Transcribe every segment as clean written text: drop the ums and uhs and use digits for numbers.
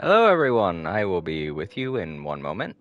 Hello everyone, I will be with you in one moment.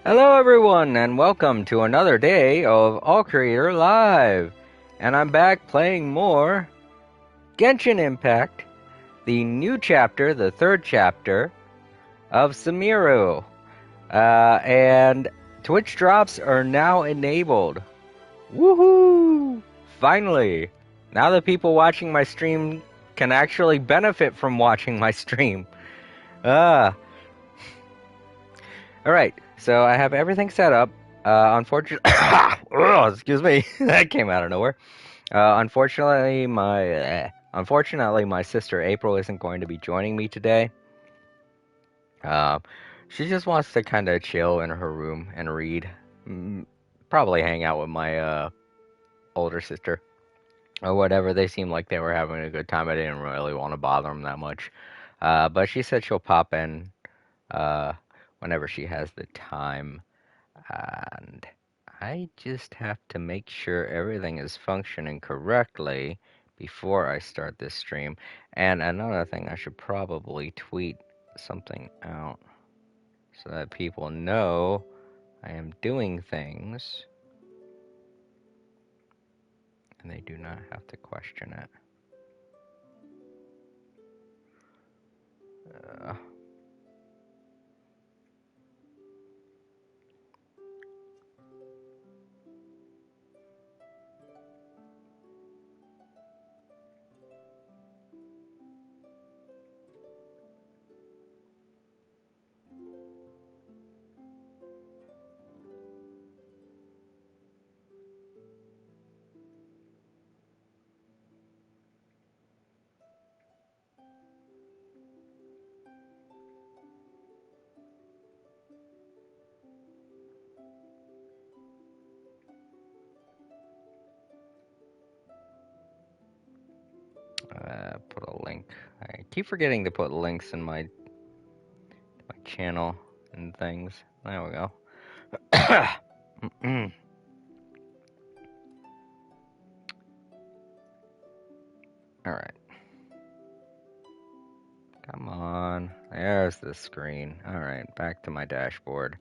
Hello everyone, and welcome to another day of All Creator Live. And I'm back playing more Genshin Impact, the new chapter, the third chapter of Samiru. And Twitch drops are now enabled. Woohoo! Finally! Now the people watching my stream can actually benefit from watching my stream. Alright, so I have everything set up. Unfortunately, excuse me, that came out of nowhere. Unfortunately, my sister April isn't going to be joining me today. She just wants to kind of chill in her room and read. Probably hang out with my older sister or whatever. They seemed like they were having a good time. I didn't really want to bother them that much. But she said she'll pop in whenever she has the time. And I just have to make sure everything is functioning correctly before I start this stream. And another thing, I should probably tweet something out so that people know I am doing things and they do not have to question it. Put a link. I keep forgetting to put links in my channel and things. There we go. Alright. Come on. There's the screen. Alright, back to my dashboard.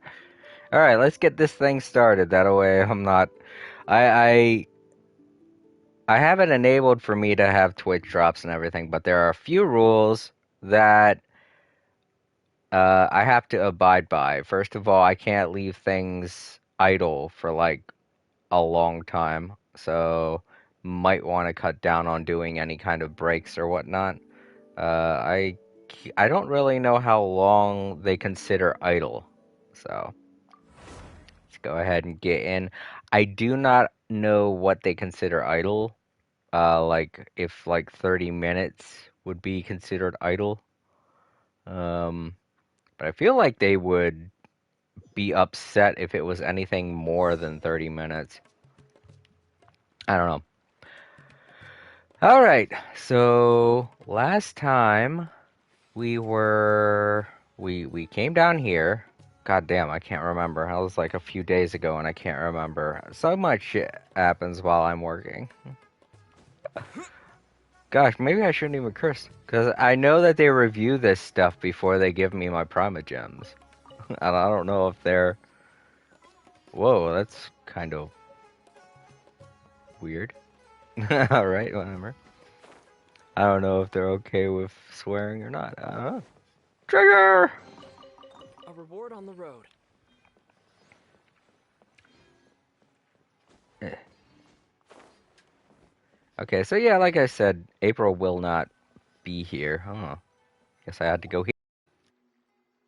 Alright, let's get this thing started. That way I'm not... I have it enabled for me to have Twitch drops and everything, but there are a few rules that I have to abide by. First of all, I can't leave things idle for like a long time, so might want to cut down on doing any kind of breaks or whatnot. I don't really know how long they consider idle, so let's go ahead and get in. I do not know what they consider idle. Like if like 30 minutes would be considered idle. But I feel like they would be upset if it was anything more than 30 minutes. I don't know. All right. So last time we came down here, God damn, I can't remember. That was like a few days ago and I can't remember. So much shit happens while I'm working. Gosh, maybe I shouldn't even curse. Because I know that they review this stuff before they give me my Prima Gems. And I don't know if they're... Whoa, that's kind of weird. Alright, whatever. I don't know if they're okay with swearing or not. I don't know. Trigger! A reward on the road. Okay, so yeah, like I said, April will not be here. Huh. Guess I had to go here.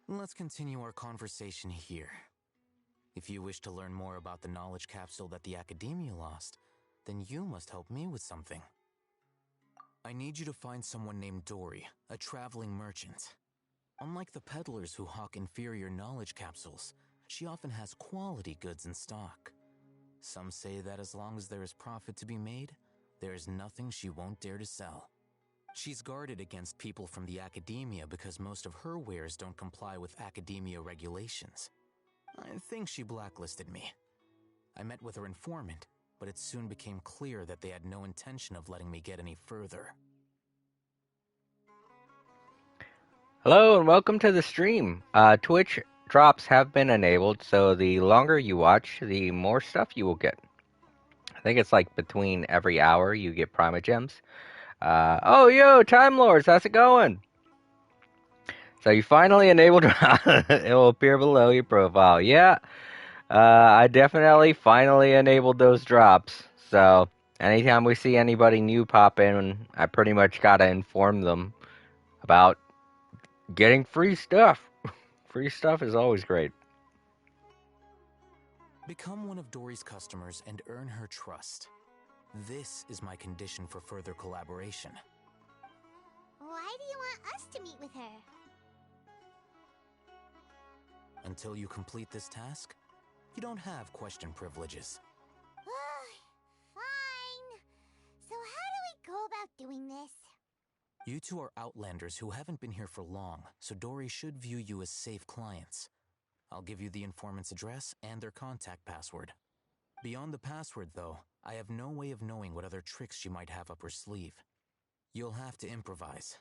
Let's continue our conversation here. If you wish to learn more about the knowledge capsule that the Academia lost, then you must help me with something. I need you to find someone named Dory, a traveling merchant. Unlike the peddlers who hawk inferior knowledge capsules, she often has quality goods in stock. Some say that as long as there is profit to be made, there is nothing she won't dare to sell. She's guarded against people from the Academia because most of her wares don't comply with Academia regulations. I think she blacklisted me. I met with her informant, but it soon became clear that they had no intention of letting me get any further. Hello and welcome to the stream. Twitch drops have been enabled, so the longer you watch, the more stuff you will get. I think it's like between every hour you get Prima Gems. Oh, yo, Time Lords, how's it going? So you finally enabled... it will appear below your profile. Yeah, I definitely finally enabled those drops. So anytime we see anybody new pop in, I pretty much gotta inform them about getting free stuff. Free stuff is always great. Become one of Dory's customers and earn her trust. This is my condition for further collaboration. Why do you want us to meet with her? Until you complete this task, you don't have question privileges. Fine. So how do we go about doing this? You two are outlanders who haven't been here for long, so Dory should view you as safe clients. I'll give you the informant's address and their contact password. Beyond the password, though, I have no way of knowing what other tricks she might have up her sleeve. You'll have to improvise.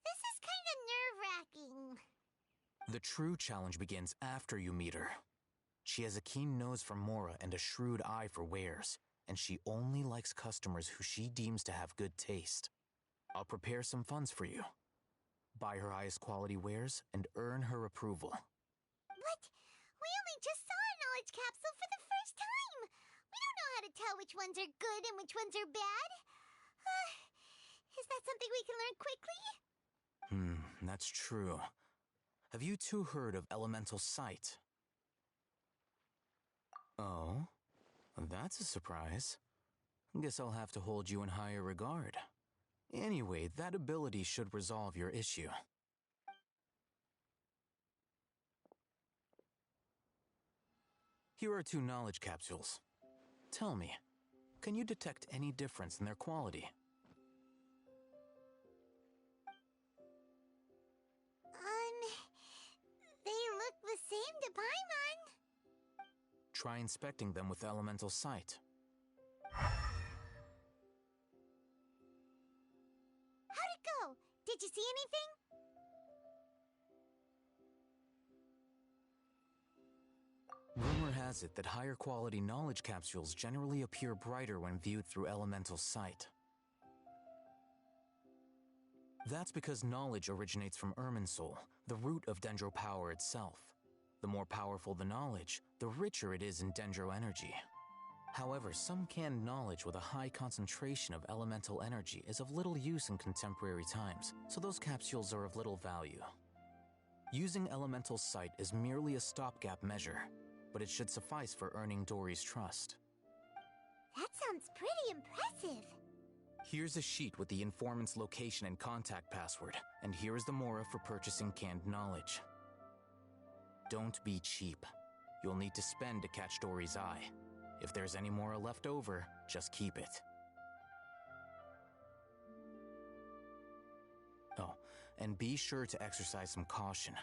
This is kind of nerve-wracking. The true challenge begins after you meet her. She has a keen nose for Mora and a shrewd eye for wares, and she only likes customers who she deems to have good taste. I'll prepare some funds for you. Buy her highest quality wares and earn her approval. But we only just saw a knowledge capsule for the first time. We don't know how to tell which ones are good and which ones are bad. Is that something we can learn quickly? That's true. Have you two heard of elemental sight? Oh, that's a surprise. Guess I'll have to hold you in higher regard. Anyway, that ability should resolve your issue. Here are 2 knowledge capsules. Tell me, can you detect any difference in their quality? They look the same to Paimon. Try inspecting them with elemental sight. How'd it go? Did you see anything? Rumor has it that higher quality knowledge capsules generally appear brighter when viewed through elemental sight. That's because knowledge originates from Irminsul, the root of Dendro power itself. The more powerful the knowledge, the richer it is in Dendro energy. However, some canned knowledge with a high concentration of elemental energy is of little use in contemporary times, so those capsules are of little value. Using elemental sight is merely a stopgap measure, but it should suffice for earning Dory's trust. That sounds pretty impressive. Here's a sheet with the informant's location and contact password, and here is the Mora for purchasing canned knowledge. Don't be cheap. You'll need to spend to catch Dory's eye. If there's any Mora left over, just keep it. Oh, And be sure to exercise some caution.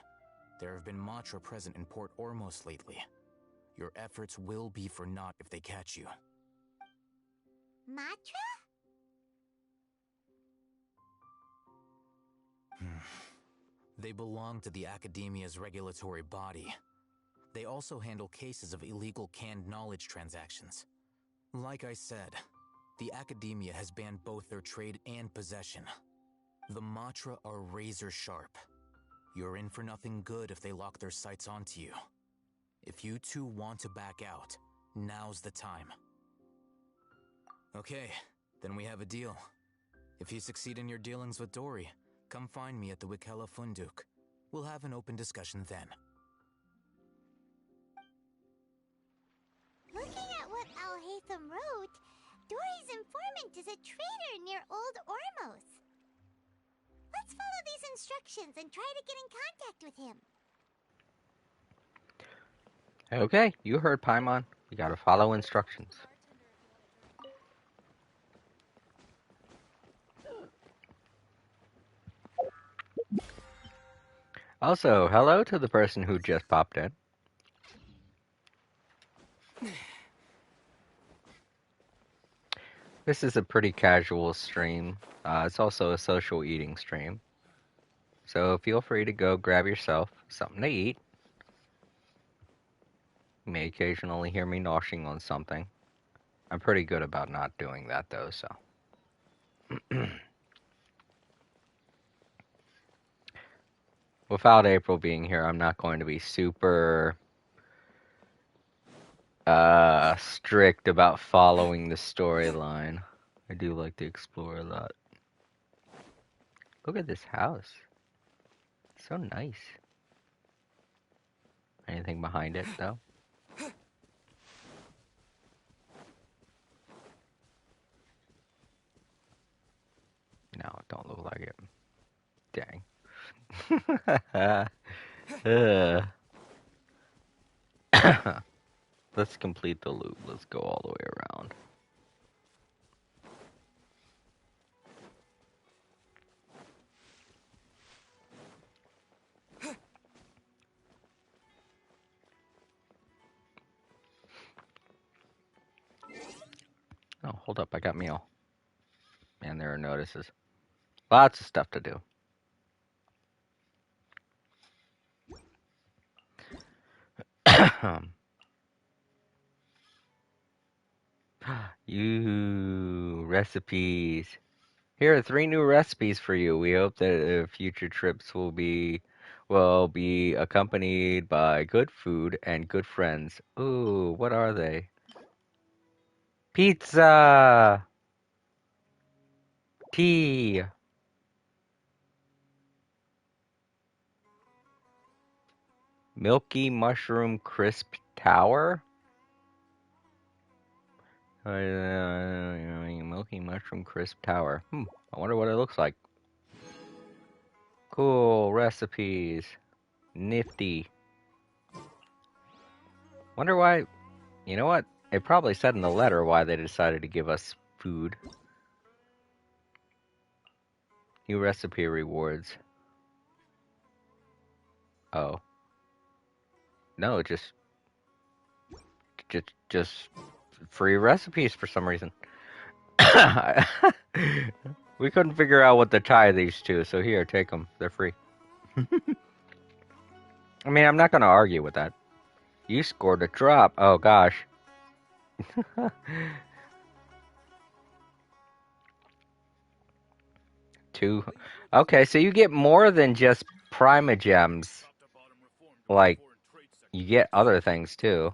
There have been Matra present in Port Ormos lately. Your efforts will be for naught if they catch you. Matra? They belong to the Academia's regulatory body. They also handle cases of illegal canned knowledge transactions. Like I said, the Academia has banned both their trade and possession. The Matra are razor sharp. You're in for nothing good if they lock their sights onto you. If you two want to back out, now's the time. Okay, then we have a deal. If you succeed in your dealings with Dory, come find me at the Wikela Funduk. We'll have an open discussion then. Looking at what Al-Haytham wrote, Dory's informant is a traitor near Old Ormos. Let's follow these instructions and try to get in contact with him. Okay, you heard Paimon. You gotta follow instructions. Also, hello to the person who just popped in. This is a pretty casual stream. It's also a social eating stream. So feel free to go grab yourself something to eat. You may occasionally hear me noshing on something. I'm pretty good about not doing that though, so. Without April being here, I'm not going to be super strict about following the storyline. I do like to explore a lot. Look at this house. So nice. Anything behind it, though? No, it don't look like it. Dang. Let's complete the loop. Let's go all the way around. Oh, hold up. I got meal. And there are notices. Lots of stuff to do. You recipes. Here are 3 new recipes for you. We hope that future trips will be accompanied by good food and good friends. Ooh, what are they? Pizza, tea, Milky Mushroom Crisp Tower. Milky Mushroom Crisp Tower. I wonder what it looks like. Cool recipes. Nifty. Wonder why. You know what? It probably said in the letter why they decided to give us food. New recipe rewards. Oh. No, just free recipes for some reason. We couldn't figure out what to tie these to, so here, take them. They're free. I mean, I'm not going to argue with that. You scored a drop. Oh, gosh. Two. Okay, so you get more than just Primogems. Like, you get other things, too.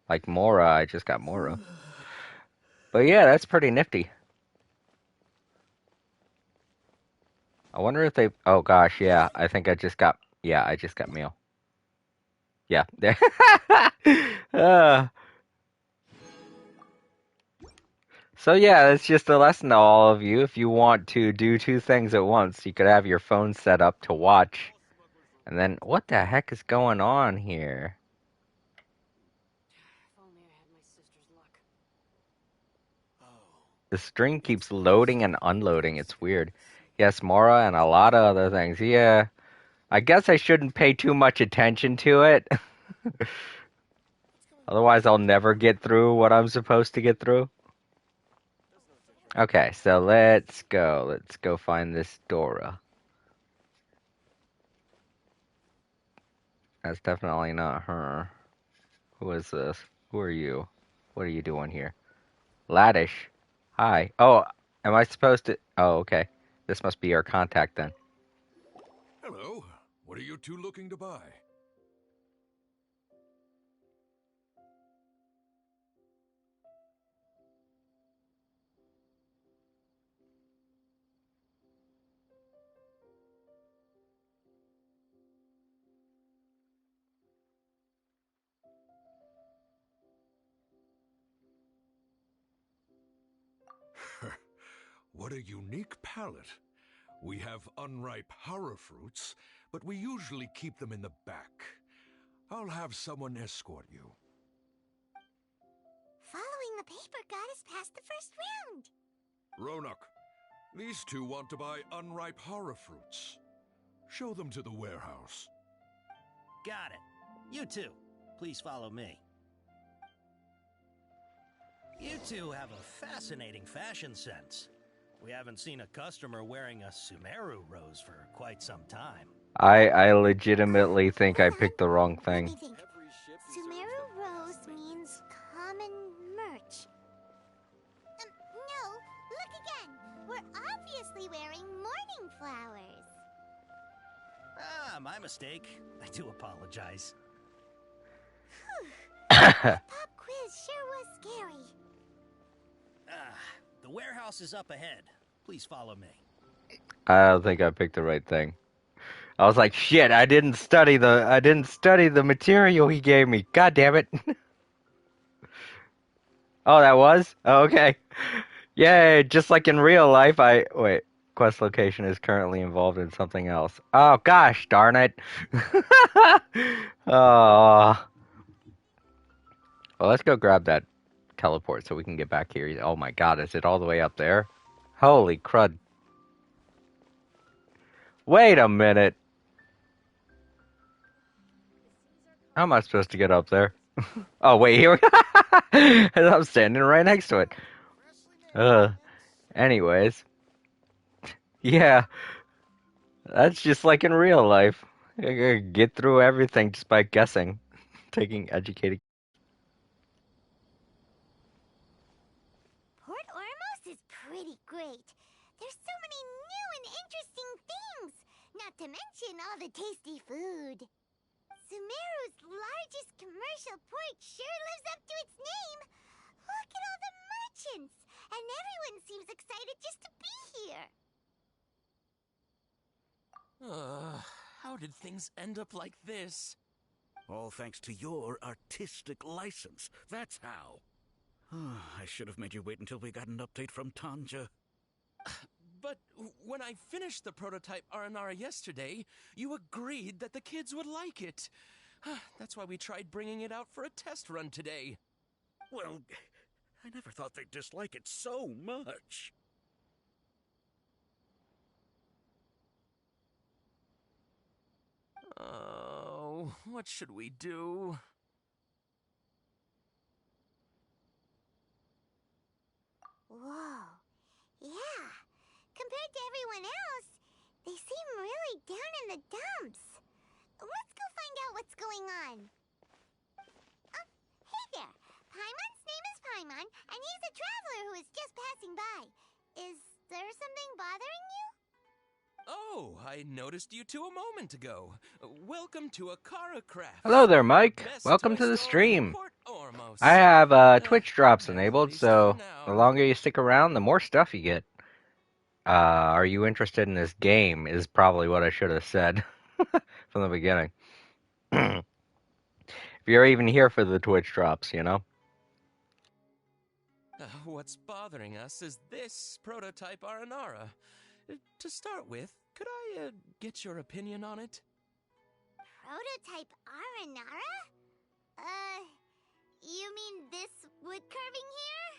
Like Mora. I just got Mora. But yeah, that's pretty nifty. I wonder if they... Oh, gosh, yeah. I think I just got... Yeah, I just got meal. Yeah. So yeah, it's just a lesson to all of you. If you want to do 2 things at once, you could have your phone set up to watch. And then, what the heck is going on here? If only I had my sister's luck. Oh. The string keeps loading and unloading. It's weird. Yes, Mora, and a lot of other things. Yeah. I guess I shouldn't pay too much attention to it. Otherwise, I'll never get through what I'm supposed to get through. Okay, so let's go. Let's go find this Dora. That's definitely not her. Who is this? Who are you? What are you doing here? Laddish. Hi. Oh, am I supposed to? Oh, okay. This must be our contact then. Hello. What are you two looking to buy? What a unique palette. We have unripe horror fruits, but we usually keep them in the back. I'll have someone escort you. Following the paper got us past the first round. Roanoke, these two want to buy unripe horror fruits. Show them to the warehouse. Got it. You two, please follow me. You two have a fascinating fashion sense. We haven't seen a customer wearing a Sumeru rose for quite some time. I legitimately think I Hold picked the on. wrong Let thing. me think. Sumeru Rose means common merch. No, look again. We're obviously wearing morning flowers. Ah, my mistake. I do apologize. That pop quiz sure was scary. Ah, the warehouse is up ahead. Please follow me. I don't think I picked the right thing. I was like, shit, I didn't study the material he gave me. God damn it. Oh, that was? Oh, okay. Yay, just like in real life, wait, quest location is currently involved in something else. Oh gosh, darn it. Oh. Well, let's go grab that teleport so we can get back here. Oh my god, is it all the way up there? Holy crud. Wait a minute. How am I supposed to get up there? Oh, wait, here we go. I'm standing right next to it. Anyways. Yeah, that's just like in real life. I gotta get through everything just by guessing. Taking educated. Port Ormos is pretty great. There's so many new and interesting things. Not to mention all the tasty food. Sumeru's largest commercial port sure lives up to its name. Look at all the merchants. And everyone seems excited just to be here. How did things end up like this? All thanks to your artistic license. That's how. I should have made you wait until we got an update from Tanja. But when I finished the prototype Aranara yesterday, you agreed that the kids would like it. That's why we tried bringing it out for a test run today. Well, I never thought they'd dislike it so much. Oh, what should we do? Whoa. Yeah. Compared to everyone else, they seem really down in the dumps. Let's go find out what's going on. Oh, hey there. Paimon's name is Paimon, and he's a traveler who is just passing by. Is there something bothering you? Oh, I noticed you two a moment ago. Welcome to Akara Crafts. Hello there, Mike. Best Welcome toy to the store in stream. Port Ormos. I have Twitch drops At enabled, least so for now. the longer you stick around, the more stuff you get. Are you interested in this game? Is probably what I should have said from the beginning. If you're even here for the Twitch drops, you know? What's bothering us is this prototype Aranara. To start with, could I get your opinion on it? Prototype Aranara? You mean this wood carving here?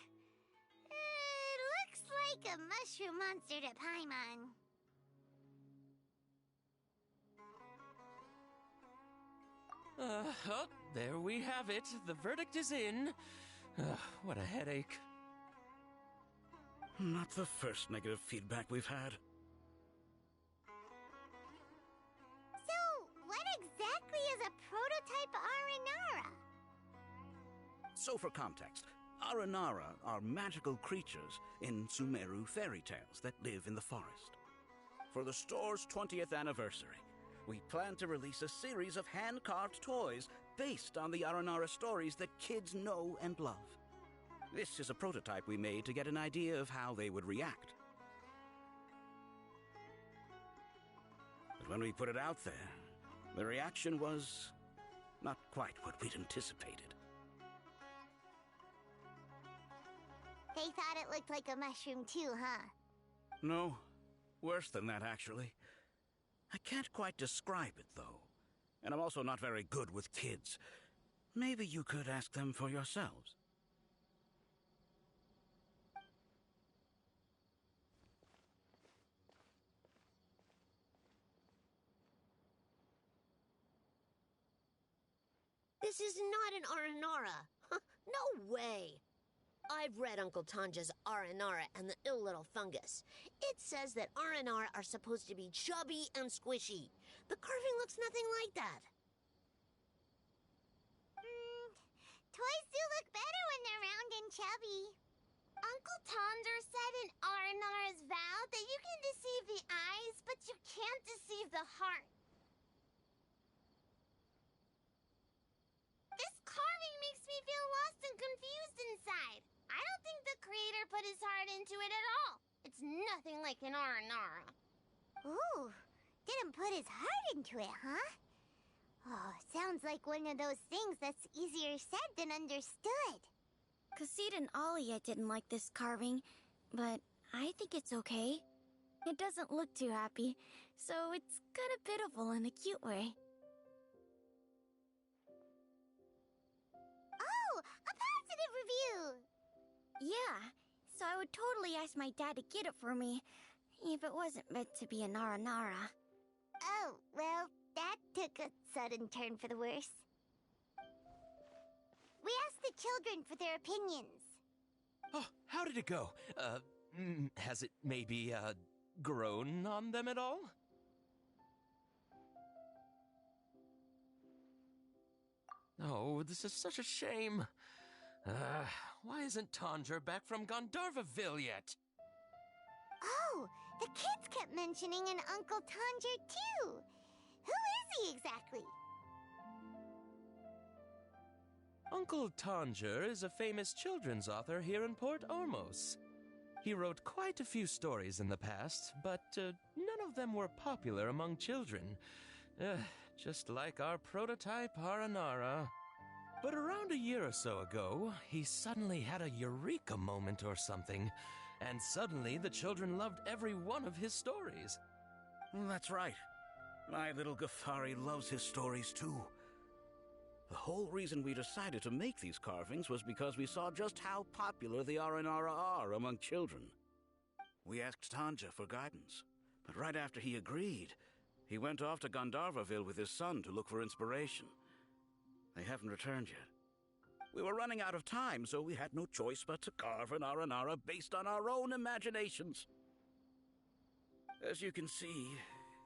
It looks like a mushroom monster to Paimon. Oh, there we have it. The verdict is in. What a headache. Not the first negative feedback we've had. So, what exactly is a prototype Aranara? So for context, Aranara are magical creatures in Sumeru fairy tales that live in the forest. For the store's 20th anniversary, we plan to release a series of hand-carved toys based on the Aranara stories that kids know and love. This is a prototype we made to get an idea of how they would react. But when we put it out there, the reaction was not quite what we'd anticipated. They thought it looked like a mushroom too, huh? No, worse than that, actually. I can't quite describe it, though. And I'm also not very good with kids. Maybe you could ask them for yourselves. This is not an Aranara. No way. I've read Uncle Tanja's Aranara and the Ill Little Fungus. It says that Aranara are supposed to be chubby and squishy. The carving looks nothing like that. Toys do look better when they're round and chubby. Uncle Tonder said in Aranara's vow that you can deceive the eyes, but you can't deceive the heart. This carving makes me feel lost and confused inside. I don't think the creator put his heart into it at all. It's nothing like an Aranara. Ooh, didn't put his heart into it, huh? Oh, sounds like one of those things that's easier said than understood. Cassid and Alia didn't like this carving, but I think it's okay. It doesn't look too happy, so it's kind of pitiful in a cute way. Oh, a positive review! Yeah, so I would totally ask my dad to get it for me, if it wasn't meant to be a Nara. Oh, well, that took a sudden turn for the worse. We asked the children for their opinions. Oh, how did it go? Has it maybe, grown on them at all? Oh, this is such a shame. Why isn't Tanger back from Gandharvaville yet? Oh, the kids kept mentioning an Uncle Tanger, too. Who is he exactly? Uncle Tanger is a famous children's author here in Port Ormos. He wrote quite a few stories in the past, but none of them were popular among children. Just like our prototype Aranara. But around a year or so ago, he suddenly had a eureka moment or something, and suddenly the children loved every one of his stories. That's right. My little Ghaffari loves his stories too. The whole reason we decided to make these carvings was because we saw just how popular the Aranara are among children. We asked Tanja for guidance, but right after he agreed, he went off to Gandharvaville with his son to look for inspiration. They haven't returned yet. We were running out of time, so we had no choice but to carve an Aranara based on our own imaginations. As you can see,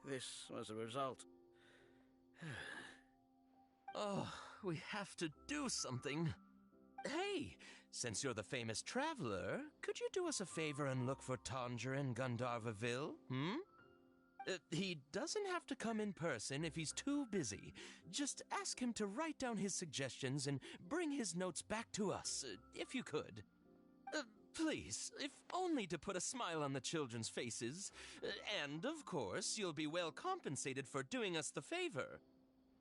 this was the result. Oh, we have to do something. Hey, since you're the famous traveler, could you do us a favor and look for Tanger in Gandharvaville, he doesn't have to come in person if he's too busy. Just ask him to write down his suggestions and bring his notes back to us, if you could. Please, if only to put a smile on the children's faces. And, of course, you'll be well compensated for doing us the favor.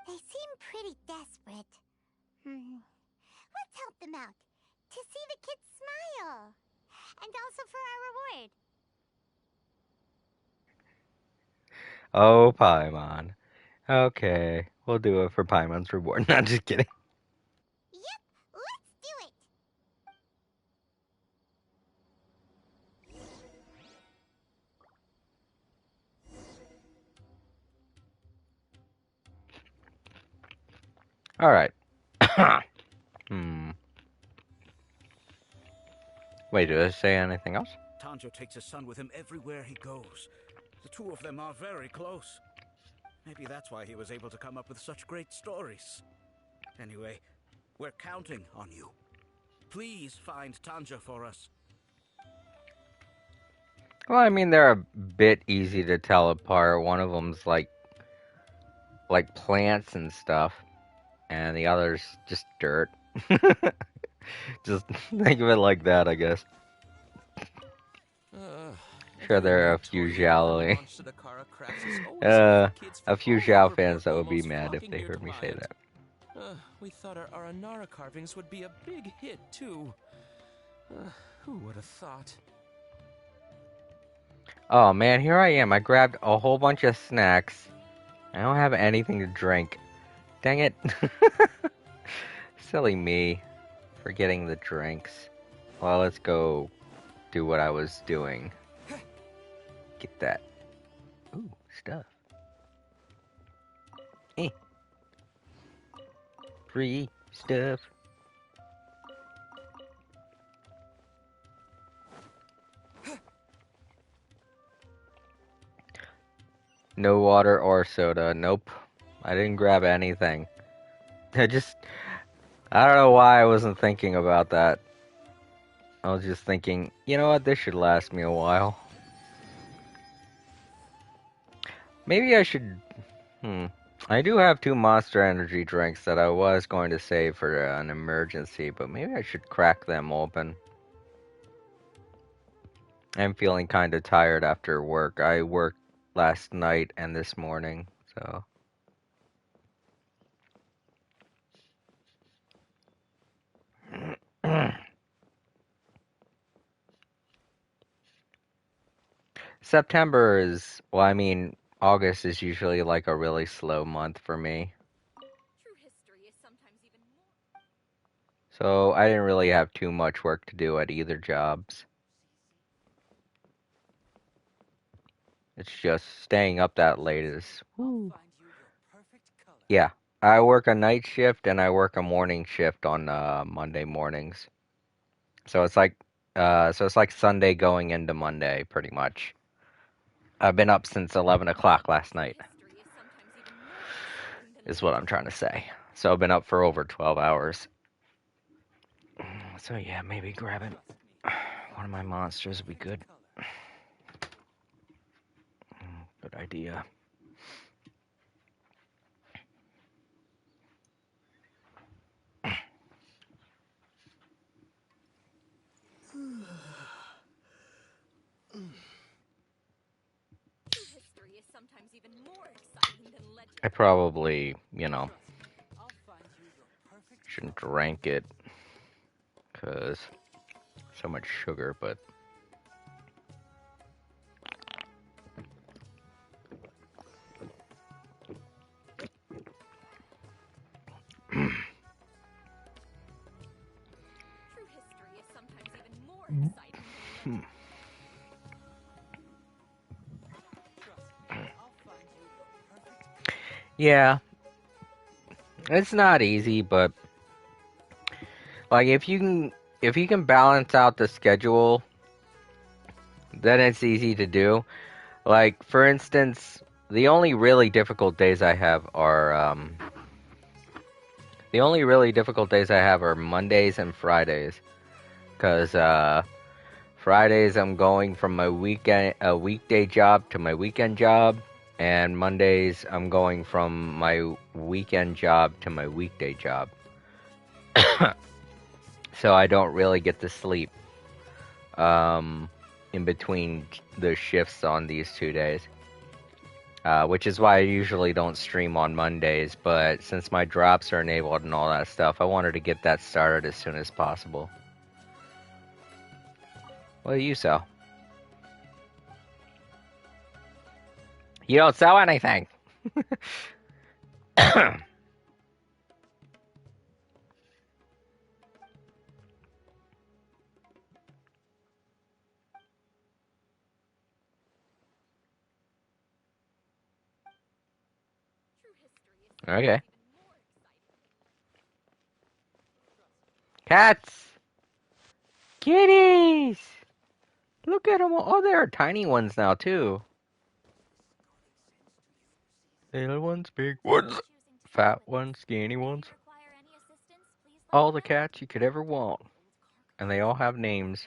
They seem pretty desperate. Let's help them out. To see the kids smile. And also for our reward. Oh, Paimon. Okay, we'll do it for Paimon's reward. Not just kidding. Yep, let's do it. All right. Hmm. Wait, did I say anything else? Tanjiro takes his son with him everywhere he goes. The two of them are very close. Maybe that's why he was able to come up with such great stories. Anyway, we're counting on you. Please find Tanja for us. Well, I mean, they're a bit easy to tell apart. One of them's like plants and stuff, and the other's just dirt. Just think of it like that, I guess. Sure, Every there are new a few toy ever Xiao, launched to the Kara crafts has always made kids a from few all Xiao over fans that Biola would be almost mad if flocking they here heard to me buy say it. that. We thought our Aranara carvings would be a big hit, too. Who would have thought? Oh man, here I am. I grabbed a whole bunch of snacks. I don't have anything to drink. Dang it. Silly me. Forgetting the drinks. Well, let's go do what I was doing. Get that. Ooh, stuff. Eh. Free stuff. No water or soda. Nope. I didn't grab anything. I don't know why I wasn't thinking about that. I was just thinking, you know what, this should last me a while. Maybe I should, I do have 2 Monster Energy drinks that I was going to save for an emergency, but maybe I should crack them open. I'm feeling kind of tired after work. I worked last night and this morning, so. September is, well, I mean, August is usually like a really slow month for me. True history is sometimes even more. So I didn't really have too much work to do at either jobs. It's just staying up that late is, woo. Yeah, I work a night shift and I work a morning shift on Monday mornings. So it's like Sunday going into Monday, pretty much. I've been up since 11 o'clock last night, History is sometimes even more exciting than is what I'm trying to say. So I've been up for over 12 hours. So yeah, maybe grabbing one of my monsters would be good. Good idea. True history is sometimes even more exciting than legend. I probably, shouldn't drink it, because so much sugar, but True history is sometimes even more exciting than legend. yeah, it's not easy, but like if you can balance out the schedule, then it's easy to do. Like for instance, the only really difficult days I have are Mondays and Fridays, cuz Fridays I'm going from my weekday job to my weekend job, and Mondays I'm going from my weekend job to my weekday job. So I don't really get to sleep in between the shifts on these 2 days. Which is why I usually don't stream on Mondays, but since my drops are enabled and all that stuff, I wanted to get that started as soon as possible. What do you sell? You don't sell anything! Okay. Cats! Kitties! Look at them. Oh, there are tiny ones now, too. Little ones, big ones, fat ones, skinny ones. All the cats you could ever want. And they all have names.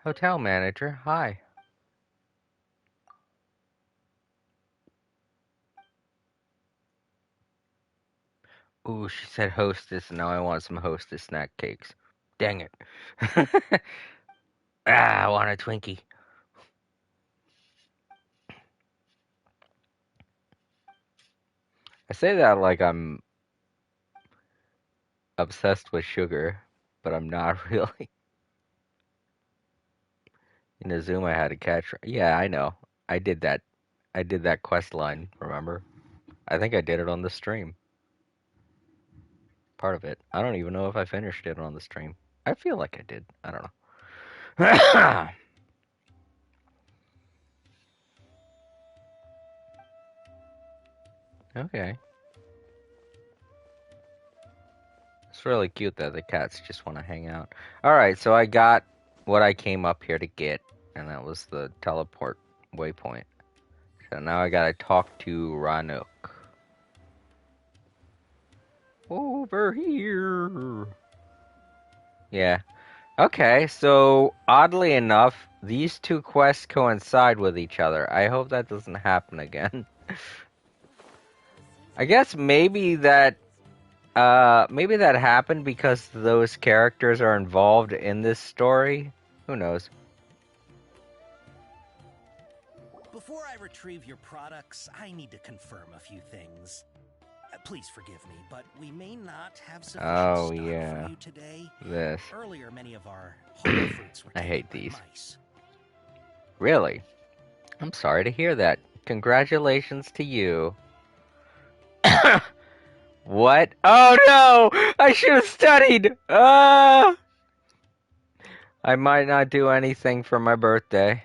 Hotel manager, hi. Ooh, she said hostess, and now I want some hostess snack cakes. Dang it. I want a Twinkie. I say that like I'm obsessed with sugar, but I'm not really. In a Zoom, I had a catch. Yeah, I know. I did that. I did that quest line, remember? I think I did it on the stream. Part of it. I don't even know if I finished it on the stream. I feel like I did. I don't know. Okay. It's really cute that the cats just want to hang out. Alright, so I got what I came up here to get, and that was the teleport waypoint. So now I gotta talk to Ranuk. Over here. Yeah. Okay, so oddly enough, these two quests coincide with each other. I hope that doesn't happen again. I guess maybe that happened because those characters are involved in this story. Who knows? Before I retrieve your products, I need to confirm a few things. Please forgive me, but we may not have sufficient stock for you today. This. Earlier, many of our holo fruits were I taken hate by these. mice. Really? I'm sorry to hear that. Congratulations to you. What? Oh no! I should have studied! I might not do anything for my birthday.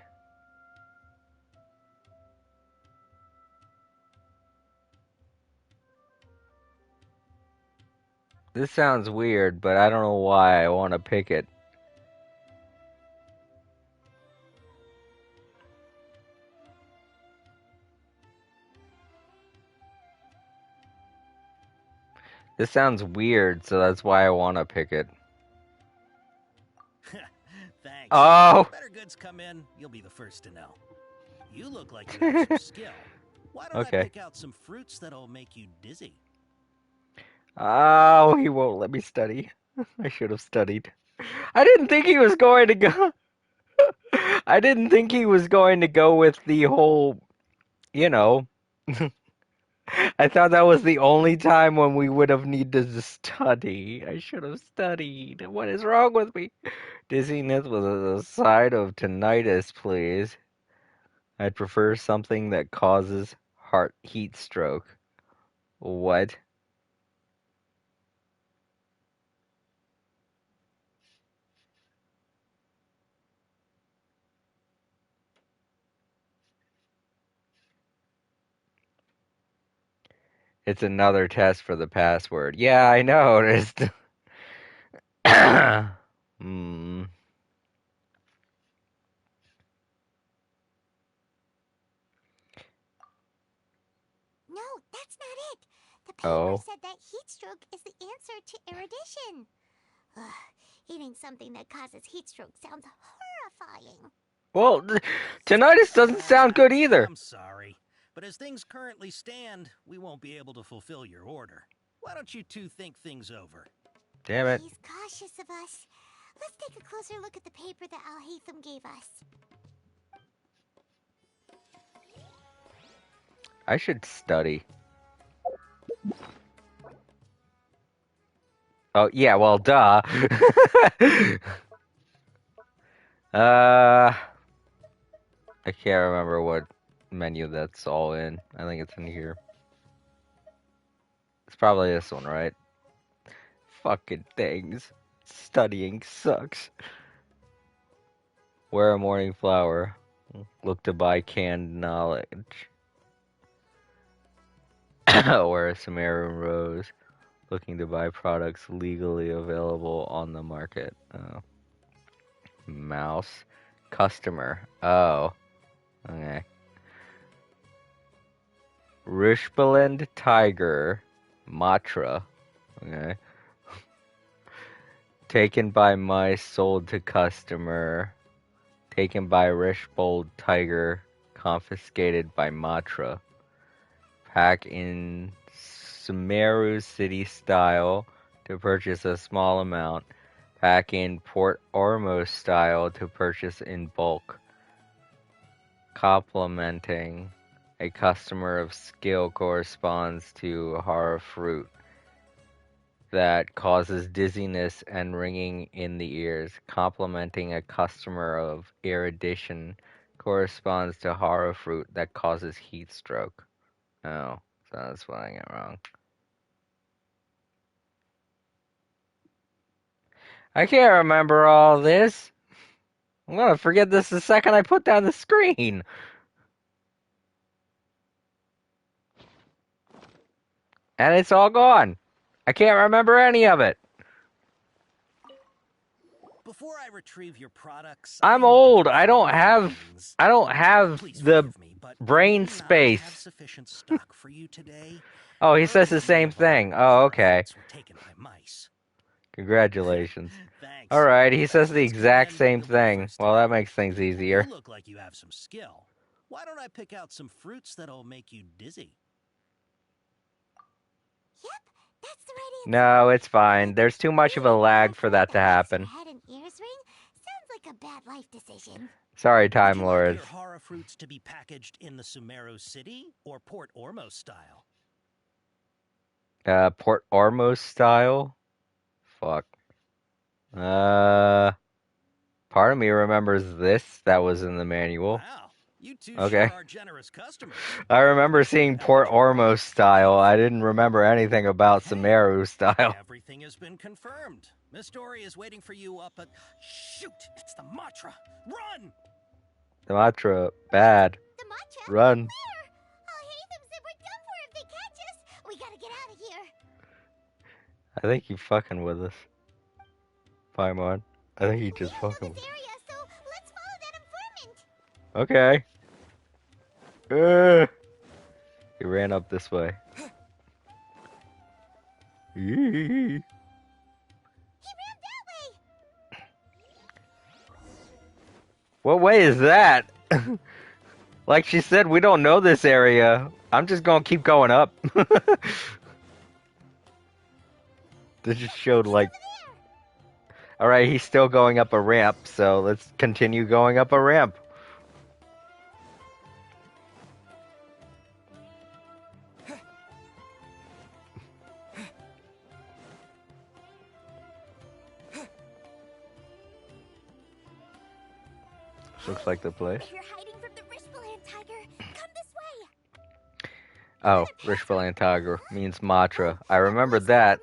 This sounds weird, but I don't know why I want to pick it. This sounds weird, so that's why I want to pick it. Thanks. Oh! If better goods come in, you'll be the first to know. You look like you have some skill. Why don't I pick out some fruits that'll make you dizzy? Oh, he won't let me study. I should have studied. I didn't think he was going to go. I didn't think he was going to go with the whole, you know. I thought that was the only time when we would have needed to study. I should have studied. What is wrong with me? Dizziness with a side of tinnitus, please. I'd prefer something that causes heart heat stroke. What? It's another test for the password. Yeah, I noticed. Hmm. No, that's not it. The paper said that heat stroke is the answer to erudition. Ugh, eating something that causes heat stroke sounds horrifying. Well, tinnitus doesn't sound good either. I'm sorry, but as things currently stand, we won't be able to fulfill your order. Why don't you two think things over? Damn it. He's cautious of us. Let's take a closer look at the paper that Al-Haytham gave us. I should study. Oh, yeah, well, duh. I can't remember what menu that's all in. I think it's in here. It's probably this one, right? Fucking things. Studying sucks. Wear a morning flower. Look to buy canned knowledge. or a Sumerian rose looking to buy products legally available on the market. Oh. Mouse. Customer. Oh. Okay. Rishbaland tiger. Matra. Okay. Taken by mice, sold to customer. Taken by Rishbold tiger. Confiscated by Matra. Pack in Sumeru City style to purchase a small amount. Pack in Port Ormuz style to purchase in bulk. Complementing a customer of skill corresponds to horror fruit that causes dizziness and ringing in the ears. Complementing a customer of erudition corresponds to horror fruit that causes heat stroke. Oh, so that's what I got wrong. I can't remember all this. I'm gonna forget this the second I put down the screen. And it's all gone. I can't remember any of it. Before I retrieve your products, I'm I need to old. I confirm don't a few have things. Please the forgive me, but we brain may not have space. sufficient stock for you today. Oh, he says the Earlier, many same of our thing. Oh, horror okay. fruits were taken by mice. Congratulations. Thanks. Alright, he says the Let's exact begin same the real thing. first Well, that today. makes things You easier. look like you have some skill. Why don't I pick out some fruits that'll make you dizzy? Yep, that's the right answer. No, it's fine. There's too much of a lag for that to happen. Head and ears ring sounds like a bad life decision. Sorry, Would Time you like Lords. your horror fruits to be packaged in the Sumeru City or Port Ormuz style? Port Ormuz style? Fuck. Part of me remembers this that was in the manual. Wow, you two Okay. sure are generous customers. I remember Make sure to seeing package Port your Ormuz products style. I carefully. didn't remember anything about Okay. Sumeru style. Everything has been confirmed. Miss Dory is waiting for you up at... Shoot! It's the Matra! Run! The Matra, bad. The matcha? Run. Where? I'll hate them so we're done for if they catch us. We gotta get out of here. I think he's fucking with us. Paimon. I think he We just don't know fucking with this us. area, so let's follow that informant. Okay. He ran up this way. Yee. He ran that way. What way is that? Like she said, we don't know this area. I'm just gonna keep going up. They just showed like... Alright, he's still going up a ramp, so let's continue going up a ramp. Looks like the place. If you're hiding from the Rishbaland tiger, come this way. Oh, Rishbaland Tiger means Matra. I remembered that.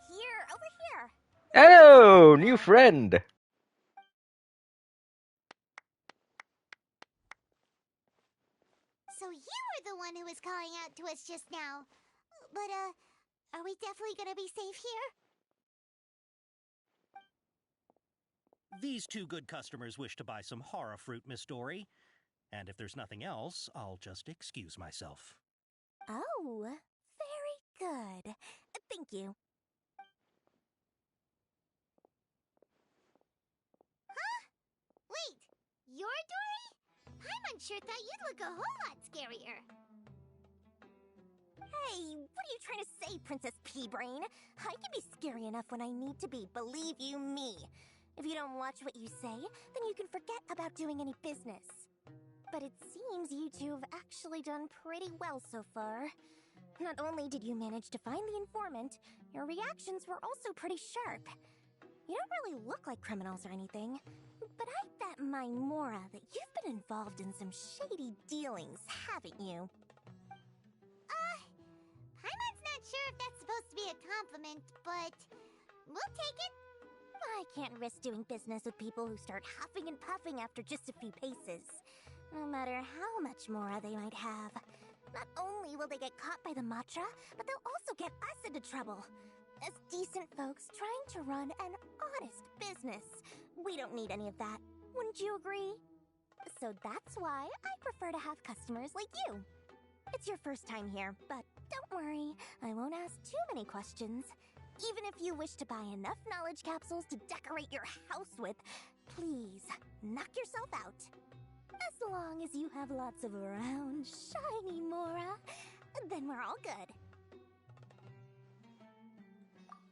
Here, over here. Hello, new friend. So you were the one who was calling out to us just now. But, are we definitely gonna be safe here? These two good customers wish to buy some horror fruit, Miss Dory. And if there's nothing else, I'll just excuse myself. Oh, very good. Thank you. Huh? Wait, you're Dory? Paimon sure thought you'd look a whole lot scarier. Hey, what are you trying to say, Princess Pea-Brain? I can be scary enough when I need to be, believe you me. If you don't watch what you say, then you can forget about doing any business. But it seems you two have actually done pretty well so far. Not only did you manage to find the informant, your reactions were also pretty sharp. You don't really look like criminals or anything, but I bet my Mora that you've been involved in some shady dealings, haven't you? Paimon's not sure if that's supposed to be a compliment, but we'll take it. I can't risk doing business with people who start huffing and puffing after just a few paces, no matter how much Mora they might have. Not only will they get caught by the Matra, but they'll also get us into trouble. As decent folks trying to run an honest business, we don't need any of that. Wouldn't you agree? So that's why I prefer to have customers like you. It's your first time here, but don't worry, I won't ask too many questions. Even if you wish to buy enough knowledge capsules to decorate your house with, please, knock yourself out. As long as you have lots of round, shiny Mora, then we're all good.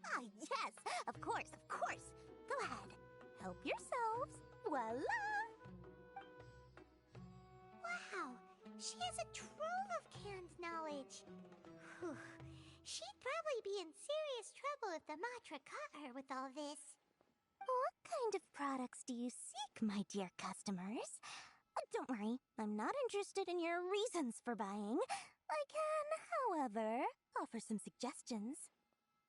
Ah, yes, of course, of course. Go ahead, help yourselves. Voila! Wow, she has a trove of canned knowledge. Whew. She'd probably be in serious trouble if the Matra caught her with all this. What kind of products do you seek, my dear customers? Don't worry, I'm not interested in your reasons for buying. I can, however, offer some suggestions.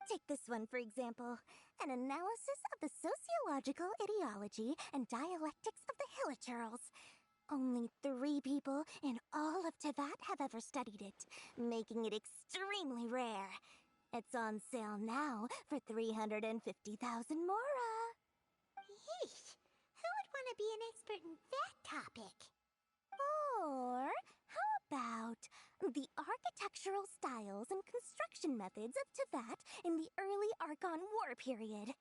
Take this one, for example. An analysis of the sociological ideology and dialectics of the Hilichurls. Only 3 people in all of Teyvat have ever studied it, making it extremely rare. It's on sale now for 350,000 Mora. Yeesh, who would want to be an expert in that topic? Or how about the architectural styles and construction methods of Teyvat in the early Archon War period?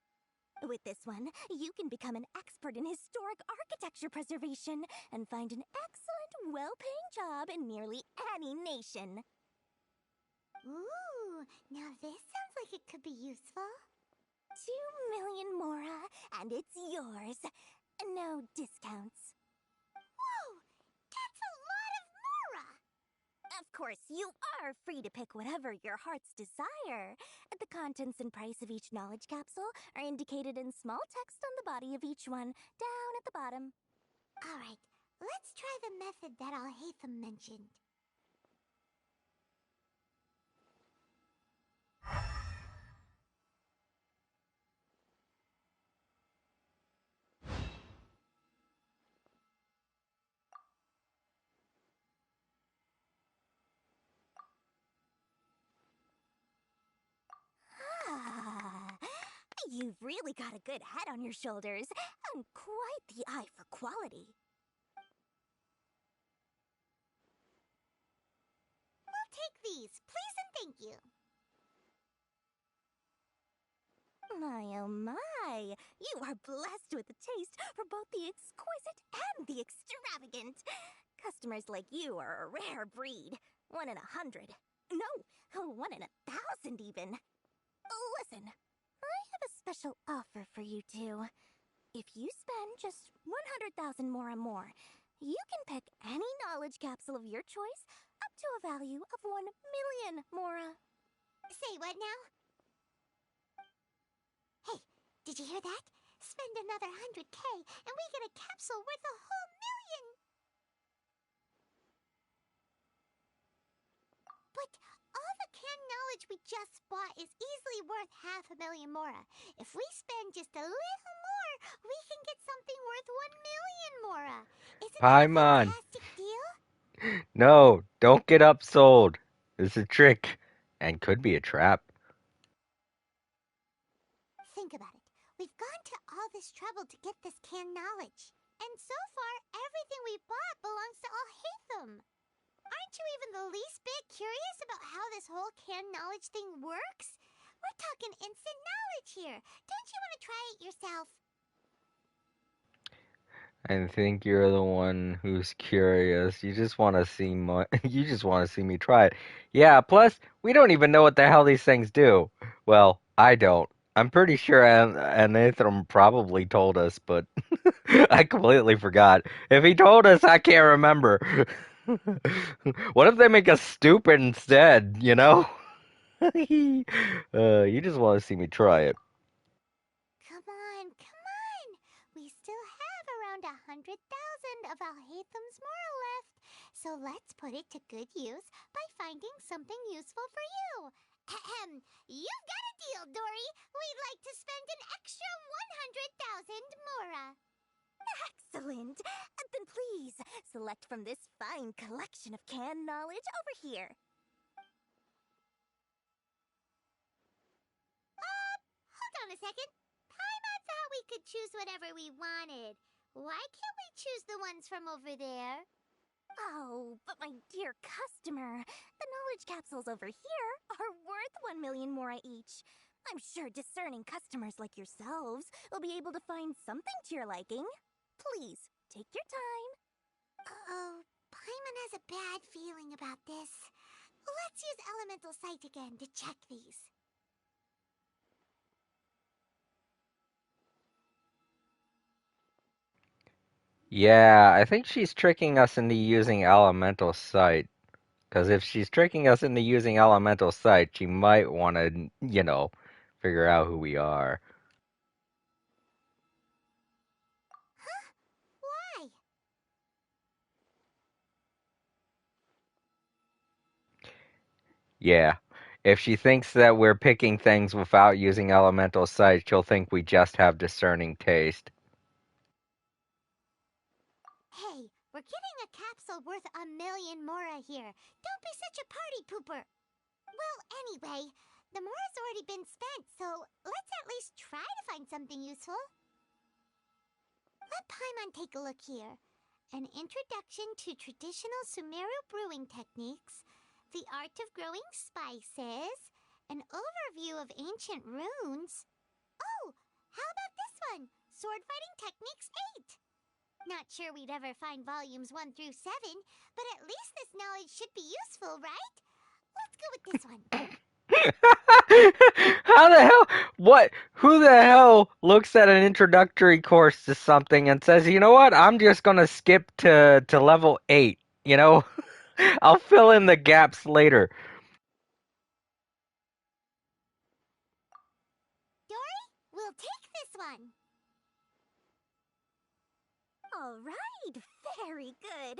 With this one, you can become an expert in historic architecture preservation and find an excellent, well-paying job in nearly any nation. Ooh, now this sounds like it could be useful. 2 million Mora, and it's yours. No discounts. Whoa, that's a lot of Mora! Of course, you are free to pick whatever your heart's desire. The contents and price of each knowledge capsule are indicated in small text on the body of each one, down at the bottom. Alright, let's try the method that Alhaitham mentioned. Ah, you've really got a good head on your shoulders, and quite the eye for quality. We'll take these, please and thank you. My oh my, you are blessed with a taste for both the exquisite and the extravagant. Customers like you are a rare breed. 1 in 100. No, 1 in 1,000 even. Listen, I have a special offer for you two. If you spend just 100,000 more and more, you can pick any knowledge capsule of your choice up to a value of 1 million Mora. Say what now? Hey, did you hear that? Spend another 100K and we get a capsule worth a whole million! But all the canned knowledge we just bought is easily worth 500,000 Mora. If we spend just a little more, we can get something worth 1 million Mora. Isn't that a Paimon. fantastic deal? No, don't get upsold. It's a trick, and could be a trap. Think about it. We've gone to all this trouble to get this canned knowledge. And so far, everything we bought belongs to Alhaitham. Aren't you even the least bit curious about how this whole canned knowledge thing works? We're talking instant knowledge here. Don't you want to try it yourself? I think you're the one who's curious. You just want to see you just want to see me try it. Yeah, plus we don't even know what the hell these things do. Well, I don't. I'm pretty sure Nathan probably told us, but I completely forgot. If he told us, I can't remember. What if they make us stupid instead, you know? You just want to see me try it. Come on, come on. We still have around 100,000 of Alhaitham's Mora left. So let's put it to good use by finding something useful for you. Ahem. You've got a deal, Dory. We'd like to spend an extra 100,000 Mora. Excellent. Then please, select from this fine collection of canned knowledge over here. Hold on a second. Paimon thought we could choose whatever we wanted. Why can't we choose the ones from over there? Oh, but my dear customer, the knowledge capsules over here are worth 1 million mora each. I'm sure discerning customers like yourselves will be able to find something to your liking. Please, take your time. Uh-oh, Paimon has a bad feeling about this. Let's use Elemental Sight again to check these. Yeah, I think she's tricking us into using elemental sight. Because if she's tricking us into using elemental sight, she might want to, figure out who we are. Huh? Why? Yeah. If she thinks that we're picking things without using elemental sight, she'll think we just have discerning taste. Hey, we're getting a capsule worth 1 million mora here. Don't be such a party pooper. Well, anyway, the mora's already been spent, so let's at least try to find something useful. Let Paimon take a look here. An introduction to traditional Sumeru brewing techniques, the art of growing spices, an overview of ancient runes. Oh, how about this one? Sword fighting techniques 8. Not sure we'd ever find volumes 1 through 7, but at least this knowledge should be useful, right? Let's go with this one. How the hell? What? Who the hell looks at an introductory course to something and says, you know what? I'm just gonna skip to level 8. I'll fill in the gaps later. Dory, we'll take this one. All right, very good.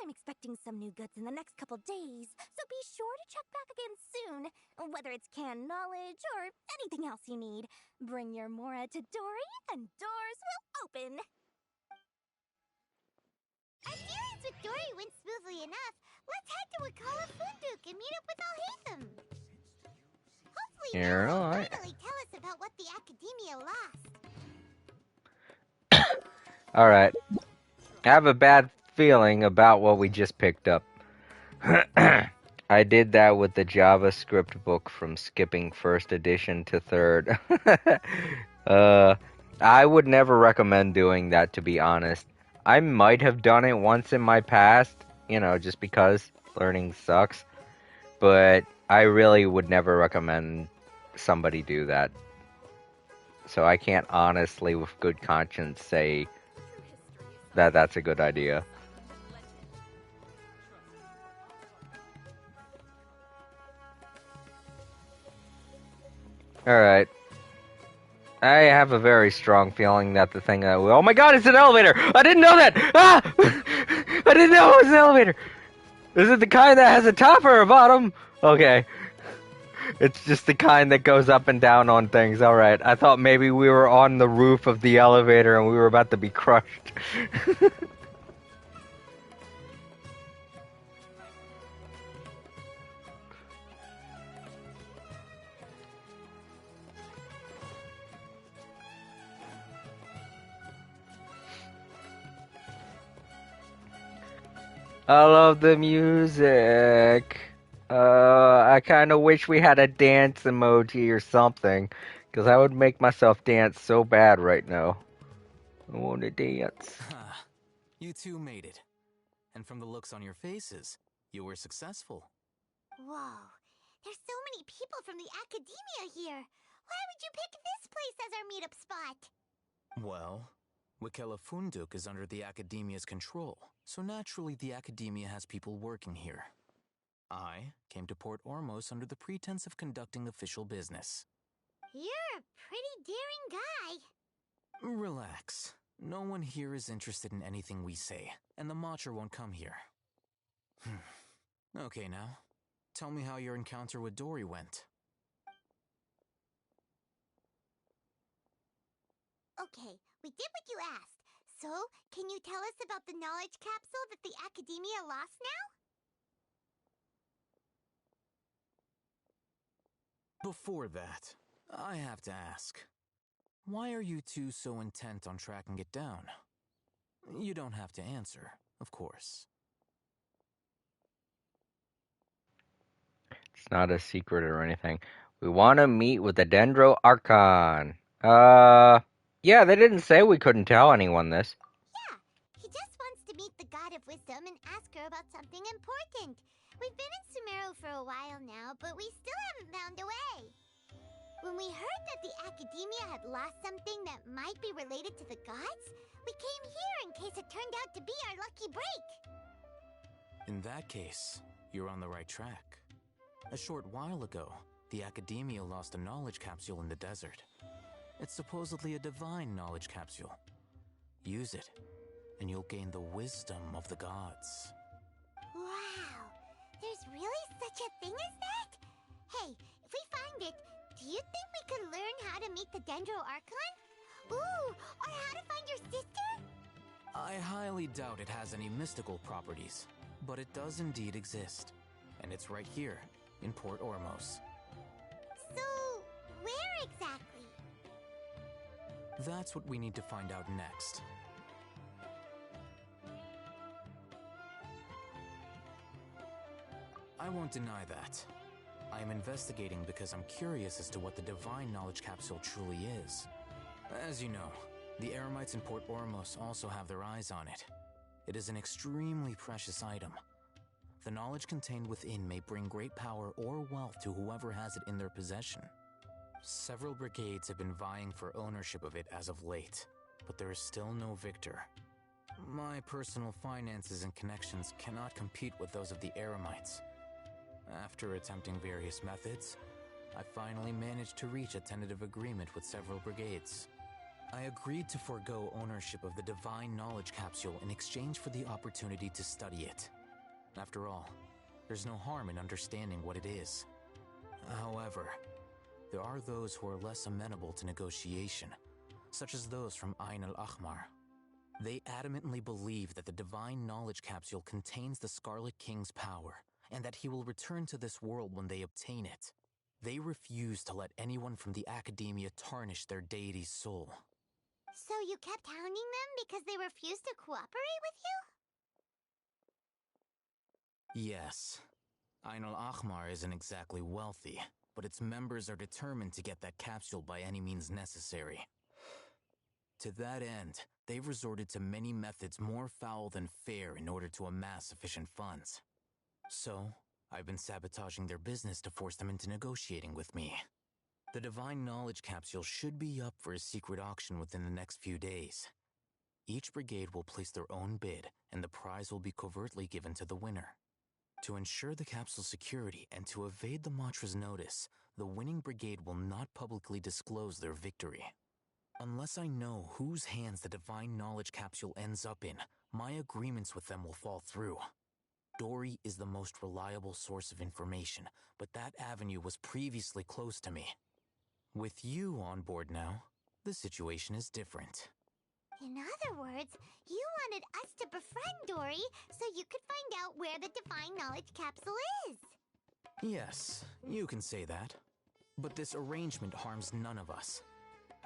I'm expecting some new goods in the next couple days, so be sure to check back again soon. Whether it's canned knowledge or anything else you need, bring your mora to Dory and doors will open. Our dealings with Dory went smoothly enough. Let's head to Wakala Funduk and meet up with Alhaitham. Hopefully You're now all he'll right. finally tell us about what the Academia lost. All right. I have a bad feeling about what we just picked up. I did that with the JavaScript book from skipping first edition to third. I would never recommend doing that, to be honest. I might have done it once in my past, just because learning sucks. But I really would never recommend somebody do that. So I can't honestly, with good conscience, say that that's a good idea. Alright. I have a very strong feeling that the thing that oh my god, it's an elevator! I didn't know that! Ah! I didn't know it was an elevator! Is it the kind that has a top or a bottom? Okay. It's just the kind that goes up and down on things. Alright. I thought maybe we were on the roof of the elevator and we were about to be crushed. I love the music. I kind of wish we had a dance emoji or something, because I would make myself dance so bad right now. I want to dance. You two made it. And from the looks on your faces, you were successful. Whoa, there's so many people from the Academia here. Why would you pick this place as our meetup spot? Well, Wakela Funduk is under the Academia's control, so naturally the Academia has people working here. I came to Port Ormos under the pretense of conducting official business. You're a pretty daring guy. Relax. No one here is interested in anything we say, and the Matcher won't come here. Okay now, tell me how your encounter with Dory went. Okay, we did what you asked. So, can you tell us about the knowledge capsule that the Academia lost now? Before that, I have to ask, why are you two so intent on tracking it down? You don't have to answer, of course. It's not a secret or anything. We want to meet with the Dendro Archon. Yeah, they didn't say we couldn't tell anyone this. Yeah, he just wants to meet the God of Wisdom and ask her about something important. We've been in Sumeru for a while now, but we still haven't found a way. When we heard that the Academia had lost something that might be related to the gods, we came here in case it turned out to be our lucky break. In that case, you're on the right track. A short while ago, the Academia lost a knowledge capsule in the desert. It's supposedly a divine knowledge capsule. Use it, and you'll gain the wisdom of the gods. Wow, there's really such a thing as that? Hey, if we find it, do you think we could learn how to meet the Dendro Archon? Ooh, or how to find your sister? I highly doubt it has any mystical properties, but it does indeed exist. And it's right here, in Port Ormos. So, where exactly? That's what we need to find out next. I won't deny that. I am investigating because I'm curious as to what the divine knowledge capsule truly is. As you know, the Eremites in Port Ormos also have their eyes on it. It is an extremely precious item. The knowledge contained within may bring great power or wealth to whoever has it in their possession. Several brigades have been vying for ownership of it as of late, but there is still no victor. My personal finances and connections cannot compete with those of the Eremites. After attempting various methods, I finally managed to reach a tentative agreement with several brigades. I agreed to forego ownership of the divine knowledge capsule in exchange for the opportunity to study it. After all, there's no harm in understanding what it is. However, there are those who are less amenable to negotiation, such as those from Ain al-Ahmar. They adamantly believe that the divine knowledge capsule contains the Scarlet King's power, and that he will return to this world when they obtain it. They refuse to let anyone from the Academia tarnish their deity's soul. So you kept hounding them because they refused to cooperate with you? Yes. Ain al-Ahmar isn't exactly wealthy, but its members are determined to get that capsule by any means necessary. To that end, they've resorted to many methods more foul than fair in order to amass sufficient funds. So, I've been sabotaging their business to force them into negotiating with me. The divine knowledge capsule should be up for a secret auction within the next few days. Each brigade will place their own bid, and the prize will be covertly given to the winner. To ensure the capsule's security and to evade the Matra's notice, the winning brigade will not publicly disclose their victory. Unless I know whose hands the divine knowledge capsule ends up in, my agreements with them will fall through. Dory is the most reliable source of information, but that avenue was previously closed to me. With you on board now, the situation is different. In other words, you wanted us to befriend Dory so you could find out where the divine knowledge capsule is. Yes, you can say that. But this arrangement harms none of us.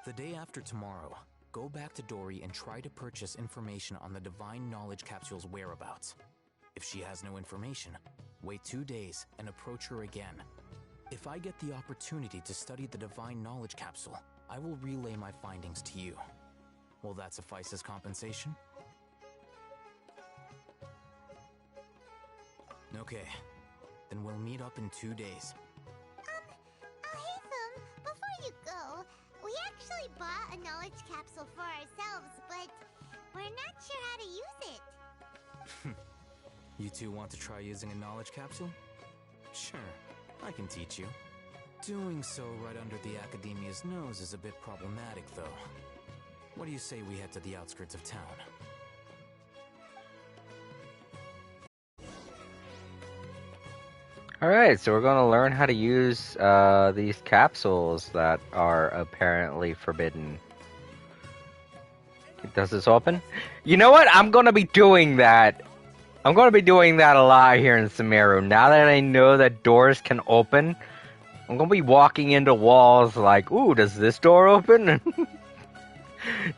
The day after tomorrow, go back to Dory and try to purchase information on the divine knowledge capsule's whereabouts. If she has no information, wait 2 days and approach her again. If I get the opportunity to study the divine knowledge capsule, I will relay my findings to you. Will that suffice as compensation? Okay, then we'll meet up in 2 days. Hatham, before you go, we actually bought a knowledge capsule for ourselves, but we're not sure how to use it. You two want to try using a knowledge capsule? Sure, I can teach you. Doing so right under the Academia's nose is a bit problematic, though. What do you say we head to the outskirts of town? Alright, so we're going to learn how to use these capsules that are apparently forbidden. Does this open? You know what? I'm gonna be doing that. I'm gonna be doing that a lot here in Sumeru. Now that I know that doors can open, I'm gonna be walking into walls like, ooh, does this door open?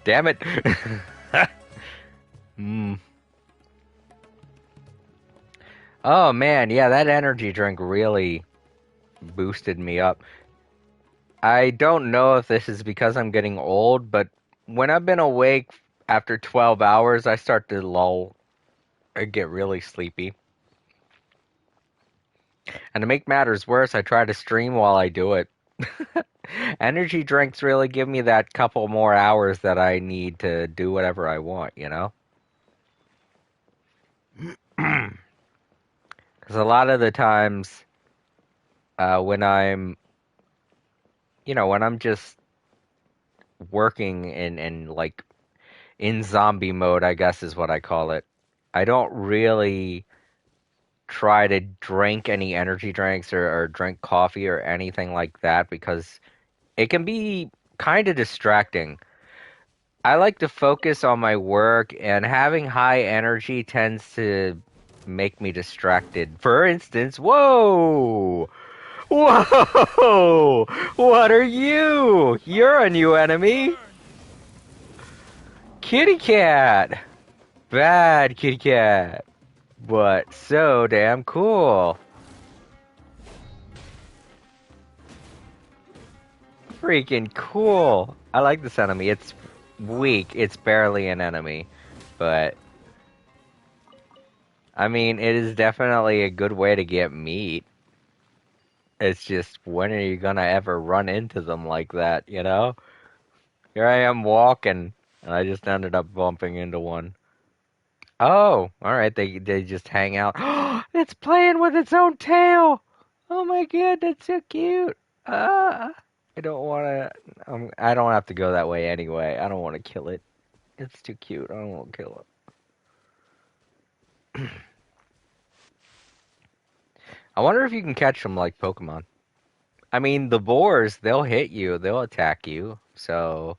Damn it. mm. Oh man, yeah, that energy drink really boosted me up. I don't know if this is because I'm getting old, but when I've been awake after 12 hours, I start to lull. I get really sleepy. And to make matters worse, I try to stream while I do it. Energy drinks really give me that couple more hours that I need to do whatever I want, you know? Because a lot of the times, when when I'm just working in like in zombie mode, I guess is what I call it. I don't really try to drink any energy drinks or drink coffee or anything like that because it can be kind of distracting. I like to focus on my work, and having high energy tends to make me distracted. For instance, whoa! Whoa! What are you? You're a new enemy! Kitty cat! Bad kitty cat! But so damn cool! Freaking cool! I like this enemy. It's weak. It's barely an enemy. But I mean, it is definitely a good way to get meat. It's just, when are you gonna ever run into them like that, you know? Here I am walking, and I just ended up bumping into one. Oh, alright, they just hang out. It's playing with its own tail! Oh my god, that's so cute! Ah, I don't wanna, I don't have to go that way anyway. I don't wanna kill it. It's too cute, I don't wanna kill it. I wonder if you can catch them like Pokemon. I mean, the boars, they'll hit you, they'll attack you, so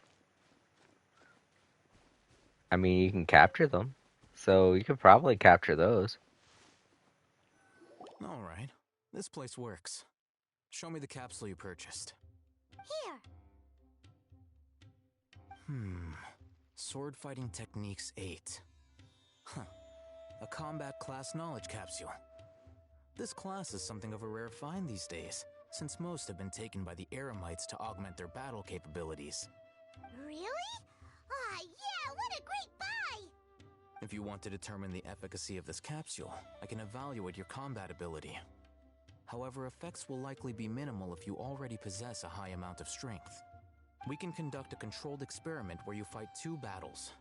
I mean, you can capture them. So you could probably capture those. All right. This place works. Show me the capsule you purchased. Here. Sword Fighting Techniques 8. Huh. A combat class knowledge capsule. This class is something of a rare find these days, since most have been taken by the Eremites to augment their battle capabilities. Really? Ah, yeah, what a great buy! If you want to determine the efficacy of this capsule, I can evaluate your combat ability. However, effects will likely be minimal if you already possess a high amount of strength. We can conduct a controlled experiment where you fight 2 battles,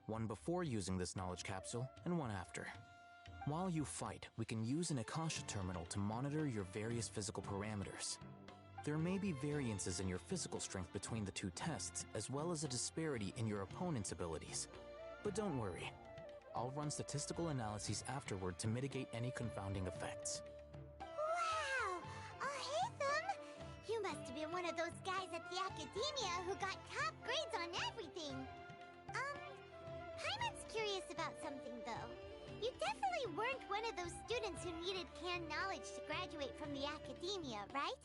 one before using this knowledge capsule and one after. While you fight, we can use an Akasha terminal to monitor your various physical parameters. There may be variances in your physical strength between the 2 tests, as well as a disparity in your opponent's abilities. But don't worry, I'll run statistical analyses afterward to mitigate any confounding effects. Wow! Haytham! You must have been one of those guys at the academia who got top grades on everything. Hyman's curious about something, though. You definitely weren't one of those students who needed canned knowledge to graduate from the academia, right?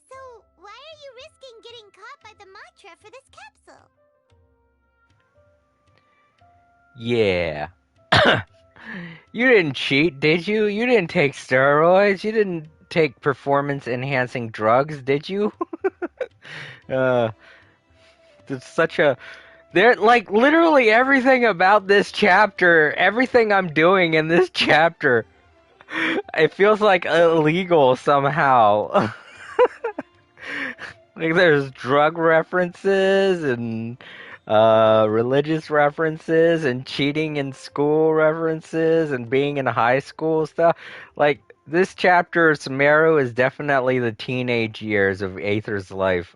So, why are you risking getting caught by the mantra for this capsule? Yeah. You didn't cheat, did you? You didn't take steroids. You didn't take performance-enhancing drugs, did you? uh, it's such a... There, like, literally everything about this chapter, everything I'm doing in this chapter, it feels like illegal somehow. Like, there's drug references and religious references and cheating in school references and being in high school stuff. Like, this chapter of Sumeru is definitely the teenage years of Aether's life.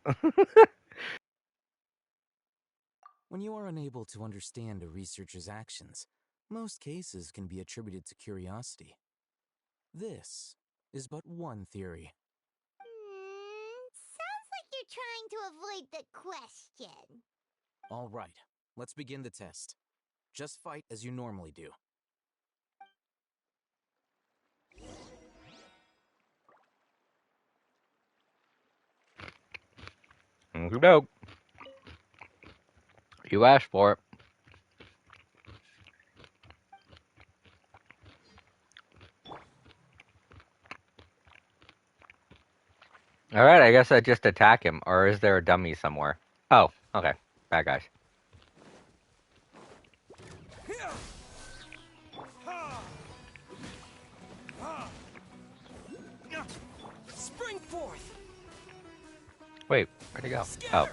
When you are unable to understand a researcher's actions, most cases can be attributed to curiosity. This is but one theory. Sounds like you're trying to avoid the question. All right, Let's begin the test. Just fight as you normally do. Nope. You asked for it. Alright, I guess I just attack him. Or is there a dummy somewhere? Oh, okay. Bad guys. Spring forth. Wait, where'd he go? Oh.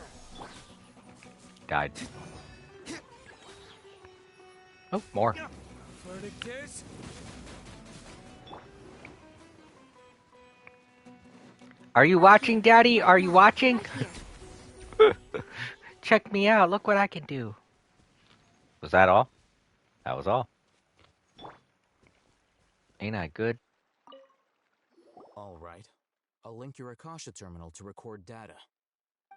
Died. Oh, more. Are you watching, Daddy? Are you watching? Check me out. Look what I can do. Was that all? That was all. Ain't I good? All right. I'll link your Akasha terminal to record data.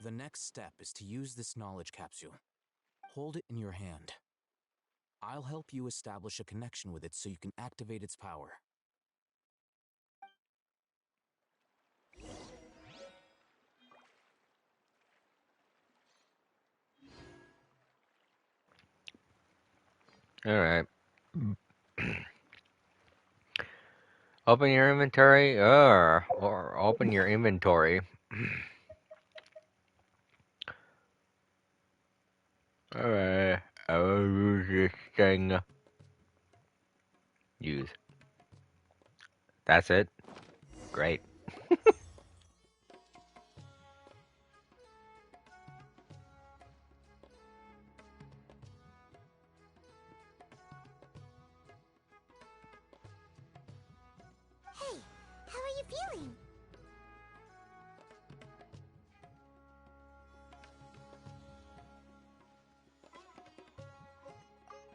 The next step is to use this knowledge capsule. Hold it in your hand. I'll help you establish a connection with it so you can activate its power. Alright. Open your inventory. Or open your inventory. Alright. I will use this thing. Use. That's it? Great. Hey, how are you feeling?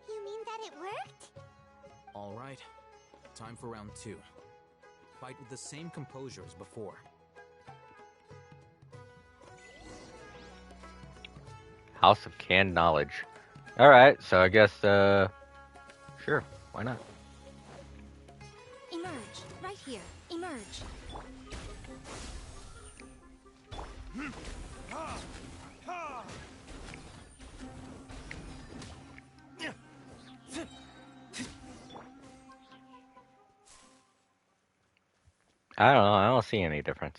You mean that it worked? All right. Time for round 2. Fight with the same composure as before. House of Canned Knowledge. Alright, so I guess, sure, why not? Emerge. Right here. Emerge. I don't know, I don't see any difference.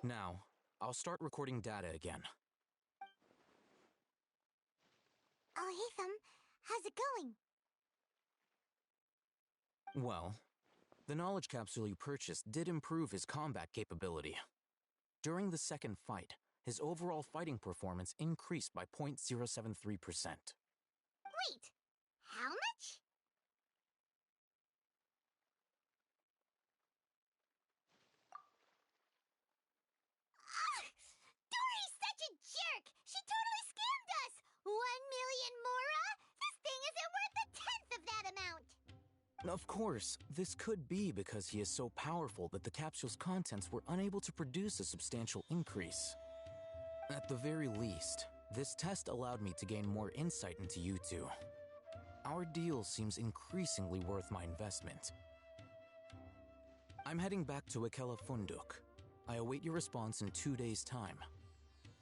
Now, I'll start recording data again. Oh, hey, Thumb. How's it going? Well, the knowledge capsule you purchased did improve his combat capability. During the second fight, his overall fighting performance increased by 0.073%. Wait, how much? Dory's such a jerk! She totally scammed us! 1,000,000 mora? This thing isn't worth a tenth of that amount! Of course, this could be because he is so powerful that the capsule's contents were unable to produce a substantial increase. At the very least, this test allowed me to gain more insight into you two. Our deal seems increasingly worth my investment. I'm heading back to Akela Funduk. I await your response in 2 days' time.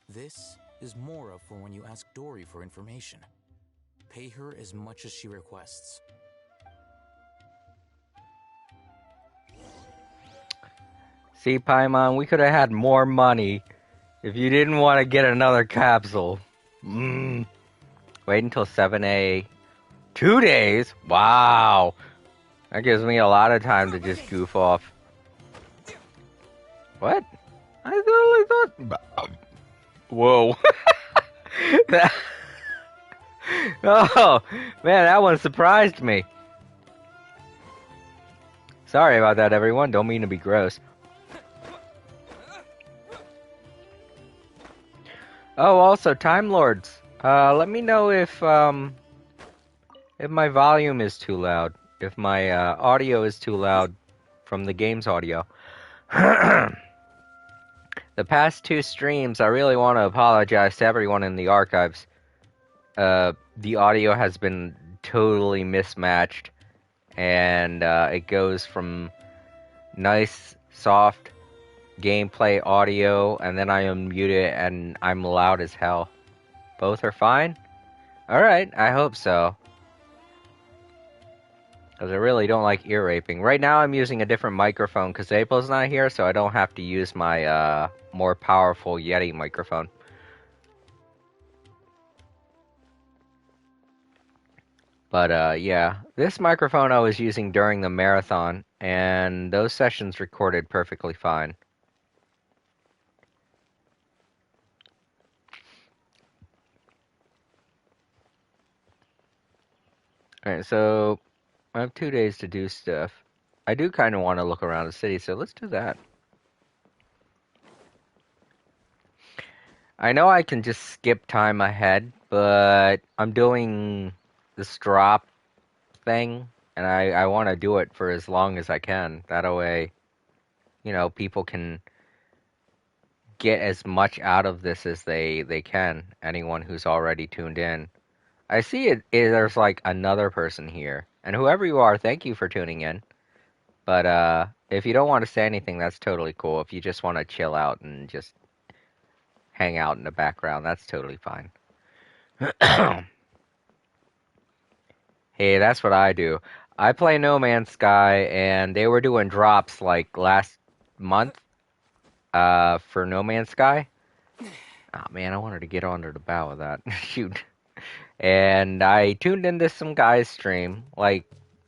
This is Mora for when you ask Dory for information. Pay her as much as she requests. See, Paimon, we could have had more money if you didn't want to get another capsule. Wait until 7A. 2 days? Wow. That gives me a lot of time to just goof off. What? I totally thought... Whoa. Oh, man, that one surprised me. Sorry about that, everyone. Don't mean to be gross. Oh, also, Time Lords. Let me know if my volume is too loud. If my audio is too loud from the game's audio. That the past 2 streams, I really want to apologize to everyone in the archives. The audio has been totally mismatched, and it goes from nice, soft gameplay audio, and then I unmute it, and I'm loud as hell. Both are fine? Alright, I hope so. Because I really don't like ear raping. Right now I'm using a different microphone because April's not here, so I don't have to use my more powerful Yeti microphone. But yeah, this microphone I was using during the marathon, and those sessions recorded perfectly fine. Alright, so I have 2 days to do stuff. I do kind of want to look around the city, so let's do that. I know I can just skip time ahead, but I'm doing this drop thing, and I want to do it for as long as I can. That way, you know, people can get as much out of this as they can, anyone who's already tuned in. I see there's like another person here, and whoever you are, thank you for tuning in. But if you don't want to say anything, that's totally cool. If you just want to chill out and just hang out in the background, that's totally fine. Hey, that's what I do. I play No Man's Sky, and they were doing drops like last month for No Man's Sky. Oh man, I wanted to get onto the bow of that. Shoot. And I tuned into some guy's stream. Like,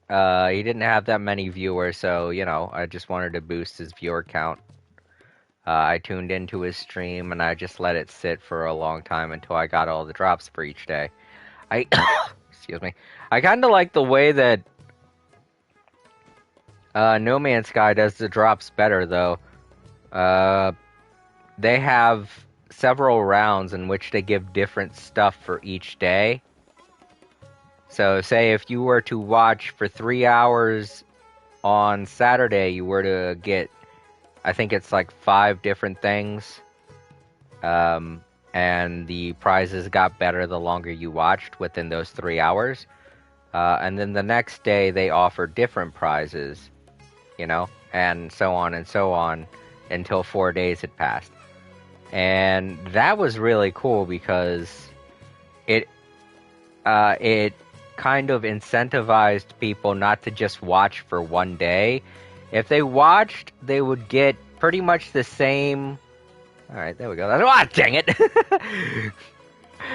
he didn't have that many viewers, so, you know, I just wanted to boost his viewer count. I tuned into his stream, and I just let it sit for a long time until I got all the drops for each day. Excuse me. I kind of like the way that No Man's Sky does the drops better, though. They have several rounds in which they give different stuff for each day. So, say if you were to watch for 3 hours on Saturday, you were to get, I think it's like 5 different things. And the prizes got better the longer you watched within those 3 hours. And then the next day, they offered different prizes, you know, and so on until 4 days had passed. And that was really cool because it kind of incentivized people not to just watch for one day. If they watched, they would get pretty much the same. All right, there we go. Ah, dang it!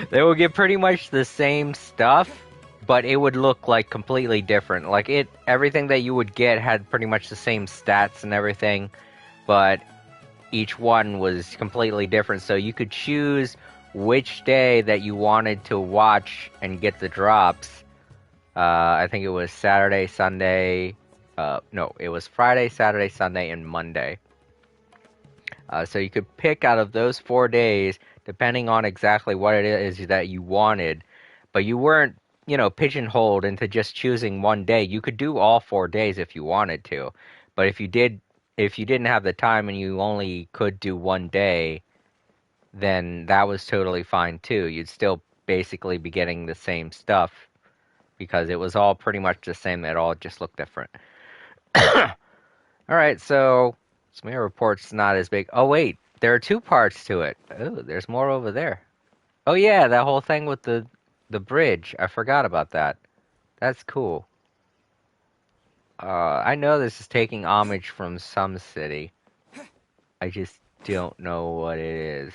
They would get pretty much the same stuff, but it would look like completely different. Like everything that you would get had pretty much the same stats and everything, but each one was completely different. So you could choose which day that you wanted to watch and get the drops. I think it was Saturday, Sunday. No, it was Friday, Saturday, Sunday, and Monday. So you could pick out of those 4 days, depending on exactly what it is that you wanted. But you weren't, you know, pigeonholed into just choosing one day. You could do all 4 days if you wanted to. But if you didn't have the time and you only could do one day, then that was totally fine too. You'd still basically be getting the same stuff because it was all pretty much the same. It all just looked different. Alright, so Smear Report's not as big. Oh wait, there are 2 parts to it. Oh, there's more over there. Oh yeah, that whole thing with the bridge. I forgot about that. That's cool. I know this is taking homage from some city. I just don't know what it is.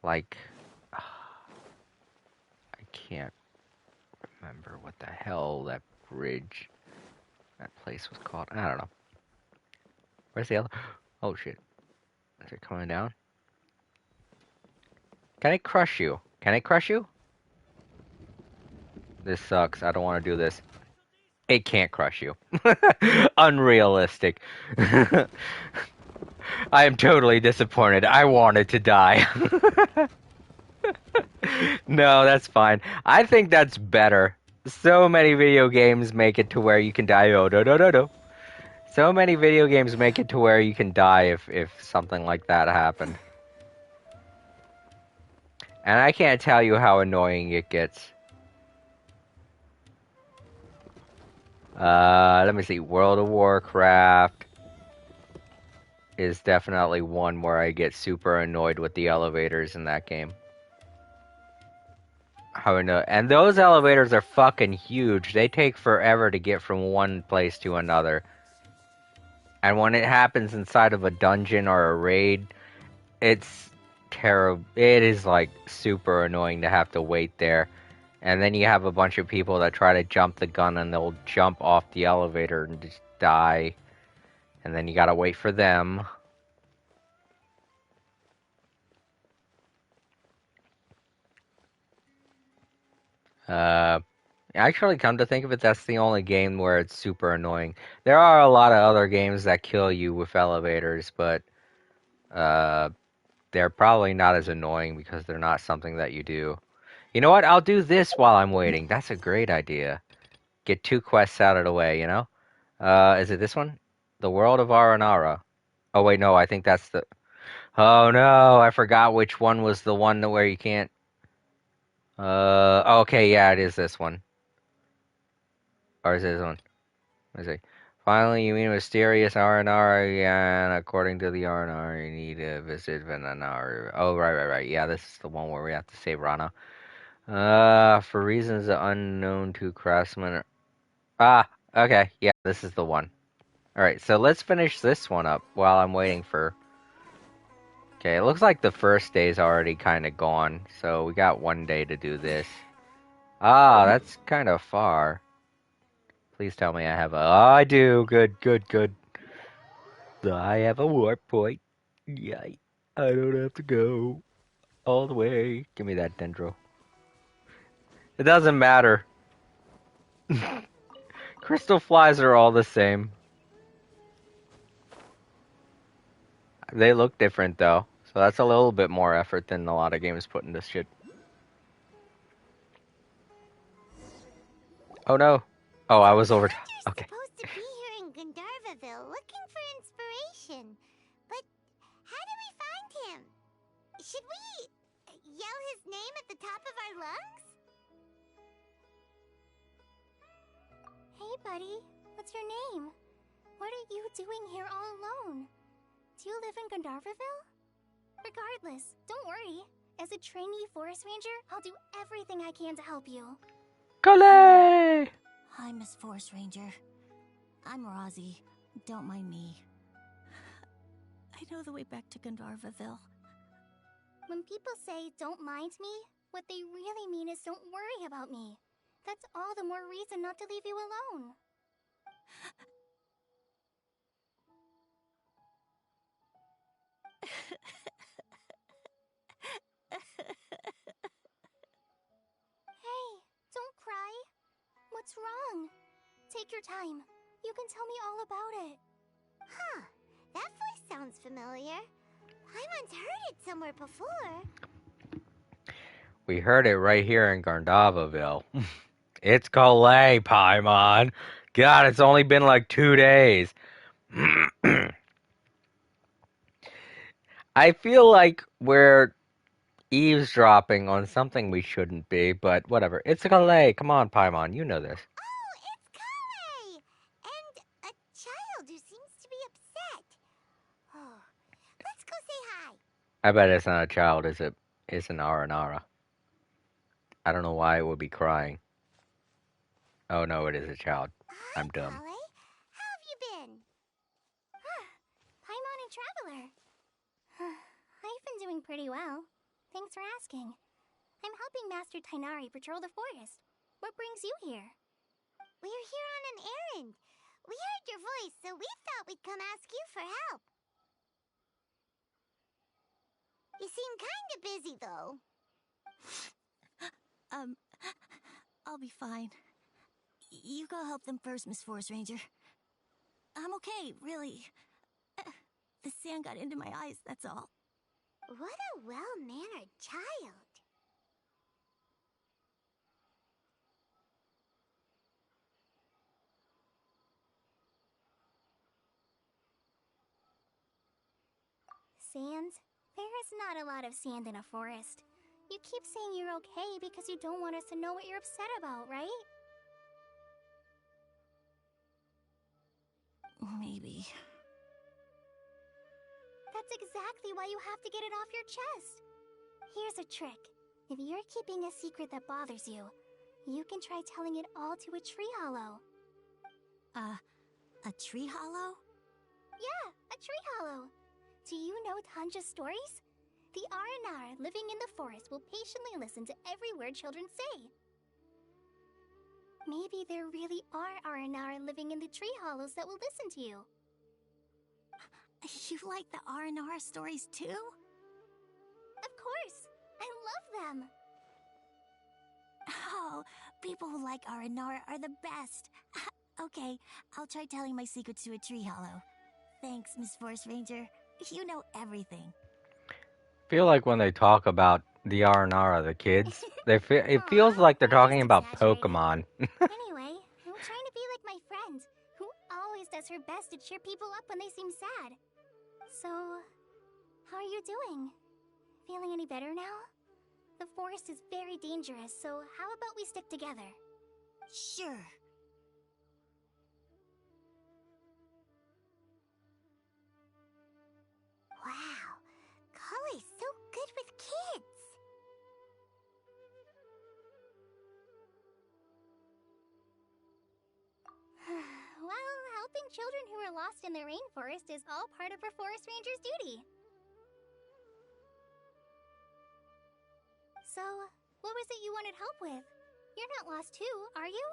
Like, I can't remember what the hell that bridge, that place was called. I don't know. Where's the other? Oh shit. Is it coming down? Can I crush you? Can I crush you? This sucks. I don't want to do this. It can't crush you. Unrealistic. I am totally disappointed. I wanted to die. No, that's fine. I think that's better. So many video games make it to where you can die. Oh, no, no, no, no. So many video games make it to where you can die if something like that happened. And I can't tell you how annoying it gets. Let me see. World of Warcraft is definitely one where I get super annoyed with the elevators in that game. How annoying. And those elevators are fucking huge. They take forever to get from one place to another. And when it happens inside of a dungeon or a raid, it's terrible. It is like super annoying to have to wait there. And then you have a bunch of people that try to jump the gun and they'll jump off the elevator and just die. And then you gotta wait for them. Actually, come to think of it, that's the only game where it's super annoying. There are a lot of other games that kill you with elevators, but they're probably not as annoying because they're not something that you do. You know what? I'll do this while I'm waiting. That's a great idea. Get 2 quests out of the way, you know? Is it this one? The World of Aranara. Oh, wait, no, I think that's the... Oh, no, I forgot which one was the one where you can't... okay, yeah, it is this one. Or is it this one? Let's see. Finally, you mean mysterious Aranara, and according to the Aranara, you need to visit Venanara. Oh, right. Yeah, this is the one where we have to save Rana. For reasons unknown to craftsmen... Ah, okay, yeah, this is the one. Alright, so let's finish this one up while I'm waiting for... Okay, it looks like the first day's already kind of gone, so we got 1 day to do this. Ah, that's kind of far. Please tell me I have a... Oh, I do! Good. I have a warp point. Yay. I don't have to go all the way. Give me that dendro. It doesn't matter. Crystal flies are all the same. They look different, though. So that's a little bit more effort than a lot of games put into shit. Oh, no. Oh, I was over... Okay. Supposed to be here in Gandharvaville looking for inspiration. But how do we find him? Should we yell his name at the top of our lungs? Hey, buddy. What's your name? What are you doing here all alone? Do you live in Gandharvaville? Regardless, don't worry. As a trainee forest ranger, I'll do everything I can to help you. Golay! Hi, Miss Forest Ranger. I'm Rozzy. Don't mind me. I know the way back to Gandharvaville. When people say, don't mind me, what they really mean is don't worry about me. That's all the more reason not to leave you alone. Hey, don't cry. What's wrong? Take your time. You can tell me all about it. Huh. That voice sounds familiar. I once heard it somewhere before. We heard it right here in Gandharvaville. It's Golay, Paimon. God, it's only been like 2 days. I feel like we're eavesdropping on something we shouldn't be, but whatever. It's Golay. Come on, Paimon. You know this. Oh, it's Kale! And a child who seems to be upset. Oh, let's go say hi. I bet it's not a child, is it? It's an Aranara. I don't know why it would be crying. Oh no, it is a child. Hi, I'm dumb. Kale. How have you been? Paimon and Traveler. I've been doing pretty well. Thanks for asking. I'm helping Master Tainari patrol the forest. What brings you here? We're here on an errand. We heard your voice, so we thought we'd come ask you for help. You seem kinda busy, though. I'll be fine. You go help them first, Miss Forest Ranger. I'm okay, really. The sand got into my eyes, that's all. What a well-mannered child. sand? There is not a lot of sand in a forest. You keep saying you're okay because you don't want us to know what you're upset about, right? Maybe. That's exactly why you have to get it off your chest. Here's a trick. If you're keeping a secret that bothers you, you can try telling it all to a tree hollow. A tree hollow? Yeah, a tree hollow. Do you know Tanja's stories? The Aranara living in the forest will patiently listen to every word children say. Maybe there really are Aranara living in the tree hollows that will listen to you. You like the R&R stories too? Of course! I love them! Oh, people who like R&R are the best. Okay, I'll try telling my secrets to a tree hollow. Thanks, Miss Forest Ranger. You know everything. Feel like when they talk about the Aranara, the kids, it feels Aw, like they're we're talking just about exaggerating. Pokemon. Anyway, I'm trying to be like my friend, who always does her best to cheer people up when they seem sad. So, how are you doing? Feeling any better now? The forest is very dangerous, so how about we stick together? Sure. Wow, Kale's so good with kids! Well, helping children who are lost in the rainforest is all part of a forest ranger's duty. So, what was it you wanted help with? You're not lost too, are you?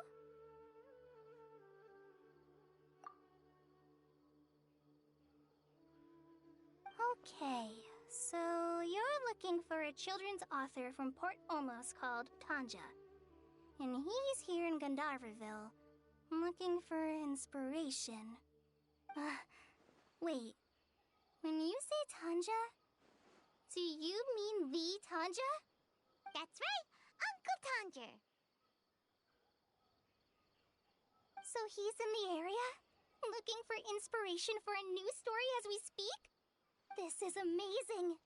Okay, so you're looking for a children's author from Port Olmos called Tanja. And he's here in Gandharvaville, looking for inspiration. Wait. When you say Tanja, do you mean the Tanja? That's right, Uncle Tanger. So he's in the area? Looking for inspiration for a new story as we speak? This is amazing!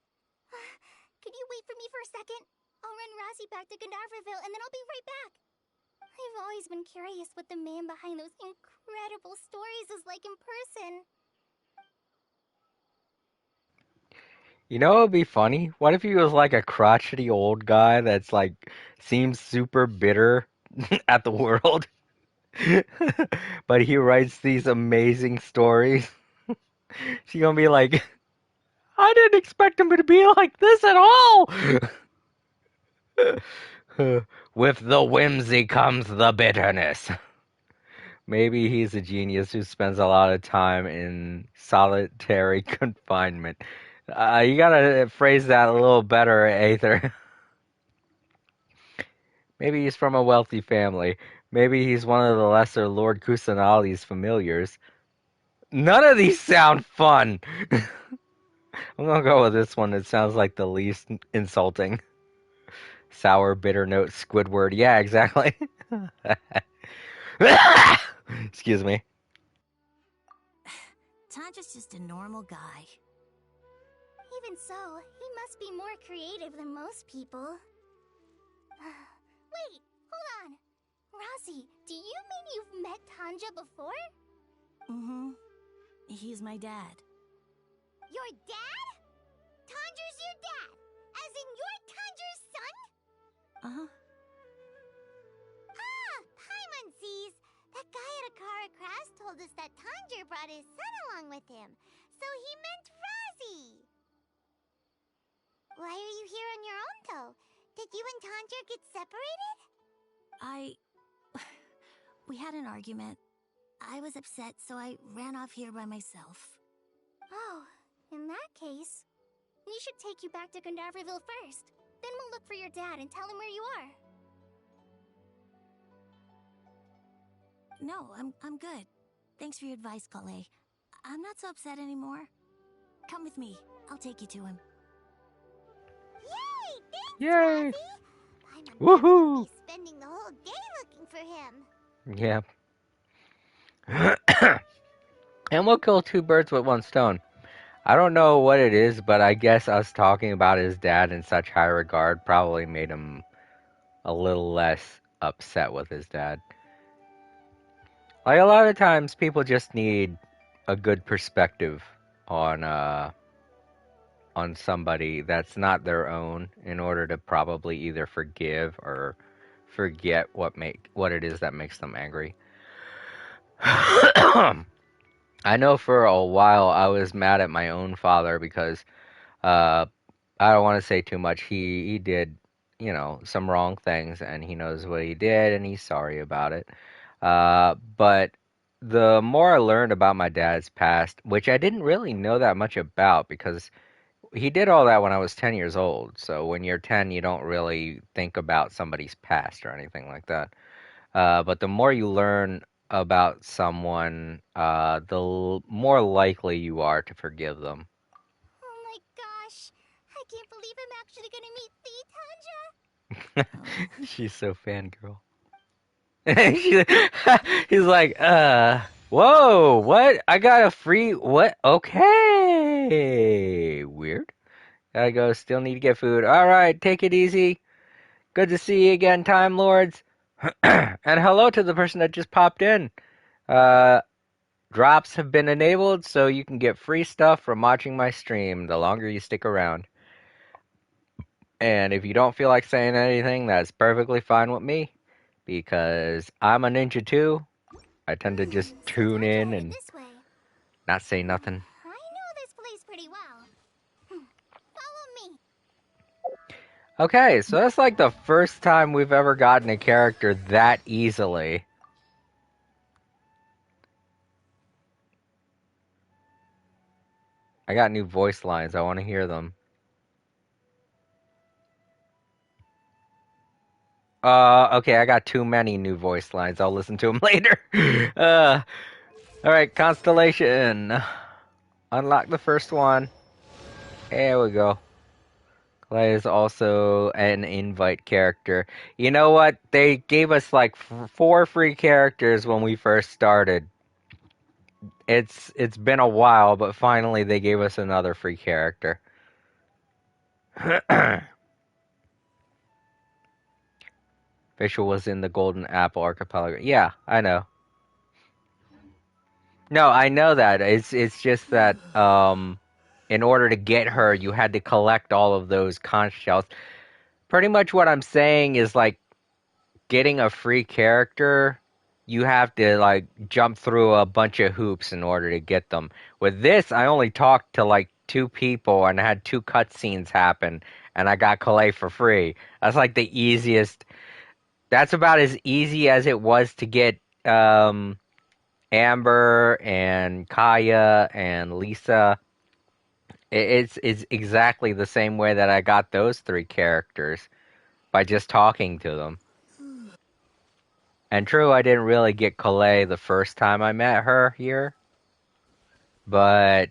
Could you wait for me for a second? I'll run Razzie back to Gandharvaville and then I'll be right back. I've always been curious what the man behind those incredible stories is like in person. You know what would be funny? What if he was like a crotchety old guy that's like seems super bitter at the world? But he writes these amazing stories. She's gonna be like, I didn't expect him to be like this at all! With the whimsy comes the bitterness. Maybe he's a genius who spends a lot of time in solitary confinement. You gotta phrase that a little better, Aether. Maybe he's from a wealthy family. Maybe he's one of the lesser Lord Kusanali's familiars. None of these sound fun! I'm gonna go with this one. It sounds like the least insulting. Sour, bitter note, Squidward. Yeah, exactly. Excuse me. Tanja's just a normal guy. Even so, he must be more creative than most people. Wait, hold on. Razzie, do you mean you've met Tanja before? Mm-hmm. He's my dad. Your dad? Tanja's your dad? As in you're Tanja's son? Uh-huh. Ah, Paimonsees! That guy at Akara Crash told us that Tanja brought his son along with him. So he meant Razzie. Why are you here on your own, though? Did you and Tanja get separated? We had an argument. I was upset, so I ran off here by myself. Oh, in that case, we should take you back to Gandharvaville first. Then we'll look for your dad and tell him where you are. No, I'm good. Thanks for your advice, Kale. I'm not so upset anymore. Come with me. I'll take you to him. Yay! Thanks, Yay! Razzie! Woohoo! Be spending the whole day looking for him. Yeah. And we'll kill two birds with one stone. I don't know what it is, but I guess us talking about his dad in such high regard probably made him a little less upset with his dad. Like a lot of times people just need a good perspective on somebody that's not their own in order to probably either forgive or forget what it is that makes them angry. I know for a while I was mad at my own father because uh, I don't want to say too much. He did, some wrong things, and he knows what he did, and he's sorry about it. But the more I learned about my dad's past, which I didn't really know that much about because he did all that when I was 10 years old. So when you're 10, you don't really think about somebody's past or anything like that. But the more you learn about someone, the more likely you are to forgive them. Oh my gosh. I can't believe I'm actually gonna meet Thee Tanja. She's so fangirl. He's like, whoa, what? I got a free, what? Okay. Weird. Gotta go, still need to get food. Alright, take it easy. Good to see you again, Time Lords. And hello to the person that just popped in. Uh, drops have been enabled, so you can get free stuff from watching my stream the longer you stick around. And if you don't feel like saying anything, that's perfectly fine with me. Because I'm a ninja too. I tend to just So tune Tanja in headed and this way. not say nothing. I know this place pretty well. Follow me. Okay, so that's like the first time we've ever gotten a character that easily. I got new voice lines. I want to hear them. Okay, I got too many new voice lines. I'll listen to them later. Alright, Constellation. Unlock the first one. There we go. Clay is also an invite character. You know what? They gave us like 4 free characters when we first started. It's been a while, but finally they gave us another free character. Fisher was in the Golden Apple Archipelago. Yeah, I know. No, I know that. It's just that in order to get her, you had to collect all of those conch shells. Pretty much what I'm saying is like getting a free character, you have to like jump through a bunch of hoops in order to get them. With this, I only talked to like 2 people and I had 2 cutscenes happen and I got Calais for free. That's like the easiest. That's about as easy as it was to get Amber and Kaya and Lisa. It's exactly the same way that I got those 3 characters by just talking to them. And true, I didn't really get Calais the first time I met her here, but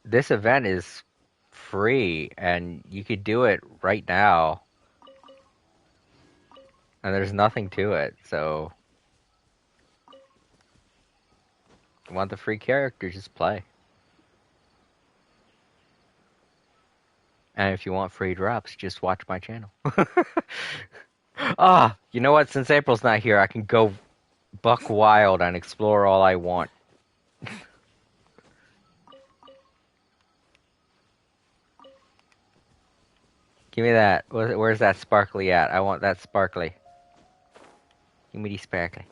this event is free and you could do it right now. And there's nothing to it, so if you want the free character, just play. And if you want free drops, just watch my channel. You know what? Since April's not here, I can go buck wild and explore all I want. Give me that. Where's that sparkly at? I want that sparkly. Give me the sparkly.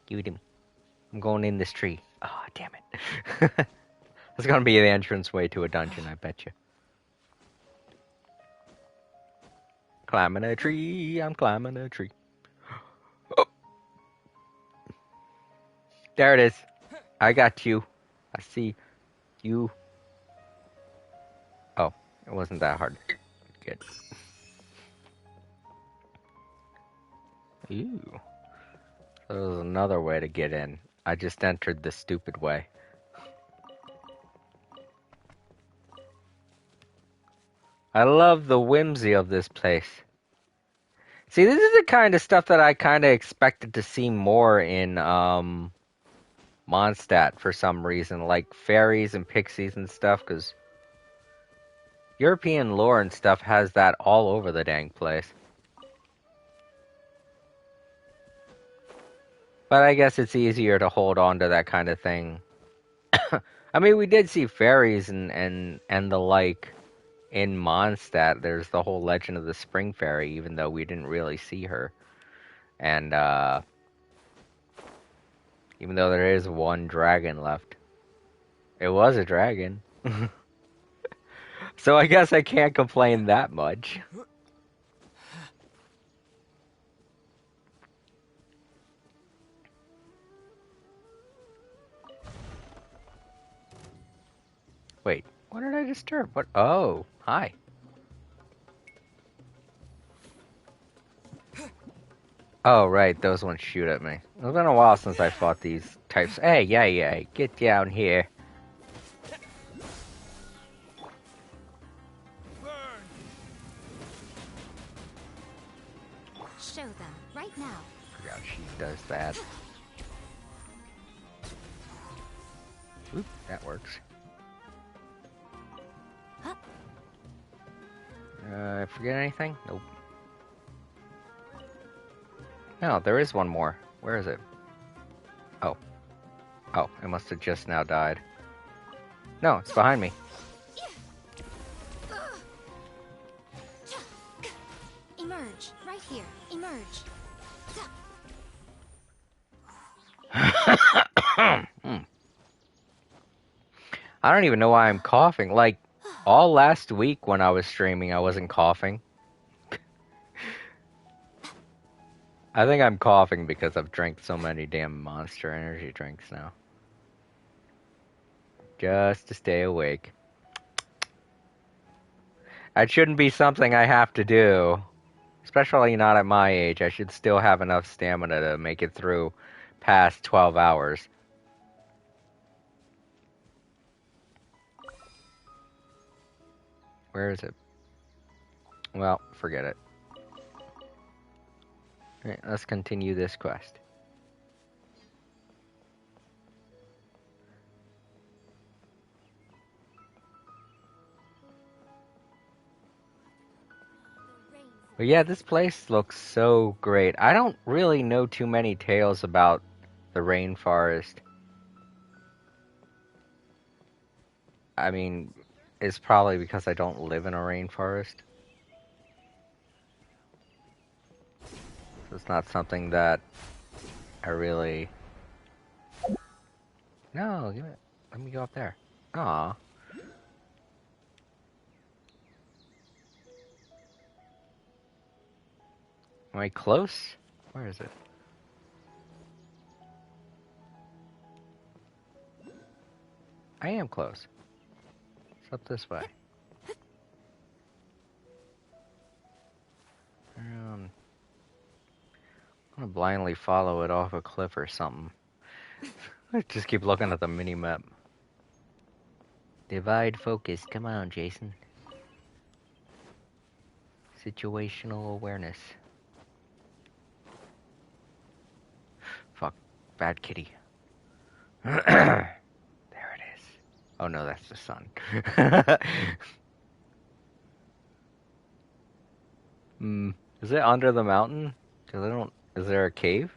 Give it to me. I'm going in this tree. Oh, damn it. That's gonna be the entranceway to a dungeon, I bet you. Climbing a tree, I'm climbing a tree. Oh. There it is. I got you. I see you. Oh, it wasn't that hard. Good. Ooh. There's another way to get in. I just entered the stupid way. I love the whimsy of this place. See, this is the kind of stuff that I kind of expected to see more in Mondstadt for some reason, like fairies and pixies and stuff, because European lore and stuff has that all over the dang place. But I guess it's easier to hold on to that kind of thing. I mean, we did see fairies and the like in Mondstadt. There's the whole legend of the Spring Fairy, even though we didn't really see her. And even though there is one dragon left. It was a dragon. So I guess I can't complain that much. Wait, what did I disturb? What? Oh, hi. Oh, right, those ones shoot at me. It's been a while since I fought these types. Hey, yeah, get down here. Show them, right now. Forgot she does that. Oop, that works. Forget anything? Nope. No, there is one more. Where is it? Oh. Oh, it must have just now died. No, it's behind me. Emerge, right here. Emerge. I don't even know why I'm coughing. Like, all last week when I was streaming, I wasn't coughing. I think I'm coughing because I've drank so many damn Monster Energy drinks now. Just to stay awake. That shouldn't be something I have to do. Especially not at my age. I should still have enough stamina to make it through past 12 hours. Where is it? Well, forget it. Alright, let's continue this quest. But yeah, this place looks so great. I don't really know too many tales about the rainforest. I mean, it's probably because I don't live in a rainforest. So it's not something that I really... No, give it. Let me go up there. Aw. Am I close? Where is it? I am close. It's up this way. I'm gonna blindly follow it off a cliff or something. I just keep looking at the mini-map. Divide focus. Come on, Jason. Situational awareness. Fuck. Bad kitty. There it is. Oh no, that's the sun. Is it under the mountain? Cause I don't... Is there a cave?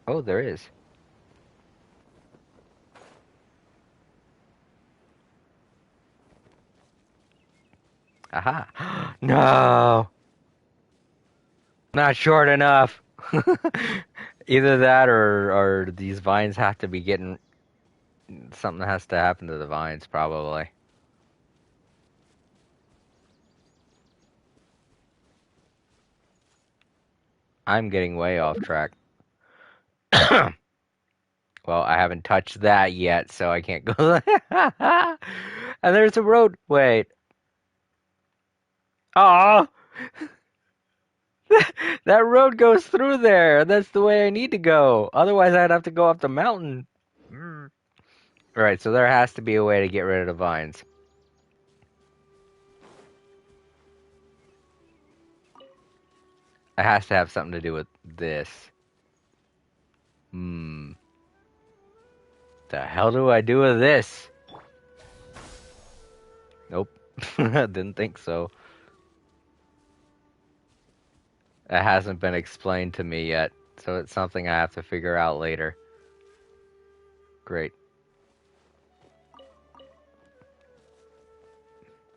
Oh, there is. Aha. No! Not short enough! Either that or these vines have to be getting... Something has to happen to the vines, probably. I'm getting way off track. Well, I haven't touched that yet, so I can't go. And there's a road. Wait. Oh, that road goes through there. That's the way I need to go. Otherwise, I'd have to go up the mountain. Right, so there has to be a way to get rid of the vines. It has to have something to do with this. The hell do I do with this? Nope. Didn't think so. It hasn't been explained to me yet, so it's something I have to figure out later. Great.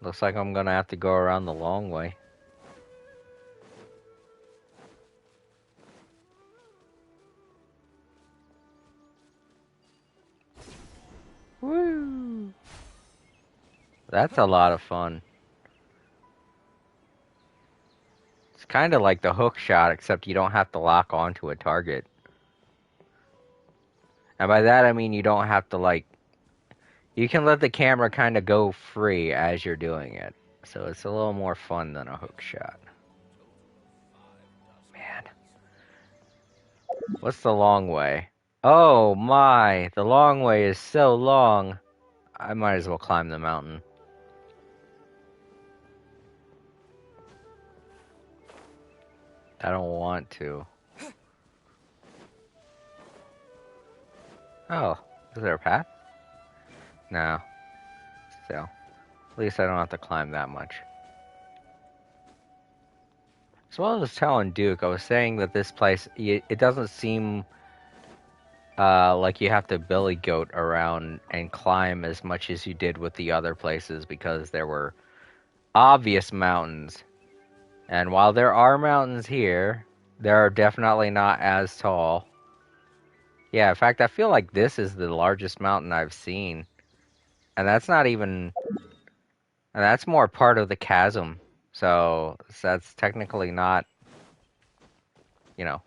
Looks like I'm gonna have to go around the long way. Woo! That's a lot of fun. It's kind of like the hook shot, except you don't have to lock onto a target. And by that I mean you don't have to, like, you can let the camera kind of go free as you're doing it. So it's a little more fun than a hook shot. Man. What's the long way? Oh my, the long way is so long. I might as well climb the mountain. I don't want to. Oh, is there a path? No. Still. At least I don't have to climb that much. So while I was telling Duke, I was saying that this place, it doesn't seem like you have to billy goat around and climb as much as you did with the other places, because there were obvious mountains. And while there are mountains here, they're definitely not as tall. Yeah, in fact, I feel like this is the largest mountain I've seen. And that's not even... And that's more part of the chasm. So that's technically not, you know,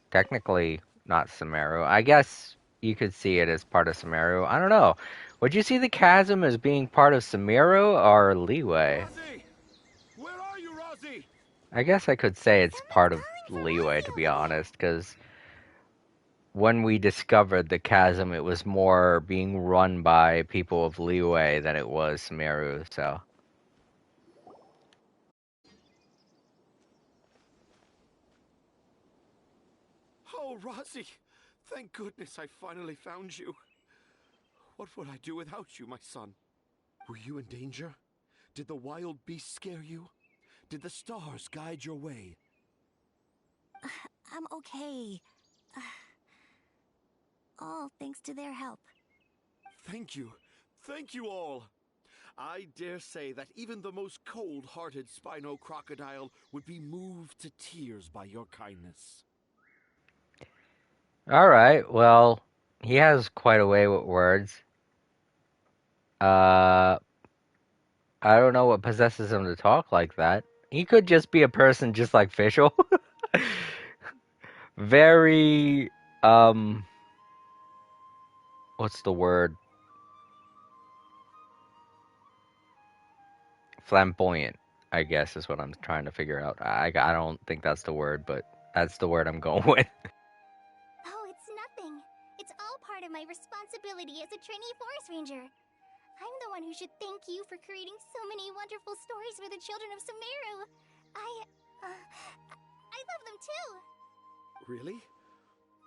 technically not Sumeru. I guess you could see it as part of Sumeru. I don't know. Would you see the chasm as being part of Sumeru or Leeway? Rosie! Where are you, Rosie? I guess I could say it's Someone's part of calling for Leeway, Rosie to over be there. honest, because when we discovered the chasm, it was more being run by people of Leeway than it was Sumeru, so... Oh, Rosie! Thank goodness I finally found you. What would I do without you, my son? Were you in danger? Did the wild beasts scare you? Did the stars guide your way? I'm okay. All thanks to their help. Thank you. Thank you all. I dare say that even the most cold-hearted Spino crocodile would be moved to tears by your kindness. Alright, well, he has quite a way with words. I don't know what possesses him to talk like that. He could just be a person just like Fischl. Very, what's the word? Flamboyant, I guess, is what I'm trying to figure out. I don't think that's the word, but that's the word I'm going with. Oh, it's nothing. It's all part of my responsibility as a trainee forest ranger. I'm the one who should thank you for creating so many wonderful stories for the children of Sumeru. I love them too. Really?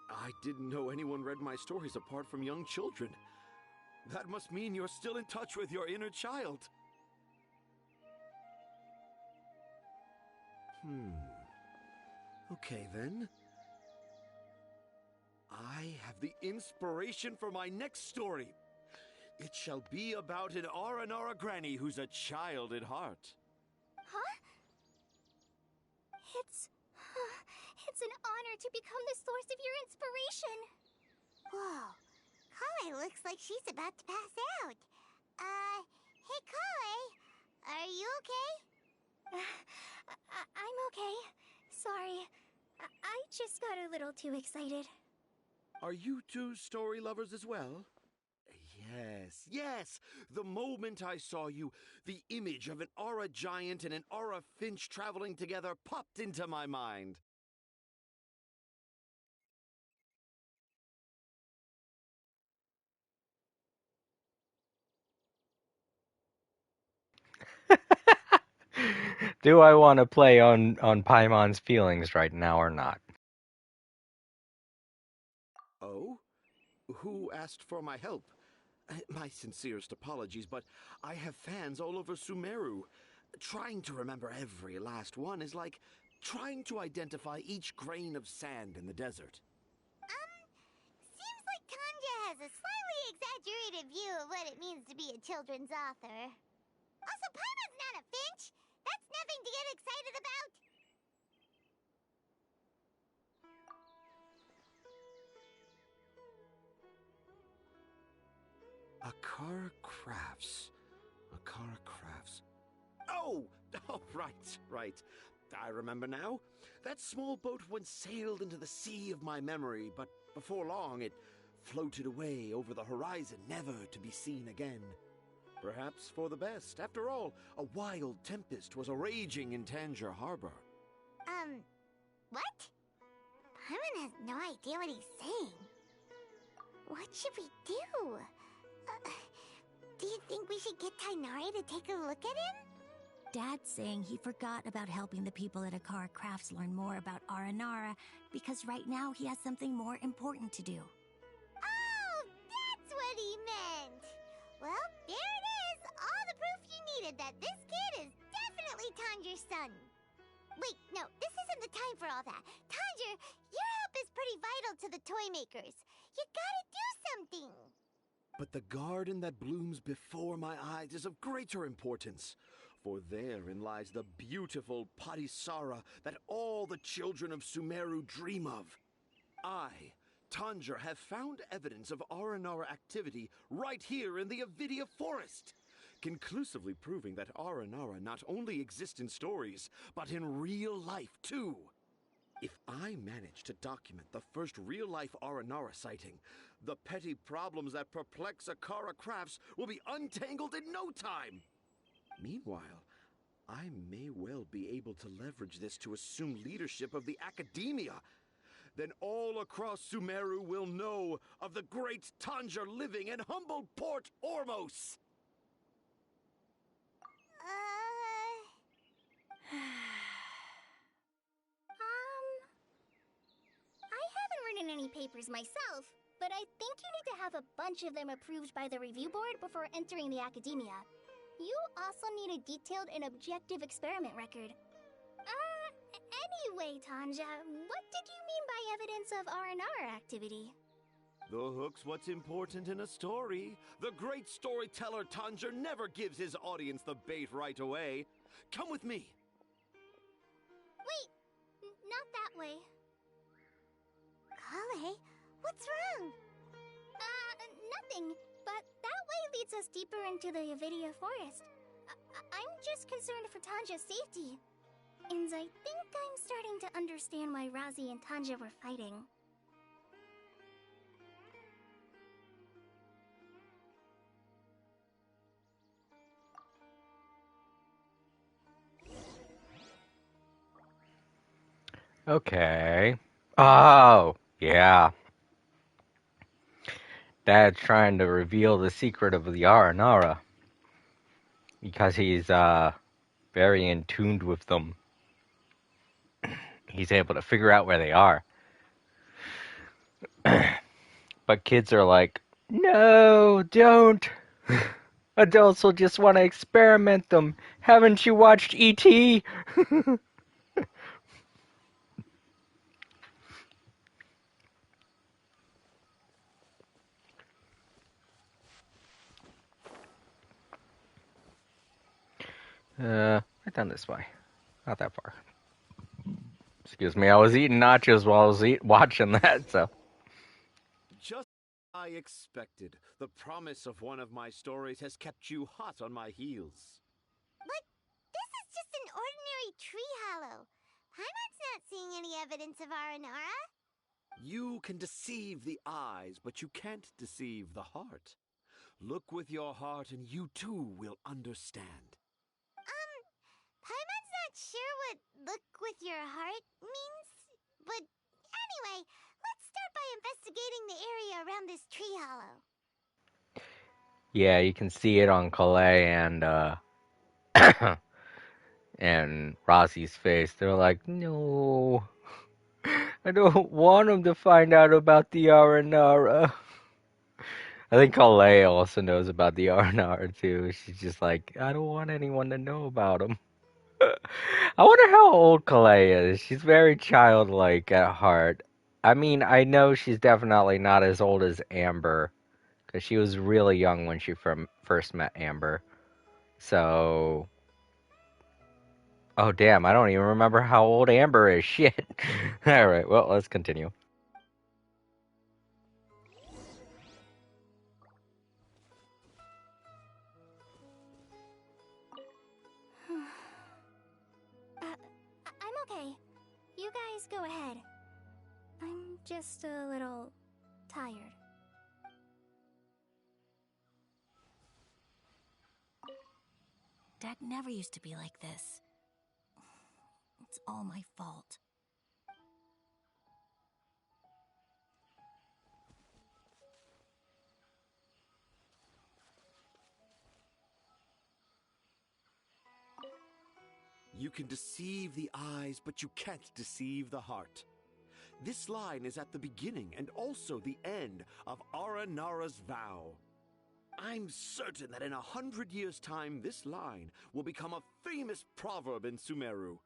I didn't know anyone read my stories apart from young children. That must mean you're still in touch with your inner child. Okay, then. I have the inspiration for my next story. It shall be about an Aranara granny who's a child at heart. Huh? It's an honor to become the source of your inspiration. Whoa. Kale looks like she's about to pass out. Hey Kale, are you okay? I'm okay. Sorry. I just got a little too excited. Are you two story lovers as well? Yes, yes. The moment I saw you, the image of an aura giant and an aura finch traveling together popped into my mind. Do I want to play on Paimon's feelings right now or not? Oh? Who asked for my help? My sincerest apologies, but I have fans all over Sumeru. Trying to remember every last one is like trying to identify each grain of sand in the desert. Seems like Tanja has a slightly exaggerated view of what it means to be a children's author. Also, Paimon's not a finch. That's nothing to get excited about. Akara Crafts. Akara Crafts. Oh! Oh, right. I remember now. That small boat once sailed into the sea of my memory, but before long it floated away over the horizon, never to be seen again. Perhaps for the best. After all, a wild tempest was a-raging in Tangier Harbor. What? Paimon has no idea what he's saying. What should we do? Do you think we should get Tainari to take a look at him? Dad's saying he forgot about helping the people at Akara Crafts learn more about Aranara because right now he has something more important to do. Oh, that's what he meant! Well, there it is! All the proof you needed that this kid is definitely Tanjir's son! Wait, no, this isn't the time for all that. Tanjir, your help is pretty vital to the toy makers. You gotta do something! But the garden that blooms before my eyes is of greater importance. For therein lies the beautiful Patisara that all the children of Sumeru dream of. I, Tanjir, have found evidence of Aranara activity right here in the Avidia forest, conclusively proving that Aranara not only exist in stories, but in real life too. If I manage to document the first real-life Aranara sighting, the petty problems that perplex Akara Crafts will be untangled in no time. Meanwhile, I may well be able to leverage this to assume leadership of the academia. Then all across Sumeru will know of the great Tanjir living in humble Port Ormos. I haven't written any papers myself, but I think you need to have a bunch of them approved by the review board before entering the academia. You also need a detailed and objective experiment record. Anyway, Tanja, what did you mean by evidence of R&R activity? The hook's what's important in a story. The great storyteller Tanjir never gives his audience the bait right away. Come with me. Wait, not that way. Kale, what's wrong? Nothing, but that way leads us deeper into the Avidia forest. I'm just concerned for Tanja's safety. And I think I'm starting to understand why Razi and Tanja were fighting. Okay. Oh, yeah. Dad's trying to reveal the secret of the Aranara. Because he's, very in tune with them. He's able to figure out where they are. But kids are like, no, don't. Adults will just want to experiment them. Haven't you watched E.T.? Right down this way. Not that far. Excuse me, I was eating nachos while I was watching that, so. Just as I expected, the promise of one of my stories has kept you hot on my heels. But this is just an ordinary tree hollow. Paimon's not seeing any evidence of Aranara. You can deceive the eyes, but you can't deceive the heart. Look with your heart and you too will understand. Paimon's not sure what look with your heart means. But anyway, let's start by investigating the area around this tree hollow. Yeah, you can see it on Calais and, and Rossi's face. They're like, no. I don't want him to find out about the Aranara. I think Kalei also knows about the R&R too. She's just like, I don't want anyone to know about him. I wonder how old Kalei is. She's very childlike at heart. I mean, I know she's definitely not as old as Amber, because she was really young when she first met Amber. So, oh damn, I don't even remember how old Amber is. Shit. All right, well, let's continue. I'm okay. You guys go ahead. I'm just a little tired. Dad never used to be like this. It's all my fault. You can deceive the eyes, but you can't deceive the heart. This line is at the beginning and also the end of Aranara's vow. I'm certain that in 100 years' time, this line will become a famous proverb in Sumeru.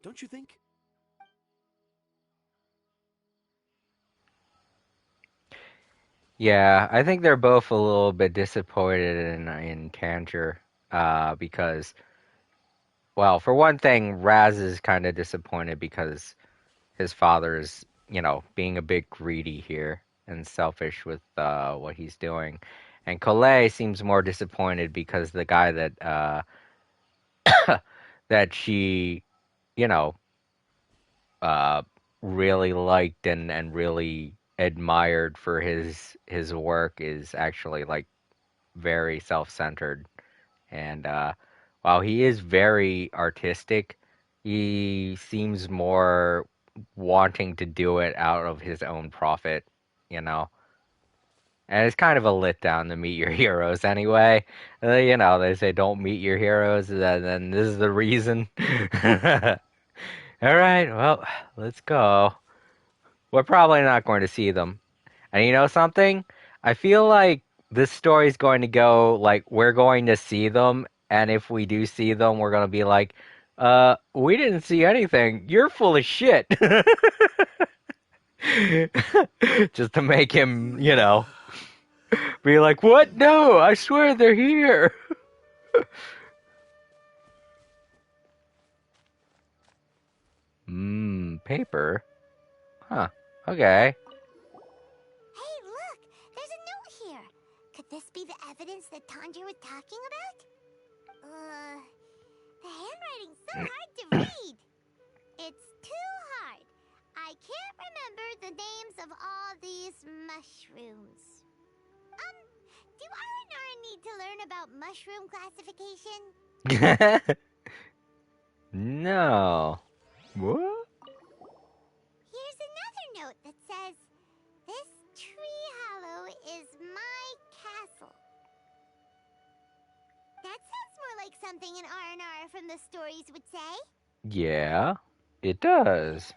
Don't you think? Yeah, I think they're both a little bit disappointed in Tanger, because, well, for one thing, Raz is kind of disappointed because his father is, being a bit greedy here and selfish with what he's doing, and Colette seems more disappointed because the guy that she, you know, uh, really liked and really admired for his work is actually like very self-centered. And while he is very artistic, he seems more wanting to do it out of his own profit, you know. And it's kind of a letdown to meet your heroes anyway. They say don't meet your heroes, and then this is the reason. All right, well, let's go. We're probably not going to see them. And you know something? I feel like this story is going to go like we're going to see them, and if we do see them, we're going to be like, we didn't see anything. You're full of shit. Just to make him, be like, what? No, I swear they're here. Paper? Huh. Okay. Hey, look! There's a note here! Could this be the evidence that Tanjiro was talking about? The handwriting's so hard to read! It's too hard. I can't remember the names of all these mushrooms. Do Aranara need to learn about mushroom classification? No. What? Here's another note that says, "This tree hollow is my castle." That sounds more like something an R&R from the stories would say. Yeah, it does.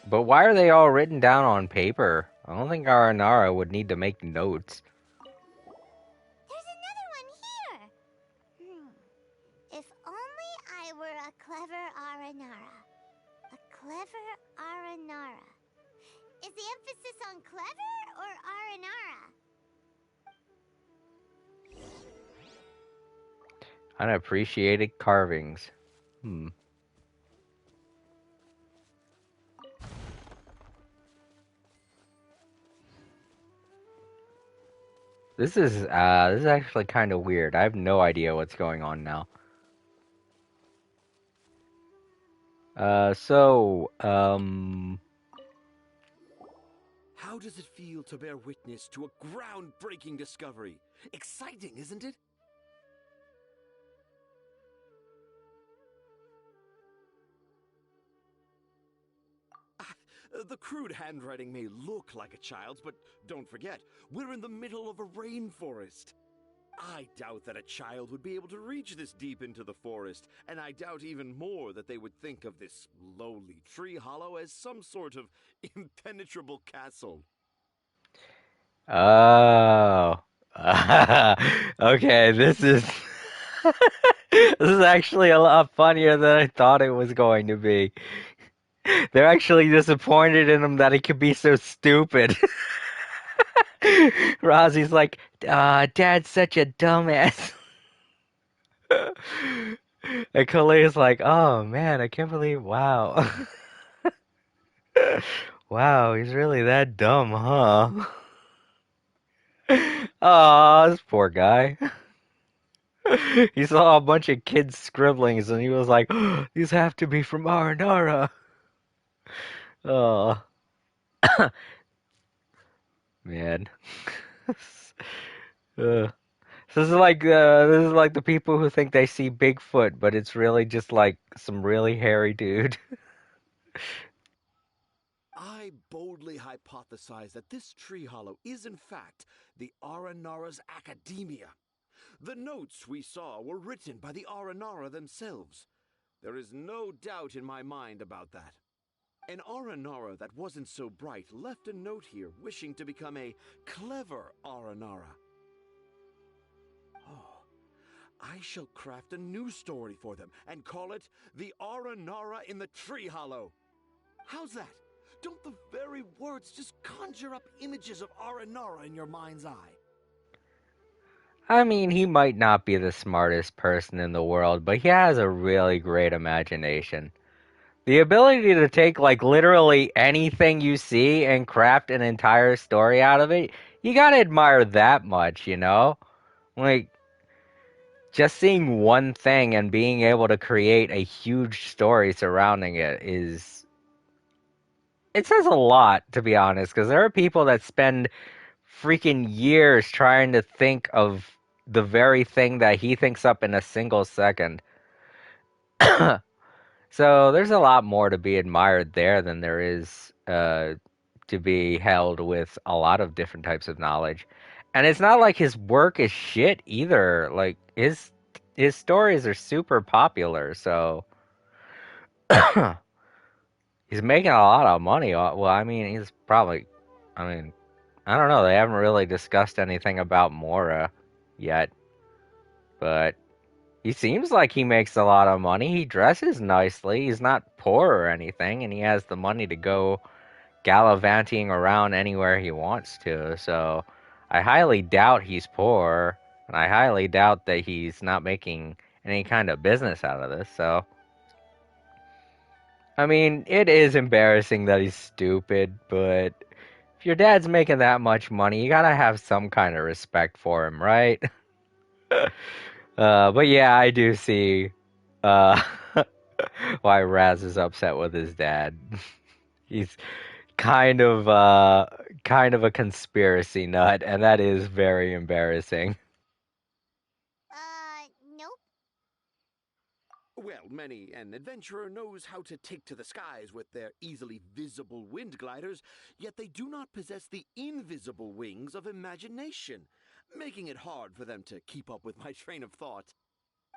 But why are they all written down on paper? I don't think Aranara would need to make notes. There's another one here. If only I were a clever Aranara. A clever Aranara. Is the emphasis on clever or Aranara? Unappreciated carvings. This is actually kind of weird. I have no idea what's going on now. How does it feel to bear witness to a groundbreaking discovery? Exciting, isn't it? The crude handwriting may look like a child's, but don't forget, we're in the middle of a rainforest. I doubt that a child would be able to reach this deep into the forest, and I doubt even more that they would think of this lowly tree hollow as some sort of impenetrable castle. Oh, Okay, this is this is actually a lot funnier than I thought it was going to be. They're actually disappointed in him that he could be so stupid. Rosie's like, Dad's such a dumbass. And Kaleia's like, oh man, I can't believe, wow. Wow, he's really that dumb, huh? Aw, this poor guy. He saw a bunch of kids' scribblings and he was like, oh, these have to be from Aranara. Oh, man. Ugh. This is like the people who think they see Bigfoot, but it's really just like some really hairy dude. I boldly hypothesize that this tree hollow is in fact the Aranara's academia. The notes we saw were written by the Aranara themselves. There is no doubt in my mind about that. An Aranara that wasn't so bright left a note here wishing to become a clever Aranara. Oh, I shall craft a new story for them and call it The Aranara in the Tree Hollow. How's that? Don't the very words just conjure up images of Aranara in your mind's eye? I mean, he might not be the smartest person in the world, but he has a really great imagination. The ability to take like literally anything you see and craft an entire story out of it, you gotta admire that much, you know? Like, just seeing one thing and being able to create a huge story surrounding it is. It says a lot, to be honest, because there are people that spend freaking years trying to think of the very thing that he thinks up in a single second. So there's a lot more to be admired there than there is to be held with a lot of different types of knowledge. And it's not like his work is shit either. Like his stories are super popular, so he's making a lot of money. Well, I mean, he's probably, I mean, I don't know. They haven't really discussed anything about Mora yet, but he seems like he makes a lot of money. He dresses nicely. He's not poor or anything, and he has the money to go gallivanting around anywhere he wants to. So I highly doubt he's poor, and I highly doubt that he's not making any kind of business out of this. So, I mean, it is embarrassing that he's stupid, but if your dad's making that much money, you gotta have some kind of respect for him, right? But yeah, I do see uh, why Raz is upset with his dad. He's kind of a conspiracy nut, and that is very embarrassing. Nope. Well, many an adventurer knows how to take to the skies with their easily visible wind gliders, yet they do not possess the invisible wings of imagination, making it hard for them to keep up with my train of thought.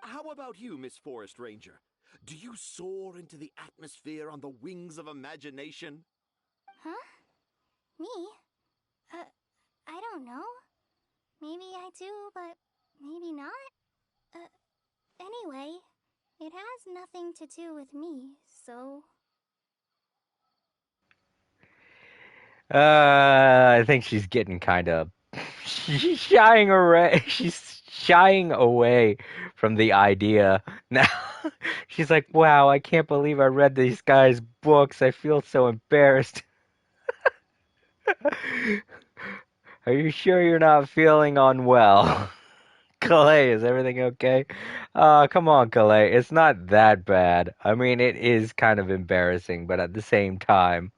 How about you, Miss Forest Ranger? Do you soar into the atmosphere on the wings of imagination? Huh? Me? I don't know. Maybe I do, but maybe not. Anyway, it has nothing to do with me, so... I think she's getting kind of she's shying away. She's shying away from the idea now. She's like, "Wow, I can't believe I read these guys' books. I feel so embarrassed." Are you sure you're not feeling unwell? Calais, is everything okay? Come on, Calais. It's not that bad. I mean, it is kind of embarrassing, but at the same time,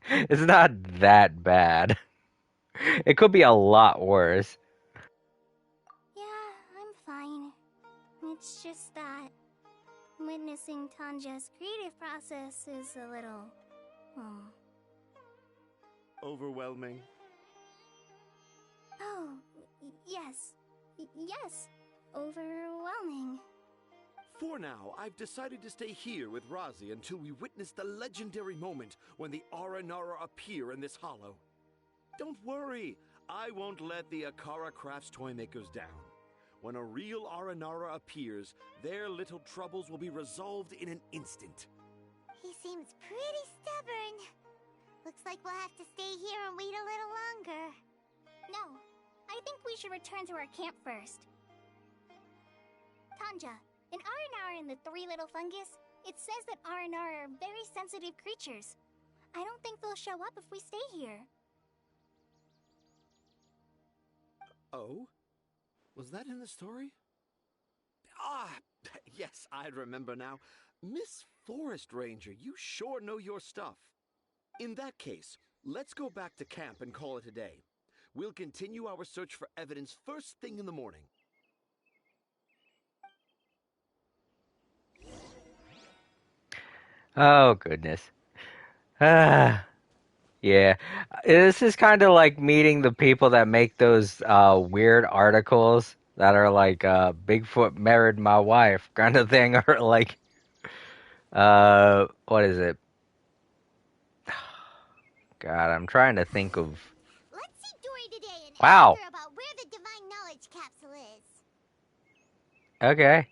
it's not that bad. It could be a lot worse. Yeah, I'm fine. It's just that witnessing Tanja's creative process is a little... Overwhelming. Oh, yes. Yes. Overwhelming. For now, I've decided to stay here with Razi until we witness the legendary moment when the Aranara appear in this hollow. Don't worry, I won't let the Akara Crafts toy makers down. When a real Aranara appears, their little troubles will be resolved in an instant. He seems pretty stubborn. Looks like we'll have to stay here and wait a little longer. No, I think we should return to our camp first. Tanja, in Aranara and the Three Little Fungus, it says that Aranara are very sensitive creatures. I don't think they'll show up if we stay here. Oh? Was that in the story? Ah, yes, I remember now. Miss Forest Ranger, you sure know your stuff. In that case, let's go back to camp and call it a day. We'll continue our search for evidence first thing in the morning. Oh, goodness. Ah, yeah. This is kind of like meeting the people that make those weird articles that are like Bigfoot married my wife kind of thing, or like what is it? God, I'm trying to think of. Let's see Dory today and Wow. ask her about where the Divine Knowledge Capsule is. Okay.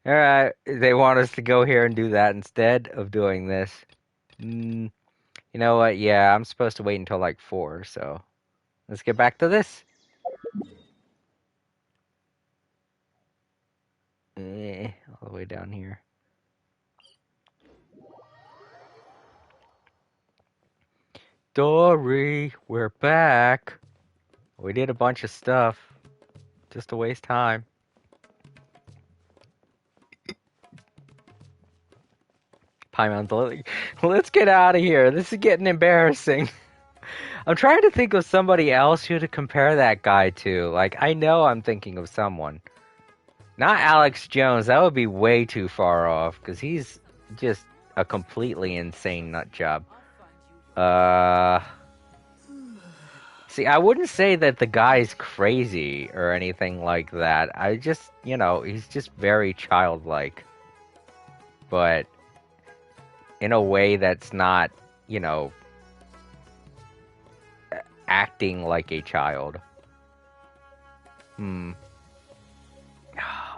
All right. They want us to go here and do that instead of doing this. You know what? Yeah, I'm supposed to wait until like 4, so let's get back to this. All the way down here. Dory, we're back. We did a bunch of stuff. Just to waste time. Paimon's like, let's get out of here. This is getting embarrassing. I'm trying to think of somebody else who to compare that guy to. Like, I know I'm thinking of someone. Not Alex Jones. That would be way too far off, because he's just a completely insane nut job. See, I wouldn't say that the guy's crazy or anything like that. I just, he's just very childlike. But in a way that's not, acting like a child. Oh,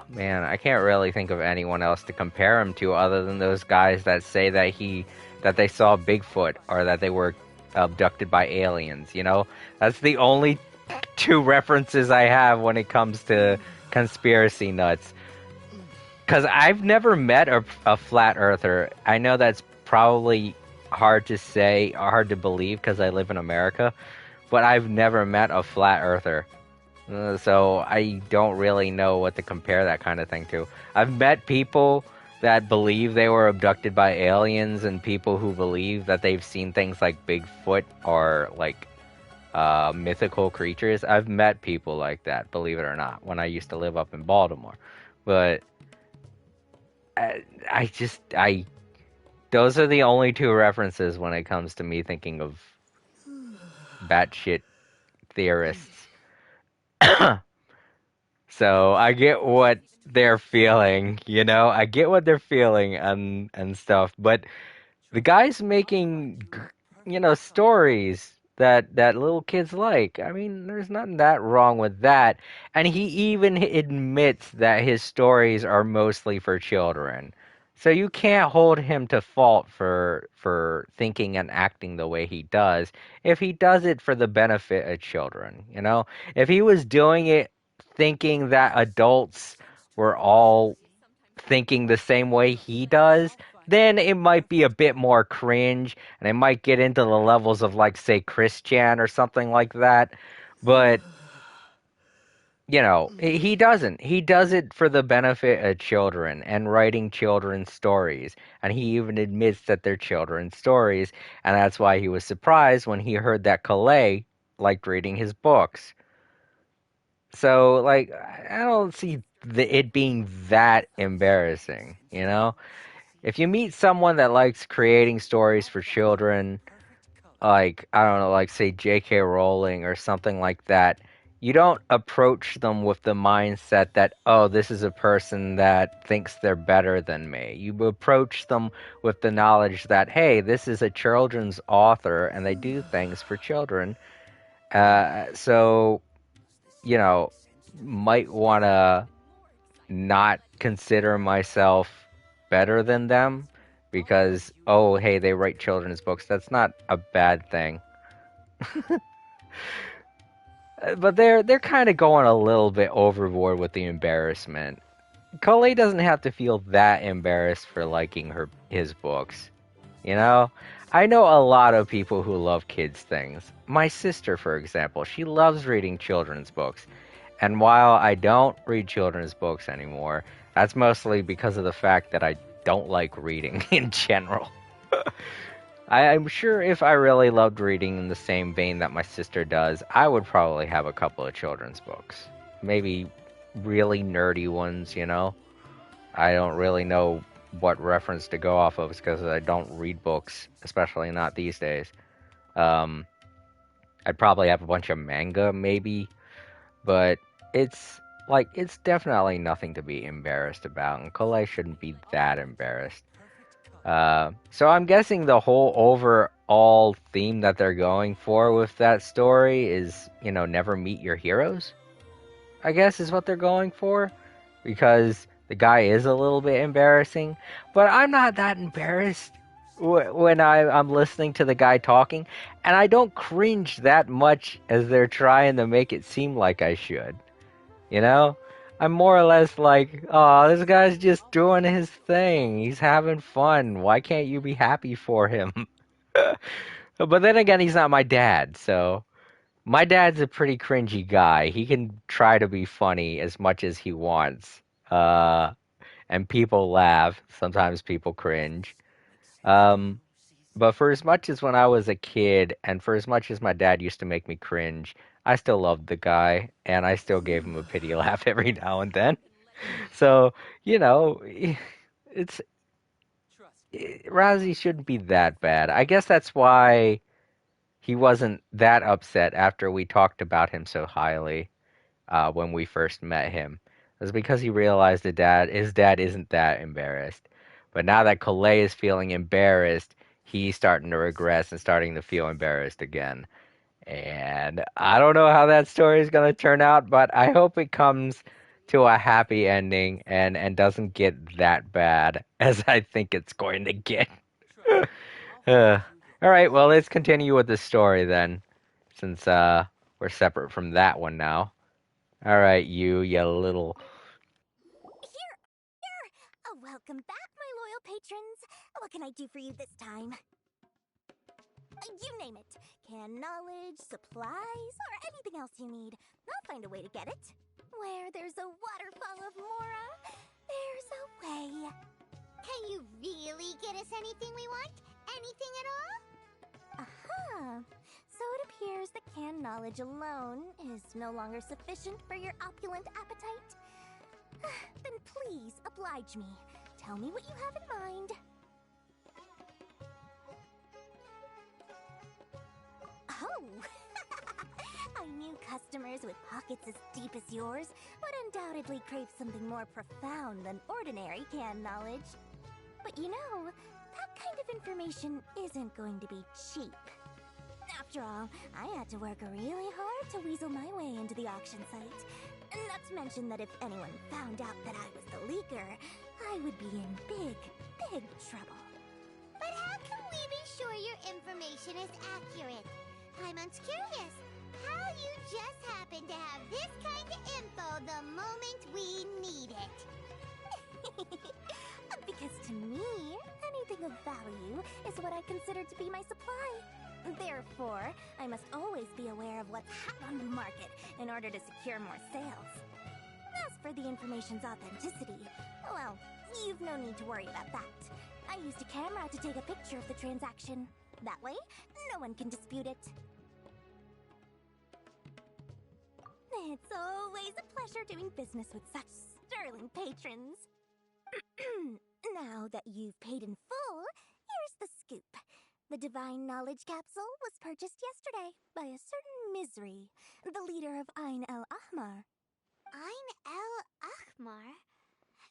man, I can't really think of anyone else to compare him to other than those guys that say that they saw Bigfoot or that they were abducted by aliens, That's the only 2 references I have when it comes to conspiracy nuts. Because I've never met a flat earther. I know that's probably hard to say, hard to believe because I live in America, but I've never met a flat earther. So I don't really know what to compare that kind of thing to. I've met people that believe they were abducted by aliens and people who believe that they've seen things like Bigfoot or like mythical creatures. I've met people like that, believe it or not, when I used to live up in Baltimore. But those are the only 2 references when it comes to me thinking of batshit theorists. So I get what they're feeling, I get what they're feeling and stuff, but the guy's making, stories that little kids like. I mean, there's nothing that wrong with that. And he even admits that his stories are mostly for children. So you can't hold him to fault for thinking and acting the way he does if he does it for the benefit of children, If he was doing it thinking that adults were all thinking the same way he does, then it might be a bit more cringe and it might get into the levels of like say Christian or something like that. But he doesn't. He does it for the benefit of children and writing children's stories. And he even admits that they're children's stories. And that's why he was surprised when he heard that Calais liked reading his books. So, like, I don't see it being that embarrassing, If you meet someone that likes creating stories for children, like, I don't know, like, say J.K. Rowling or something like that, you don't approach them with the mindset that, oh, this is a person that thinks they're better than me. You approach them with the knowledge that, hey, this is a children's author and they do things for children. So, you know, might want to not consider myself better than them because, oh, hey, they write children's books. That's not a bad thing. But they're kind of going a little bit overboard with the embarrassment. Coley doesn't have to feel that embarrassed for liking his books. You know? I know a lot of people who love kids' things. My sister, for example, she loves reading children's books. And while I don't read children's books anymore, that's mostly because of the fact that I don't like reading in general. I'm sure if I really loved reading in the same vein that my sister does, I would probably have a couple of children's books. Maybe really nerdy ones, you know? I don't really know what reference to go off of because I don't read books, especially not these days. I'd probably have a bunch of manga, maybe, but it's definitely nothing to be embarrassed about, and Colette shouldn't be that embarrassed. So I'm guessing the whole overall theme that they're going for with that story is, never meet your heroes, I guess is what they're going for. Because the guy is a little bit embarrassing. But I'm not that embarrassed when I'm listening to the guy talking. And I don't cringe that much as they're trying to make it seem like I should. You know? I'm more or less like, oh, this guy's just doing his thing. He's having fun. Why can't you be happy for him? But then again, he's not my dad, so my dad's a pretty cringy guy. He can try to be funny as much as he wants. And people laugh. Sometimes people cringe. Um, but for as much as when I was a kid, and for as much as my dad used to make me cringe, I still loved the guy, and I still gave him a pity laugh every now and then. So, it's Razzie shouldn't be that bad. I guess that's why he wasn't that upset after we talked about him so highly when we first met him. It was because he realized his dad isn't that embarrassed. But now that Calais is feeling embarrassed, he's starting to regress and starting to feel embarrassed again. And I don't know how that story is going to turn out, but I hope it comes to a happy ending and doesn't get that bad as I think it's going to get. All right, well, let's continue with the story then, since we're separate from that one now. All right, you little. Here! Oh, welcome back, my loyal patrons. What can I do for you this time? You name it. Can knowledge, supplies, or anything else you need. I'll find a way to get it. Where there's a waterfall of Mora, there's a way. Can you really get us anything we want? Anything at all? Aha! So it appears that canned knowledge alone is no longer sufficient for your opulent appetite. Then please oblige me. Tell me what you have in mind. Oh! I knew customers with pockets as deep as yours would undoubtedly crave something more profound than ordinary canned knowledge. But you know, that kind of information isn't going to be cheap. After all, I had to work really hard to weasel my way into the auction site. Not to mention that if anyone found out that I was the leaker, I would be in big, big trouble. But how can we be sure your information is accurate? Paimon's curious. How you just happen to have this kind of info the moment we need it? Because to me, anything of value is what I consider to be my supply. Therefore, I must always be aware of what's hot on the market in order to secure more sales. As for the information's authenticity, well, you've no need to worry about that. I used a camera to take a picture of the transaction. That way, no one can dispute it. It's always a pleasure doing business with such sterling patrons. Now that you've paid in full, here's the scoop. The Divine Knowledge Capsule was purchased yesterday by a certain Misery, the leader of Ain el-Ahmar. Ain el-Ahmar?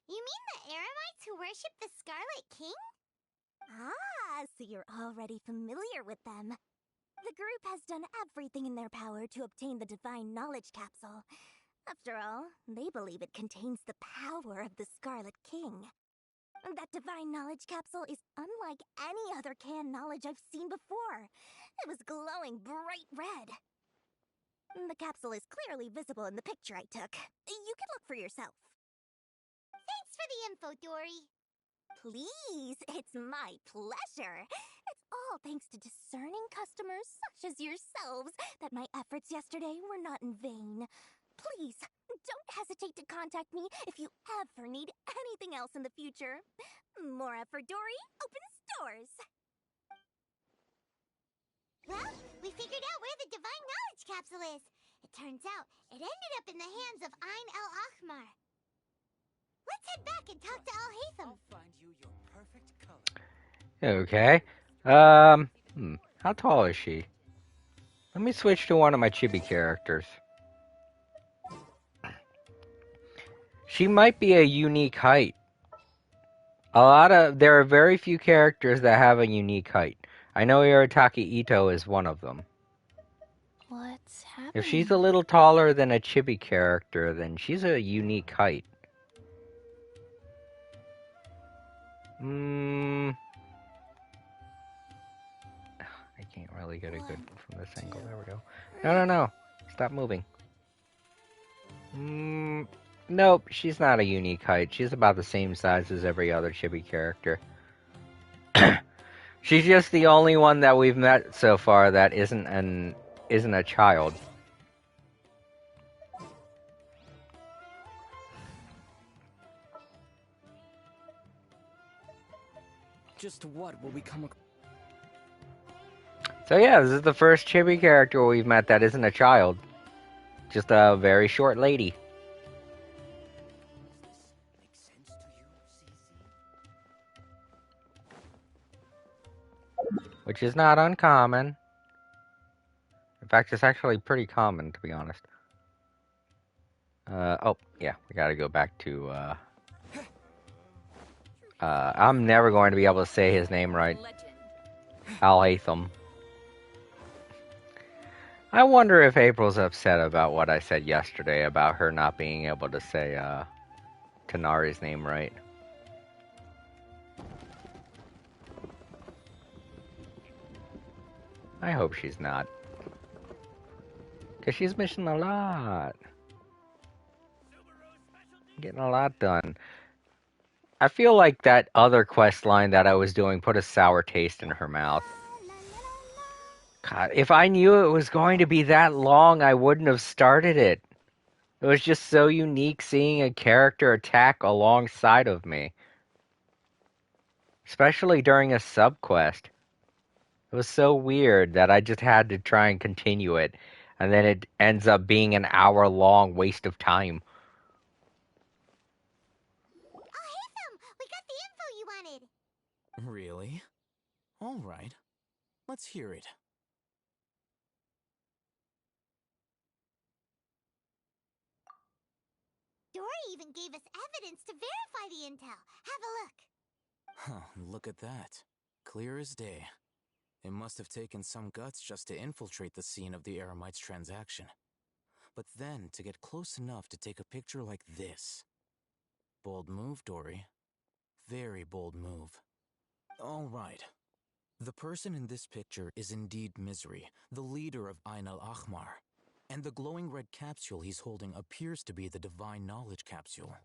You mean the Eremites who worship the Scarlet King? Ah, so you're already familiar with them. The group has done everything in their power to obtain the Divine Knowledge Capsule. After all, they believe it contains the power of the Scarlet King. That Divine Knowledge Capsule is unlike any other canned knowledge I've seen before. It was glowing bright red. The capsule is clearly visible in the picture I took. You can look for yourself. Thanks for the info, Dory. Please, it's my pleasure. It's all thanks to discerning customers such as yourselves that my efforts yesterday were not in vain. Please, don't hesitate to contact me if you ever need anything else in the future. Mora for Dory opens doors. Well, we figured out where the Divine Knowledge Capsule is. It turns out it ended up in the hands of Ain el-Ahmar. Let's head back and talk to Al-Haytham. I'll find you your perfect color. Okay. How tall is she? Let me switch to one of my chibi characters. She might be a unique height. There are very few characters that have a unique height. I know Iritaki Ito is one of them. What's happening? If she's a little taller than a chibi character, then she's a unique height. I can't really get a good from this angle. There we go. No. Stop moving. Nope, she's not a unique height. She's about the same size as every other chibi character. She's just the only one that we've met so far that isn't a child. Just what will we come across? So yeah, this is the first chibi character we've met that isn't a child. Just a very short lady. Which is not uncommon. In fact, it's actually pretty common, to be honest. Oh, yeah, we gotta go back to, I'm never going to be able to say his name right. Al-Haytham. I wonder if April's upset about what I said yesterday about her not being able to say, Tanari's name right. I hope she's not. Because she's missing a lot. Getting a lot done. I feel like that other quest line that I was doing put a sour taste in her mouth. God, if I knew it was going to be that long, I wouldn't have started it. It was just so unique seeing a character attack alongside of me. Especially during a subquest. It was so weird that I just had to try and continue it. And then it ends up being an hour-long waste of time. Al-Haytham, we got the info you wanted. Really? All right. Let's hear it. Dory even gave us evidence to verify the intel. Have a look. Huh, look at that. Clear as day. It must have taken some guts just to infiltrate the scene of the Eremites' transaction. But then to get close enough to take a picture like this. Bold move, Dory. Very bold move. All right. The person in this picture is indeed Misery, the leader of Ain el-Ahmar. And the glowing red capsule he's holding appears to be the Divine Knowledge Capsule.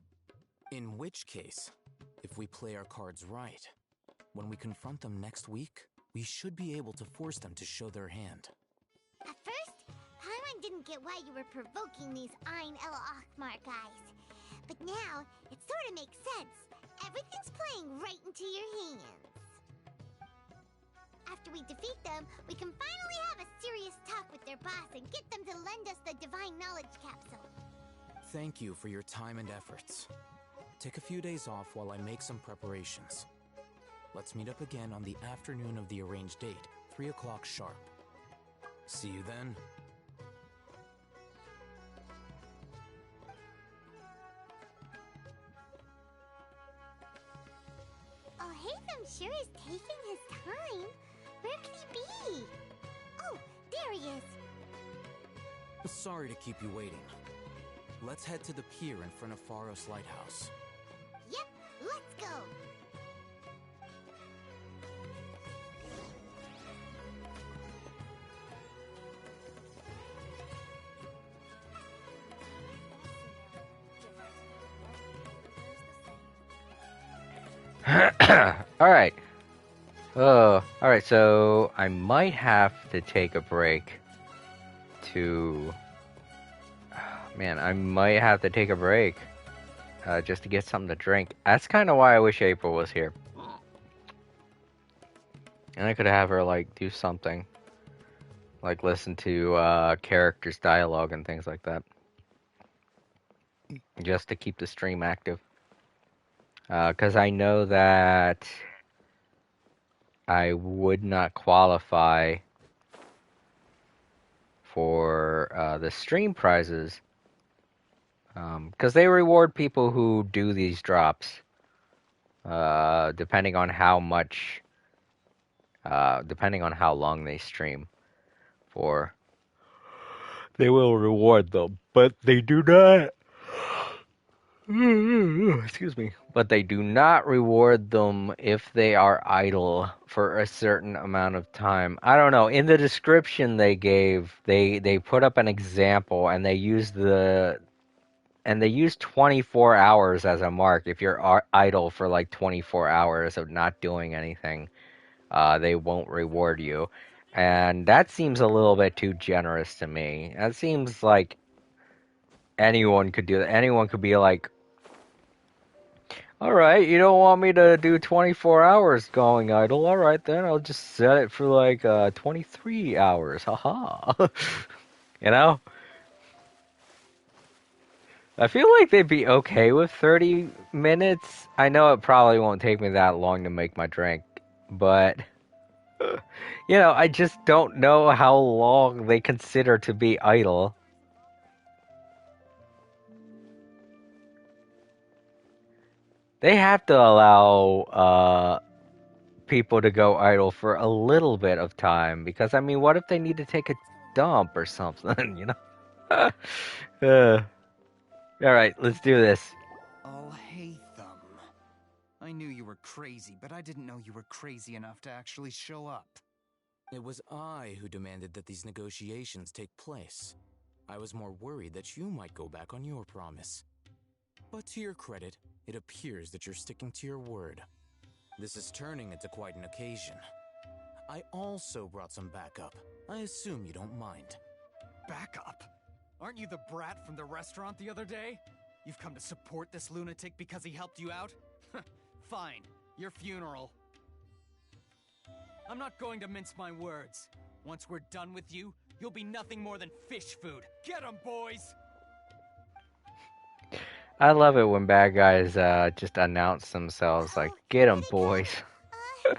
In which case, if we play our cards right, when we confront them next week, we should be able to force them to show their hand. At first, Paimon didn't get why you were provoking these Ain el-Ahmar guys. But now, it sort of makes sense. Everything's playing right into your hands. After we defeat them, we can finally have a serious talk with their boss and get them to lend us the Divine Knowledge Capsule. Thank you for your time and efforts. Take a few days off while I make some preparations. Let's meet up again on the afternoon of the arranged date, 3 o'clock sharp. See you then. Haytham sure is taking his time. Where could he be? Oh, there he is. Sorry to keep you waiting. Let's head to the pier in front of Faros Lighthouse. Yep, let's go. Alright. Oh, alright, so I might have to take a break to... Man, I might have to take a break just to get something to drink. That's kind of why I wish April was here. And I could have her, like, do something. Like, listen to characters' dialogue and things like that. Just to keep the stream active. Because I know that I would not qualify for the stream prizes. Because they reward people who do these drops. Depending on how much... depending on how long they stream for. They will reward them. But they do not... Excuse me. But they do not reward them if they are idle for a certain amount of time. I don't know. In the description they gave, they put up an example and they used 24 hours as a mark. If you're idle for like 24 hours of not doing anything, they won't reward you. And that seems a little bit too generous to me. That seems like anyone could do that. Anyone could be like, alright, you don't want me to do 24 hours going idle. Alright then, I'll just set it for like 23 hours. Haha. You know? I feel like they'd be okay with 30 minutes. I know it probably won't take me that long to make my drink, but... You know, I just don't know how long they consider to be idle. They have to allow people to go idle for a little bit of time, because, I mean, what if they need to take a dump or something, you know? Alright, let's do this. Oh, hey, Thumb. I knew you were crazy, but I didn't know you were crazy enough to actually show up. It was I who demanded that these negotiations take place. I was more worried that you might go back on your promise. But to your credit, it appears that you're sticking to your word. This is turning into quite an occasion. I also brought some backup. I assume you don't mind. Backup? Aren't you the brat from the restaurant the other day? You've come to support this lunatic because he helped you out? Fine, your funeral. I'm not going to mince my words. Once we're done with you, you'll be nothing more than fish food. Get 'em, boys! I love it when bad guys just announce themselves like, get 'em, boys. Good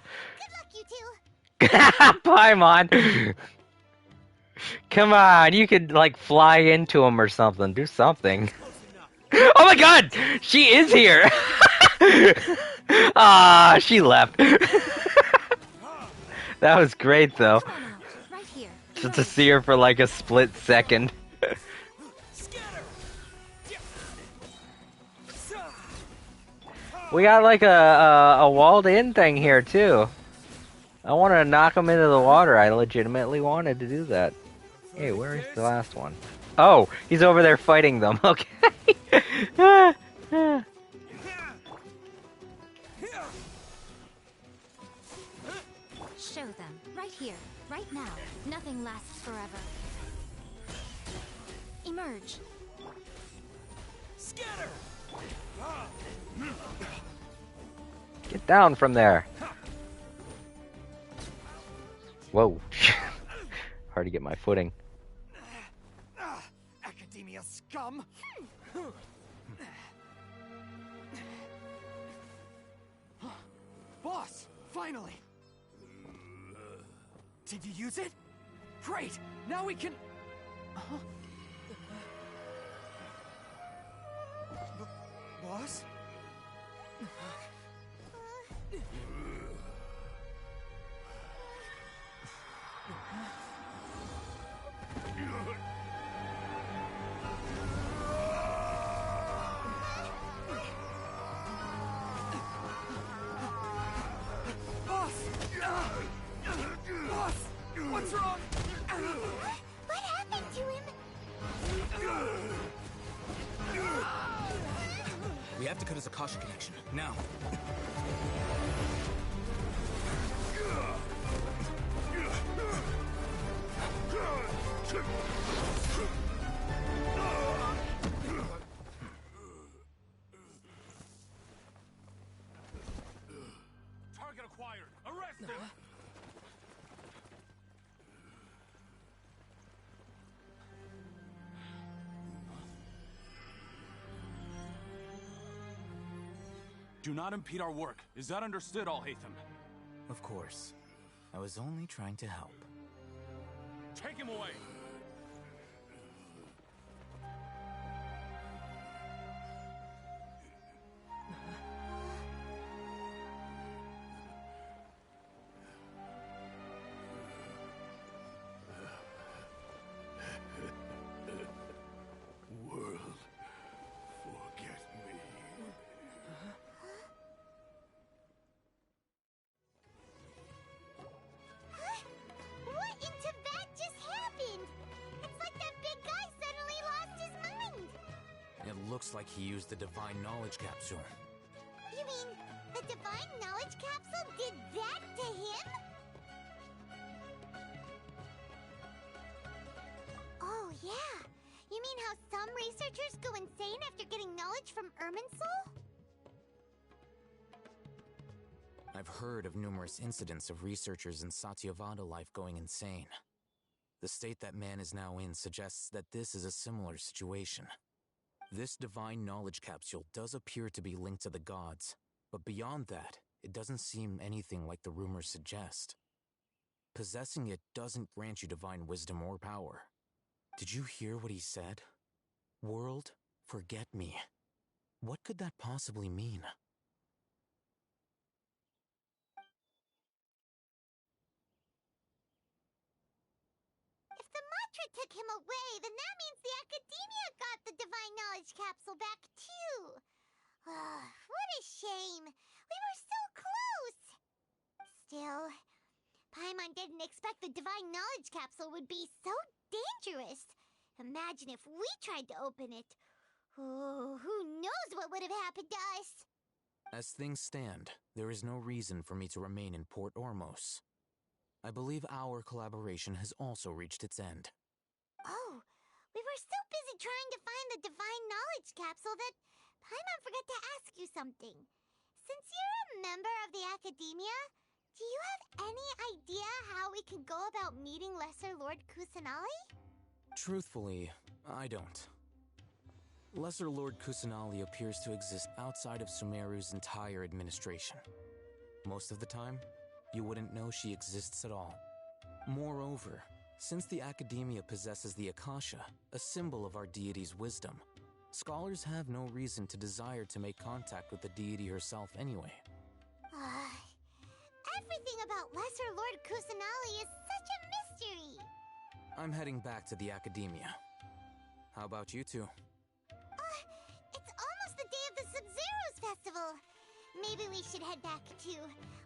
luck, you two. Paimon! Come on, you could, like, fly into him or something. Do something. Oh my god! She is here! Ah, she left. That was great, though. Right here. Just to see her for, like, a split second. We got, like, a walled-in thing here, too. I wanted to knock him into the water. I legitimately wanted to do that. Hey, where is the last one? Oh, he's over there fighting them. Okay. Show them. Right here. Right now. Nothing lasts forever. Emerge. Scatter! Get down from there. Whoa. Hard to get my footing. Academia scum! Boss! Finally! Did you use it? Great! Now we can... Boss? What's wrong? What happened to him? We have to cut his Akasha connection, now. Target acquired. Arrest him. Do not impede our work. Is that understood, Al-Haytham? Of course. I was only trying to help. Take him away! World, forget me. What in Tibet just happened? It's like that big guy suddenly lost his mind. It looks like he used the Divine Knowledge Capsule. You mean the Divine Knowledge Capsule did that to him? Oh, yeah. You mean how some researchers go insane after getting knowledge from Irminsul? I've heard of numerous incidents of researchers in Satyavada life going insane. The state that man is now in suggests that this is a similar situation. This Divine Knowledge Capsule does appear to be linked to the gods, but beyond that, it doesn't seem anything like the rumors suggest. Possessing it doesn't grant you divine wisdom or power. Did you hear what he said? World, forget me. What could that possibly mean? If the mantra took him away, then that means the Academia got the Divine Knowledge Capsule back, too. What a shame. We were so close. Still, Paimon didn't expect the Divine Knowledge Capsule would be so dangerous. Imagine if we tried to open it. Oh, who knows what would have happened to us? As things stand, there is no reason for me to remain in Port Ormos. I believe our collaboration has also reached its end. Oh, we were so busy trying to find the Divine Knowledge Capsule that Paimon forgot to ask you something. Since you're a member of the Academia, do you have any idea how we can go about meeting Lesser Lord Kusanali? Truthfully, I don't. Lesser Lord Kusanali appears to exist outside of Sumeru's entire administration. Most of the time, you wouldn't know she exists at all. Moreover, since the Academia possesses the Akasha, a symbol of our deity's wisdom, scholars have no reason to desire to make contact with the deity herself anyway. Everything about Lesser Lord Kusanali is such a mystery! I'm heading back to the Academia. How about you two? It's almost the day of the Sub-Zeros Festival. Maybe we should head back too.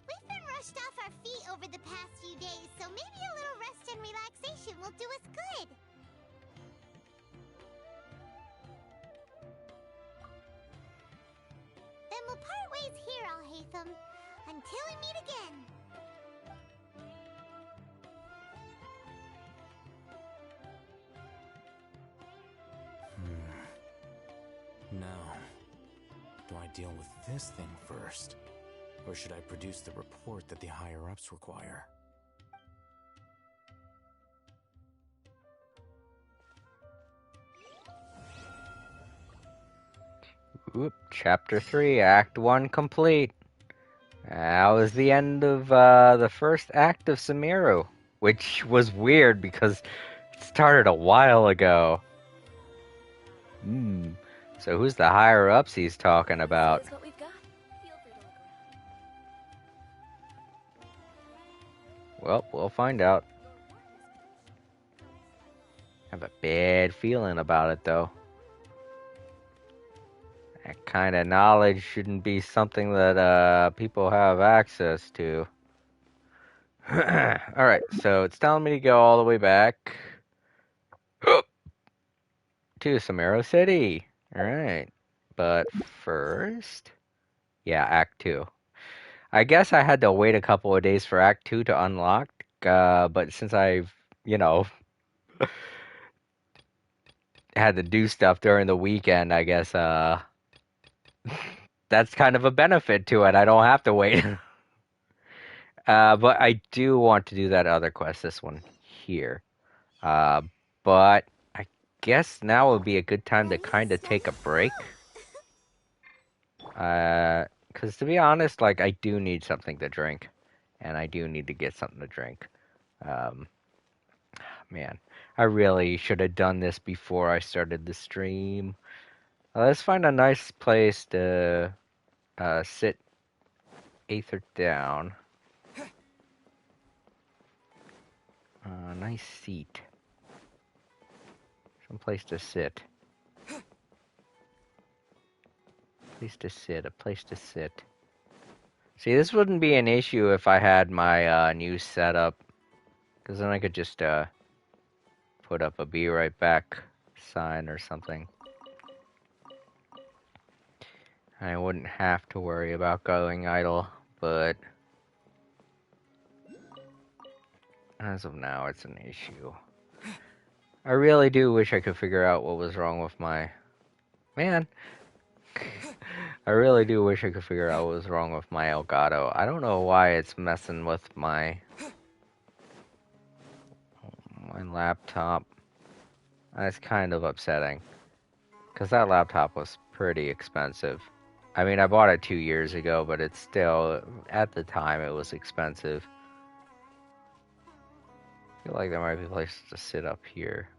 We've been rushed off our feet over the past few days, so maybe a little rest and relaxation will do us good. Then we'll part ways here, Al-Haytham, until we meet again. Now, do I deal with this thing first? Or should I produce the report that the higher-ups require? Oop, Chapter 3, Act 1 complete. That was the end of the first act of Sumeru, which was weird because it started a while ago. So who's the higher-ups he's talking about? Here's what we've got. Feel free to look around. Well, we'll find out. I have a bad feeling about it, though. That kind of knowledge shouldn't be something that people have access to. Alright, so it's telling me to go all the way back to Samaro City. Alright. But first... Yeah, Act 2. I guess I had to wait a couple of days for Act 2 to unlock, but since I've, had to do stuff during the weekend, I guess, that's kind of a benefit to it. I don't have to wait. But I do want to do that other quest, this one here. But I guess now would be a good time to kind of take a break. Because to be honest, like, I do need something to drink. And I do need to get something to drink. Man, I really should have done this before I started the stream. Let's find a nice place to sit Aether down. Nice seat. Some place to sit. Place to sit, a place to sit. See, this wouldn't be an issue if I had my new setup. Because then I could just put up a be right back sign or something. I wouldn't have to worry about going idle, but as of now, it's an issue. I really do wish I could figure out what was wrong with my... Man! I really do wish I could figure out what was wrong with my Elgato. I don't know why it's messing with my laptop. It's kind of upsetting. Because that laptop was pretty expensive. I mean, I bought it 2 years ago, but it's still... At the time, it was expensive. I feel like there might be places to sit up here.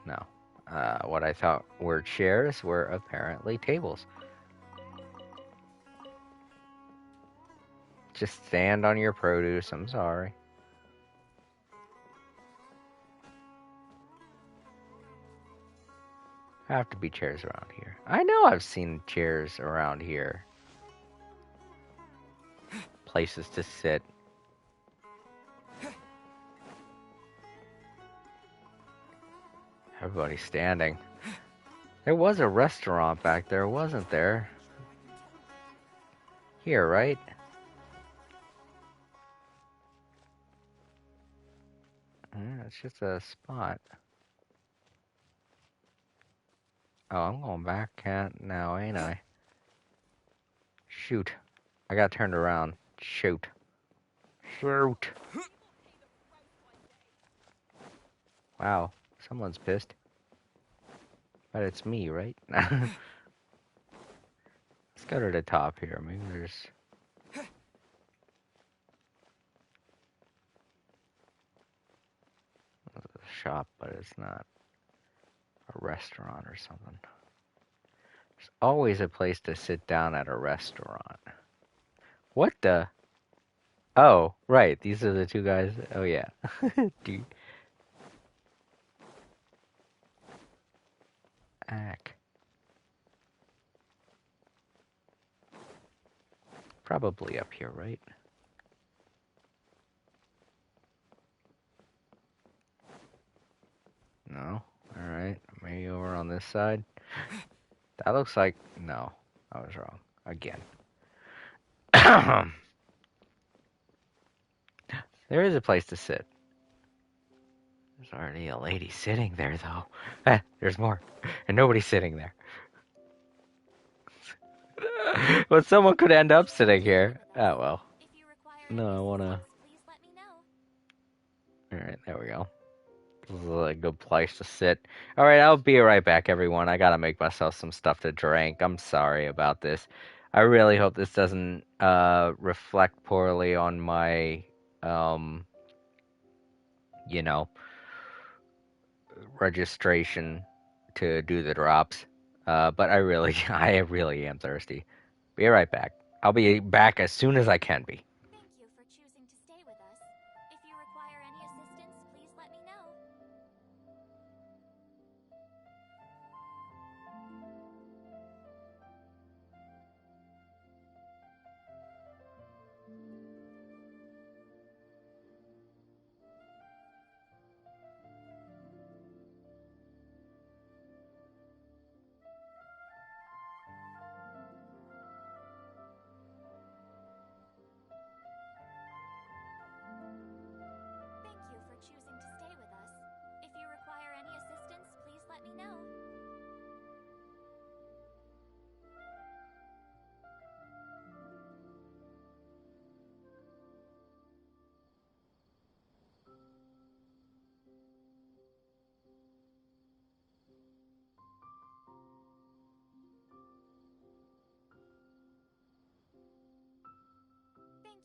No. What I thought were chairs were apparently tables. Just stand on your produce, I'm sorry. Have to be chairs around here. I know I've seen chairs around here. Places to sit. Everybody's standing. There was a restaurant back there, wasn't there? Here, right? Yeah, it's just a spot. Oh, I'm going back now, ain't I? Shoot. I got turned around. Shoot. Shoot. Wow. Someone's pissed. But it's me, right? Let's go to the top here. Maybe there's... a shop, but it's not a restaurant or something. There's always a place to sit down at a restaurant. What the? Oh, right. These are the two guys. Oh, yeah. Dude. Ack. Probably up here, right? No? Alright. Maybe over on this side? That looks like... No. I was wrong. Again. There is a place to sit. There's already a lady sitting there, though. There's more. And nobody's sitting there. But someone could end up sitting here. Oh, well. No, I wanna... Alright, there we go. This is a good place to sit. Alright, I'll be right back, everyone. I gotta make myself some stuff to drink. I'm sorry about this. I really hope this doesn't reflect poorly on my, you know, registration to do the drops. But I really am thirsty. Be right back. I'll be back as soon as I can be. Thank you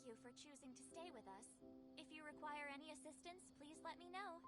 Thank you for choosing to stay with us. If you require any assistance, please let me know.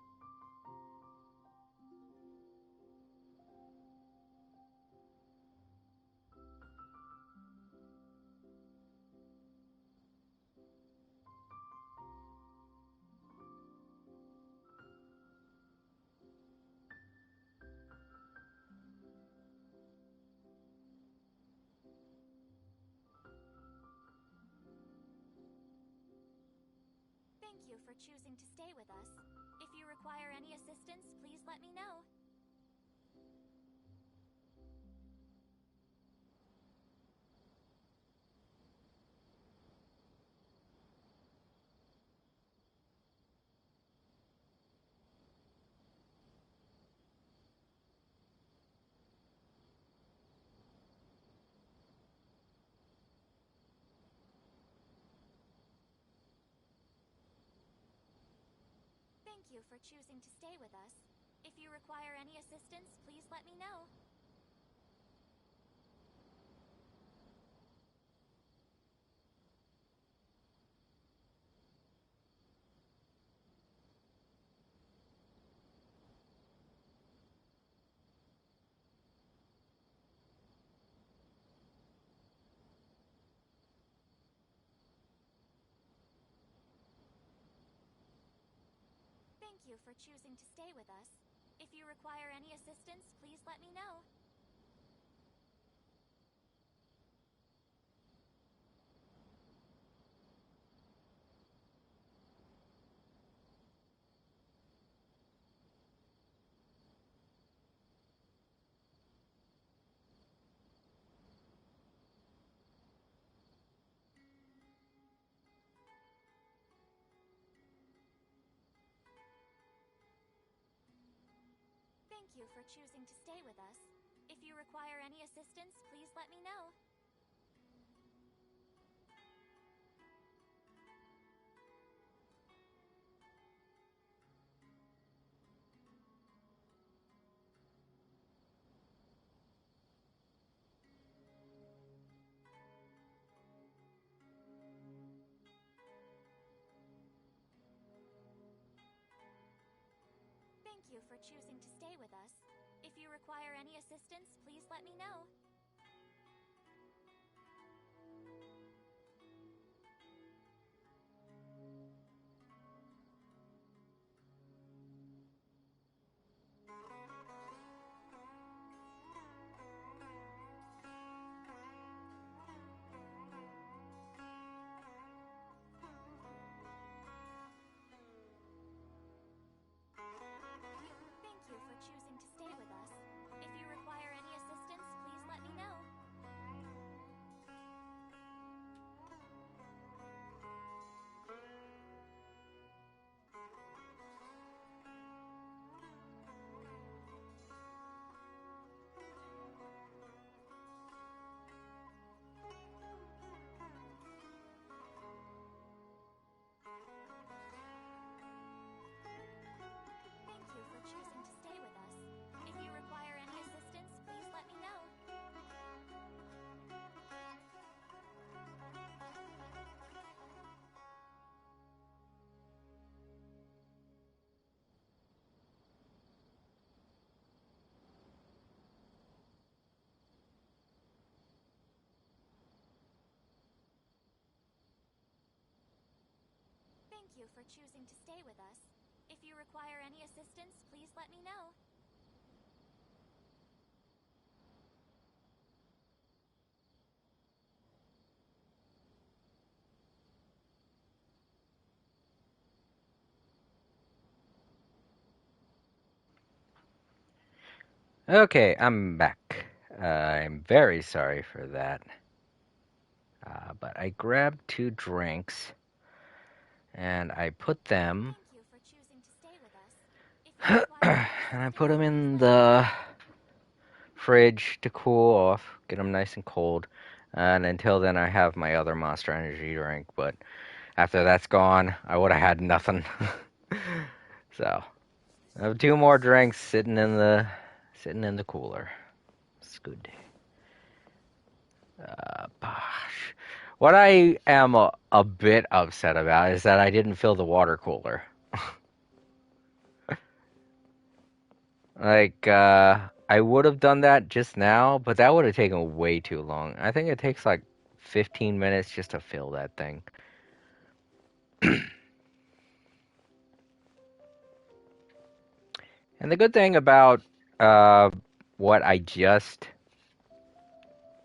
Thank you for choosing to stay with us. If you require any assistance, please let me know. Thank you for choosing to stay with us. If you require any assistance, please let me know. Thank you for choosing to stay with us. If you require any assistance, please let me know. Thank you for choosing to stay with us. If you require any assistance, please let me know. Thank you for choosing to stay with us. If you require any assistance, please let me know. Thank you for choosing to stay with us. If you require any assistance, please let me know. Thank you for choosing to stay with us. If you require any assistance, please let me know. Thank you for choosing to stay with us. If you require any assistance, please let me know. Okay, I'm back. I'm very sorry for that. But I grabbed 2 drinks and I put them Thank you for choosing to stay with us. If you require any and I put assistance, them in please let me the know. fridge to cool off, get them nice and cold. And until then, I have my other Monster Energy drink. But after that's gone, I would have had nothing. So I have 2 more drinks sitting in the cooler. It's good. Bosh. What I am a bit upset about is that I didn't fill the water cooler. Like, I would have done that just now, but that would have taken way too long. I think it takes like 15 minutes just to fill that thing. And the good thing about what I just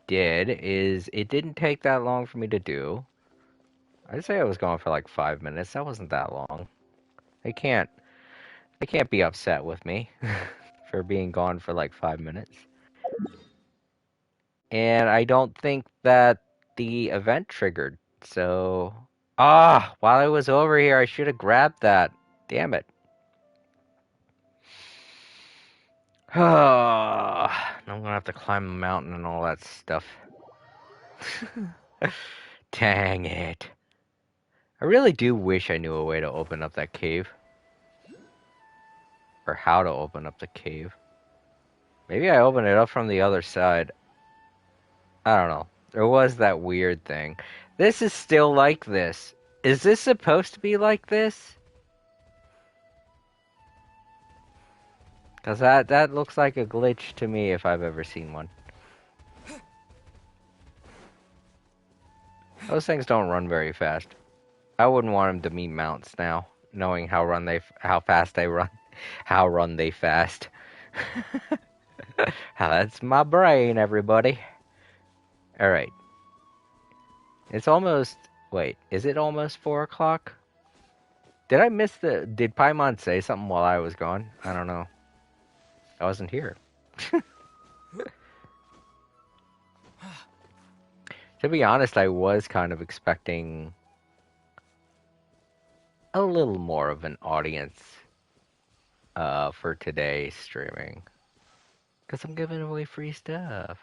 did is it didn't take that long for me to do. I'd say I was going for like 5 minutes. That wasn't that long. They can't be upset with me for being gone for like 5 minutes. And I don't think that the event triggered. So, while I was over here, I should have grabbed that. Damn it. I'm gonna have to climb a mountain and all that stuff. Dang it. I really do wish I knew a way to open up that cave. Or how to open up the cave. Maybe I open it up from the other side. I don't know. There was that weird thing. This is still like this. Is this supposed to be like this? Because that looks like a glitch to me if I've ever seen one. Those things don't run very fast. I wouldn't want them to be mounts now, knowing how fast they run. How run they fast. That's my brain, everybody. Alright. It's almost... Wait, is it almost 4 o'clock? Did I miss Did Paimon say something while I was gone? I don't know. I wasn't here. To be honest, I was kind of expecting a little more of an audience for today's streaming. Because I'm giving away free stuff.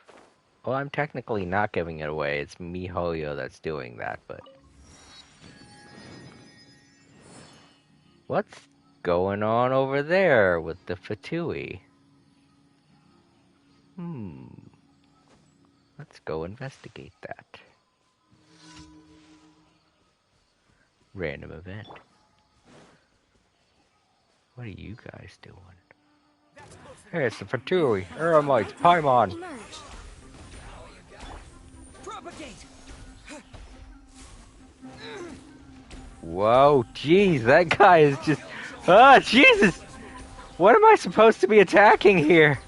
Well, I'm technically not giving it away. It's MiHoYo that's doing that, but... What's going on over there with the Fatui? Let's go investigate that. Random event. What are you guys doing? Hey, it's the Fatui, Eremites, Paimon. Whoa, jeez, that guy is just... Jesus! What am I supposed to be attacking here?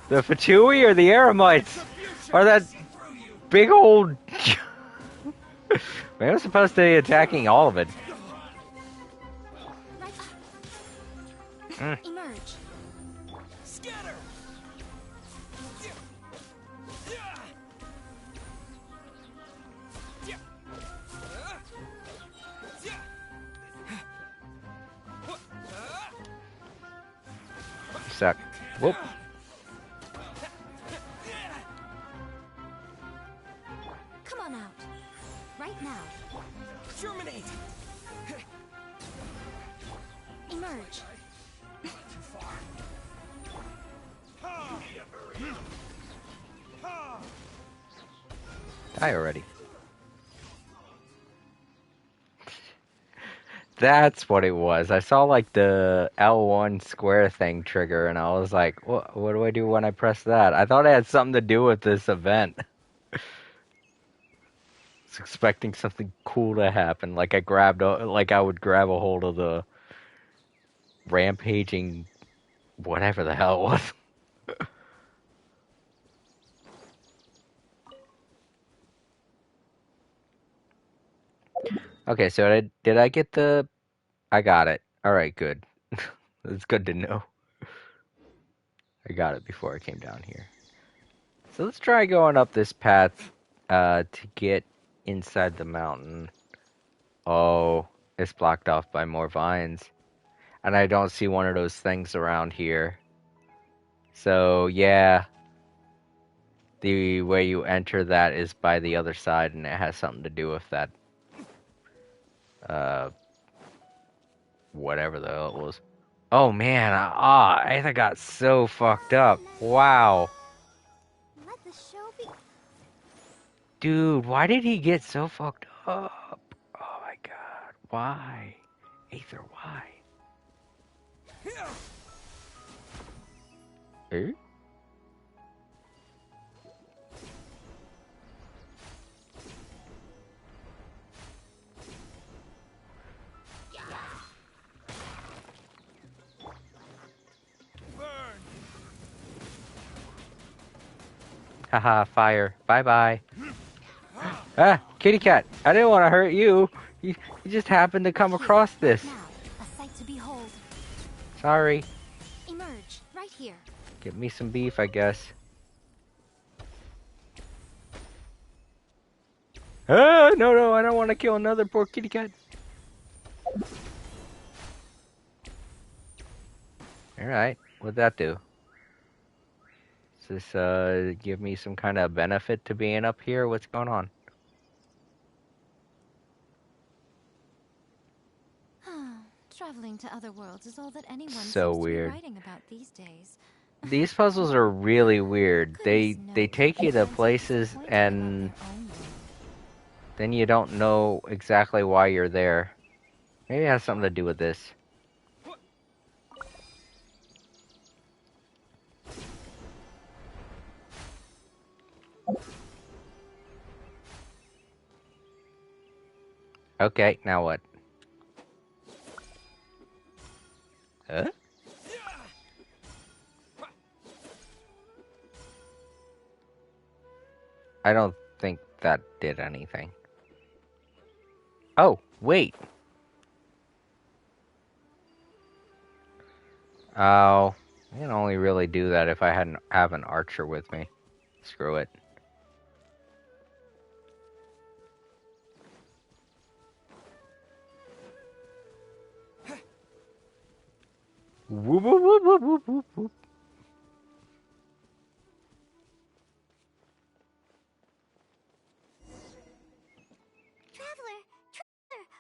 The Fatui or the Eremites? Or that big old... Maybe I'm supposed to be attacking all of it. Emerge. Sec. Whoop. Come on out. Right now. Germinate! Emerge. Die already. That's what it was. I saw like the L1 square thing trigger and I was like, what do I do when I press that? I thought it had something to do with this event. I was expecting something cool to happen. Like I would grab a hold of the rampaging whatever the hell it was. Okay, so did I get the... I got it. Alright, good. It's good to know. I got it before I came down here. So let's try going up this path to get inside the mountain. Oh, it's blocked off by more vines. And I don't see one of those things around here. So, yeah. The way you enter that is by the other side, and it has something to do with that. Whatever the hell it was. Oh man, I got so fucked up. Wow. Let the show be. Dude, why did he get so fucked up? Oh my god, why? Aether, why? Eh? Haha, fire. Bye-bye. Ah, kitty cat. I didn't want to hurt you. You just happened to come across this. Now, a sight to behold. Sorry. Emerge, right here. Get me some beef, I guess. Ah, no, I don't want to kill another poor kitty cat. Alright, what'd that do? Does this, give me some kind of benefit to being up here? What's going on? Traveling to other worlds is all that anyone So seems to be weird. writing about these days. These puzzles are really weird. They take you to places and then you don't know exactly why you're there. Maybe it has something to do with this. Okay, now what? Huh? I don't think that did anything. Oh, wait. Oh, I can only really do that if I hadn't have an archer with me. Screw it. Whoop, whoop, whoop, whoop, whoop, whoop, whoop. Traveler,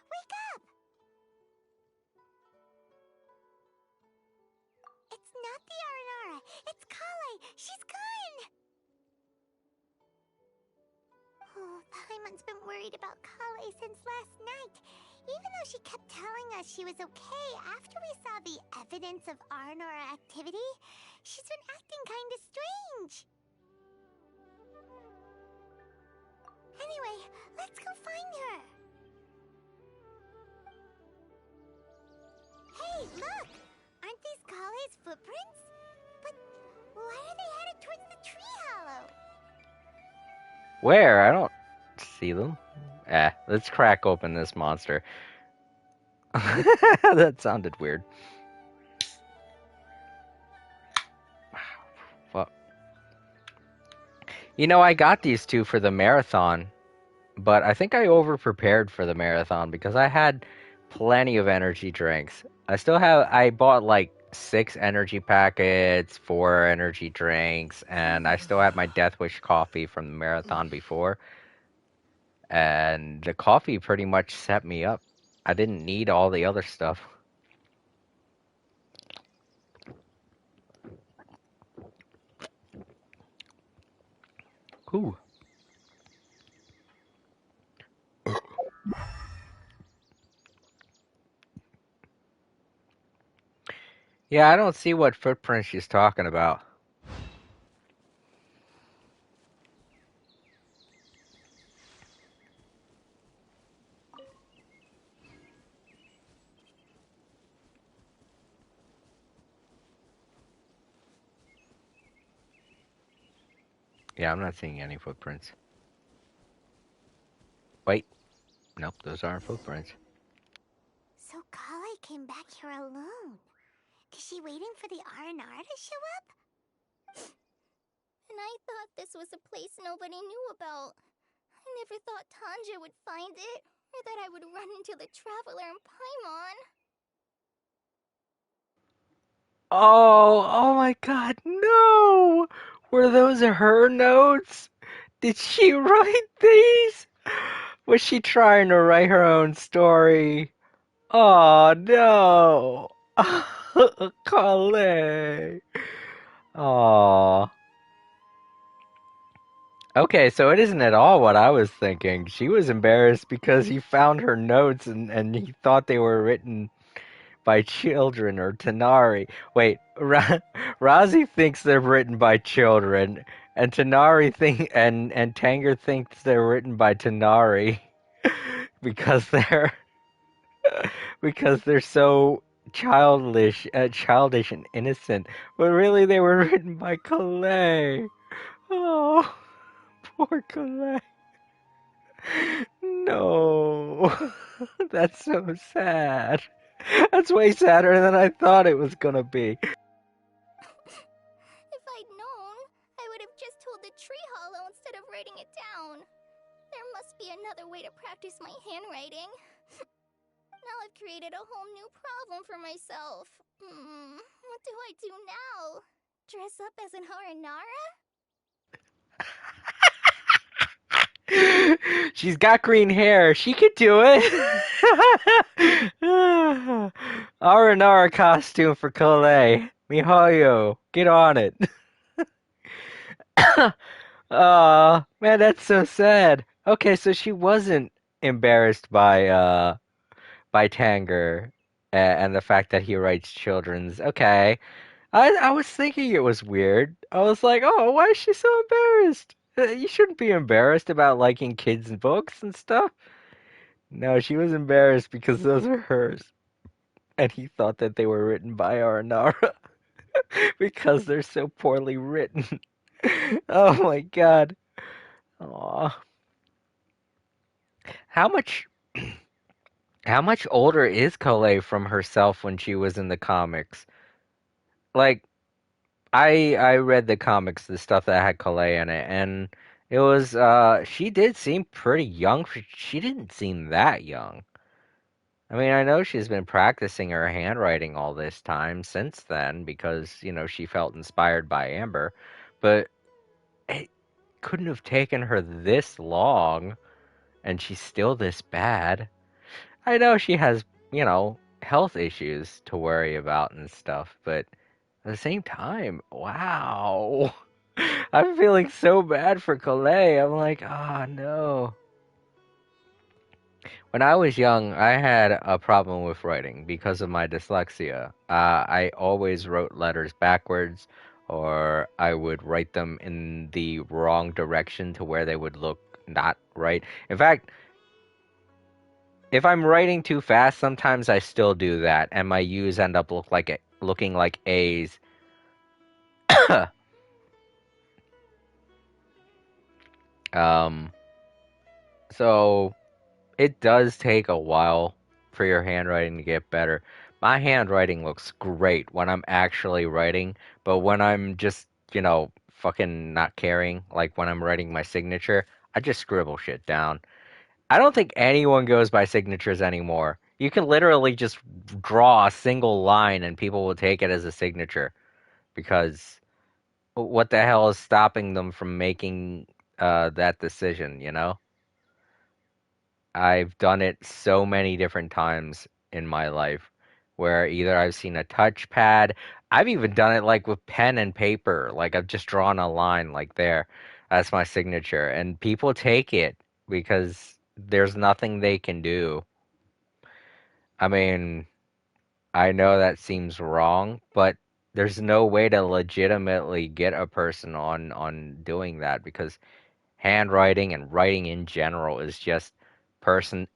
wake up! It's not the Aranara. It's Kale. She's gone. Oh, Paimon's been worried about Kale since last night. Even though she kept telling us she was okay after we saw the evidence of Aranara activity, she's been acting kind of strange. Anyway, let's go find her. Hey, look! Aren't these Kale's footprints? But why are they headed towards the tree hollow? Where? I don't see them. Let's crack open this monster. That sounded weird. Fuck. You know, I got these two for the marathon, but I think I over-prepared for the marathon because I had plenty of energy drinks. I bought like 6 energy packets, 4 energy drinks, and I still had my Death Wish coffee from the marathon before. And the coffee pretty much set me up. I didn't need all the other stuff. Ooh. Yeah, I don't see what footprint she's talking about. Yeah, I'm not seeing any footprints. Wait. Nope, those aren't footprints. So Kale came back here alone. Is she waiting for the R&R to show up? And I thought this was a place nobody knew about. I never thought Tanja would find it, or that I would run into the Traveler and Paimon. Oh my god, no! Were those her notes? Did she write these? Was she trying to write her own story? Oh no! Kale! Oh. Okay, so it isn't at all what I was thinking. She was embarrassed because he found her notes and he thought they were written by children or Tanari. Wait, Razi thinks they're written by children, and Tanari and Tanger thinks they're written by Tanari because they're so childish and innocent. But really, they were written by Calais. Oh, poor Calais. No, that's so sad. That's way sadder than I thought it was gonna be. If I'd known, I would have just told the tree hollow instead of writing it down. There must be another way to practice my handwriting. Now I've created a whole new problem for myself. What do I do now? Dress up as an Haranara? She's got green hair. She could do it. Aranara costume for Calais. Mihoyo, get on it. Aw, man, that's so sad. Okay, so she wasn't embarrassed by Tanger and the fact that he writes children's. Okay, I was thinking it was weird. I was like, oh, why is she so embarrassed? You shouldn't be embarrassed about liking kids' books and stuff. No, she was embarrassed because those are hers, and he thought that they were written by Arnara because they're so poorly written. Oh my god. Aw. How much how much older is Colette from herself when she was in the comics? Like I read the comics, the stuff that had Colette in it, and it was she did seem pretty young. She didn't seem that young. I mean, I know she's been practicing her handwriting all this time since then because, she felt inspired by Amber, but it couldn't have taken her this long and she's still this bad. I know she has, health issues to worry about and stuff, but at the same time, wow. I'm feeling so bad for Colette. I'm like, oh no. When I was young, I had a problem with writing because of my dyslexia. I always wrote letters backwards, or I would write them in the wrong direction to where they would look not right. In fact, if I'm writing too fast, sometimes I still do that, and my U's end up looking like A's. um, so it does take a while for your handwriting to get better. My handwriting looks great when I'm actually writing, but when I'm just, fucking not caring, like when I'm writing my signature, I just scribble shit down. I don't think anyone goes by signatures anymore. You can literally just draw a single line and people will take it as a signature because what the hell is stopping them from making that decision, you know? I've done it so many different times in my life where either I've seen a touchpad, I've even done it like with pen and paper, like I've just drawn a line like there. That's my signature, and people take it because there's nothing they can do. I mean, I know that seems wrong, but there's no way to legitimately get a person on doing that because handwriting and writing in general is just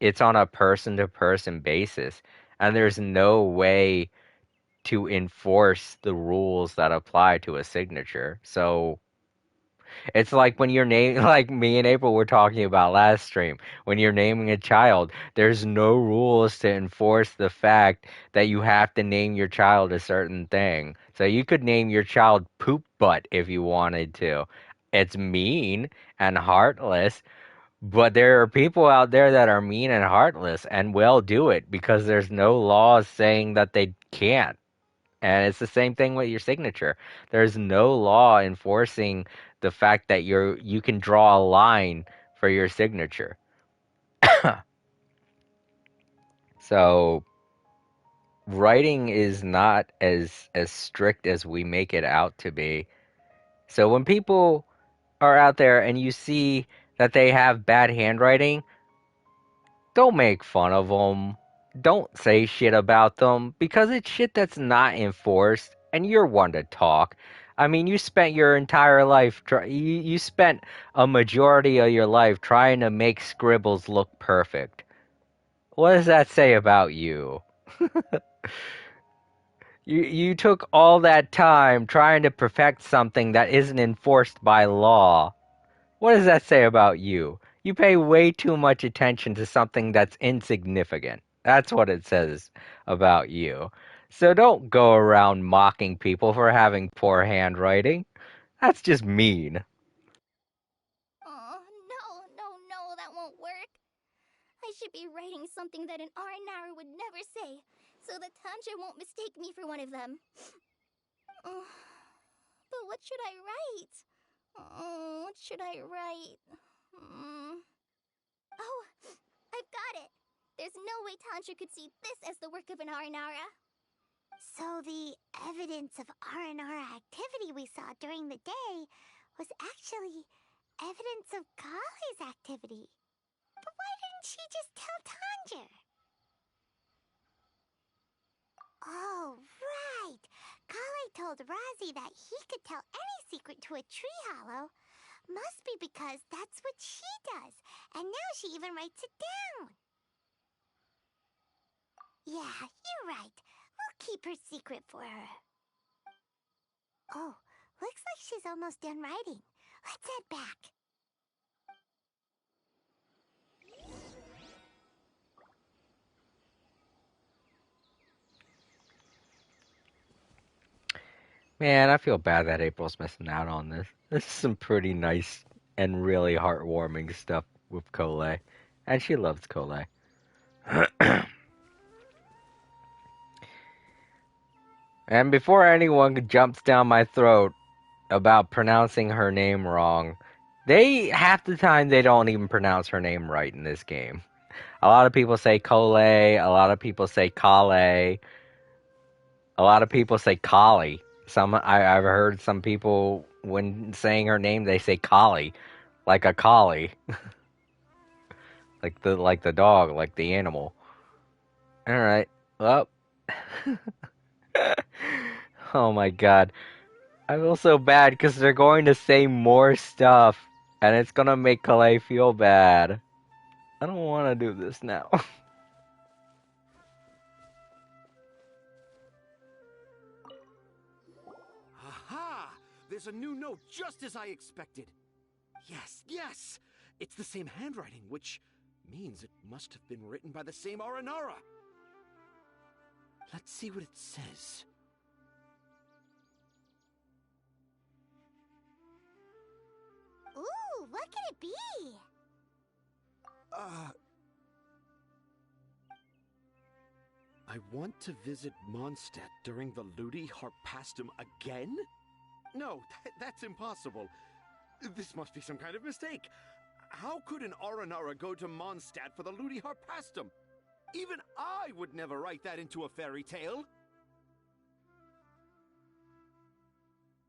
it's on a person to person basis, and there's no way to enforce the rules that apply to a signature. So it's like when you're naming, like me and April were talking about last stream, when you're naming a child, there's no rules to enforce the fact that you have to name your child a certain thing. So you could name your child Poop Butt if you wanted to. It's mean and heartless, but there are people out there that are mean and heartless and will do it because there's no laws saying that they can't. And it's the same thing with your signature. There's no law enforcing the fact that you can draw a line for your signature. So writing is not as strict as we make it out to be. So when people are out there and you see that they have bad handwriting, don't make fun of them. Don't say shit about them because it's shit that's not enforced and you're one to talk. I mean, you spent your entire life, you spent a majority of your life trying to make scribbles look perfect. What does that say about you? You took all that time trying to perfect something that isn't enforced by law. What does that say about you? You pay way too much attention to something that's insignificant. That's what it says about you. So don't go around mocking people for having poor handwriting. That's just mean. Oh, no, that won't work. I should be writing something that an Aranara would never say, so that Tanja won't mistake me for one of them. Oh, but what should I write? Oh, what should I write? Oh, I've got it! There's no way Tanja could see this as the work of an Aranara. So the evidence of Aranara activity we saw during the day was actually evidence of Kali's activity. But why didn't she just tell Tanja? Oh, right! Kali told Razi that he could tell any secret to a tree hollow. Must be because that's what she does, and now she even writes it down. Yeah, you're right. We'll keep her secret for her. Oh, looks like she's almost done writing. Let's head back. Man, I feel bad that April's missing out on this. This is some pretty nice and really heartwarming stuff with Cole. And she loves Cole. And before anyone jumps down my throat about pronouncing her name wrong, half the time they don't even pronounce her name right in this game. A lot of people say Cole, a lot of people say Kale, a lot of people say Kali. I've heard some people when saying her name they say Kali, like a collie, like the dog, like the animal. All right, well, oh my god. I feel so bad because they're going to say more stuff, and it's gonna make Calais feel bad. I don't want to do this now. Aha! There's a new note just as I expected. Yes! It's the same handwriting, which means it must have been written by the same Aranara. Let's see what it says. Ooh, what could it be? I want to visit Mondstadt during the Ludi Harpastum again? No, that's impossible. This must be some kind of mistake. How could an Aranara go to Mondstadt for the Ludi Harpastum? Even I would never write that into a fairy tale.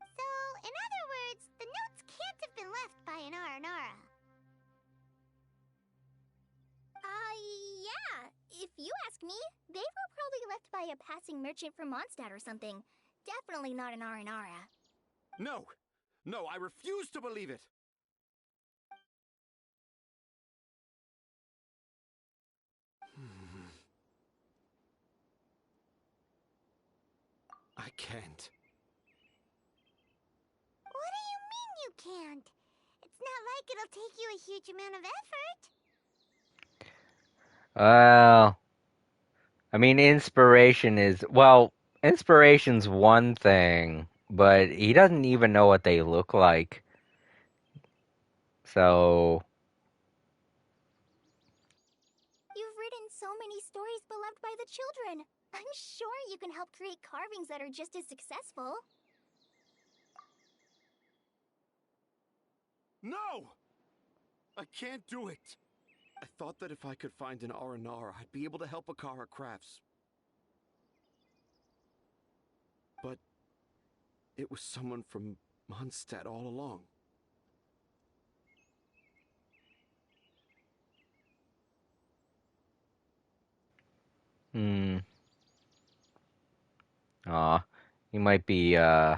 So, in other words, the notes can't have been left by an Aranara. Yeah. If you ask me, they were probably left by a passing merchant from Mondstadt or something. Definitely not an Aranara. No, I refuse to believe it. I can't. What do you mean you can't? It's not like it'll take you a huge amount of effort. Well, I mean, inspiration's one thing, but he doesn't even know what they look like. So, You've written so many stories beloved by the children. I'm sure you can help create carvings that are just as successful. No! I can't do it. I thought that if I could find an Aranara, I'd be able to help Akara Crafts. But it was someone from Mondstadt all along. Aw, he might be, hmm,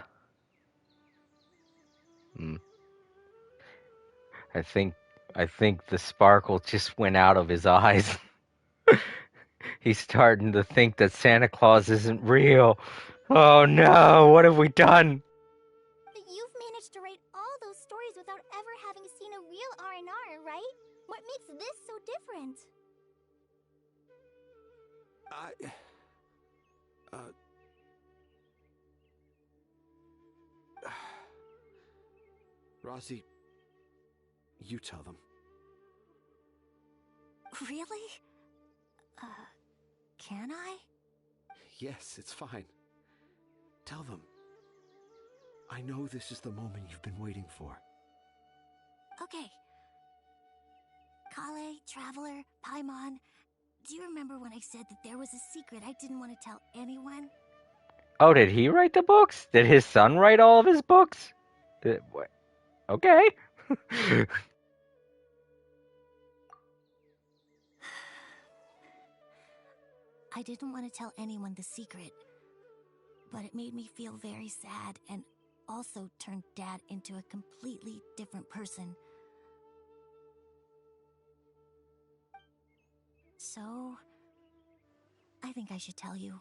I think, I think the sparkle just went out of his eyes. He's starting to think that Santa Claus isn't real. Oh no, what have we done? You've managed to write all those stories without ever having seen a real R&R, right? What makes this so different? Rossi, you tell them. Really? Can I? Yes, it's fine. Tell them. I know this is the moment you've been waiting for. Okay. Kale, Traveler, Paimon, do you remember when I said that there was a secret I didn't want to tell anyone? Oh, did he write the books? Did his son write all of his books? What? Okay. I didn't want to tell anyone the secret, but it made me feel very sad and also turned Dad into a completely different person. So, I think I should tell you.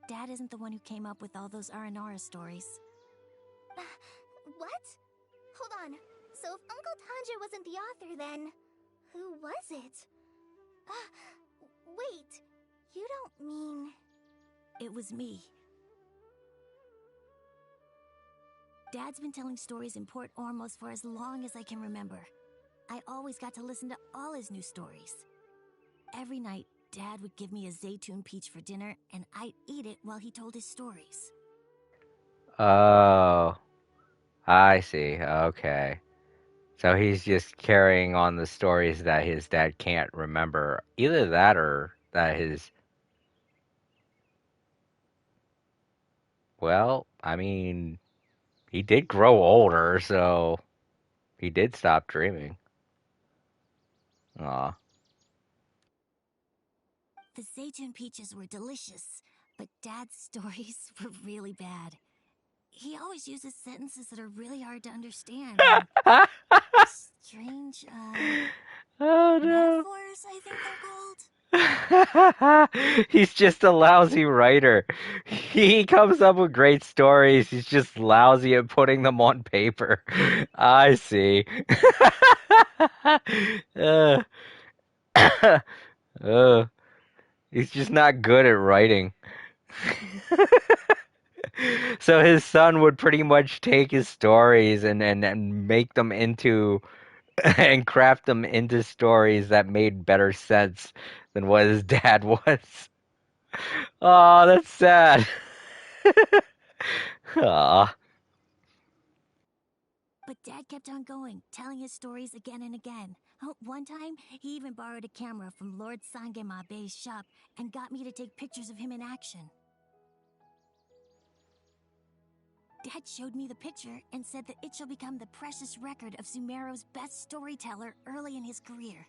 Dad isn't the one who came up with all those Aranara stories. What? Hold on. So if Uncle Tanja wasn't the author, then who was it? Wait. You don't mean... It was me. Dad's been telling stories in Port Ormos for as long as I can remember. I always got to listen to all his new stories. Every night, Dad would give me a Zaytun peach for dinner, and I'd eat it while he told his stories. Oh, I see. Okay. So he's just carrying on the stories that his dad can't remember. Either that or that his... Well, I mean, he did grow older, so he did stop dreaming. Aw. The Zaytun peaches were delicious, but Dad's stories were really bad. He always uses sentences that are really hard to understand. Strange, Oh no. metaphors, I think they're called. He's just a lousy writer. He comes up with great stories. He's just lousy at putting them on paper. I see. uh, uh, he's just not good at writing. So his son would pretty much take his stories and make them into and craft them into stories that made better sense than what his dad was. Oh, that's sad. Aw. But Dad kept on going, telling his stories again and again. Oh, one time, he even borrowed a camera from Lord Sangema Bey's shop and got me to take pictures of him in action. Dad showed me the picture and said that it shall become the precious record of Sumeru's best storyteller early in his career.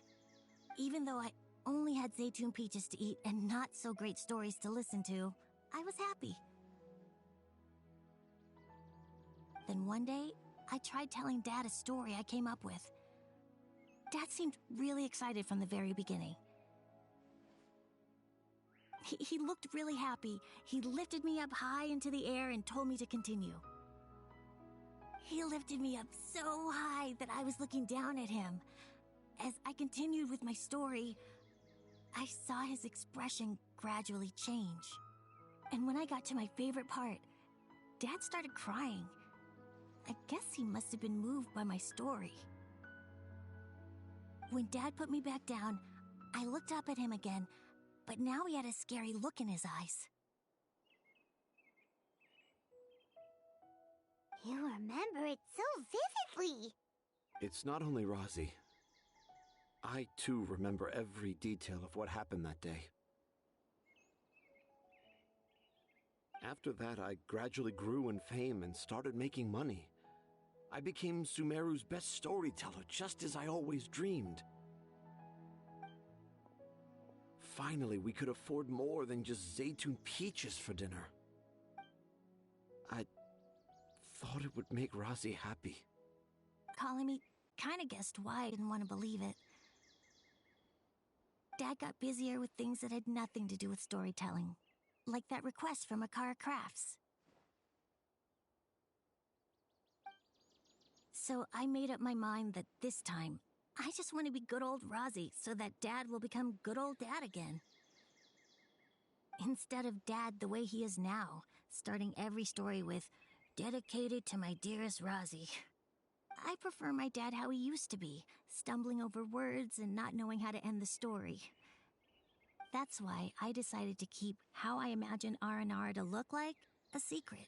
Even though I only had Zaytun peaches to eat and not so great stories to listen to, I was happy. Then one day, I tried telling Dad a story I came up with. Dad seemed really excited from the very beginning. He looked really happy. He lifted me up high into the air and told me to continue. He lifted me up so high that I was looking down at him. As I continued with my story, I saw his expression gradually change. And when I got to my favorite part, Dad started crying. I guess he must have been moved by my story. When Dad put me back down, I looked up at him again, but now he had a scary look in his eyes. You remember it so vividly. It's not only Rossi. I, too, remember every detail of what happened that day. After that, I gradually grew in fame and started making money. I became Sumeru's best storyteller, just as I always dreamed. Finally, we could afford more than just Zaytun peaches for dinner. thought it would make Razi happy. Calling me kinda guessed why I didn't want to believe it. Dad got busier with things that had nothing to do with storytelling. Like that request from Akara Crafts. So I made up my mind that this time, I just want to be good old Razi so that Dad will become good old Dad again. Instead of Dad the way he is now, starting every story with, dedicated to my dearest Razi. I prefer my dad how he used to be, stumbling over words and not knowing how to end the story. That's why I decided to keep how I imagine R&R to look like a secret.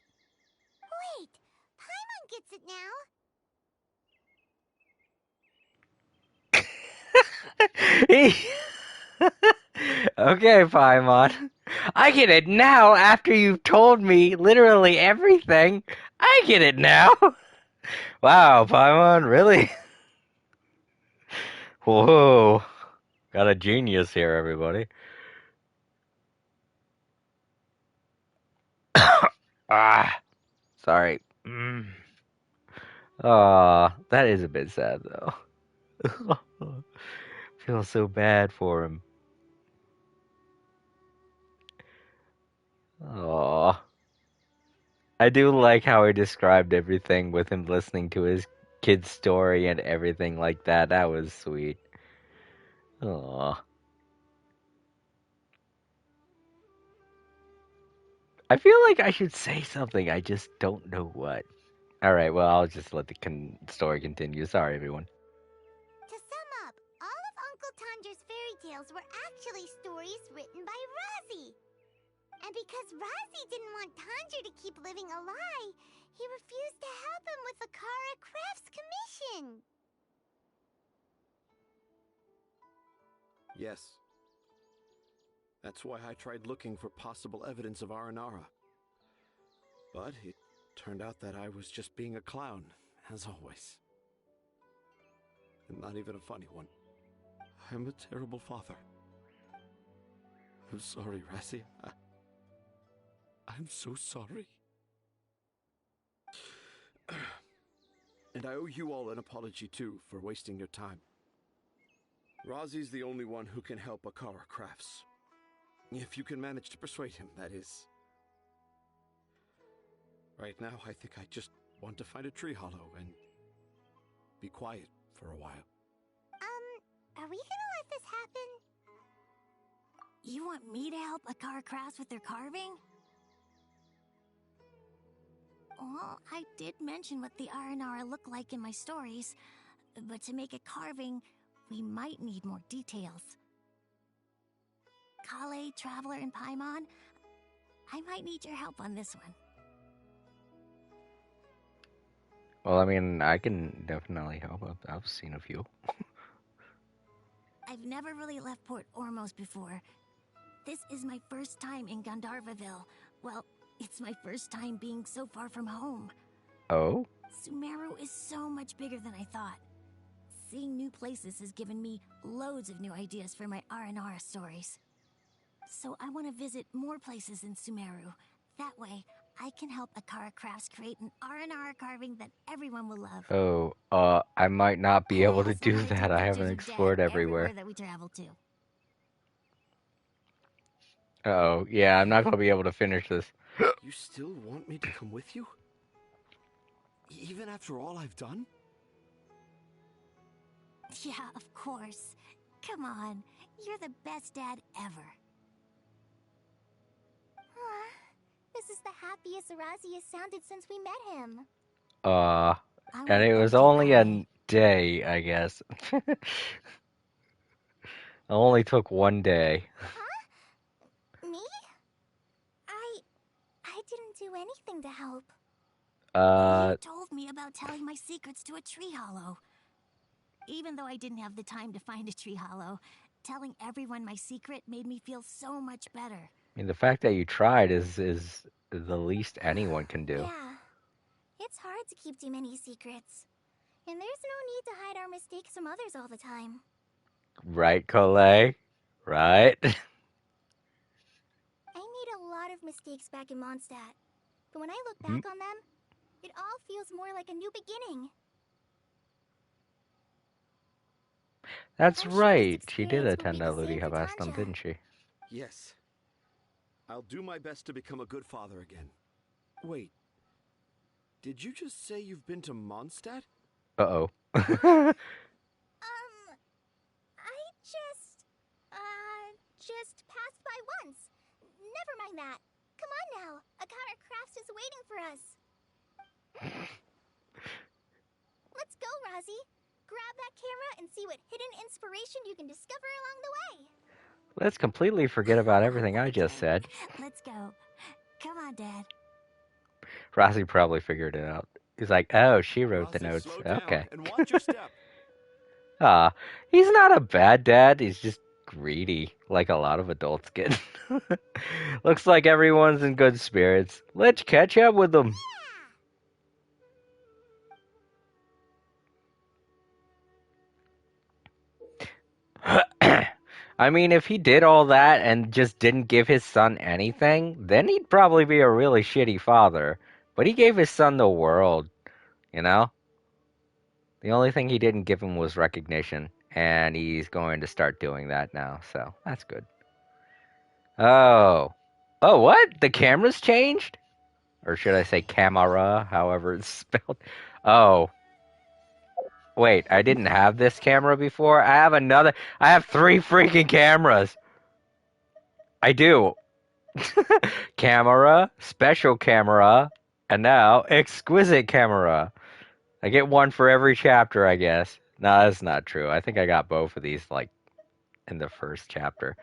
Wait, Paimon gets it now. Okay, Paimon. I get it now after you've told me literally everything. I get it now. Wow, Paimon, really? Whoa. Got a genius here, everybody. Ah, sorry. Aw, that is a bit sad, though. Feel so bad for him. Aw. I do like how he described everything with him listening to his kid's story and everything like that. That was sweet. Aw. I feel like I should say something, I just don't know what. Alright, well, I'll just let the story continue. Sorry, everyone. To sum up, all of Uncle Tandra's fairy tales were actually stories written by Razi. And because Razi didn't want Tandra to keep living a lie, he refused to help him with the Kara Crafts commission. Yes. That's why I tried looking for possible evidence of Aranara. But it turned out that I was just being a clown, as always. And not even a funny one. I'm a terrible father. I'm sorry, Razi. I'm so sorry. And I owe you all an apology, too, for wasting your time. Razi's the only one who can help Akara Crafts. If you can manage to persuade him, that is. Right now, I think I just want to find a tree hollow and be quiet for a while. Are we gonna let this happen? You want me to help Akara Crafts with their carving? Well, I did mention what the Aranara look like in my stories, but to make a carving, we might need more details. Kale, Traveler, and Paimon, I might need your help on this one. Well, I mean, I can definitely help. I've seen a few. I've never really left Port Ormos before. This is my first time in Gandharvaville. Well, it's my first time being so far from home. Oh? Sumeru is so much bigger than I thought. Seeing new places has given me loads of new ideas for my Aranara stories. So I want to visit more places in Sumeru. That way, I can help Akara Crafts create an Aranara carving that everyone will love. Oh, I might not be able to Also do wanna that. take I pictures haven't of explored Dad everywhere. that we travel to. Oh, yeah, I'm not gonna be able to finish this. You still want me to come with you? Even after all I've done? Yeah, of course. Come on, you're the best dad ever. This is the happiest Arazi has sounded since we met him. And it was only a day, I guess. It only took one day. Huh? Me? I didn't do anything to help. You told me about telling my secrets to a tree hollow. Even though I didn't have the time to find a tree hollow, telling everyone my secret made me feel so much better. I mean, the fact that you tried is the least anyone can do. Yeah. It's hard to keep too many secrets. And there's no need to hide our mistakes from others all the time. Right, Colette? Right? I made a lot of mistakes back in Mondstadt. But when I look back on them, It all feels more like a new beginning. That's I'm sure this right. She did experience will attend be the that Ludi same for Habaston, Tanja. didn't she? Yes. I'll do my best to become a good father again. Wait. Did you just say you've been to Mondstadt? Uh-oh. Just passed by once. Never mind that. Come on now. Akara Crafts is waiting for us. Let's go, Rozzy. Grab that camera and see what hidden inspiration you can discover along the way. Let's completely forget about everything I just said. Let's go. Come on, Dad. Rossi probably figured it out. He's like, oh, she wrote the Rossi, notes. slow down Okay. and watch your step. Ah, he's not a bad dad. He's just greedy, like a lot of adults get. Looks like everyone's in good spirits. Let's catch up with them. I mean, if he did all that and just didn't give his son anything, then he'd probably be a really shitty father. But he gave his son the world, you know? The only thing he didn't give him was recognition, and he's going to start doing that now, so that's good. Oh. Oh, what? The camera's changed? Or should I say camera, however it's spelled? Oh. Wait, I didn't have this camera before? I have 3 freaking cameras! I do. Camera, special camera, and now exquisite camera. I get one for every chapter, I guess. No, that's not true. I think I got both of these, like, in the first chapter.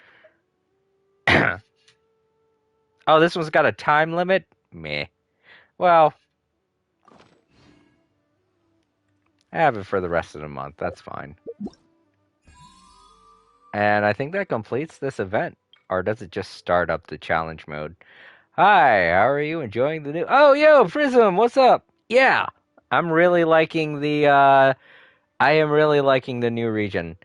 Oh, this one's got a time limit? Meh. Well, I have it for the rest of the month. That's fine. And I think that completes this event. Or does it just start up the challenge mode? Hi, how are you enjoying the new... Oh, yo, Prism, what's up? Yeah, I'm really liking the, I am really liking the new region.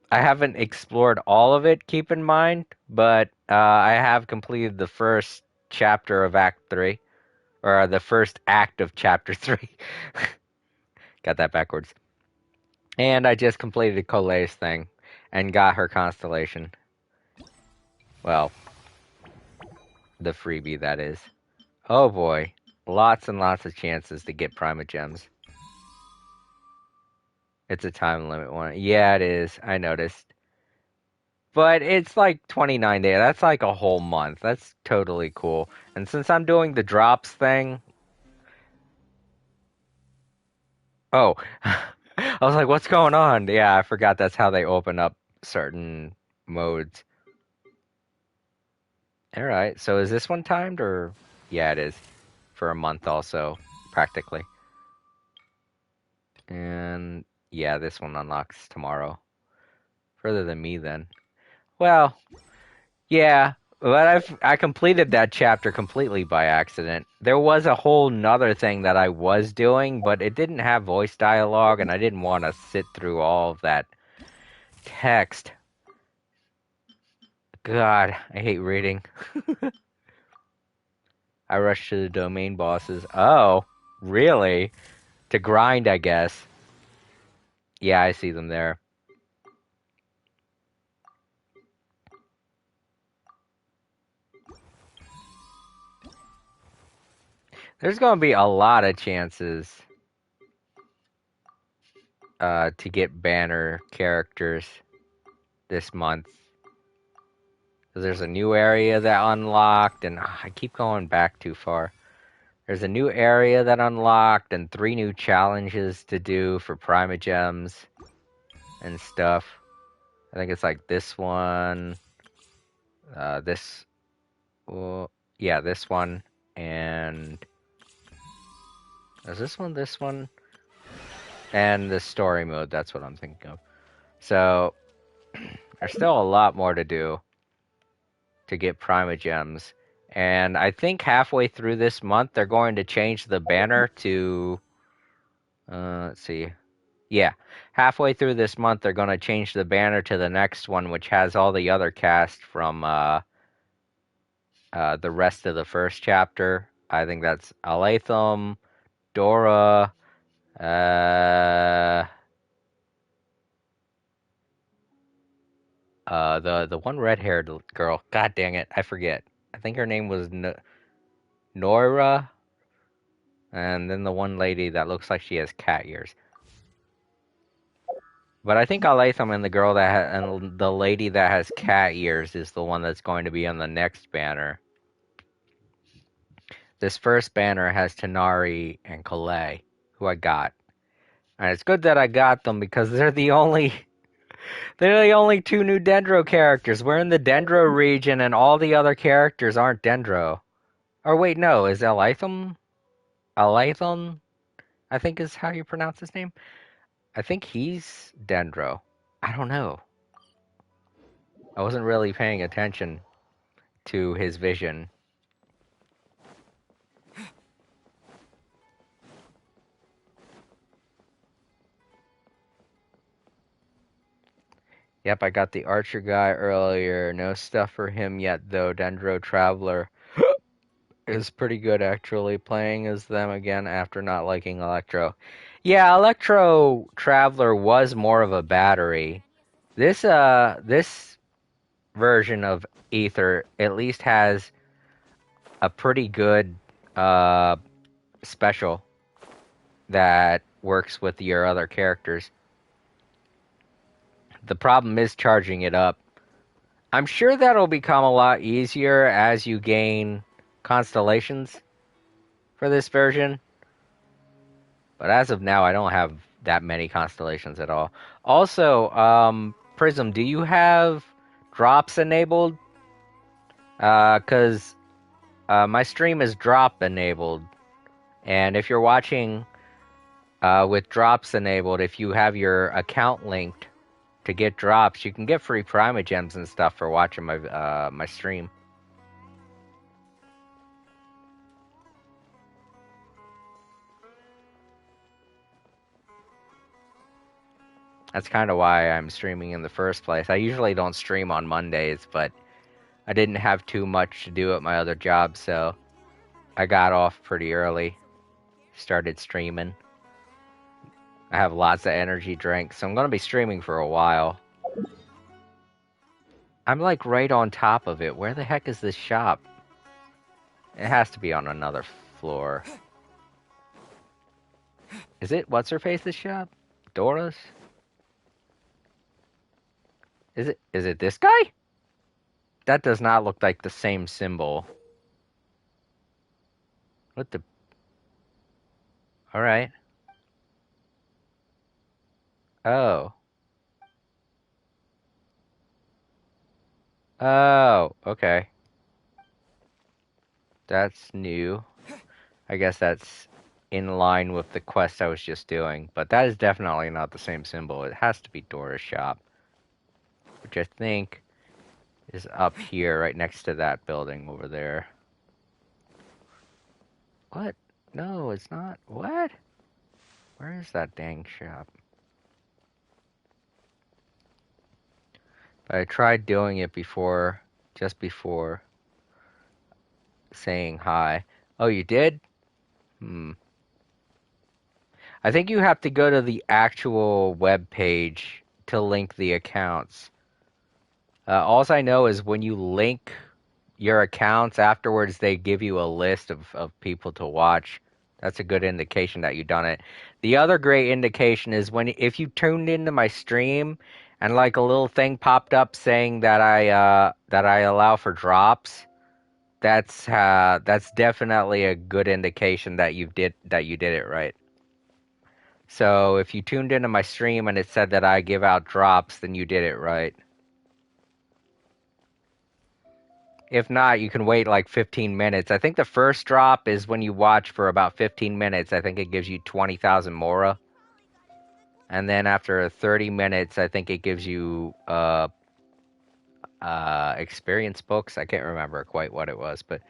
I haven't explored all of it, keep in mind, but I have completed the first chapter of Act 3. Or the first act of Chapter 3. Got that backwards. And I just completed Colet's thing and got her constellation. Well, the freebie, that is. Oh boy. Lots and lots of chances to get Prima Gems. It's a time limit one. Yeah, it is. I noticed. But it's like 29 days. That's like a whole month. That's totally cool. And since I'm doing the drops thing... Oh. I was like, what's going on? Yeah, I forgot that's how they open up certain modes. Alright, so is this one timed or... Yeah, it is. For a month also, practically. And yeah, this one unlocks tomorrow. Further than me then. Well, yeah, but I completed that chapter completely by accident. There was a whole nother thing that I was doing, but it didn't have voice dialogue, and I didn't want to sit through all of that text. God, I hate reading. I rushed to the domain bosses. Oh, really? To grind, I guess. Yeah, I see them there. There's going to be a lot of chances to get banner characters this month. There's a new area that unlocked, and I keep going back too far. There's a new area that unlocked, and 3 new challenges to do for Primogems and stuff. I think it's like this one, this, well, yeah, this one, and is this one, and the story mode. That's what I'm thinking of. So there's still a lot more to do to get Primogems. And I think halfway through this month, they're going to change the banner to... let's see. Yeah, halfway through this month, they're going to change the banner to the next one, which has all the other cast from the rest of the first chapter. I think that's Alatham, Dora, the one red-haired girl. God dang it, I forget. I think her name was Nora, and then the one lady that looks like she has cat ears. But I think Alatham and the girl and the lady that has cat ears is the one that's going to be on the next banner. This first banner has Tanari and Kalei, who I got. And it's good that I got them because they're the only two new Dendro characters. We're in the Dendro region and all the other characters aren't Dendro. Or wait, no, is Alatham? Alatham, I think is how you pronounce his name. I think he's Dendro. I don't know. I wasn't really paying attention to his vision. Yep, I got the Archer guy earlier. No stuff for him yet, though. Dendro Traveler is pretty good, actually, playing as them again after not liking Electro. Yeah, Electro Traveler was more of a battery. This version of Ether at least has a pretty good special that works with your other characters. The problem is charging it up. I'm sure that'll become a lot easier as you gain constellations for this version. But as of now, I don't have that many constellations at all. Also, Prism, do you have drops enabled? Because my stream is drop enabled. And if you're watching with drops enabled, if you have your account linked to get drops, you can get free Primogems and stuff for watching my my stream. That's kind of why I'm streaming in the first place. I usually don't stream on Mondays, but I didn't have too much to do at my other job, so I got off pretty early. Started streaming. I have lots of energy drinks, so I'm going to be streaming for a while. I'm like right on top of it. Where the heck is this shop? It has to be on another floor. Is it What's-Her-Face's shop? Dora's? Is it this guy? That does not look like the same symbol. What the... Alright. Oh. Oh, okay. That's new. I guess that's in line with the quest I was just doing. But that is definitely not the same symbol. It has to be Dora's shop. Which I think is up here, right next to that building over there. What? No, it's not. What? Where is that dang shop? But I tried doing it before, just before saying hi. Oh, you did? I think you have to go to the actual web page to link the accounts. All I know is when you link your accounts, afterwards they give you a list of people to watch. That's a good indication that you've done it. The other great indication is if you tuned into my stream and like a little thing popped up saying that I allow for drops. That's definitely a good indication that you did it right. So if you tuned into my stream and it said that I give out drops, then you did it right. If not, you can wait like 15 minutes. I think the first drop is when you watch for about 15 minutes. I think it gives you 20,000 Mora. And then after 30 minutes, I think it gives you experience books. I can't remember quite what it was, but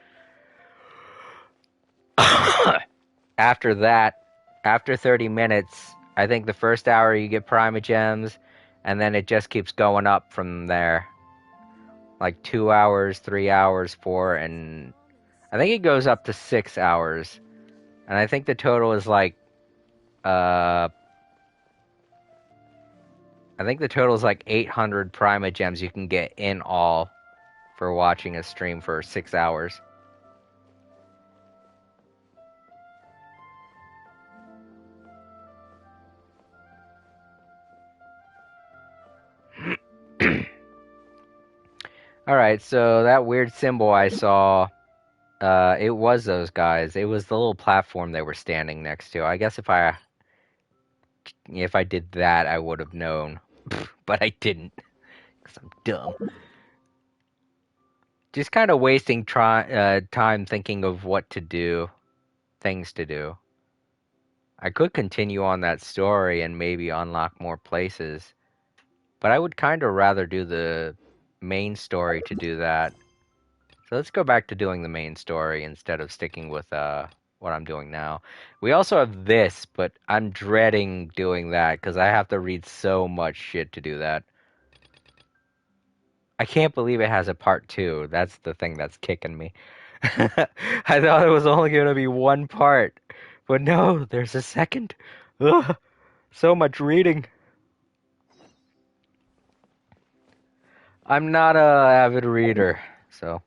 after that, after 30 minutes, I think the first hour you get Primogems, and then it just keeps going up from there. Like 2 hours, 3 hours, 4, and I think it goes up to 6 hours. And I think the total is like, I think the total is like 800 Prima Gems you can get in all for watching a stream for 6 hours. Alright, so that weird symbol I saw, it was those guys. It was the little platform they were standing next to. I guess if I did that, I would have known. But I didn't, because I'm dumb. Just kind of wasting time thinking of what to do, things to do. I could continue on that story and maybe unlock more places, but I would kind of rather do the main story to do that. So let's go back to doing the main story instead of sticking with what I'm doing now. We also have this, but I'm dreading doing that because I have to read so much shit to do that. I can't believe it has a part 2. That's the thing that's kicking me. I thought it was only going to be one part, but no, there's a second. Ugh, so much reading. I'm not a avid reader, so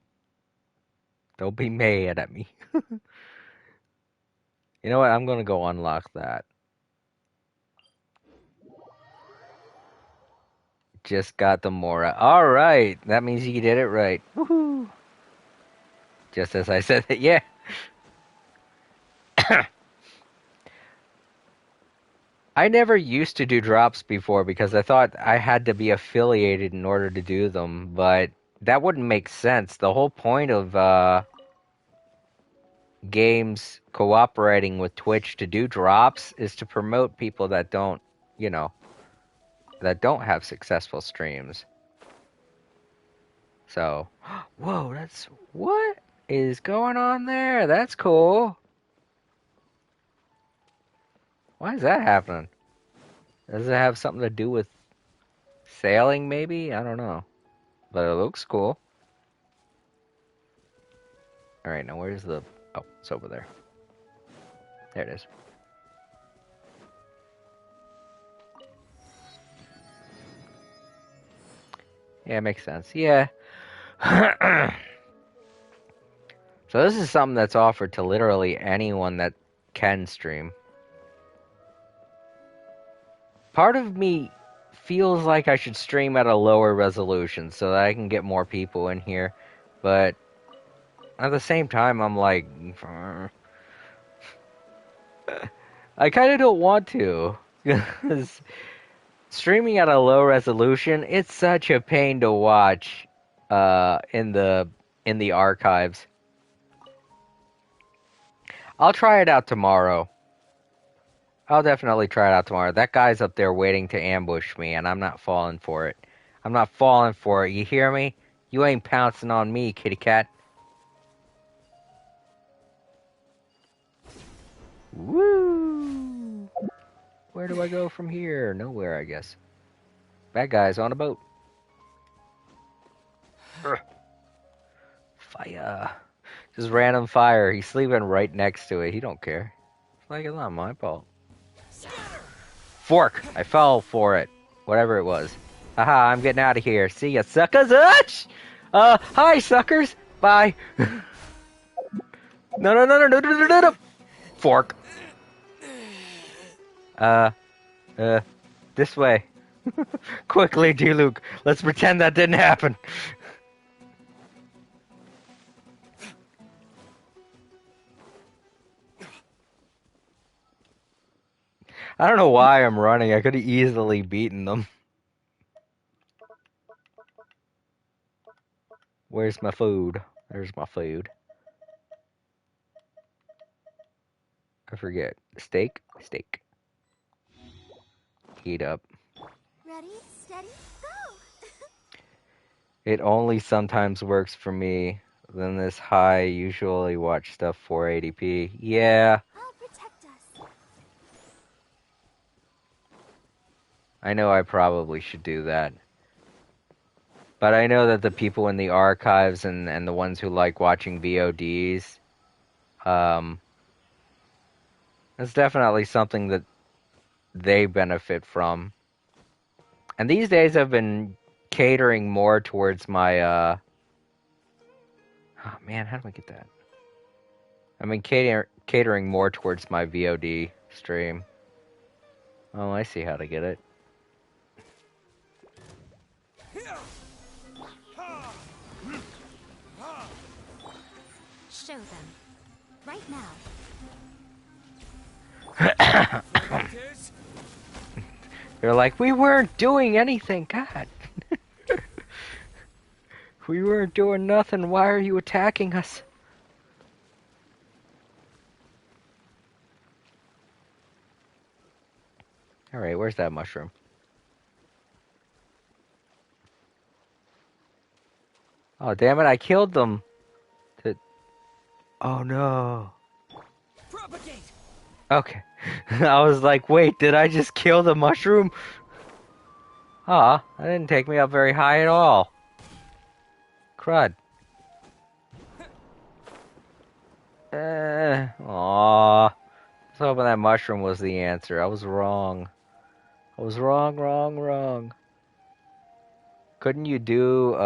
don't be mad at me. You know what? I'm going to go unlock that. Just got the Mora. All right, that means you did it right. Woohoo! Just as I said that, yeah. I never used to do drops before because I thought I had to be affiliated in order to do them, but that wouldn't make sense. The whole point of games cooperating with Twitch to do drops is to promote people that don't, that don't have successful streams. So, whoa, what is going on there? That's cool. Why is that happening? Does it have something to do with sailing, maybe? I don't know. But it looks cool. Alright, now where's the... Oh, it's over there. There it is. Yeah, it makes sense. Yeah. So this is something that's offered to literally anyone that can stream. Part of me feels like I should stream at a lower resolution so that I can get more people in here. But at the same time, I'm like... I kind of don't want to. Because streaming at a low resolution, it's such a pain to watch in the archives. I'll try it out tomorrow. I'll definitely try it out tomorrow. That guy's up there waiting to ambush me, and I'm not falling for it. I'm not falling for it. You hear me? You ain't pouncing on me, kitty cat. Woo! Where do I go from here? Nowhere, I guess. Bad guy's on a boat. Fire. Just random fire. He's sleeping right next to it. He don't care. It's like it's not my fault. Fork! I fell for it. Whatever it was. Haha, I'm getting out of here. See ya, suckers! Hi, suckers! Bye! No. Fork. This way. Quickly, D-Luke. Let's pretend that didn't happen. I don't know why I'm running. I could have easily beaten them. Where's my food? There's my food. I forget. Steak? Steak. Heat up. Ready, steady, go! It only sometimes works for me. Then this high usually watch stuff 480p. Yeah. I'll protect us. I know I probably should do that. But I know that the people in the archives and the ones who like watching VODs, It's definitely something that they benefit from. And these days I've been catering more towards my, oh man, how do I get that? I've been catering more towards my VOD stream. Oh, I see how to get it. Show them. Right now. They're like, we weren't doing anything, God. We weren't doing nothing. Why are you attacking us? Alright, where's that mushroom? Oh, damn it, I killed them. Oh, no. Propagate! Okay. I was like, wait, did I just kill the mushroom? Aw, that didn't take me up very high at all. Crud. Aw. I was hoping that mushroom was the answer. I was wrong. I was wrong. Couldn't you do,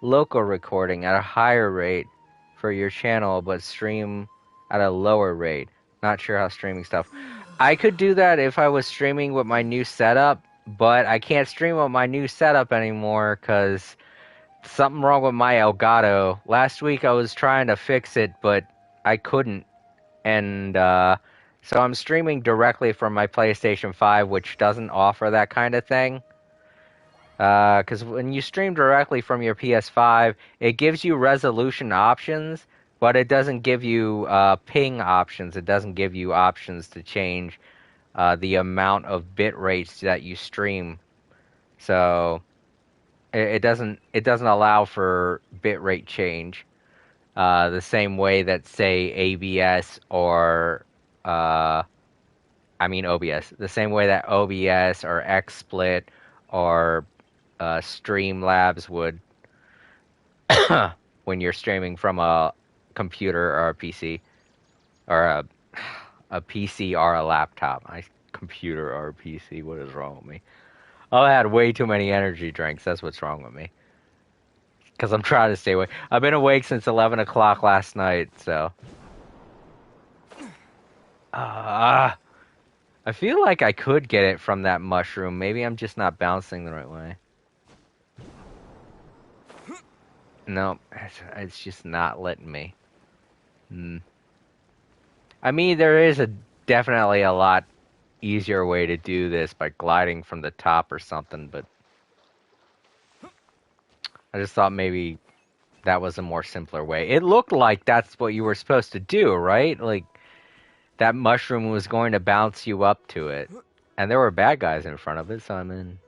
local recording at a higher rate for your channel, but stream at a lower rate? Not sure how streaming stuff. I could do that if I was streaming with my new setup, but I can't stream with my new setup anymore because something wrong with my Elgato. Last week I was trying to fix it, but I couldn't. And so I'm streaming directly from my PlayStation 5, which doesn't offer that kind of thing. Because when you stream directly from your PS5, it gives you resolution options, but it doesn't give you ping options. It doesn't give you options to change the amount of bit rates that you stream. So it doesn't allow for bit rate change the same way that, say, ABS or OBS, the same way that OBS or XSplit or Streamlabs would when you're streaming from a computer or a PC or a PC or a laptop. Computer or a PC. What is wrong with me? I had way too many energy drinks. That's what's wrong with me. Because I'm trying to stay awake. I've been awake since 11 o'clock last night, so. I feel like I could get it from that mushroom. Maybe I'm just not bouncing the right way. No, it's just not letting me. I mean, there is definitely a lot easier way to do this by gliding from the top or something, but I just thought maybe that was a more simpler way. It looked like that's what you were supposed to do, right? Like, that mushroom was going to bounce you up to it. And there were bad guys in front of it, so I'm in.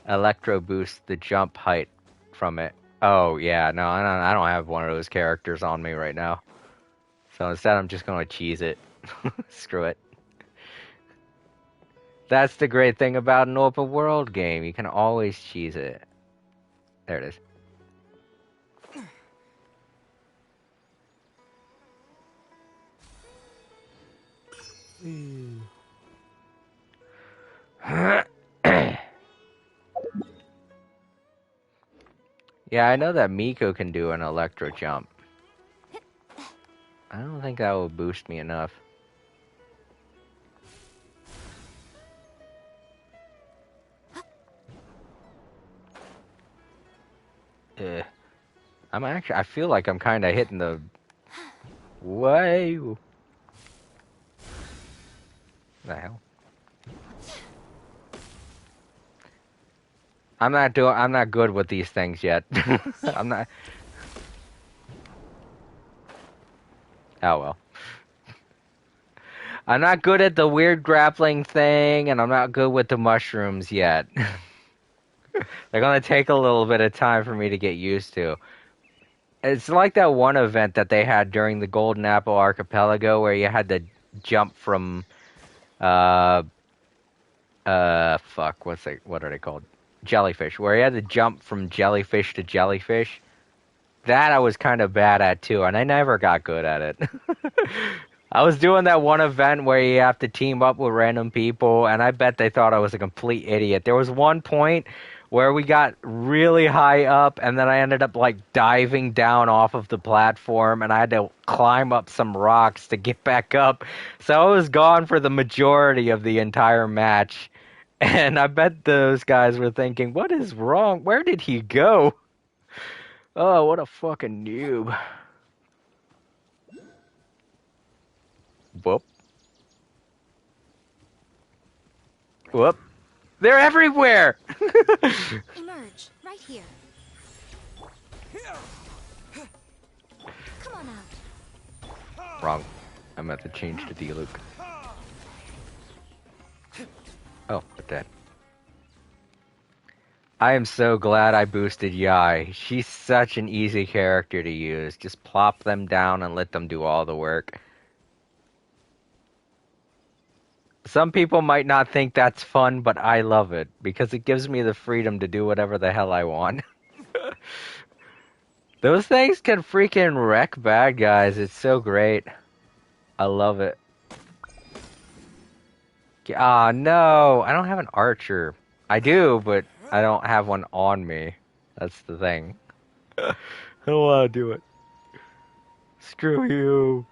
Electro boost the jump height from it. Oh, yeah, no, I don't have one of those characters on me right now. So instead, I'm just going to cheese it. Screw it. That's the great thing about an open world game. You can always cheese it. There it is. Yeah, I know that Miko can do an electro jump. I don't think that will boost me enough. I feel like I'm kind of hitting the way. The hell? I'm not good with these things yet. I'm not. Oh well. I'm not good at the weird grappling thing, and I'm not good with the mushrooms yet. They're gonna take a little bit of time for me to get used to. It's like that one event that they had during the Golden Apple Archipelago where you had to jump from fuck, what are they called? Jellyfish. Where you had to jump from jellyfish to jellyfish. that I was kind of bad at too, and I never got good at it. I was doing that one event where you have to team up with random people, and I bet they thought I was a complete idiot. There was one point where we got really high up, and then I ended up like diving down off of the platform, and I had to climb up some rocks to get back up. So I was gone for the majority of the entire match. And I bet those guys were thinking, what is wrong? Where did he go? Oh, what a fucking noob. Whoop. Whoop. They're everywhere! Emerge, right here. Come on out. Wrong. I meant to change to Diluc. Oh, but that. I am so glad I boosted Yai. She's such an easy character to use. Just plop them down and let them do all the work. Some people might not think that's fun, but I love it because it gives me the freedom to do whatever the hell I want. Those things can freaking wreck bad guys. It's so great. I love it. Ah, no. I don't have an archer. I do, but I don't have one on me. That's the thing. I don't want to do it. Screw you.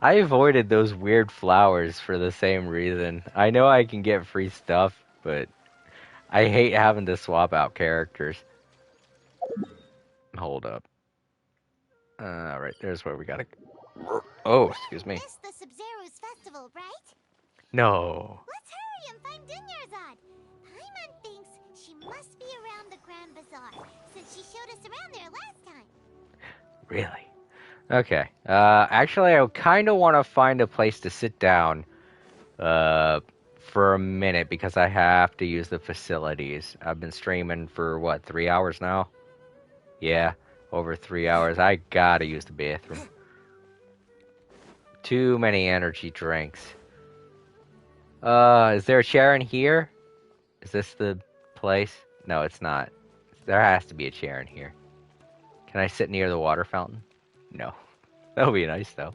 I avoided those weird flowers for the same reason. I know I can get free stuff, but I hate having to swap out characters. Hold up. Alright, there's where we gotta... Oh, excuse me. Missed the Sub-Zero's festival, right? No. Let's hurry and find Dunyarzad. Paimon thinks she must be around the Grand Bazaar, since she showed us around there last time. Really? Okay. Actually, I kind of want to find a place to sit down for a minute because I have to use the facilities. I've been streaming for, what, 3 hours now? Yeah, over 3 hours. I gotta use the bathroom. Too many energy drinks. Is there a chair in here? Is this the place? No, it's not. There has to be a chair in here. Can I sit near the water fountain? No. That would be nice, though.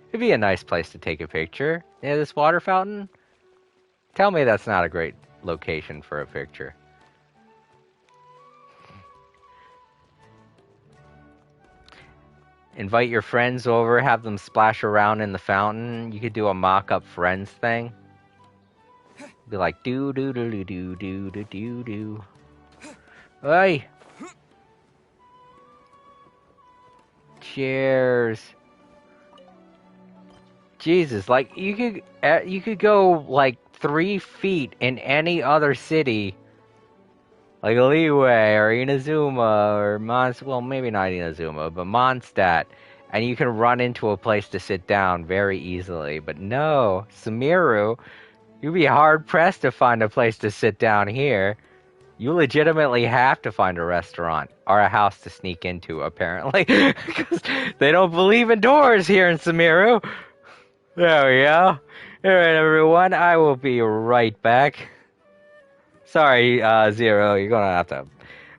It'd be a nice place to take a picture. Yeah, this water fountain? Tell me that's not a great location for a picture. Invite your friends over, have them splash around in the fountain. You could do a mock-up friends thing. Be like, do do do do do do do do do. Hey! Cheers. Jesus, like you could go like 3 feet in any other city, like Liyue or Inazuma or well, maybe not Inazuma, but Mondstadt, and you can run into a place to sit down very easily. But no, Sumeru, you'd be hard pressed to find a place to sit down here. You legitimately have to find a restaurant or a house to sneak into, apparently, because they don't believe in doors here in Sumeru. There we go. Alright, everyone, I will be right back. Sorry, Zero, you're gonna have to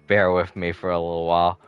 bear with me for a little while.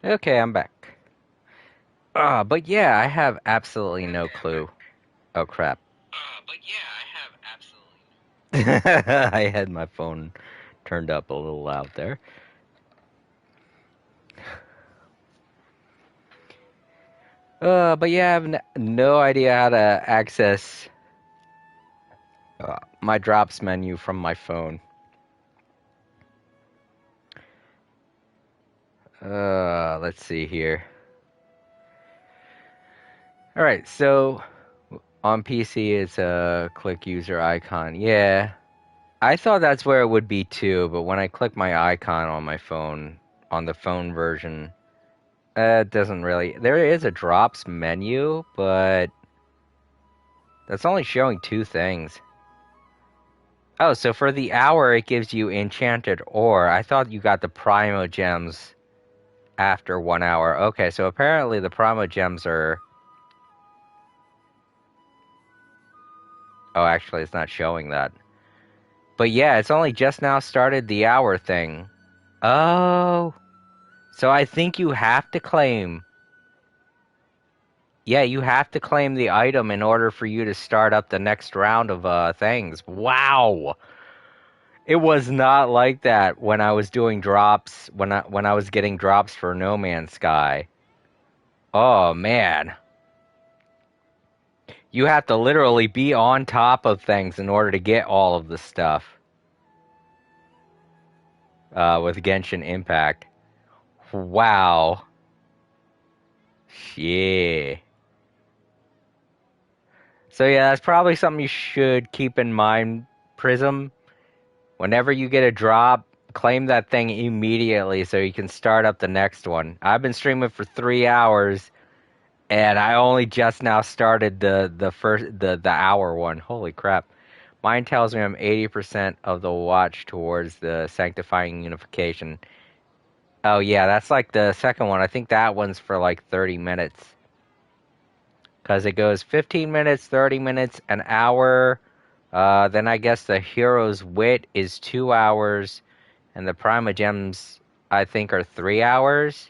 Okay, I'm back. But yeah, I have absolutely no clue. Oh crap. But yeah, I have absolutely. I had my phone turned up a little loud there. But yeah, I have no idea how to access my drops menu from my phone. Let's see here. Alright, so on PC it's a click user icon. Yeah, I thought that's where it would be too, but when I click my icon on my phone, on the phone version, it doesn't really. There is a drops menu, but that's only showing two things. Oh, so for the hour it gives you enchanted ore. I thought you got the primo gems after 1 hour. Okay, so apparently the primo gems are... Oh, actually it's not showing that. But yeah, it's only just now started the hour thing. Oh, so I think you have to claim... Yeah, you have to claim the item in order for you to start up the next round of things. Wow. It was not like that when I was doing drops, when I was getting drops for No Man's Sky. Oh man. You have to literally be on top of things in order to get all of the stuff. With Genshin Impact. Wow. Yeah. So yeah, that's probably something you should keep in mind, Prism. Whenever you get a drop, claim that thing immediately so you can start up the next one. I've been streaming for 3 hours, and I only just now started the hour one. Holy crap. Mine tells me I'm 80% of the watch towards the sanctifying unification. Oh yeah, that's like the second one. I think that one's for like 30 minutes. Because it goes 15 minutes, 30 minutes, an hour. Then I guess the hero's wit is 2 hours. And the Prima Gems, I think, are 3 hours.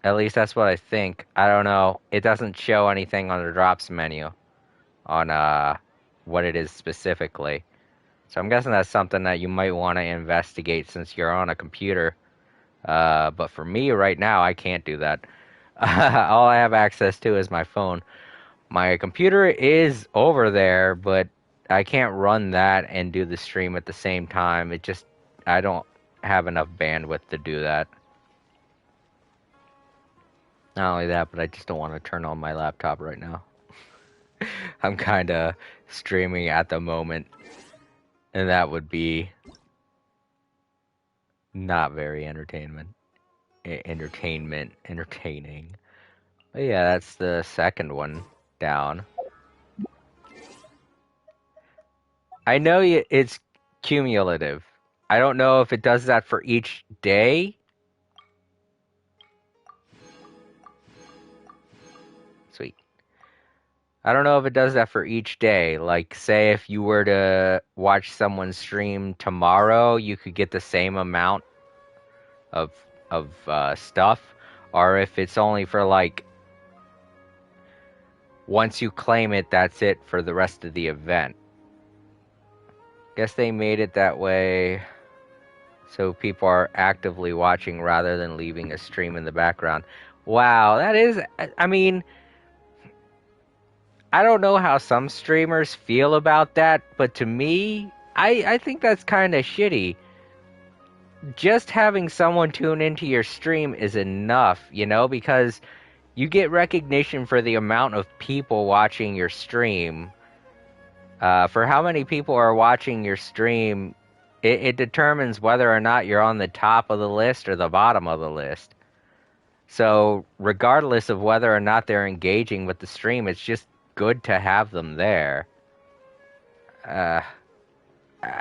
At least that's what I think. I don't know. It doesn't show anything on the drops menu on what it is specifically. So I'm guessing that's something that you might want to investigate since you're on a computer. But for me right now, I can't do that. All I have access to is my phone. My computer is over there, but I can't run that and do the stream at the same time. I don't have enough bandwidth to do that. Not only that, but I just don't want to turn on my laptop right now. I'm kind of streaming at the moment, and that would be not very entertaining. But yeah, that's the second one down. I know it's cumulative. I don't know if it does that for each day. Sweet. I don't know if it does that for each day. Like, say if you were to watch someone stream tomorrow, you could get the same amount of stuff, or if it's only for like once you claim it, that's it for the rest of the event. Guess they made it that way so people are actively watching rather than leaving a stream in the background. Wow, that is, I mean, I don't know how some streamers feel about that, but to me, I think that's kind of shitty. Just having someone tune into your stream is enough, you know, because you get recognition for the amount of people watching your stream. For how many people are watching your stream, it determines whether or not you're on the top of the list or the bottom of the list. So, regardless of whether or not they're engaging with the stream, it's just good to have them there. I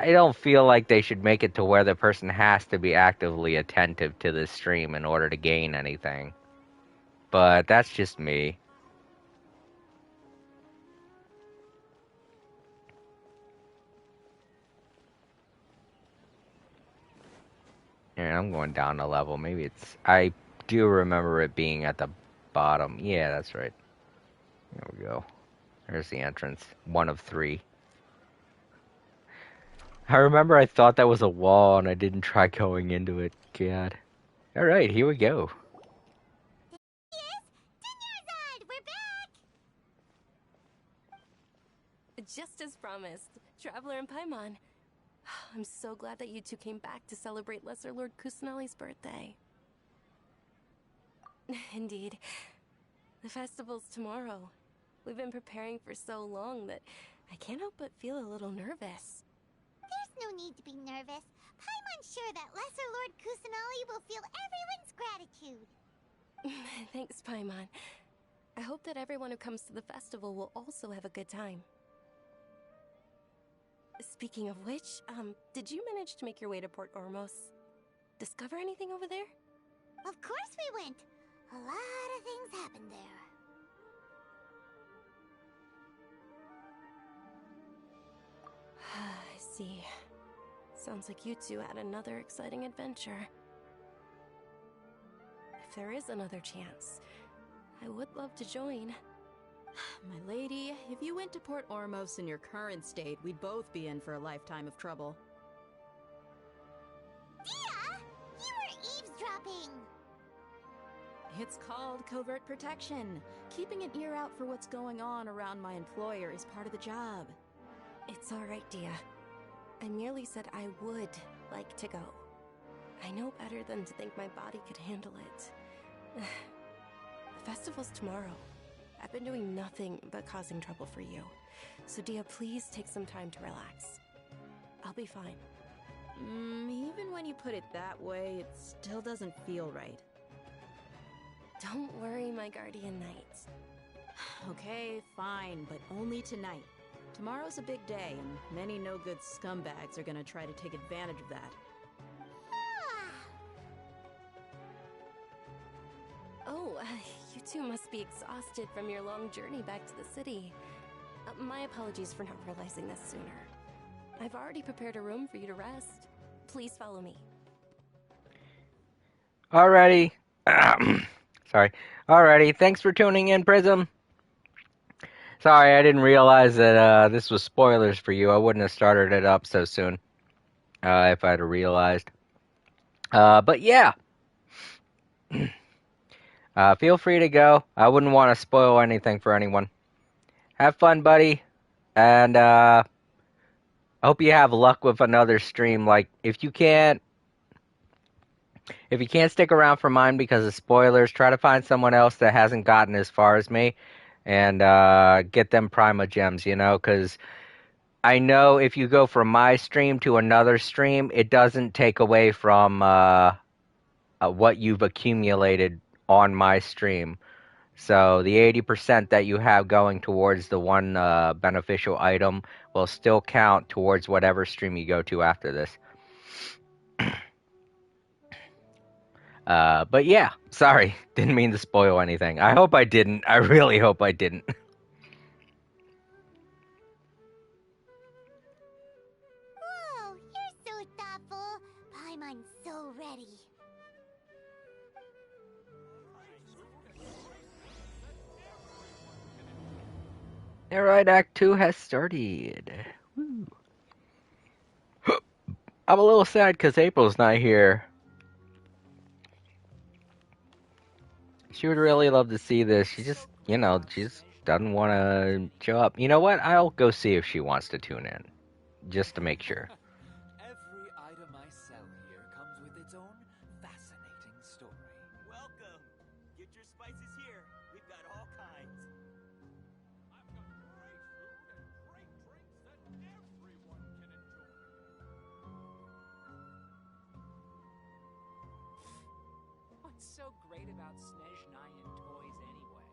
don't feel like they should make it to where the person has to be actively attentive to the stream in order to gain anything. But that's just me. And I'm going down a level. Maybe it's... I do remember it being at the bottom. Yeah, that's right. There we go. There's the entrance. 1 of 3. I remember I thought that was a wall and I didn't try going into it. God. Alright, here we go. Yes, Dinyarzad, we're back! Just as promised, Traveler and Paimon. I'm so glad that you two came back to celebrate Lesser Lord Kusanali's birthday. Indeed. The festival's tomorrow. We've been preparing for so long that I can't help but feel a little nervous. There's no need to be nervous. Paimon's sure that Lesser Lord Kusanali will feel everyone's gratitude. Thanks, Paimon. I hope that everyone who comes to the festival will also have a good time. Speaking of which, did you manage to make your way to Port Ormos? Discover anything over there? Of course we went. A lot of things happened there. I see. Sounds like you two had another exciting adventure. If there is another chance, I would love to join. My lady, if you went to Port Ormos in your current state, we'd both be in for a lifetime of trouble. Dia! You were eavesdropping! It's called covert protection. Keeping an ear out for what's going on around my employer is part of the job. It's alright, Dia. I merely said I would like to go. I know better than to think my body could handle it. The festival's tomorrow. I've been doing nothing but causing trouble for you. So Dia, please take some time to relax. I'll be fine. Even when you put it that way, it still doesn't feel right. Don't worry, my guardian knight. Okay, fine, but only tonight. Tomorrow's a big day, and many no-good scumbags are gonna try to take advantage of that. Oh, you two must be exhausted from your long journey back to the city. My apologies for not realizing this sooner. I've already prepared a room for you to rest. Please follow me. Alrighty. Sorry. Alrighty, thanks for tuning in, Prism. Sorry, I didn't realize that this was spoilers for you. I wouldn't have started it up so soon if I'd have realized. But yeah. Feel free to go. I wouldn't want to spoil anything for anyone. Have fun, buddy. And I hope you have luck with another stream. Like, if you can't stick around for mine because of spoilers, try to find someone else that hasn't gotten as far as me and get them Prima Gems, you know, because I know if you go from my stream to another stream, it doesn't take away from what you've accumulated on my stream. So the 80% that you have going towards the one beneficial item will still count towards whatever stream you go to after this. But yeah, sorry, didn't mean to spoil anything. I hope I didn't. I really hope I didn't. Whoa, you're so thoughtful. Paimon's so ready. Alright, Act 2 has started. Woo. I'm a little sad because April's not here. She would really love to see this. She just, you know, she just doesn't want to show up. You know what? I'll go see if she wants to tune in. Just to make sure. Every item I sell here comes with its own fascinating story. Welcome. Get your spices here. We've got all kinds. I've got great food and great drinks that everyone can enjoy. What's so great about Snezhnayan toys anyway?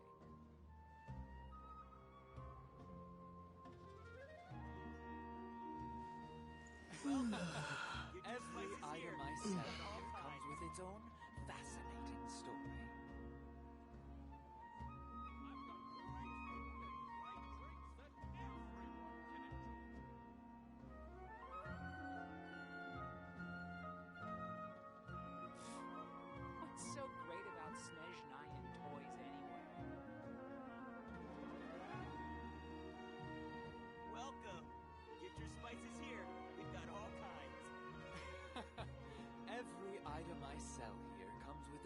Every item I sell here comes with its own fascinating story.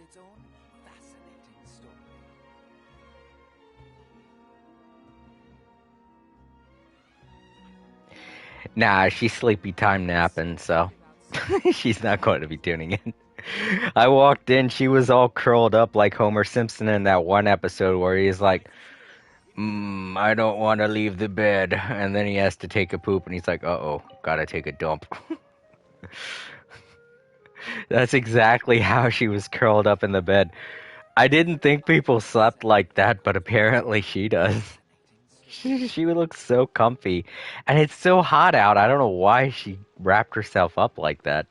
its own fascinating story. Nah, she's sleepy time napping, so she's not going to be tuning in. I walked in, she was all curled up like Homer Simpson in that one episode where he's like, I don't want to leave the bed. And then he has to take a poop, and he's like, uh-oh, gotta take a dump. That's exactly how she was curled up in the bed. I didn't think people slept like that, but apparently she does. She looks so comfy. And it's so hot out, I don't know why she wrapped herself up like that.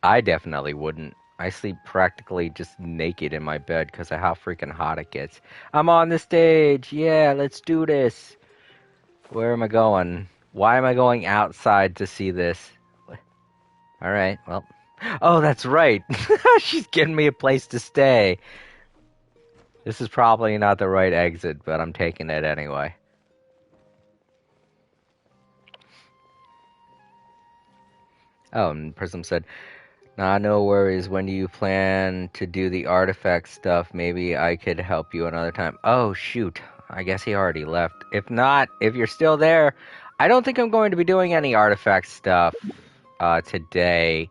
I definitely wouldn't. I sleep practically just naked in my bed because of how freaking hot it gets. I'm on the stage! Yeah, let's do this! Where am I going? Why am I going outside to see this? Alright, well. Oh, that's right! She's getting me a place to stay. This is probably not the right exit, but I'm taking it anyway. Oh, and Prism said, nah, no worries. When do you plan to do the artifact stuff? Maybe I could help you another time. Oh, shoot. I guess he already left. If not, if you're still there, I don't think I'm going to be doing any artifact stuff today.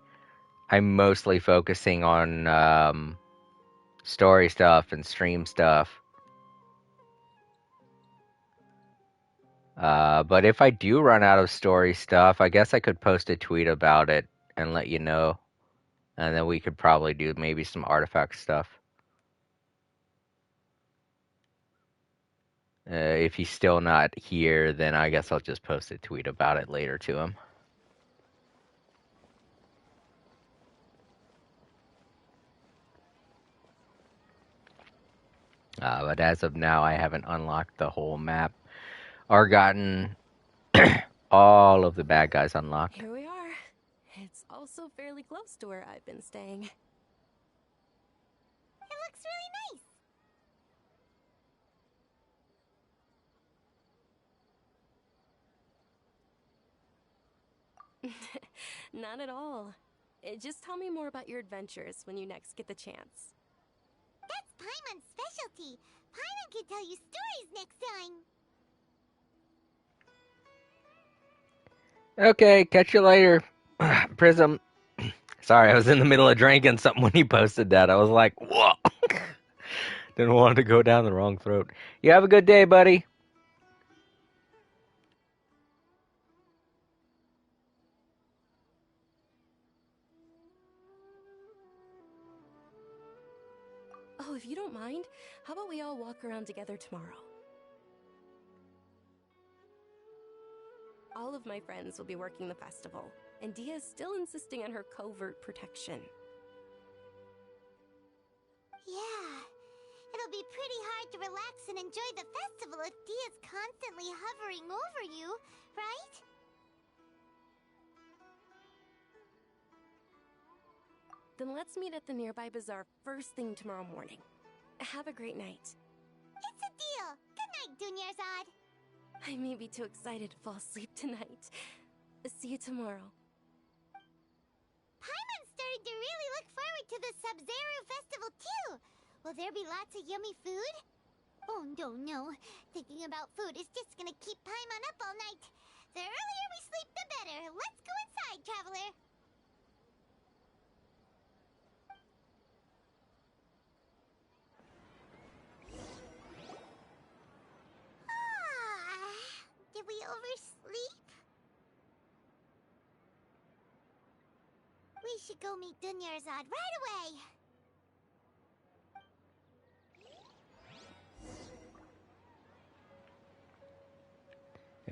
I'm mostly focusing on story stuff and stream stuff. But if I do run out of story stuff, I guess I could post a tweet about it and let you know. And then we could probably do maybe some artifact stuff. If he's still not here, then I guess I'll just post a tweet about it later to him. But as of now, I haven't unlocked the whole map or gotten all of the bad guys unlocked. Here we are. It's also fairly close to where I've been staying. It looks really nice. Not at all. Just tell me more about your adventures when you next get the chance. That's Paimon's specialty. Paimon can tell you stories next time. Okay, catch you later, Prism. Sorry, I was in the middle of drinking something when he posted that. I was like, whoa. Didn't want to go down the wrong throat. You have a good day, buddy. Oh, if you don't mind, how about we all walk around together tomorrow? All of my friends will be working the festival, and Dia's still insisting on her covert protection. Yeah, it'll be pretty hard to relax and enjoy the festival if Dia's constantly hovering over you, right? Then let's meet at the nearby bazaar first thing tomorrow morning. Have a great night. It's a deal. Good night, Dunyarzad. I may be too excited to fall asleep tonight. See you tomorrow. Paimon's starting to really look forward to the Sub-Zero festival too. Will there be lots of yummy food? Oh, no. Thinking about food is just gonna keep Paimon up all night. The earlier we sleep, the better. Let's go inside, Traveler. Did we oversleep? We should go meet Dunyarzad right away.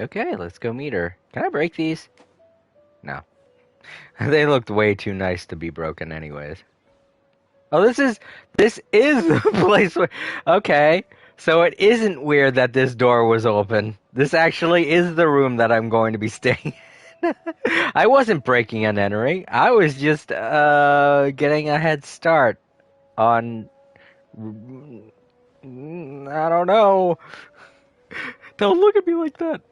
Okay, let's go meet her. Can I break these? No. They looked way too nice to be broken anyways. Oh, this is the place where... Okay, so it isn't weird that this door was open. This actually is the room that I'm going to be staying in. I wasn't breaking and entering. I was just getting a head start on... I don't know. Don't look at me like that.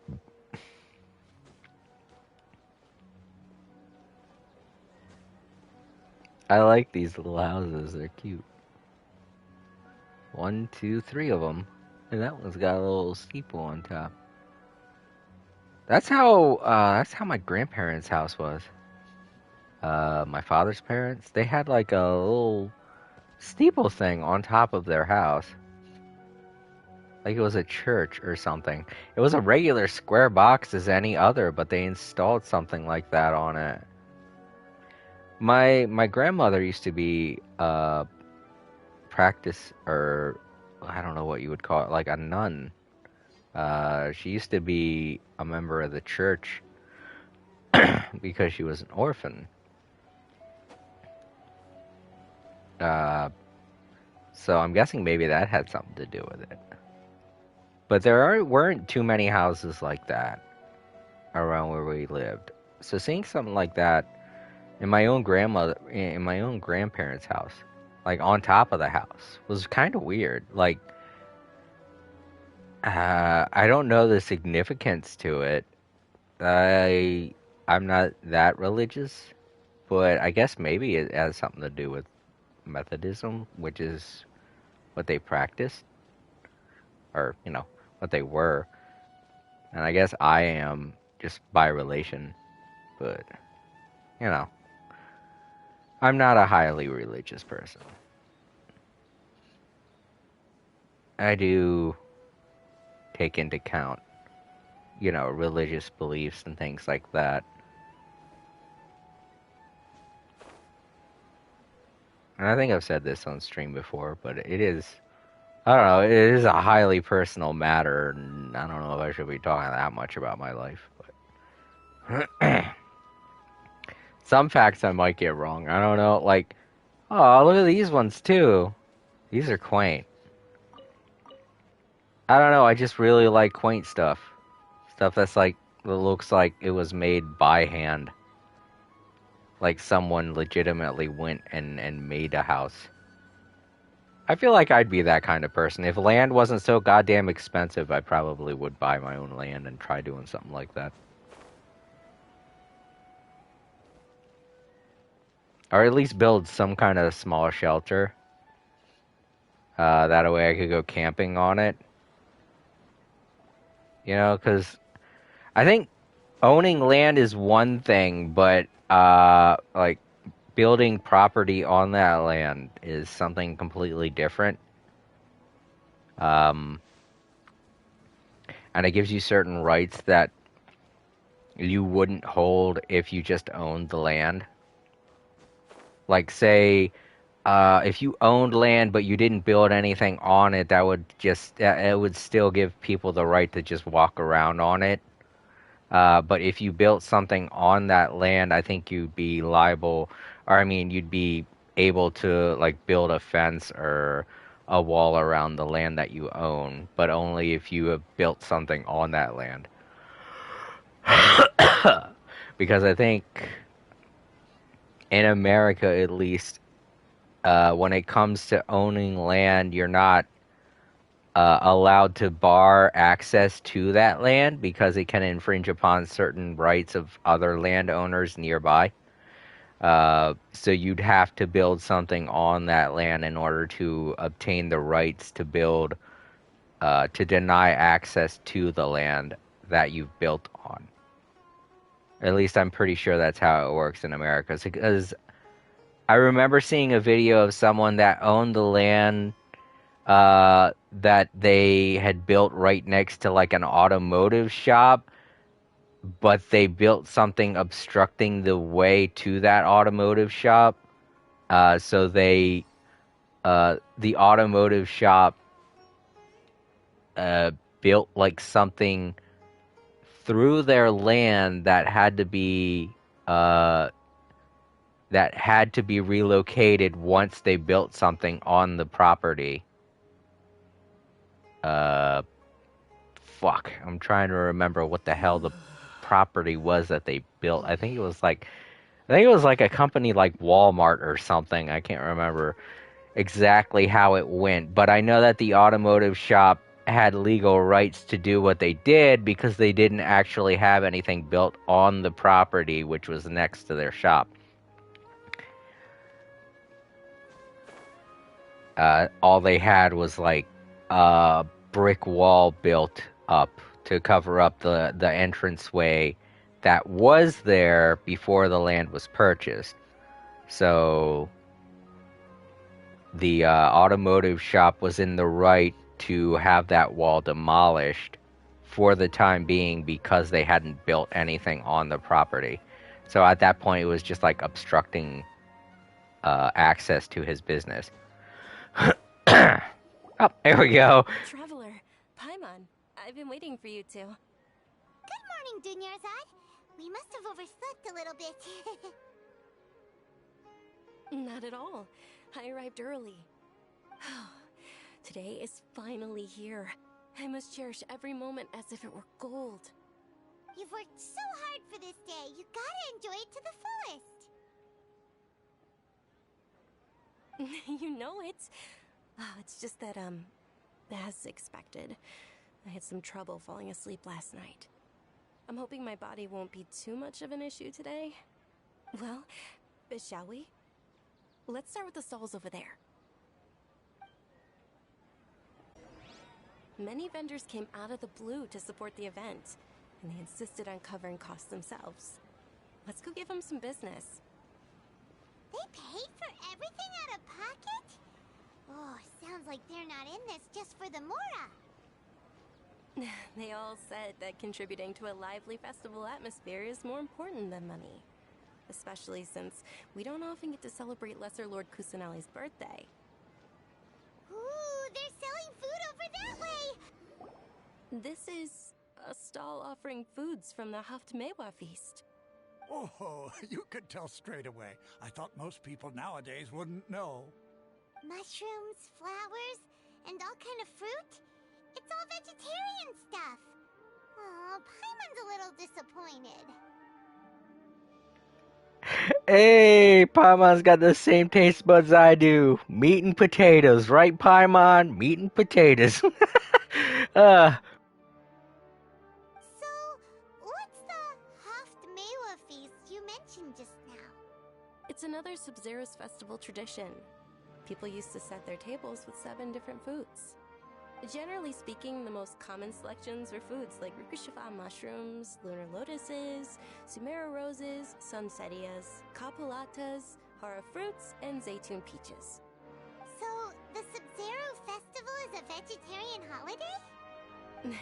I like these little houses. They're cute. 1, 2, 3 of them. And that one's got a little steeple on top. That's how my grandparents' house was. My father's parents, they had like a little steeple thing on top of their house. Like it was a church or something. It was a regular square box as any other, but they installed something like that on it. My grandmother used to be practice, or I don't know what you would call it, like a nun. She used to be a member of the church because she was an orphan. So I'm guessing maybe that had something to do with it. But weren't too many houses like that around where we lived. So seeing something like that in my own grandparents' house, like on top of the house, was kind of weird. Like, I don't know the significance to it. I'm not that religious, but I guess maybe it has something to do with Methodism, which is what they practiced, or what they were. And I guess I am just by relation, but I'm not a highly religious person. I do take into account, religious beliefs and things like that. And I think I've said this on stream before, but it is, I don't know, it is a highly personal matter, and I don't know if I should be talking that much about my life. But some facts I might get wrong. I don't know, like, oh, look at these ones too. These are quaint. I don't know, I just really like quaint stuff. Stuff that's like, that looks like it was made by hand. Like someone legitimately went and made a house. I feel like I'd be that kind of person. If land wasn't so goddamn expensive, I probably would buy my own land and try doing something like that. Or at least build some kind of small shelter. That way I could go camping on it. Because I think owning land is one thing, but like building property on that land is something completely different. And it gives you certain rights that you wouldn't hold if you just owned the land. Like, say, if you owned land but you didn't build anything on it, that would it would still give people the right to just walk around on it. But if you built something on that land, I think you'd be liable, or I mean, you'd be able to like build a fence or a wall around the land that you own, but only if you have built something on that land. Because I think in America, at least, when it comes to owning land, you're not allowed to bar access to that land because it can infringe upon certain rights of other landowners nearby. So you'd have to build something on that land in order to obtain the rights to build, to deny access to the land that you've built on. At least I'm pretty sure that's how it works in America. Because I remember seeing a video of someone that owned the land that they had built right next to like an automotive shop, but they built something obstructing the way to that automotive shop. So the automotive shop built like something through their land that had to be relocated once they built something on the property. Fuck. I'm trying to remember what the hell the property was that they built. I think it was like a company like Walmart or something. I can't remember exactly how it went, but I know that the automotive shop had legal rights to do what they did because they didn't actually have anything built on the property, which was next to their shop. all they had was like a brick wall built up to cover up the entranceway that was there before the land was purchased. So the automotive shop was in the right to have that wall demolished for the time being because they hadn't built anything on the property. So at that point, it was just like obstructing access to his business. Oh, there we go. Traveler, Paimon, I've been waiting for you two. Good morning, Dunyarzad. We must have overslept a little bit. Not at all. I arrived early. Today is finally here. I must cherish every moment as if it were gold. You've worked so hard for this day. You gotta enjoy it to the fullest. You know it. Oh, it's just that, as expected, I had some trouble falling asleep last night. I'm hoping my body won't be too much of an issue today. Well, shall we? Let's start with the stalls over there. Many vendors came out of the blue to support the event, and they insisted on covering costs themselves. Let's go give them some business. They paid for everything out of pocket? Oh, sounds like they're not in this just for the Mora. They all said that contributing to a lively festival atmosphere is more important than money. Especially since we don't often get to celebrate Lesser Lord Kusanali's birthday. Ooh, they're selling food over that way! This is a stall offering foods from the Haftmewa feast. Oh, you could tell straight away. I thought most people nowadays wouldn't know. Mushrooms, flowers, and all kind of fruit? It's all vegetarian stuff. Oh, Paimon's a little disappointed. Hey, Paimon's got the same taste buds I do. Meat and potatoes, right, Paimon? Meat and potatoes. So, what's the Haftmewa feast you mentioned just now? It's another Sub-Zero's festival tradition. People used to set their tables with 7 different foods. Generally speaking, the most common selections were foods like Rukushifa mushrooms, lunar lotuses, Sumera roses, sunsettias, capulatas, hara fruits, and zaytun peaches. So, the Sub-Zero festival is a vegetarian holiday?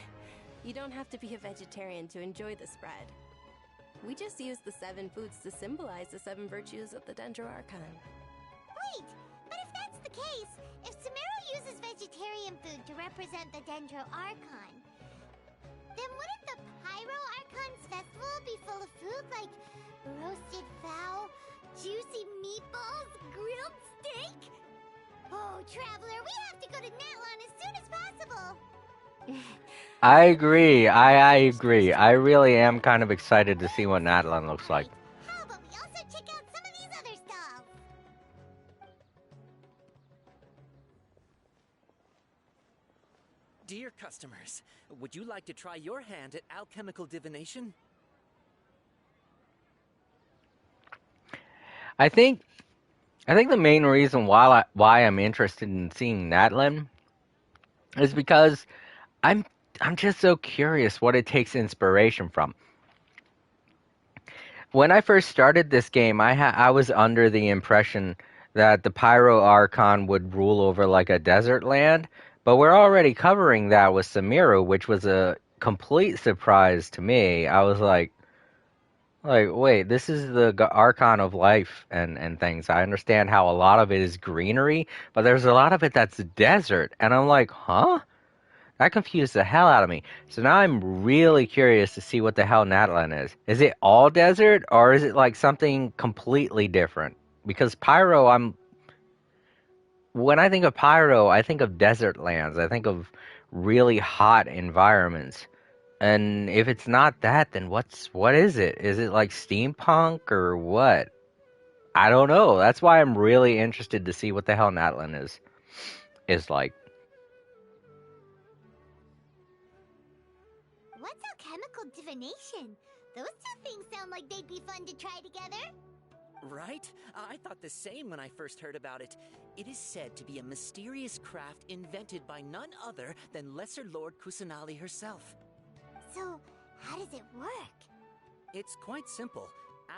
You don't have to be a vegetarian to enjoy the spread. We just use the 7 foods to symbolize the 7 virtues of the Dendro Archon. Wait, but if that's the case, if Sumero uses vegetarian food to represent the Dendro Archon, then wouldn't the Pyro Archon's festival be full of food like roasted fowl, juicy meatballs, grilled steak? Oh, Traveler, we have to go to Natlan as soon as possible! I agree. I agree. I really am kind of excited to see what Natlan looks like. How about we also check out some of these other stalls? Dear customers, would you like to try your hand at alchemical divination? I think the main reason why I'm interested in seeing Natlan is because I'm just so curious what it takes inspiration from. When I first started this game, I was under the impression that the Pyro Archon would rule over like a desert land, but we're already covering that with Samiru, which was a complete surprise to me. I was like, wait, this is the Archon of life and things. I understand how a lot of it is greenery, but there's a lot of it that's desert, and I'm like, huh? That confused the hell out of me. So now I'm really curious to see what the hell Natlan is. Is it all desert, or is it like something completely different? Because Pyro, when I think of Pyro, I think of desert lands. I think of really hot environments. And if it's not that, then what is it? Is it like steampunk or what? I don't know. That's why I'm really interested to see what the hell Natlan is like. What's alchemical divination? Those two things sound like they'd be fun to try together. Right? I thought the same when I first heard about it. It is said to be a mysterious craft invented by none other than Lesser Lord Kusanali herself. So, how does it work? It's quite simple.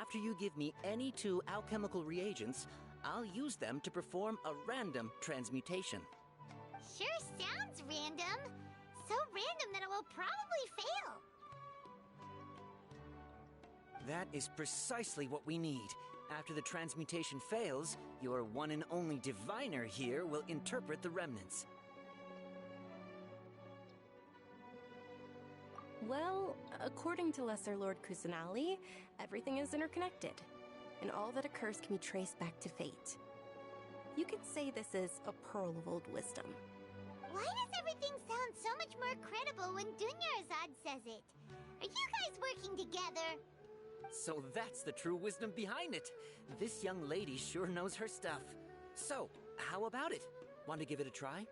After you give me any 2 alchemical reagents, I'll use them to perform a random transmutation. Sure sounds random. So random that it will probably fail. That is precisely what we need. After the transmutation fails, your one and only diviner here will interpret the remnants. Well, according to Lesser Lord Kusanali, everything is interconnected, and all that occurs can be traced back to fate. You could say this is a pearl of old wisdom. Why does everything sound so much more credible when Dunyarzad says it? Are you guys working together? So that's the true wisdom behind it. This young lady sure knows her stuff. So, how about it? Want to give it a try?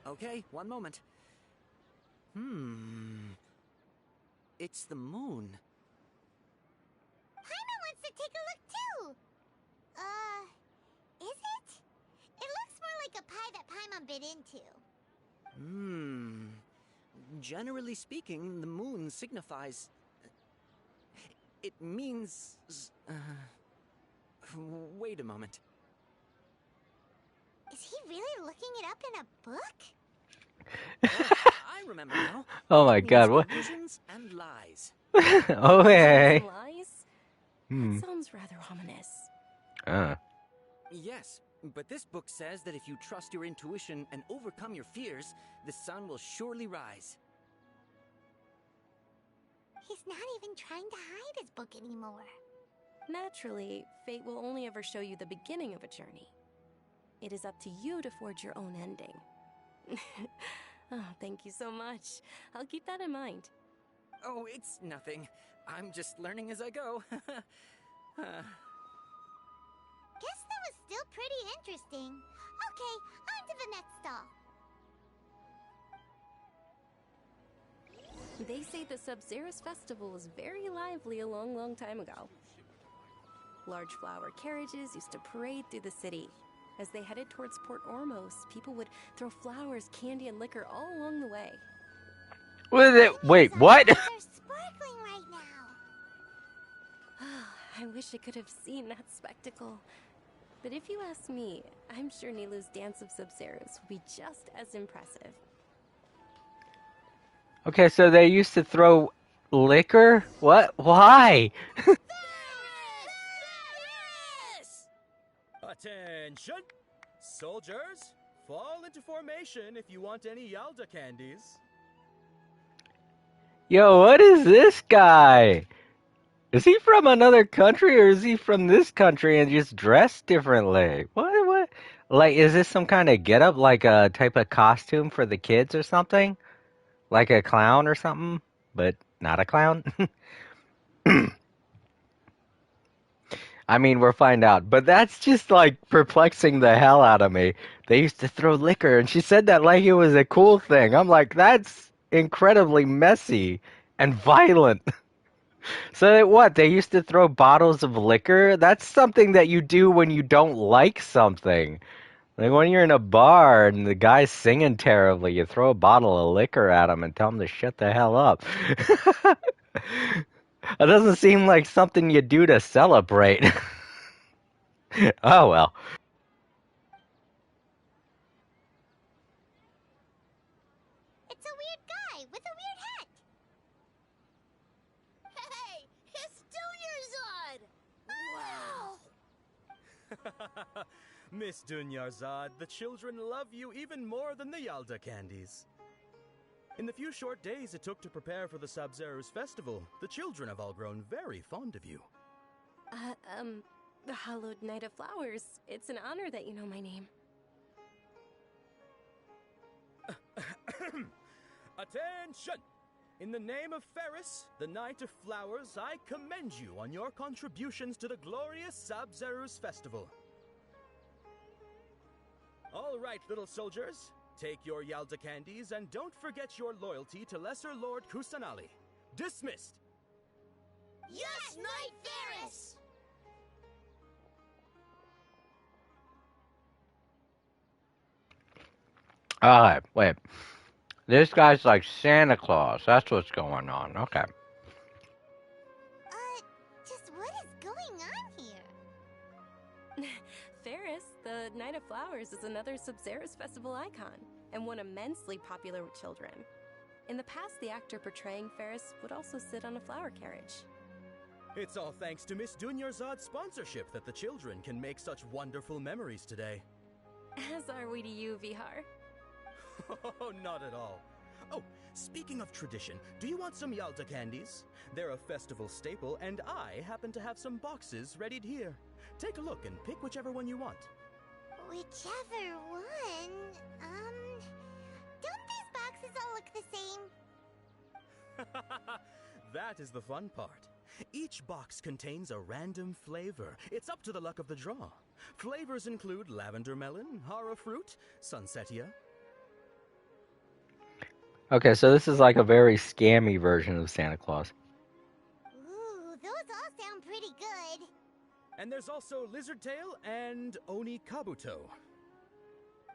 Okay, one moment. It's the moon. Paimon wants to take a look too! Is it? It looks more like a pie that Paimon bit into. Generally speaking, the moon signifies... It means... Wait a moment. Is he really looking it up in a book? I remember now. Oh my It god, means what? illusions and lies. Oh, hey. Lies? Hmm. That sounds rather ominous. Yes, but this book says that if you trust your intuition and overcome your fears, the sun will surely rise. He's not even trying to hide his book anymore. Naturally, fate will only ever show you the beginning of a journey. It is up to you to forge your own ending. Oh, thank you so much. I'll keep that in mind. Oh, it's nothing. I'm just learning as I go. Guess that was still pretty interesting. Okay, on to the next stall. They say the Sub-Zerus festival was very lively a long, long time ago. Large flower carriages used to parade through the city. As they headed towards Port Ormos, people would throw flowers, candy, and liquor all along the way. Wait, what? They're sparkling right now. I wish I could have seen that spectacle. But if you ask me, I'm sure Nilu's Dance of Sub-Zerus will be just as impressive. Okay, so they used to throw liquor? What? Why? Attention! Soldiers, fall into formation if you want any Yalda candies. Yo, what is this guy? Is he from another country or is he from this country and just dressed differently? What? Like, is this some kind of getup, like a type of costume for the kids or something? Like a clown or something? But not a clown? I mean, we'll find out. But that's just like perplexing the hell out of me. They used to throw liquor, and she said that like it was a cool thing. I'm like, that's incredibly messy and violent. So what? They used to throw bottles of liquor? That's something that you do when you don't like something. Like when you're in a bar and the guy's singing terribly, you throw a bottle of liquor at him and tell him to shut the hell up. It doesn't seem like something you do to celebrate. Oh well. It's a weird guy with a weird hat. Hey, it's Dunyarzad! Wow! Miss Dunyarzad, the children love you even more than the Yalda candies. In the few short days it took to prepare for the Sub-Zerus festival, the children have all grown very fond of you. The Hallowed Knight of Flowers. It's an honor that you know my name. Attention! In the name of Ferris, the Knight of Flowers, I commend you on your contributions to the glorious Sub-Zerus Festival. All right, little soldiers, take your Yalda candies and don't forget your loyalty to Lesser Lord Kusanali. Dismissed! Yes, Knight Ferris! Alright, wait. This guy's like Santa Claus. That's what's going on. Okay. Just what is going on here? Ferris, the Knight of Flowers, is another Sub-Zerus festival icon, and one immensely popular with children. In the past, the actor portraying Ferris would also sit on a flower carriage. It's all thanks to Miss Dunyarzad's sponsorship that the children can make such wonderful memories today. As are we to you, Vihar. Oh, not at all. Oh, speaking of tradition, do you want some Yalda candies? They're a festival staple, and I happen to have some boxes readied here. Take a look and pick whichever one you want. Whichever one? Don't these boxes all look the same? That is the fun part. Each box contains a random flavor. It's up to the luck of the draw. Flavors include lavender melon, hara fruit, sunsetia. Okay, so this is like a very scammy version of Santa Claus. Ooh, those all sound pretty good. And there's also lizard tail and oni kabuto.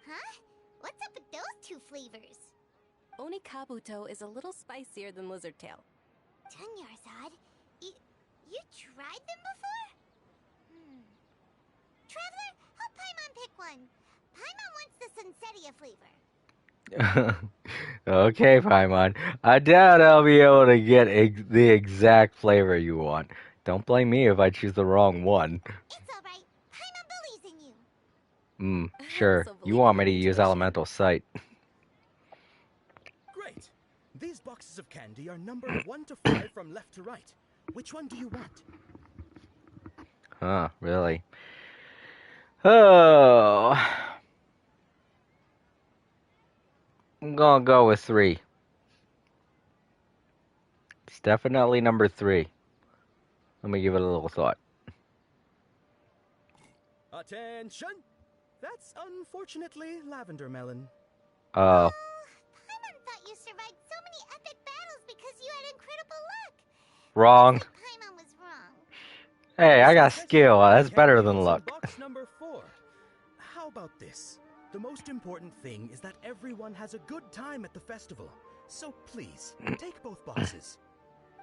Huh? What's up with those two flavors? Oni Kabuto is a little spicier than Lizard Tail. Dunyarzad, you tried them before? Traveler, help Paimon pick one. Paimon wants the sunsetia flavor. Okay, Paimon. I doubt I'll be able to get the exact flavor you want. Don't blame me if I choose the wrong one. It's alright. Paimon believes in you. Sure. You want me to use Elemental Sight. Great. These boxes of candy are numbered 1 to 5 from left to right. Which one do you want? Huh, really? Oh. I'm gonna go with 3. It's definitely number 3. Let me give it a little thought. Attention! That's unfortunately lavender melon. Oh. Paimon thought you survived so many epic battles because you had incredible luck. Wrong. Paimon was wrong. Hey, I got skill. That's better than luck. Box number 4. How about this? The most important thing is that everyone has a good time at the festival. So please, take both boxes.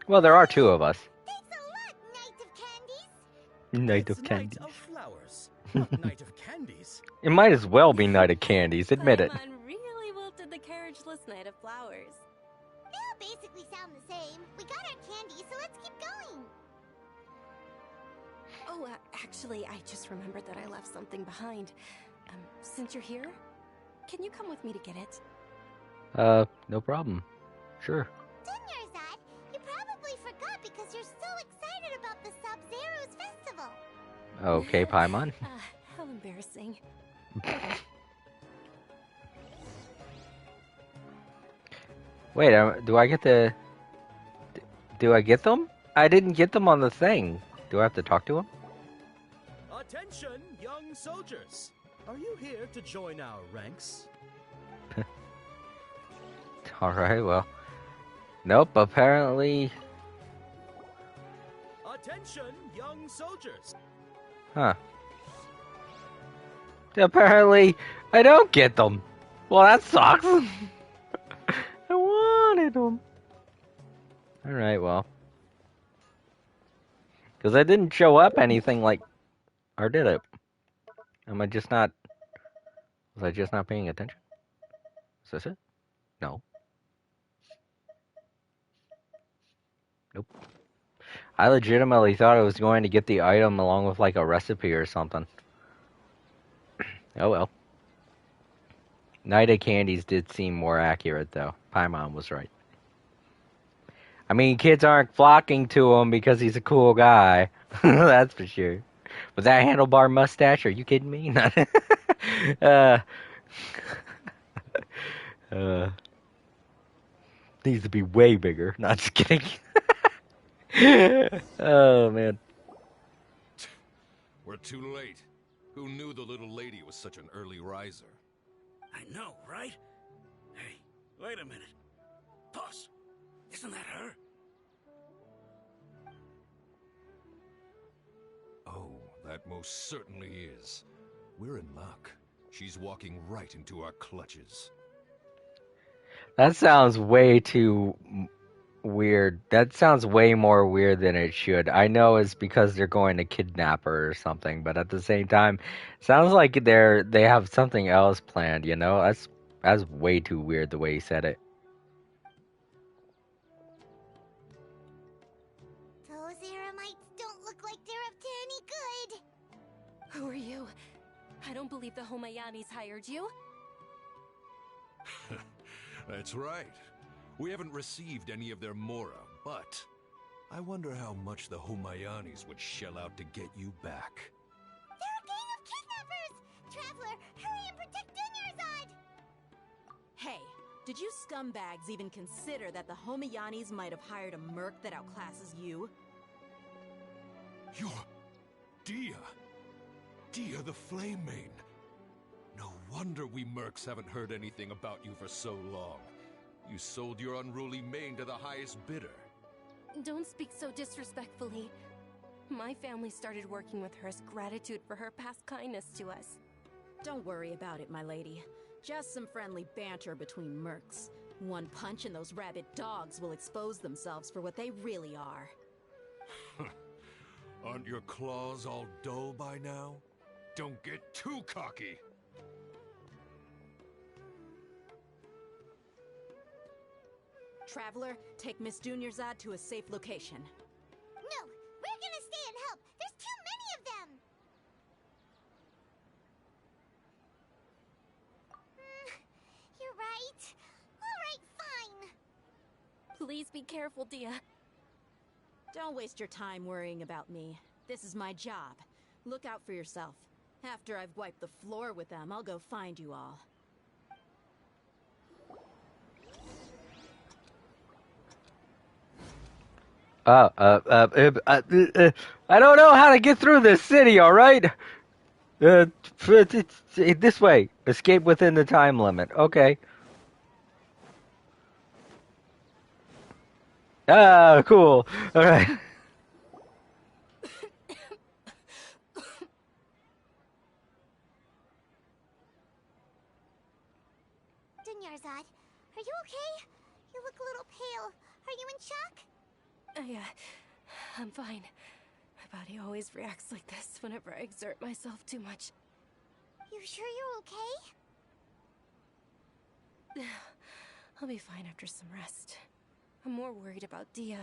Well, there are 2 of us. Thanks a lot, Knight of Candies. Knight It's of Candies. Knight of Flowers, not Knight of Candies. It might as well be Knight of Candies. Admit it. Paimon really wilted the carriageless Knight of Flowers. They all basically sound the same. We got our candy, so let's keep going. Oh, actually, I just remembered that I left something behind. Since you're here, can you come with me to get it? No problem. Sure. Dunyarzad, you probably forgot because you're so excited about the Sub-Zerus festival. Okay, Paimon. How embarrassing. Wait, do I get the... Do I get them? I didn't get them on the thing. Do I have to talk to him? Attention, young soldiers! Are you here to join our ranks? Alright, well. Nope, apparently... Attention, young soldiers! Huh. Apparently, I don't get them. Well, that sucks. I wanted them. Alright, well. Because I didn't show up anything like... Or did it? Am I just not... Was I just not paying attention? Is this it? No. Nope. I legitimately thought I was going to get the item along with like a recipe or something. Oh well. Knight of Candies did seem more accurate though. Paimon was right. I mean, kids aren't flocking to him because he's a cool guy. That's for sure. With that handlebar mustache, are you kidding me? uh, uh, needs to be way bigger. Not just kidding. Oh man. We're too late. Who knew the little lady was such an early riser? I know, right? Hey, wait a minute. Boss, isn't that her? Oh, that most certainly is. We're in luck. She's walking right into our clutches. That sounds way too weird. That sounds way more weird than it should. I know it's because they're going to kidnap her or something, but at the same time, sounds like they have something else planned, you know? That's way too weird the way he said it. Those Eremites don't look like they're up to any good. Who are you? I don't believe the Homayanis hired you. That's right. We haven't received any of their Mora, but I wonder how much the Homayanis would shell out to get you back. They're a gang of kidnappers! Traveler, hurry and protect Dunyarzad! Hey, did you scumbags even consider that the Homayanis might have hired a merc that outclasses you? You're Dia. Dia the Flame Mane. No wonder we mercs haven't heard anything about you for so long. You sold your unruly mane to the highest bidder. Don't speak so disrespectfully. My family started working with her as gratitude for her past kindness to us. Don't worry about it, my lady. Just some friendly banter between mercs. One punch and those rabid dogs will expose themselves for what they really are. Aren't your claws all dull by now? Don't get too cocky! Traveler, take Miss Dunyarzad to a safe location. No, we're gonna stay and help. There's too many of them. You're right. All right, fine. Please be careful, Dia. Don't waste your time worrying about me. This is my job. Look out for yourself. After I've wiped the floor with them, I'll go find you all. I don't know how to get through this city, alright? This way. Escape within the time limit. Okay. Ah, cool. Alright. Dunyarzad, are you okay? You look a little pale. Are you in shock? I'm fine. My body always reacts like this whenever I exert myself too much. You sure you're okay? I'll be fine after some rest. I'm more worried about Dia.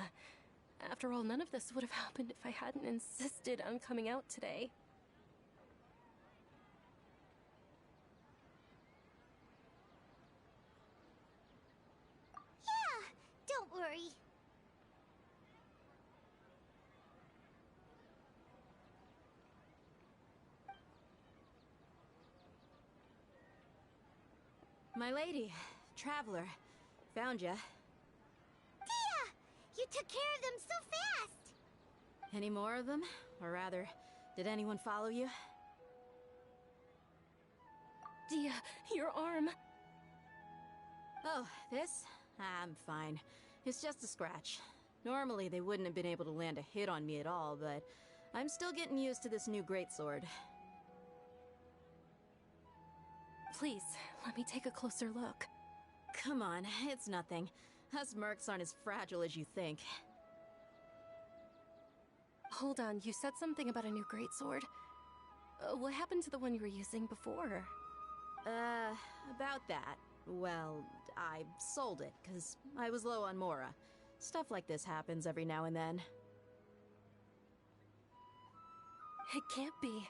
After all, none of this would have happened if I hadn't insisted on coming out today. Yeah, don't worry. My lady, Traveler, found ya. Dia! You took care of them so fast! Any more of them? Or rather, did anyone follow you? Dia, your arm. Oh, this? I'm fine. It's just a scratch. Normally, they wouldn't have been able to land a hit on me at all, but I'm still getting used to this new greatsword. Please, let me take a closer look. Come on, it's nothing. Us mercs aren't as fragile as you think. Hold on, you said something about a new greatsword. What happened to the one you were using before? About that. Well, I sold it, because I was low on Mora. Stuff like this happens every now and then. It can't be.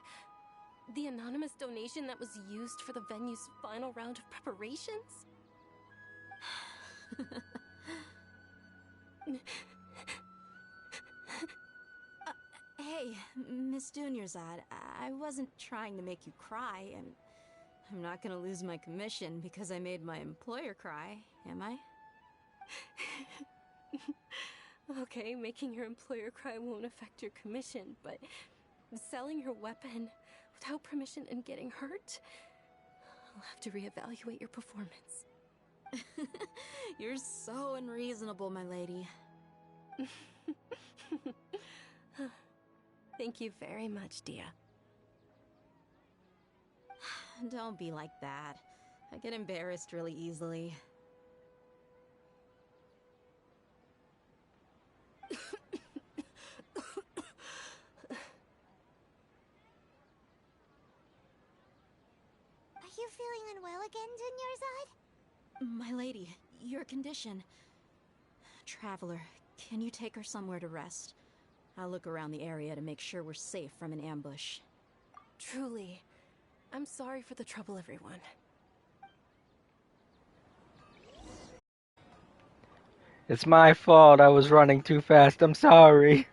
The anonymous donation that was used for the venue's final round of preparations? Hey, Hey, Miss Dunyarzad, I wasn't trying to make you cry, and I'm not gonna lose my commission because I made my employer cry, am I? Okay, making your employer cry won't affect your commission, but selling your weapon without permission and getting hurt? I'll have to reevaluate your performance. You're so unreasonable, my lady. Thank you very much, Dia. Don't be like that. I get embarrassed really easily. Are you feeling unwell again, Dunyarzad? My lady, your condition. Traveler, can you take her somewhere to rest? I'll look around the area to make sure we're safe from an ambush. Truly, I'm sorry for the trouble, everyone. It's my fault. I was running too fast. I'm sorry.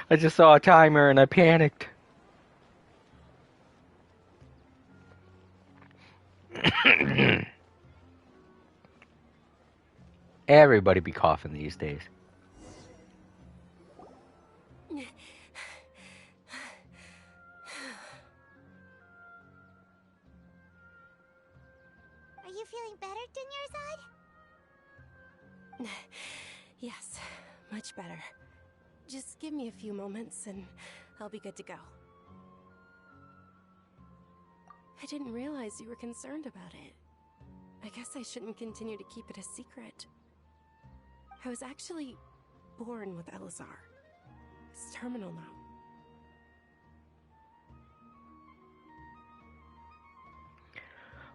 I just saw a timer and I panicked. Everybody be coughing these days. Are you feeling better, Dunyarzad? Yes, much better. Just give me a few moments and I'll be good to go. I didn't realize you were concerned about it. I guess I shouldn't continue to keep it a secret. I was actually born with Elazar. It's terminal now.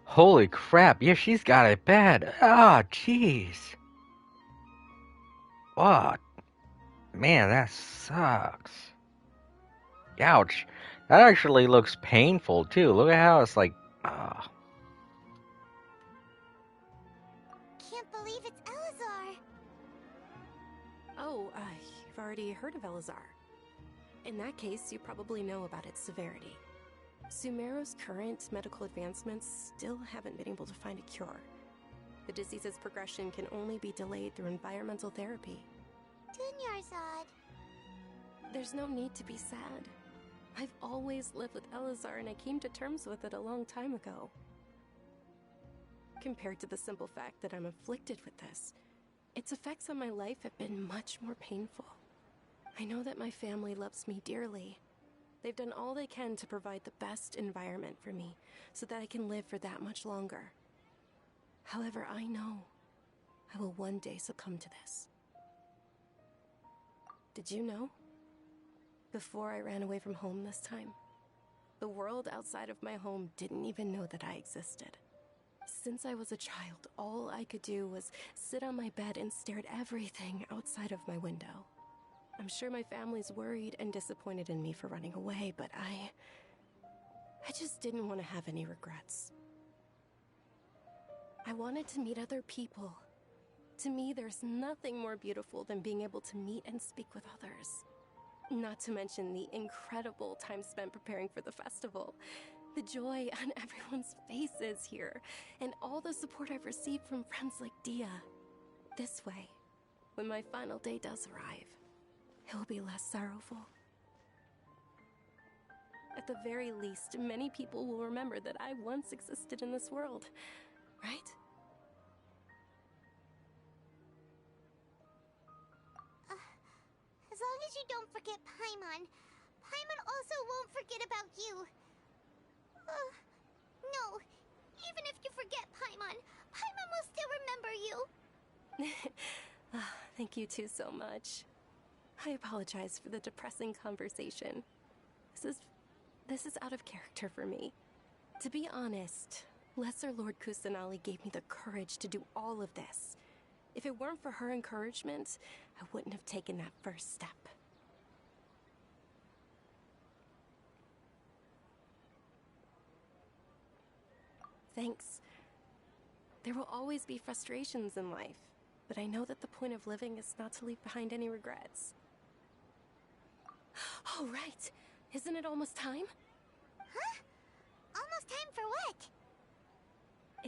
Holy crap. Yeah, she's got it bad. Ah, jeez. Oh, man, that sucks. Ouch. That actually looks painful, too. Look at how it's like... Ah. Can't believe it's Elazar. Oh, you've already heard of Elazar. In that case, you probably know about its severity. Sumeru's current medical advancements still haven't been able to find a cure. The disease's progression can only be delayed through environmental therapy. Dunyarzad. There's no need to be sad. I've always lived with Elazar and I came to terms with it a long time ago. Compared to the simple fact that I'm afflicted with this, its effects on my life have been much more painful. I know that my family loves me dearly. They've done all they can to provide the best environment for me so that I can live for that much longer. However, I know I will one day succumb to this. Did you know? Before I ran away from home this time, the world outside of my home didn't even know that I existed. Since I was a child, all I could do was sit on my bed and stare at everything outside of my window. I'm sure my family's worried and disappointed in me for running away, but I just didn't want to have any regrets. I wanted to meet other people. To me, there's nothing more beautiful than being able to meet and speak with others. Not to mention the incredible time spent preparing for the festival. The joy on everyone's faces here, and all the support I've received from friends like Dia. This way, when my final day does arrive, it will be less sorrowful. At the very least, many people will remember that I once existed in this world, right? As long as you don't forget Paimon, Paimon also won't forget about you. No, even if you forget Paimon, Paimon will still remember you. Thank you two so much. I apologize for the depressing conversation. This is out of character for me. To be honest, Lesser Lord Kusanali gave me the courage to do all of this. If it weren't for her encouragement, I wouldn't have taken that first step. Thanks. There will always be frustrations in life, but I know that the point of living is not to leave behind any regrets. Oh, right. Isn't it almost time? Huh? Almost time for what?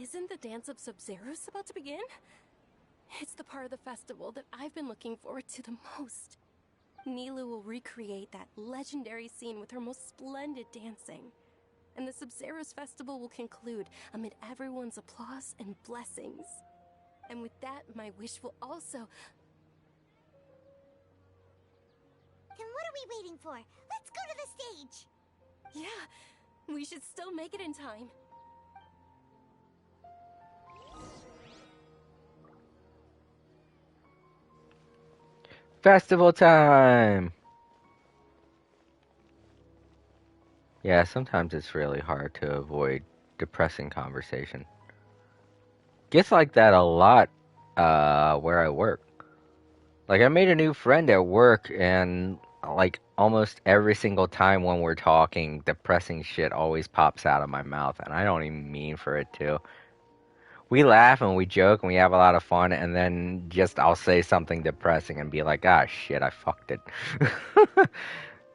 Isn't the Dance of Sub-Zeros about to begin? It's the part of the festival that I've been looking forward to the most. Nilu will recreate that legendary scene with her most splendid dancing. And the Sub-Zeros festival will conclude amid everyone's applause and blessings. And with that, my wish will also... Then what are we waiting for? Let's go to the stage! Yeah, we should still make it in time. Festival time! Yeah, sometimes it's really hard to avoid depressing conversation. Gets like that a lot where I work. Like, I made a new friend at work, and like almost every single time when we're talking, depressing shit always pops out of my mouth, and I don't even mean for it to. We laugh and we joke and we have a lot of fun, and then just I'll say something depressing and be like, ah, shit, I fucked it.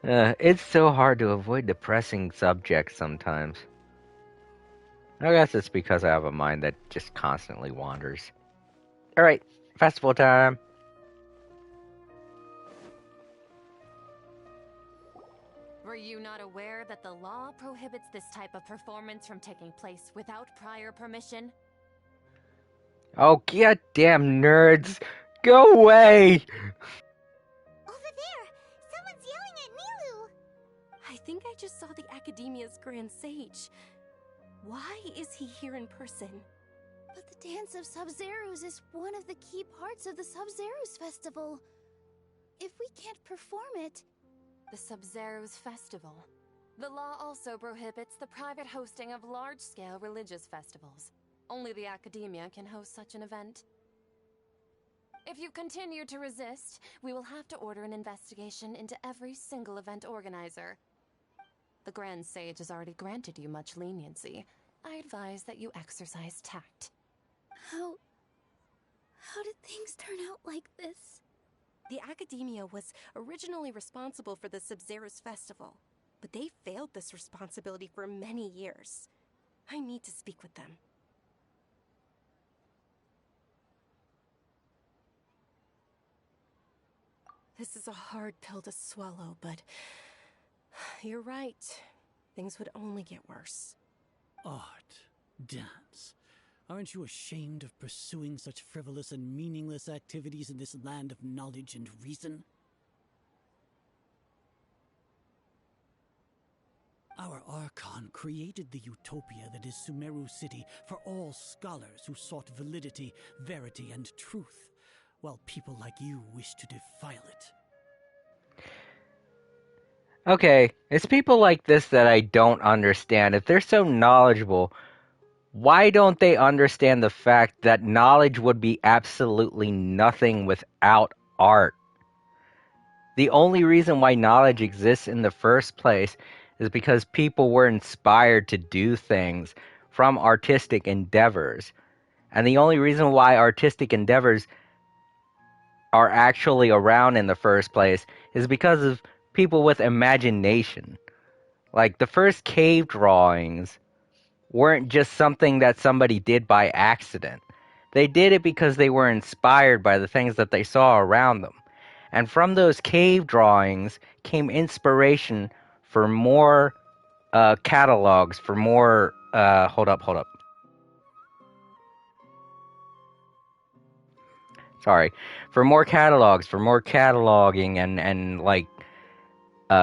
It's so hard to avoid depressing subjects sometimes. I guess it's because I have a mind that just constantly wanders. Alright, festival time. Were you not aware that the law prohibits this type of performance from taking place without prior permission? Oh, goddamn nerds! Go away! Over there! Someone's yelling at Nilu! I think I just saw the Academia's Grand Sage. Why is he here in person? But the Dance of Sub-Zeros is one of the key parts of the Sub-Zeros Festival. If we can't perform it... The Sub-Zeros Festival. The law also prohibits the private hosting of large-scale religious festivals. Only the Academia can host such an event. If you continue to resist, we will have to order an investigation into every single event organizer. The Grand Sage has already granted you much leniency. I advise that you exercise tact. How did things turn out like this? The Academia was originally responsible for the Sub-Zeros Festival, but they failed this responsibility for many years. I need to speak with them. This is a hard pill to swallow, but you're right. Things would only get worse. Art, dance. Aren't you ashamed of pursuing such frivolous and meaningless activities in this land of knowledge and reason? Our Archon created the utopia that is Sumeru City for all scholars who sought validity, verity, and truth, while people like you wish to defile it. Okay, it's people like this that I don't understand. If they're so knowledgeable, why don't they understand the fact that knowledge would be absolutely nothing without art? The only reason why knowledge exists in the first place is because people were inspired to do things from artistic endeavors. And the only reason why artistic endeavors are actually around in the first place is because of people with imagination. Like, the first cave drawings weren't just something that somebody did by accident. They did it because they were inspired by the things that they saw around them. And from those cave drawings came inspiration for more catalogs, for more... hold up. Sorry. For more catalogs, for more cataloging and like,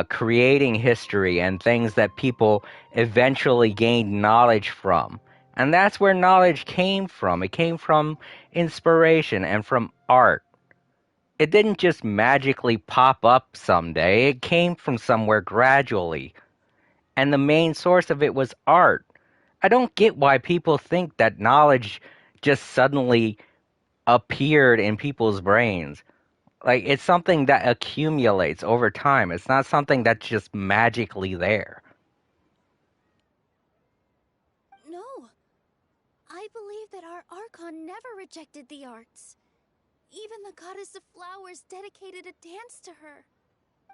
creating history and things that people eventually gained knowledge from. And that's where knowledge came from. It came from inspiration and from art. It didn't just magically pop up someday. It came from somewhere gradually. And the main source of it was art. I don't get why people think that knowledge just suddenly appeared in people's brains. Like, it's something that accumulates over time. It's not something that's just magically there. No. I believe that our Archon never rejected the arts. Even the goddess of flowers dedicated a dance to her.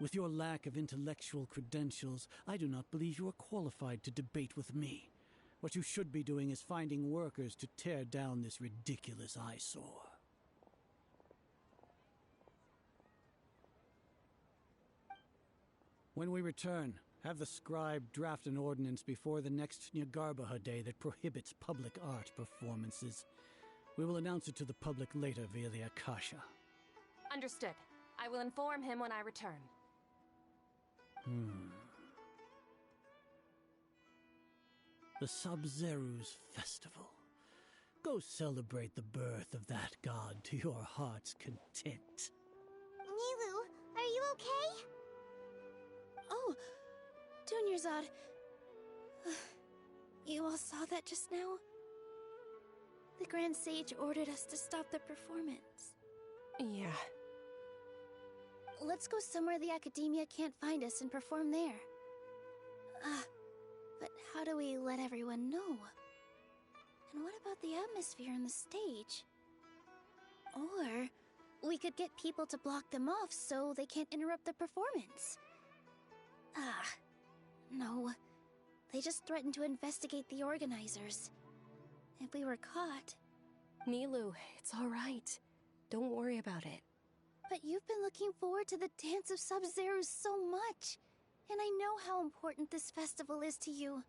With your lack of intellectual credentials, I do not believe you are qualified to debate with me. What you should be doing is finding workers to tear down this ridiculous eyesore. When we return, have the scribe draft an ordinance before the next Nyagarbha Day that prohibits public art performances. We will announce it to the public later via the Akasha. Understood. I will inform him when I return. The Sub-Zeru's Festival. Go celebrate the birth of that god to your heart's content. Nilu, are you okay? Oh, Dunyarzad. You all saw that just now? The Grand Sage ordered us to stop the performance. Yeah. Let's go somewhere the Academia can't find us and perform there. But how do we let everyone know? And what about the atmosphere on the stage? Or we could get people to block them off so they can't interrupt the performance. No. They just threatened to investigate the organizers. If we were caught... Nilu, it's alright. Don't worry about it. But you've been looking forward to the Dance of Sub-Zerus so much. And I know how important this festival is to you.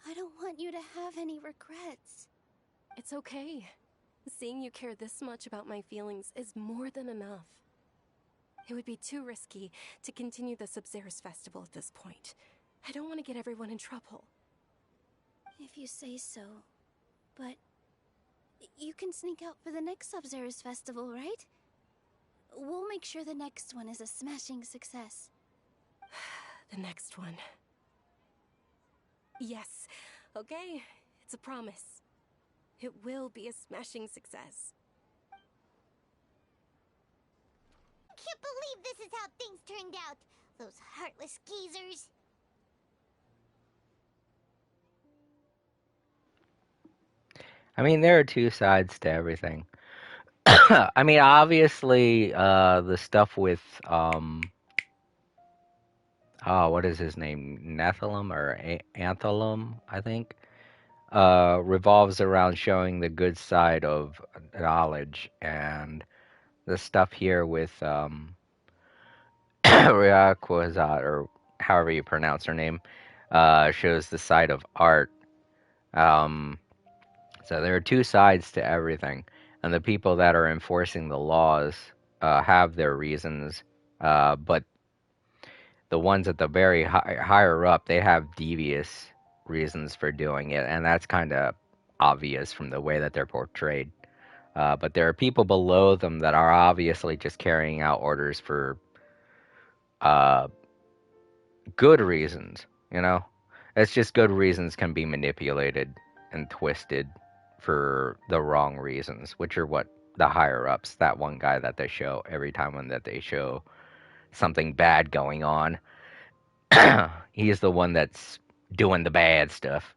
I don't want you to have any regrets. It's okay. Seeing you care this much about my feelings is more than enough. It would be too risky to continue the Sub-Zerus festival at this point. I don't want to get everyone in trouble. If you say so. But you can sneak out for the next Sub-Zerus festival, right? We'll make sure the next one is a smashing success. The next one. Yes. Okay, it's a promise. It will be a smashing success. I can't believe this is how things turned out. Those heartless geezers. I mean, there are two sides to everything. I mean, obviously, the stuff with, what is his name? Nephilim or Anthalum, I think, revolves around showing the good side of knowledge, and the stuff here with, Ryakwazat, or however you pronounce her name, shows the side of art. So there are two sides to everything, and the people that are enforcing the laws have their reasons, but the ones at the very higher up, they have devious reasons for doing it, and that's kind of obvious from the way that they're portrayed. But there are people below them that are obviously just carrying out orders for good reasons, you know? It's just good reasons can be manipulated and twisted for the wrong reasons, which are what the higher ups, that one guy that they show every time when that they show something bad going on, he's the one that's doing the bad stuff.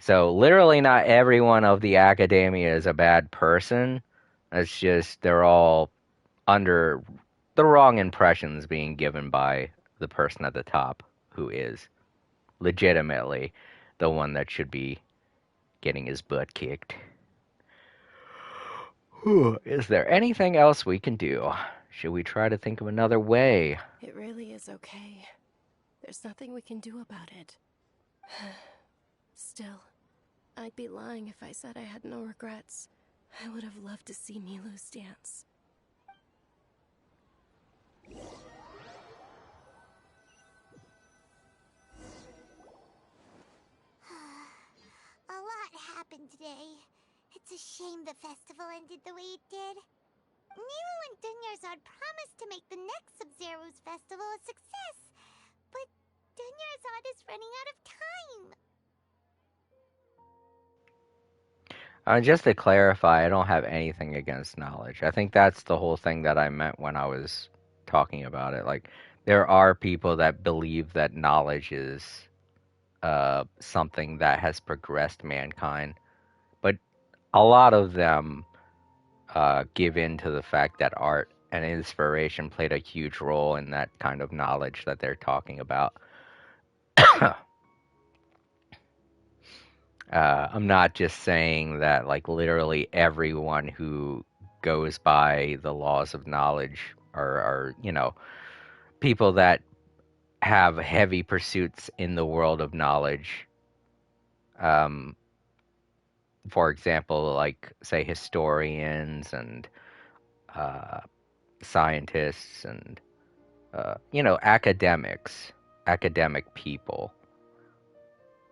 So literally not everyone of the academia is a bad person. It's just they're all under the wrong impressions being given by the person at the top, who is legitimately the one that should be getting his butt kicked. Is there anything else we can do? Should we try to think of another way? It really is okay. There's nothing we can do about it. Still, I'd be lying if I said I had no regrets. I would have loved to see Nilu's dance. A lot happened today. It's a shame the festival ended the way it did. Nilu and Dunyarzad promised to make the next Sub-Zeru's festival a success, but Dunyarzad is running out of time. Just to clarify, I don't have anything against knowledge. I think that's the whole thing that I meant when I was talking about it. Like, there are people that believe that knowledge is something that has progressed mankind, but a lot of them give in to the fact that art and inspiration played a huge role in that kind of knowledge that they're talking about. I'm not just saying that like literally everyone who goes by the laws of knowledge are people that have heavy pursuits in the world of knowledge. Um, for example, like say historians and uh, scientists and academic people.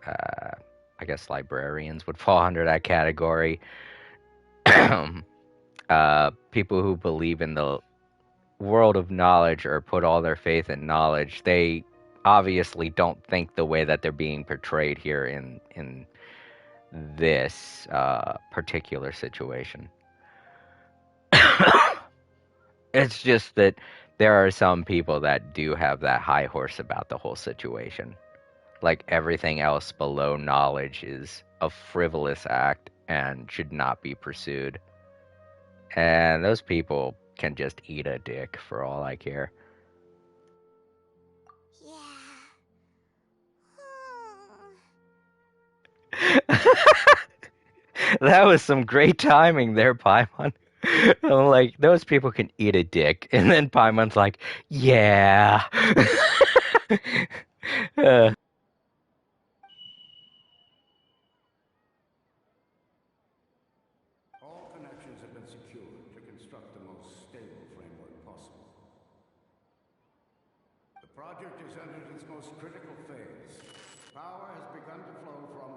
I guess librarians would fall under that category. People who believe in the world of knowledge or put all their faith in knowledge, they obviously don't think the way that they're being portrayed here in this particular situation. It's just that there are some people that do have that high horse about the whole situation. Like everything else below knowledge is a frivolous act and should not be pursued. And those people can just eat a dick for all I care. That was some great timing there, Paimon. I'm like, those people can eat a dick. And then Paimon's like, yeah. uh, All connections have been secured to construct the most stable framework possible. The project has entered its most critical phase. Power has begun to flow from...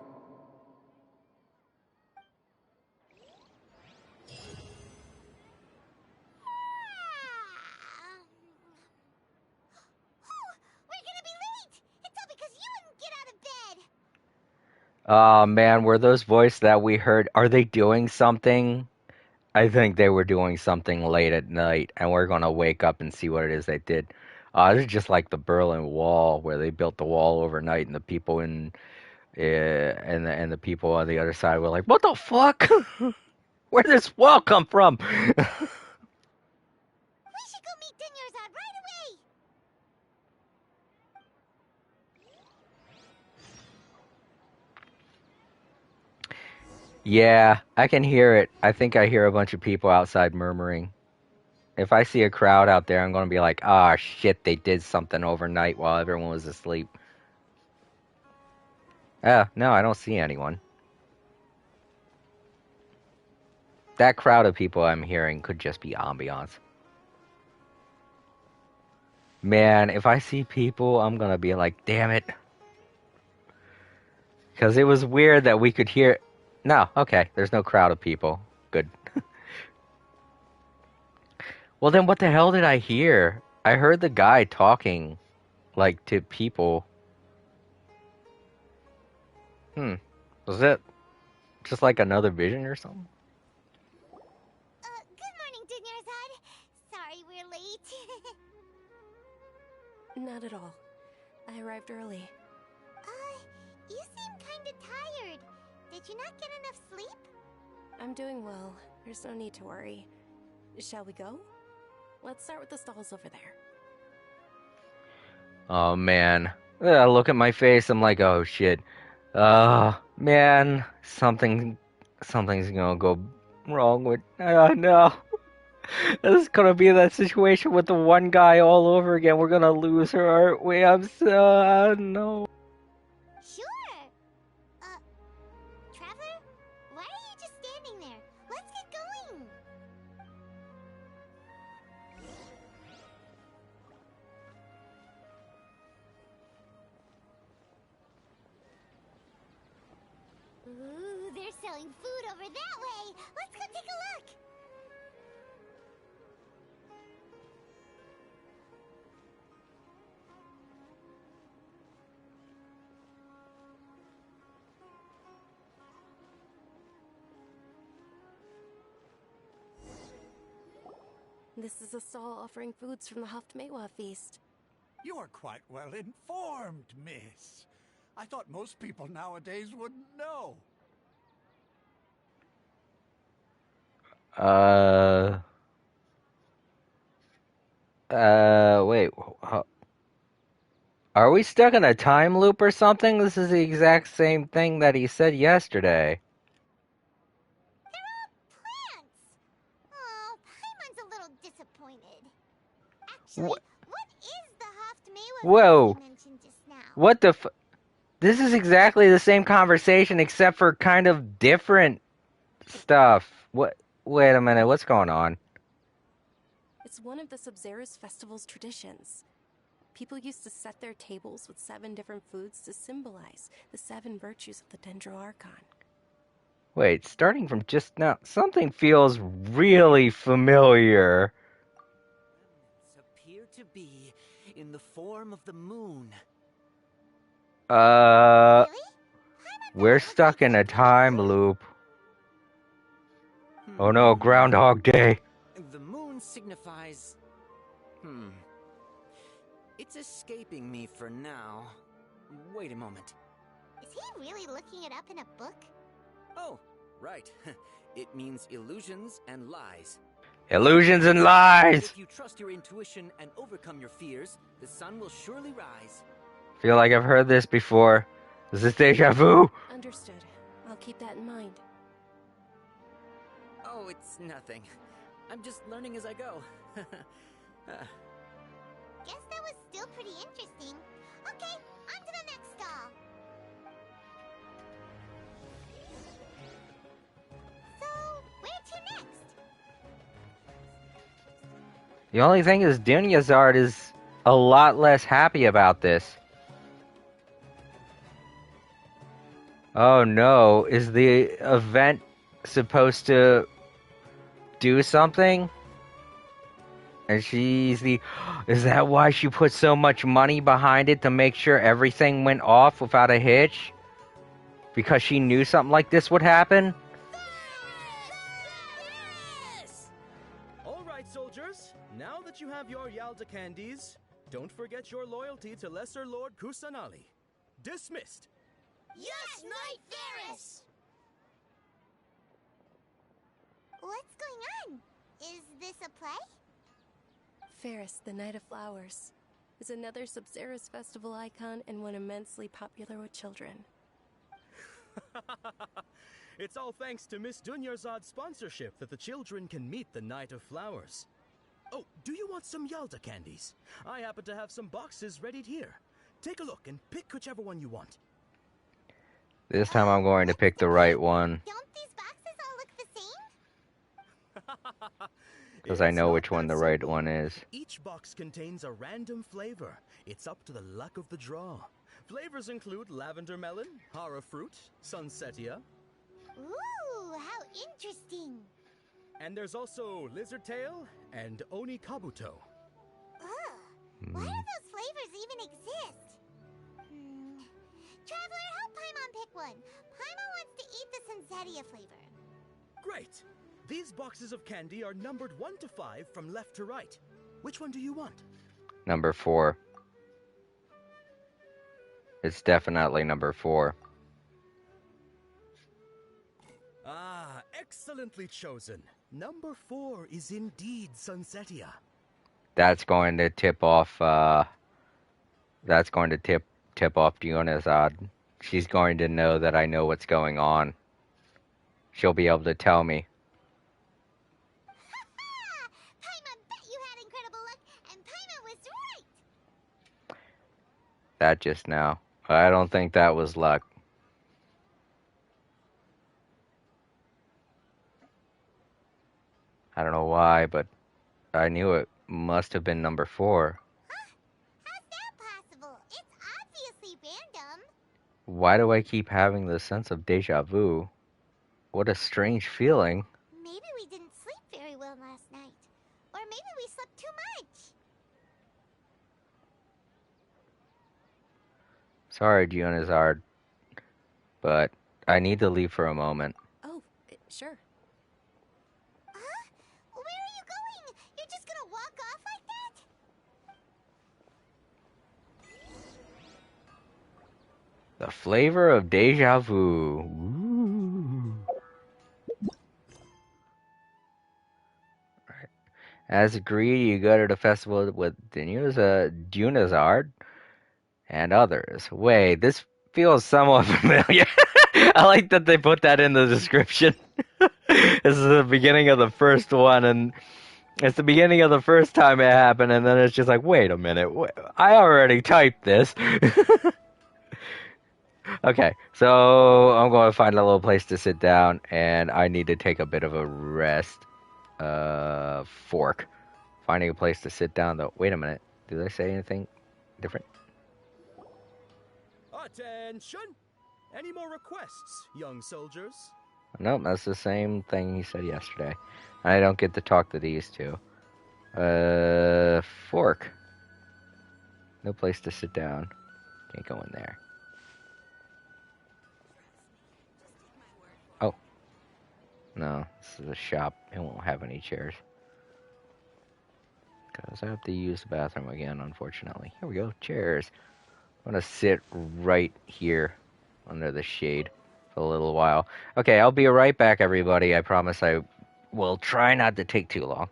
We're gonna be late! It's all because you wouldn't get out of bed! oh man, were those voices that we heard, are they doing something? I think they were doing something late at night, and we're gonna wake up and see what it is they did. This is just like the Berlin Wall, where they built the wall overnight, and the people and the people on the other side were like, "What the fuck? Where did this wall come from?" We should go meet Dinyarzad right away! Yeah, I can hear it. I think I hear a bunch of people outside murmuring. If I see a crowd out there, I'm gonna be like, "Ah, shit! They did something overnight while everyone was asleep." No, I don't see anyone. That crowd of people I'm hearing could just be ambiance. Man, if I see people, I'm gonna be like, damn it. Because it was weird that we could hear... No, okay, there's no crowd of people. Good. Well, then what the hell did I hear? I heard the guy talking, like, to people. Was it just like another vision or something? Good morning, Dinyarzad. Sorry we're late. Not at all. I arrived early. You seem kinda tired. Did you not get enough sleep? I'm doing well. There's no need to worry. Shall we go? Let's start with the stalls over there. Oh, man. Look at my face. I'm like, oh, shit. Man. Something's gonna go wrong with... no. This is gonna be that situation with the one guy all over again. We're gonna lose her, aren't we? I'm so... no. Sure. Traveler? Why are you just standing there? Let's get going. Ooh, they're selling food over that way. Let's go take a look. This is a stall offering foods from the Haft Mewa feast. You're quite well informed, miss. I thought most people nowadays wouldn't know. Wait. Are we stuck in a time loop or something? This is the exact same thing that he said yesterday. Oh, Paimon's a little disappointed. Actually, what is the Haftmewa Whoa. you mentioned just now? What the f... This is exactly the same conversation except for kind of different stuff. What? Wait a minute, what's going on? It's one of the Sub-Zerus festival's traditions. People used to set their tables with 7 different foods to symbolize the 7 virtues of the Dendroarchon. Wait, starting from just now, something feels really familiar. Appear to be in the form of the moon. We're stuck in a time loop. Oh no, Groundhog Day. The moon signifies... It's escaping me for now. Wait a moment. Is he really looking it up in a book? Oh, right. It means illusions and lies. Illusions and lies! If you trust your intuition and overcome your fears, the sun will surely rise. Feel like I've heard this before. Is this deja vu? Understood. I'll keep that in mind. Oh, it's nothing. I'm just learning as I go. Guess that was still pretty interesting. Okay, on to the next stall. So, where to next? The only thing is Dunyazard is a lot less happy about this. Oh no, is the event supposed to do something? And she's the... Is that why she put so much money behind it to make sure everything went off without a hitch? Because she knew something like this would happen? Alright, soldiers. Now that you have your Yalda candies, don't forget your loyalty to Lesser Lord Kusanali. Dismissed. Yes, Knight Varys! What's going on? Is this a play? Ferris, the Night of Flowers, is another Sub-Zerus festival icon and one immensely popular with children. It's all thanks to Miss Dunyarzad's sponsorship that the children can meet the Night of Flowers. Oh, do you want some Yalda candies? I happen to have some boxes readied here. Take a look and pick whichever one you want. This time I'm going to pick the right one. Don't these boxes all look the same? Because I know which one the right one is. Each box contains a random flavor. It's up to the luck of the draw. Flavors include lavender melon, hara fruit, sunsetia. Ooh, how interesting. And there's also lizard tail and oni kabuto. Ugh, why do those flavors even exist? Traveler, help Paimon pick one. Paimon wants to eat the sunsetia flavor. Great! These boxes of candy are numbered 1 to 5 from left to right. Which one do you want? Number 4. It's definitely number 4. Ah, excellently chosen. Number 4 is indeed Sunsetia. That's going to tip off, that's going to tip off Dionazad. She's going to know that I know what's going on. She'll be able to tell me. Paimon bet you had incredible luck, and Paimon was right. That just now. I don't think that was luck. I don't know why, but I knew it must have been number 4. How's that possible? It's obviously random. Why do I keep having this sense of deja vu? What a strange feeling. Maybe we didn't sleep very well last night. Or maybe we slept too much. Sorry, Dionazard, but I need to leave for a moment. Oh, sure. Huh? Where are you going? You're just gonna walk off like that? The flavor of deja vu. Ooh. Right. As agreed, you go to the festival with Dunazard and others. Wait, this feels somewhat familiar. I like that they put that in the description. This is the beginning of the first one, and it's the beginning of the first time it happened, and then it's just like, wait a minute, I already typed this. Okay, so I'm going to find a little place to sit down, and I need to take a bit of a rest. Fork. Finding a place to sit down, though. Wait a minute. Did I say anything different? Attention! Any more requests, young soldiers? Nope, that's the same thing he said yesterday. I don't get to talk to these two. Fork. No place to sit down. Can't go in there. Oh. No, this is a shop. It won't have any chairs. Because I have to use the bathroom again, unfortunately. Here we go, chairs. I'm going to sit right here under the shade for a little while. Okay, I'll be right back, everybody. I promise I will try not to take too long.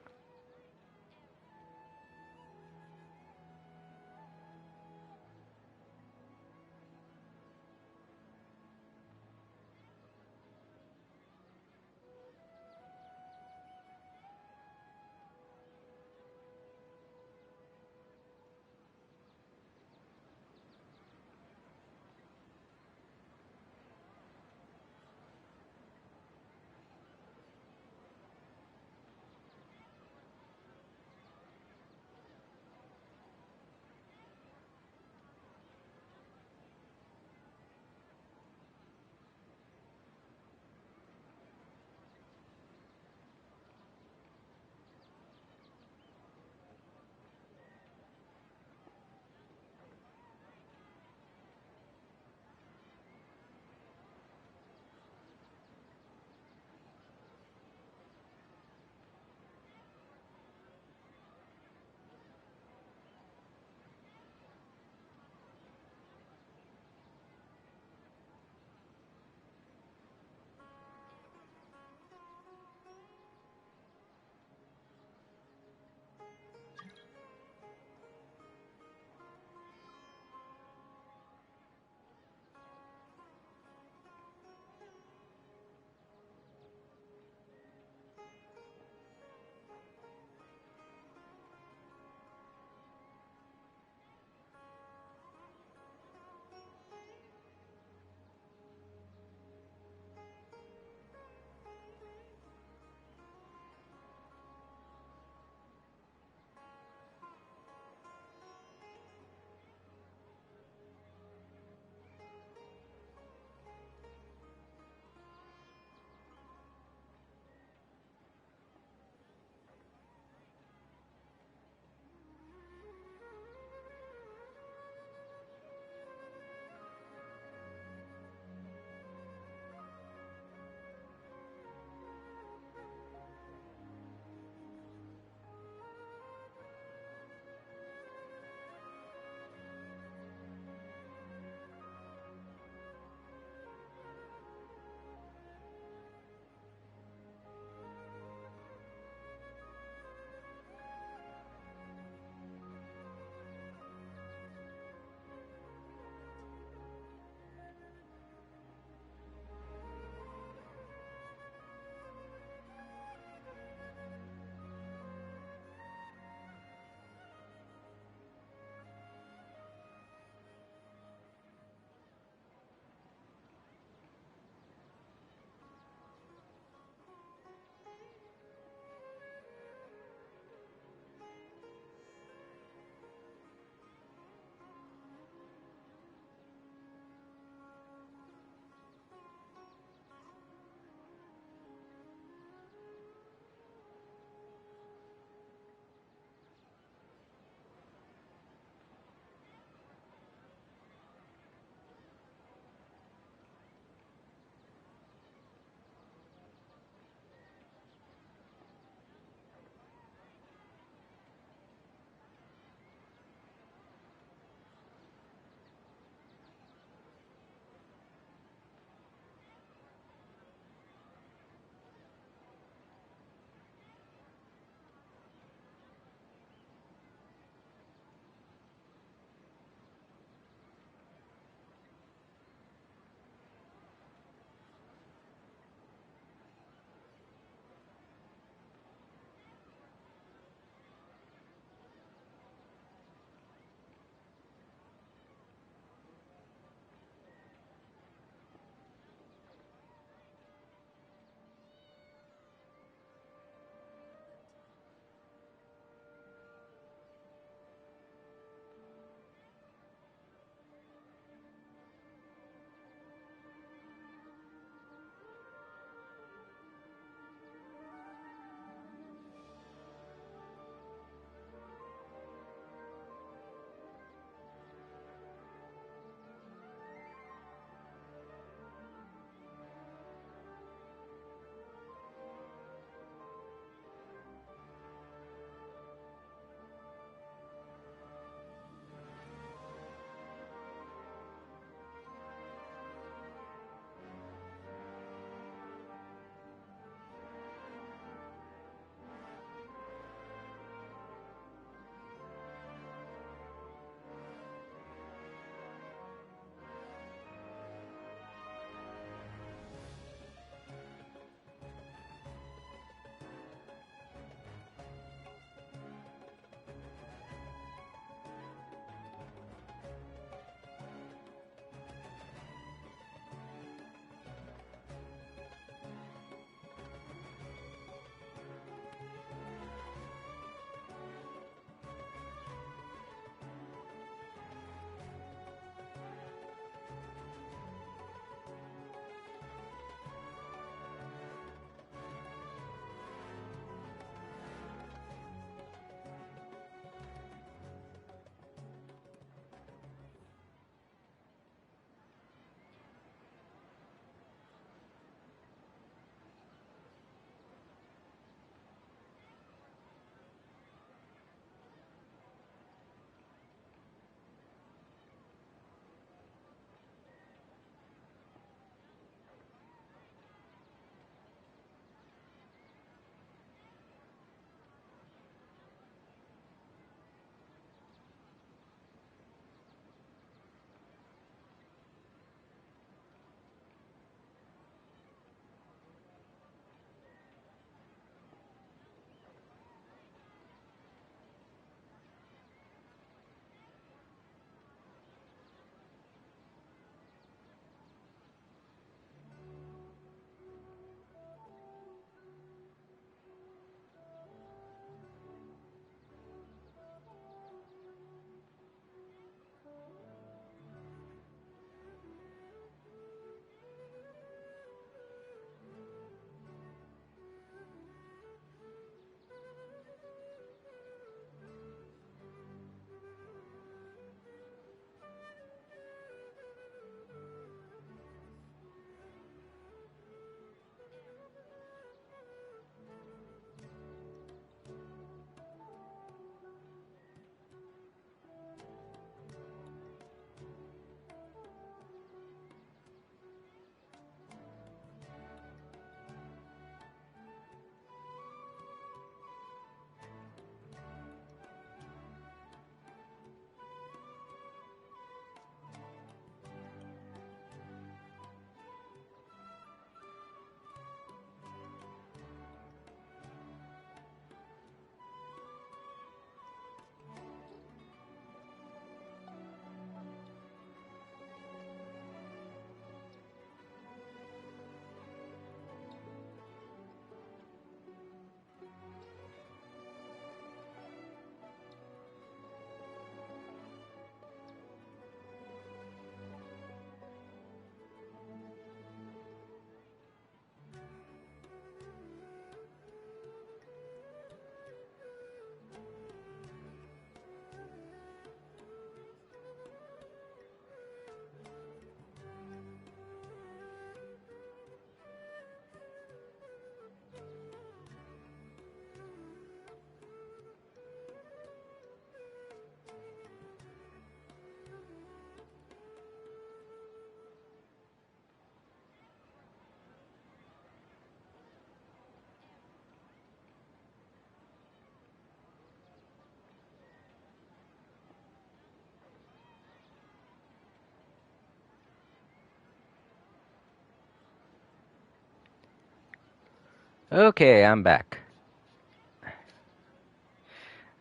Okay, I'm back.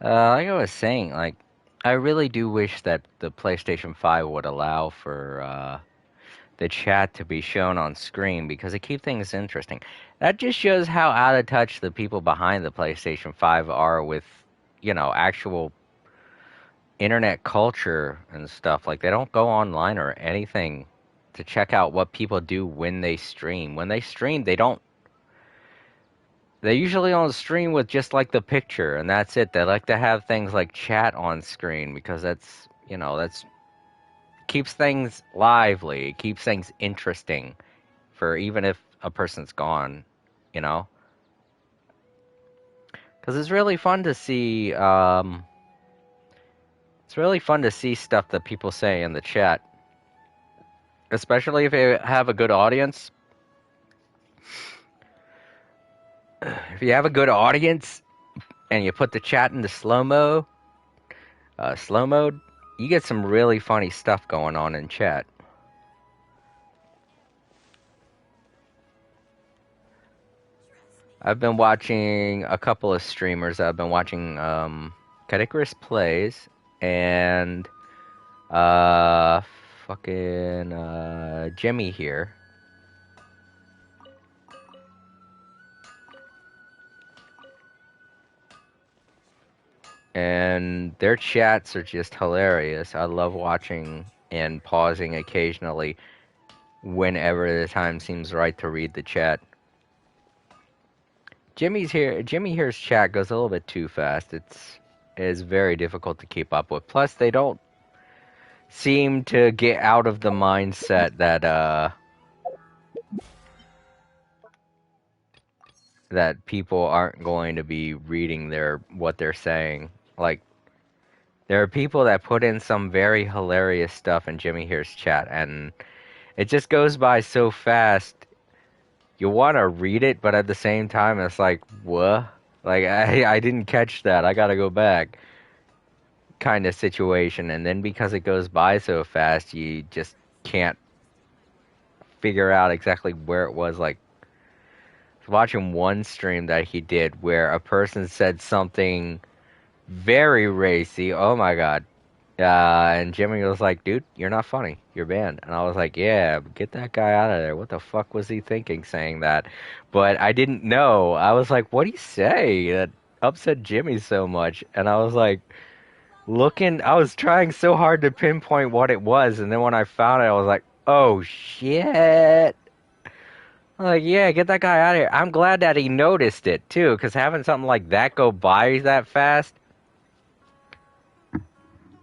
Like I was saying, like, I really do wish that the PlayStation 5 would allow for the chat to be shown on screen because it keeps things interesting. That just shows how out of touch the people behind the PlayStation 5 are with, actual internet culture and stuff. Like, they don't go online or anything to check out what people do when they stream. When they stream, they usually on stream with just like the picture and that's it. They like to have things like chat on screen because that's keeps things lively. It keeps things interesting for even if a person's gone, you know? Because it's really fun to see, it's really fun to see stuff that people say in the chat. Especially if you have a good audience. If you have a good audience and you put the chat into slow mode, you get some really funny stuff going on in chat. I've been watching a couple of streamers. I've been watching Cadicarus Plays and fucking Jimmy here. And their chats are just hilarious. I love watching and pausing occasionally whenever the time seems right to read the chat. Jimmy here's chat goes a little bit too fast. It is very difficult to keep up with. Plus, they don't seem to get out of the mindset that people aren't going to be reading what they're saying. Like, there are people that put in some very hilarious stuff in Jimmy here's chat, and it just goes by so fast. You want to read it, but at the same time, it's like, what? Like, I didn't catch that. I gotta go back. Kind of situation. And then because it goes by so fast, you just can't figure out exactly where it was. Like, I was watching one stream that he did where a person said something very racy. Oh my god. And Jimmy was like, dude, you're not funny. You're banned. And I was like, yeah, get that guy out of there. What the fuck was he thinking saying that? But I didn't know. I was like, what'd he say that upset Jimmy so much? And I was like, I was trying so hard to pinpoint what it was. And then when I found it, I was like, oh shit. I'm like, yeah, get that guy out of here. I'm glad that he noticed it too, because having something like that go by that fast,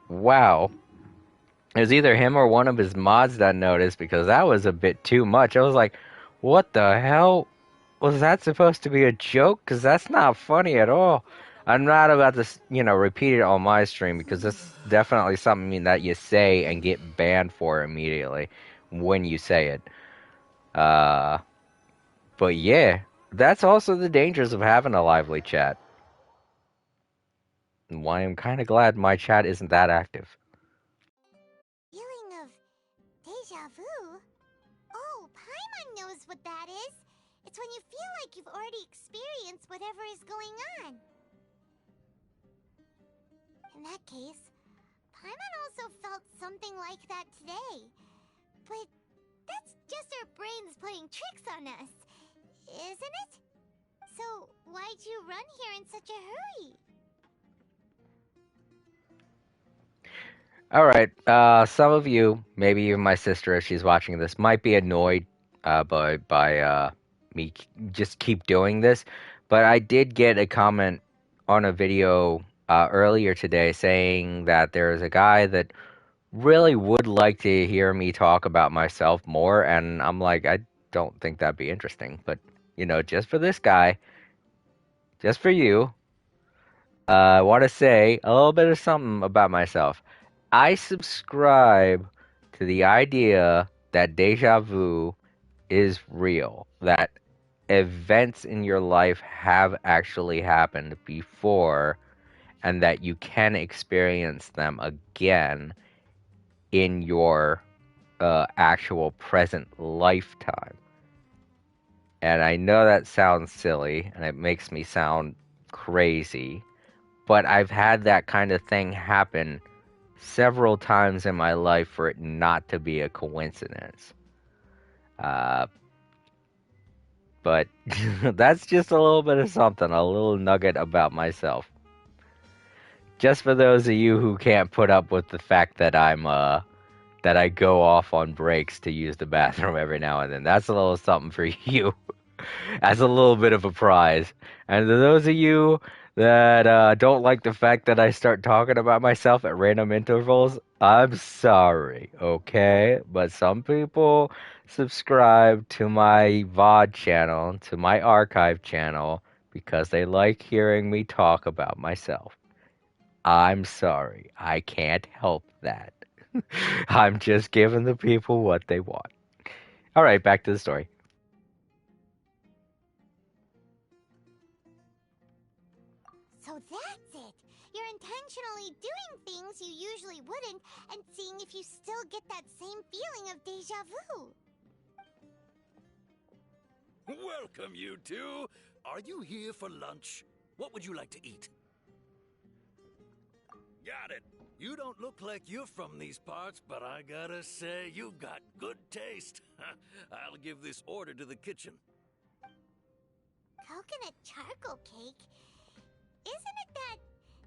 wow. It was either him or one of his mods that noticed because that was a bit too much. I was like, what the hell? Was that supposed to be a joke? Because that's not funny at all. I'm not about to, repeat it on my stream because that's definitely something that you say and get banned for immediately when you say it. But yeah, that's also the dangers of having a lively chat. And why I'm kind of glad my chat isn't that active. Feeling of deja vu? Oh, Paimon knows what that is. It's when you feel like you've already experienced whatever is going on. In that case, Paimon also felt something like that today. But that's just our brains playing tricks on us, isn't it? So, why'd you run here in such a hurry? Alright, some of you, maybe even my sister if she's watching this, might be annoyed by me just keep doing this, but I did get a comment on a video earlier today saying that there's a guy that really would like to hear me talk about myself more, and I'm like, I don't think that'd be interesting, but, just for this guy, just for you, I want to say a little bit of something about myself. I subscribe to the idea that deja vu is real, that events in your life have actually happened before, and that you can experience them again in your actual present lifetime. And I know that sounds silly and it makes me sound crazy, but I've had that kind of thing happen several times in my life for it not to be a coincidence. But that's just a little bit of something, a little nugget about myself. Just for those of you who can't put up with the fact that that I go off on breaks to use the bathroom every now and then. That's a little something for you. As a little bit of a prize. And to those of you that don't like the fact that I start talking about myself at random intervals, I'm sorry, okay? But some people subscribe to my VOD channel, to my archive channel, because they like hearing me talk about myself. I'm sorry. I can't help that. I'm just giving the people what they want. All right, back to the story. So that's it. You're intentionally doing things you usually wouldn't and seeing if you still get that same feeling of deja vu. Welcome, you two. Are you here for lunch? What would you like to eat? Got it. You don't look like you're from these parts, but I gotta say, you got good taste. I'll give this order to the kitchen. Coconut charcoal cake? Isn't it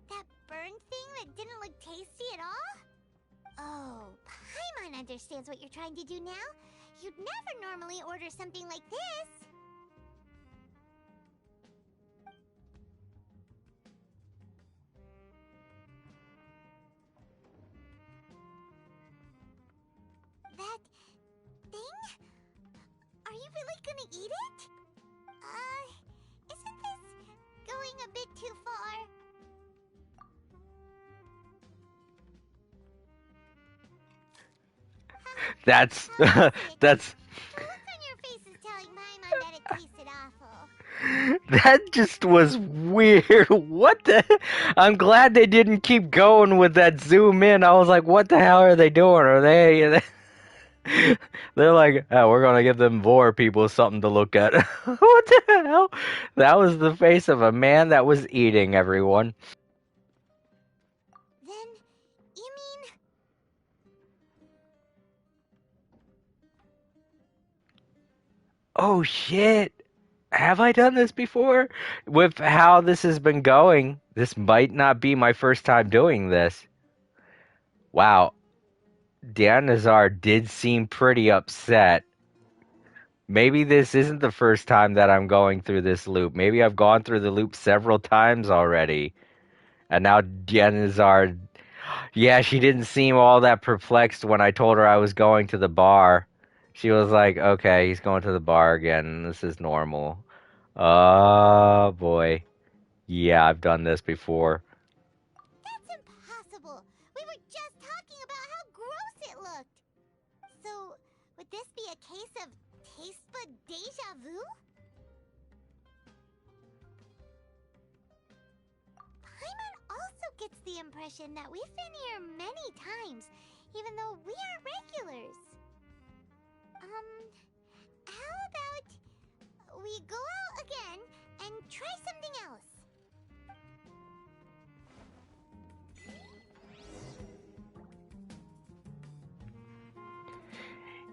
that burn thing that didn't look tasty at all? Oh, Paimon understands what you're trying to do now. You'd never normally order something like this. That thing? Are you really gonna eat it? Isn't this going a bit too far? That's that's The look on your face is telling Paimon that it tasted awful. that just was weird. What the? I'm glad they didn't keep going with that zoom in. I was like, what the hell are they doing? Are they? They're like, oh, we're gonna give them Vor people something to look at. What the hell? That was the face of a man that was eating, everyone. Then, you mean... Oh shit. Have I done this before? With how this has been going, this might not be my first time doing this. Wow. Dianazar did seem pretty upset. Maybe this isn't the first time that I'm going through this loop. Maybe I've gone through the loop several times already. And now Dianazar... Yeah, she didn't seem all that perplexed when I told her I was going to the bar. She was like, okay, he's going to the bar again. This is normal. Oh, boy. Yeah, I've done this before. That's impossible! We were just talking about how gross it looked! So, would this be a case of taste bud deja vu? Paimon also gets the impression that we've been here many times, even though we are regulars. How about we go out again and try something else?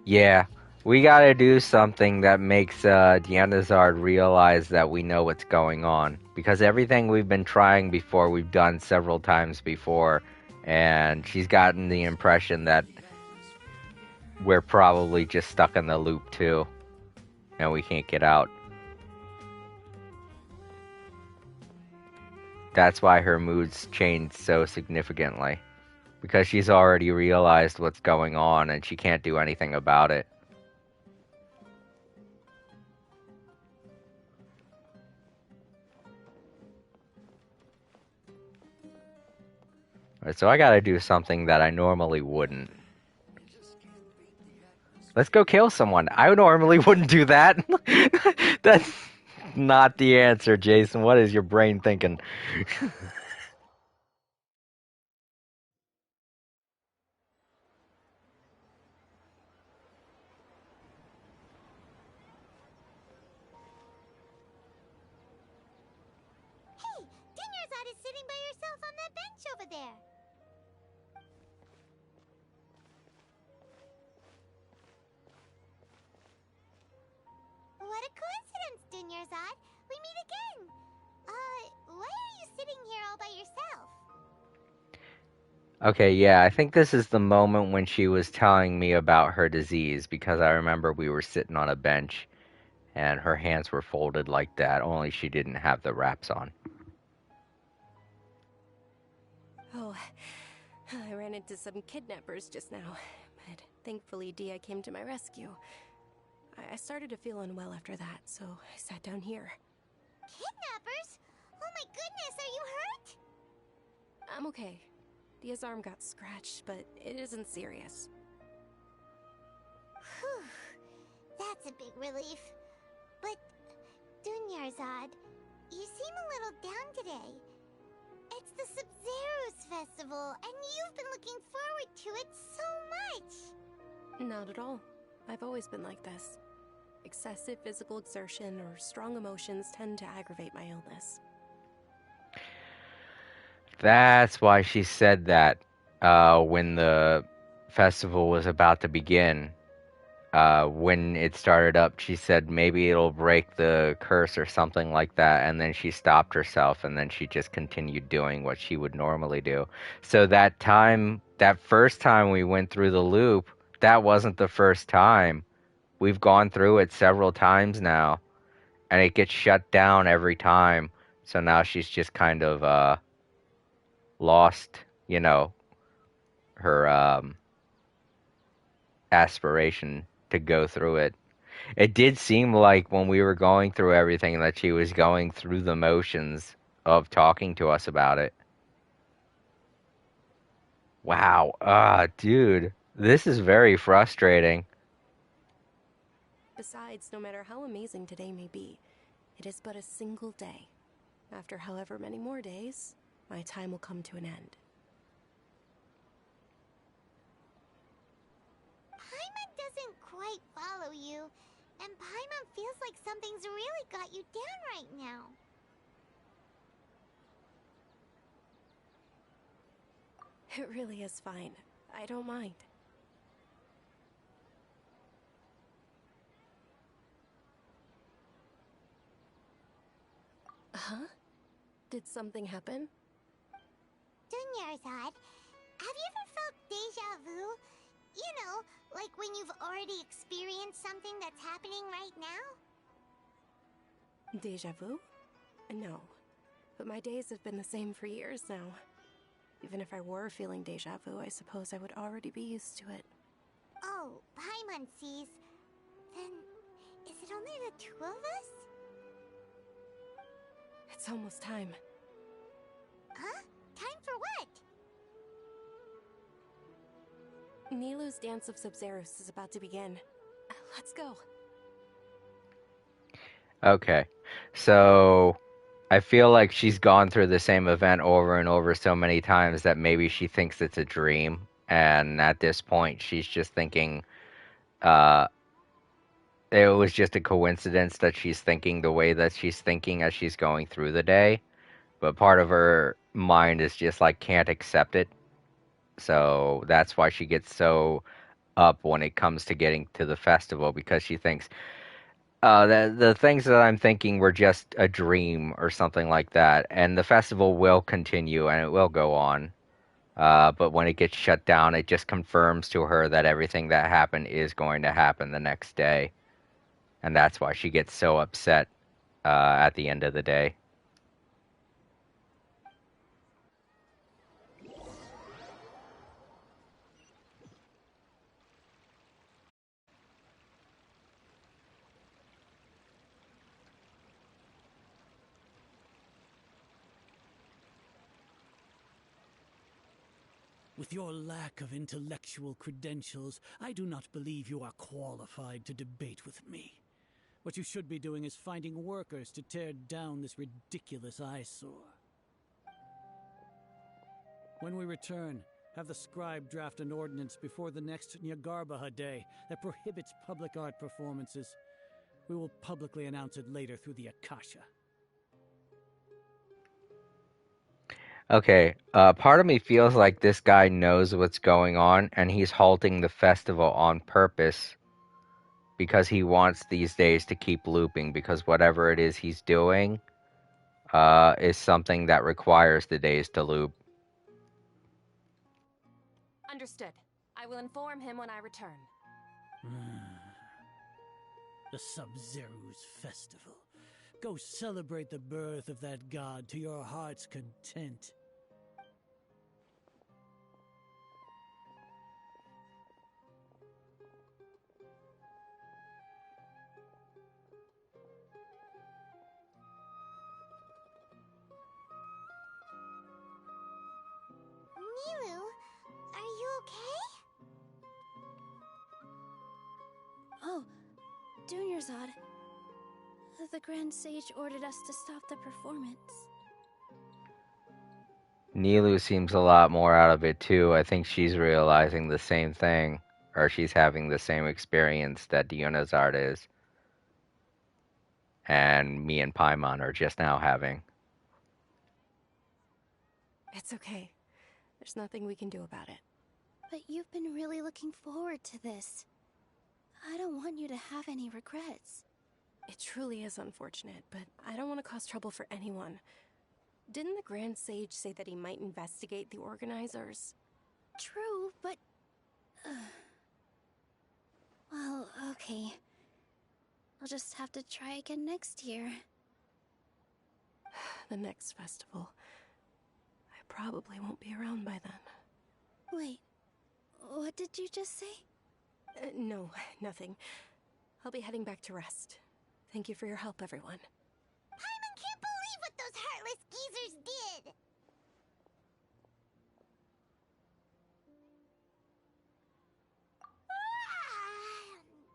Yeah, we gotta do something that makes Dianazard realize that we know what's going on. Because everything we've been trying before, we've done several times before. And she's gotten the impression that we're probably just stuck in the loop too. And we can't get out. That's why her moods changed so significantly. Because she's already realized what's going on and she can't do anything about it. Alright, so I gotta do something that I normally wouldn't. Let's go kill someone. I normally wouldn't do that. That's not the answer, Jason. What is your brain thinking? Dunyarzad is sitting by herself on that bench over there. What a coincidence, Dunyarzad. We meet again. Why are you sitting here all by yourself? Okay, yeah, I think this is the moment when she was telling me about her disease because I remember we were sitting on a bench and her hands were folded like that, only she didn't have the wraps on. Oh, I ran into some kidnappers just now, but thankfully Dia came to my rescue. I started to feel unwell after that, so I sat down here. Kidnappers? Oh my goodness, are you hurt? I'm okay. Dia's arm got scratched, but it isn't serious. Whew, that's a big relief. But, Dunyarzad, you seem a little down today. It's the Sub-Zero's festival, and you've been looking forward to it so much. Not at all. I've always been like this. Excessive physical exertion or strong emotions tend to aggravate my illness. That's why she said that when the festival was about to begin. When it started up, she said maybe it'll break the curse or something like that, and then she stopped herself, and then she just continued doing what she would normally do. So that first time we went through the loop, that wasn't the first time. We've gone through it several times now, and it gets shut down every time. So now she's just kind of lost, her aspiration to go through it. It did seem like when we were going through everything that she was going through the motions of talking to us about it. Wow. Dude, this is very frustrating. Besides, no matter how amazing today may be, it is but a single day. After however many more days, my time will come to an end. Paimon doesn't quite follow you, and Paimon feels like something's really got you down right now. It really is fine. I don't mind. Huh? Did something happen? Dunyarzad, have you ever felt deja vu? You know, like when you've already experienced something that's happening right now? Deja vu? No. But my days have been the same for years now. Even if I were feeling deja vu, I suppose I would already be used to it. Oh, Paimon sees. Then, is it only the two of us? It's almost time. Huh? Time for what? Nilou's Dance of Sub-Zeros is about to begin. Let's go. Okay. So I feel like she's gone through the same event over and over so many times that maybe she thinks it's a dream. And at this point, she's just thinking it was just a coincidence that she's thinking the way that she's thinking as she's going through the day. But part of her mind is just like can't accept it. So that's why she gets so up when it comes to getting to the festival, because she thinks the things that I'm thinking were just a dream or something like that. And the festival will continue and it will go on. But when it gets shut down, it just confirms to her that everything that happened is going to happen the next day. And that's why she gets so upset at the end of the day. With your lack of intellectual credentials, I do not believe you are qualified to debate with me. What you should be doing is finding workers to tear down this ridiculous eyesore. When we return, have the scribe draft an ordinance before the next Nyargarbaha Day that prohibits public art performances. We will publicly announce it later through the Akasha. Okay, part of me feels like this guy knows what's going on and he's halting the festival on purpose because he wants these days to keep looping because whatever it is he's doing is something that requires the days to loop. Understood. I will inform him when I return. The Sub-Zero's festival. Go celebrate the birth of that god to your heart's content. Nilu, are you okay? Oh, Dunyarzad. The Grand Sage ordered us to stop the performance. Nilu seems a lot more out of it too. I think she's realizing the same thing, or she's having the same experience that Dionazard is, and me and Paimon are just now having. It's okay. There's nothing we can do about it. But you've been really looking forward to this. I don't want you to have any regrets. It truly is unfortunate, but I don't want to cause trouble for anyone. Didn't the Grand Sage say that he might investigate the organizers? True, but... well, okay. I'll just have to try again next year. The next festival. I probably won't be around by then. Wait, what did you just say? No, nothing. I'll be heading back to rest. Thank you for your help, everyone. Paimon can't believe what those heartless geezers did!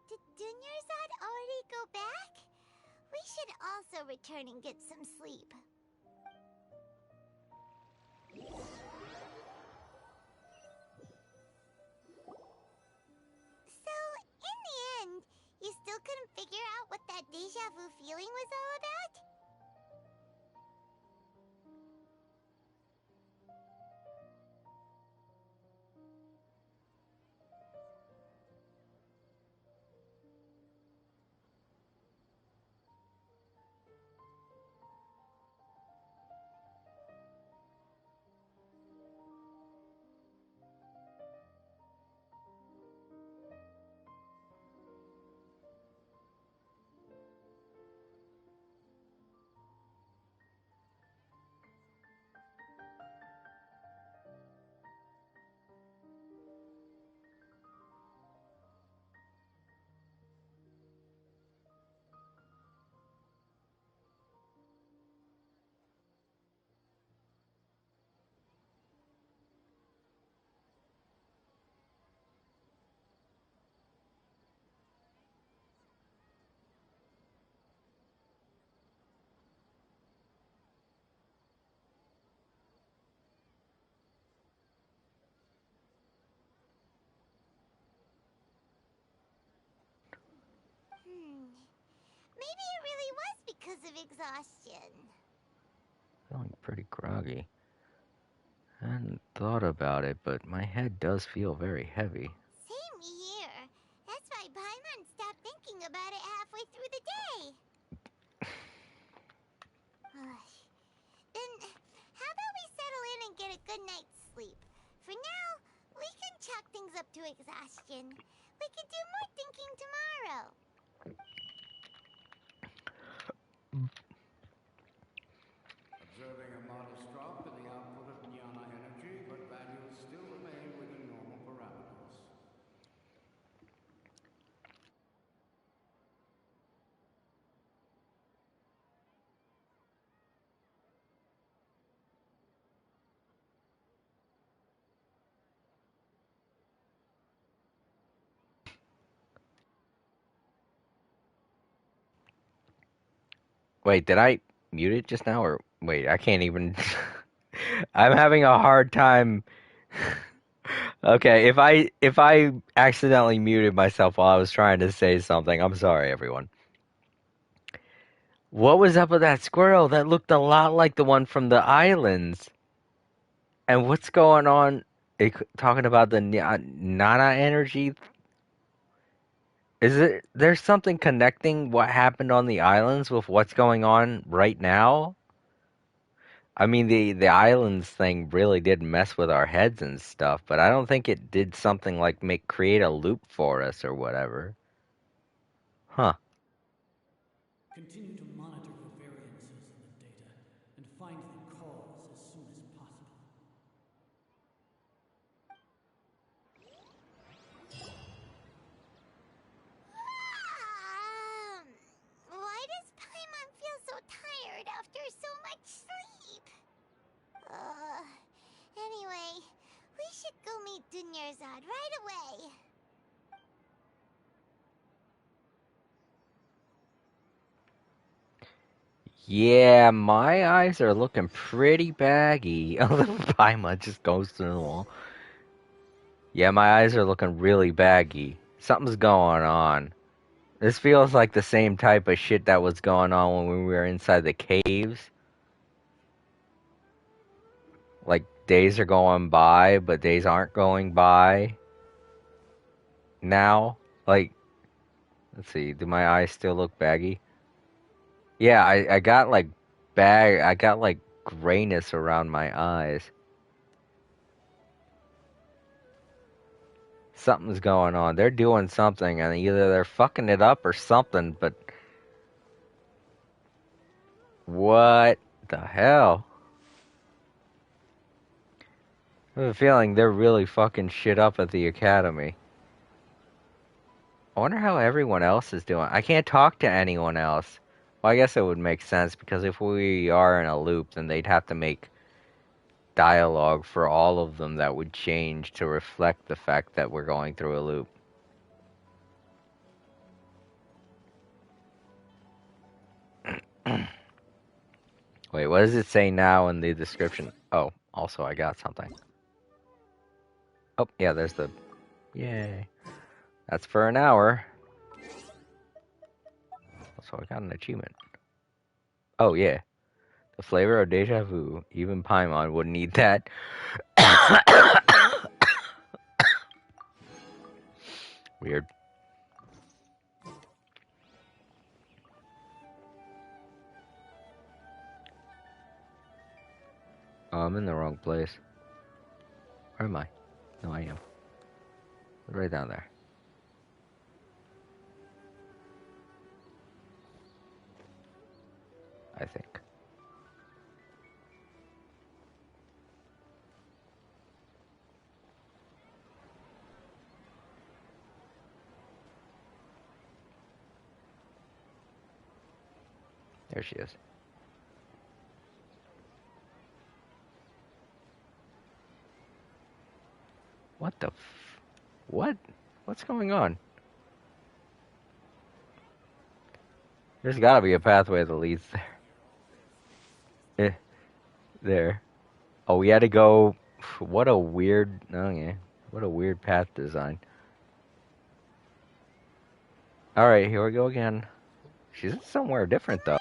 Did Dunyarzad already go back? We should also return and get some sleep. So, in the end, you still couldn't figure out what that deja vu feeling was all about? Maybe it really was because of exhaustion. Feeling pretty groggy. I hadn't thought about it, but my head does feel very heavy. Same here. That's why Paimon stopped thinking about it halfway through the day. Then, how about we settle in and get a good night's sleep? For now, we can chalk things up to exhaustion. We can do more thinking tomorrow. Observing a modest drop in the output of jnana energy, but values still remain within normal parameters. Wait, did I mute it just now? Or wait, I can't even... I'm having a hard time... Okay, if I accidentally muted myself while I was trying to say something, I'm sorry, everyone. What was up with that squirrel? That looked a lot like the one from the islands. And what's going on? Talking about the Nana energy. Is it there's something connecting what happened on the islands with what's going on right now? I mean, the islands thing really did mess with our heads and stuff, but I don't think it did something like create a loop for us or whatever. Huh. Continue to monitor for variances in the data and find the cause as soon as possible. Why does Paimon feel so tired after so much sleep? Anyway, we should go meet Dunyarzad right away. Yeah, my eyes are looking pretty baggy. A little Paimon just goes through the wall. Yeah, my eyes are looking really baggy. Something's going on. This feels like the same type of shit that was going on when we were inside the caves. Like, days are going by, but days aren't going by. Now. Like, let's see, do my eyes still look baggy? Yeah, I got like I got like grayness around my eyes. Something's going on. They're doing something, and either they're fucking it up or something, but what the hell? I have a feeling they're really fucking shit up at the academy. I wonder how everyone else is doing. I can't talk to anyone else. Well, I guess it would make sense, because if we are in a loop, then they'd have to make dialogue for all of them that would change to reflect the fact that we're going through a loop. Wait, what does it say now in the description? Oh, also I got something. Oh, yeah, there's the... Yay. That's for an hour. So I got an achievement. Oh, yeah. The flavor of deja vu. Even Paimon would need that. Weird. Oh, I'm in the wrong place. Where am I? No, I am. Right down there. I think. There she is. What the What? What's going on? There's gotta be a pathway that leads there. There. Oh, we had to go... What a weird... Oh, yeah. What a weird path design. Alright, here we go again. She's somewhere different, though.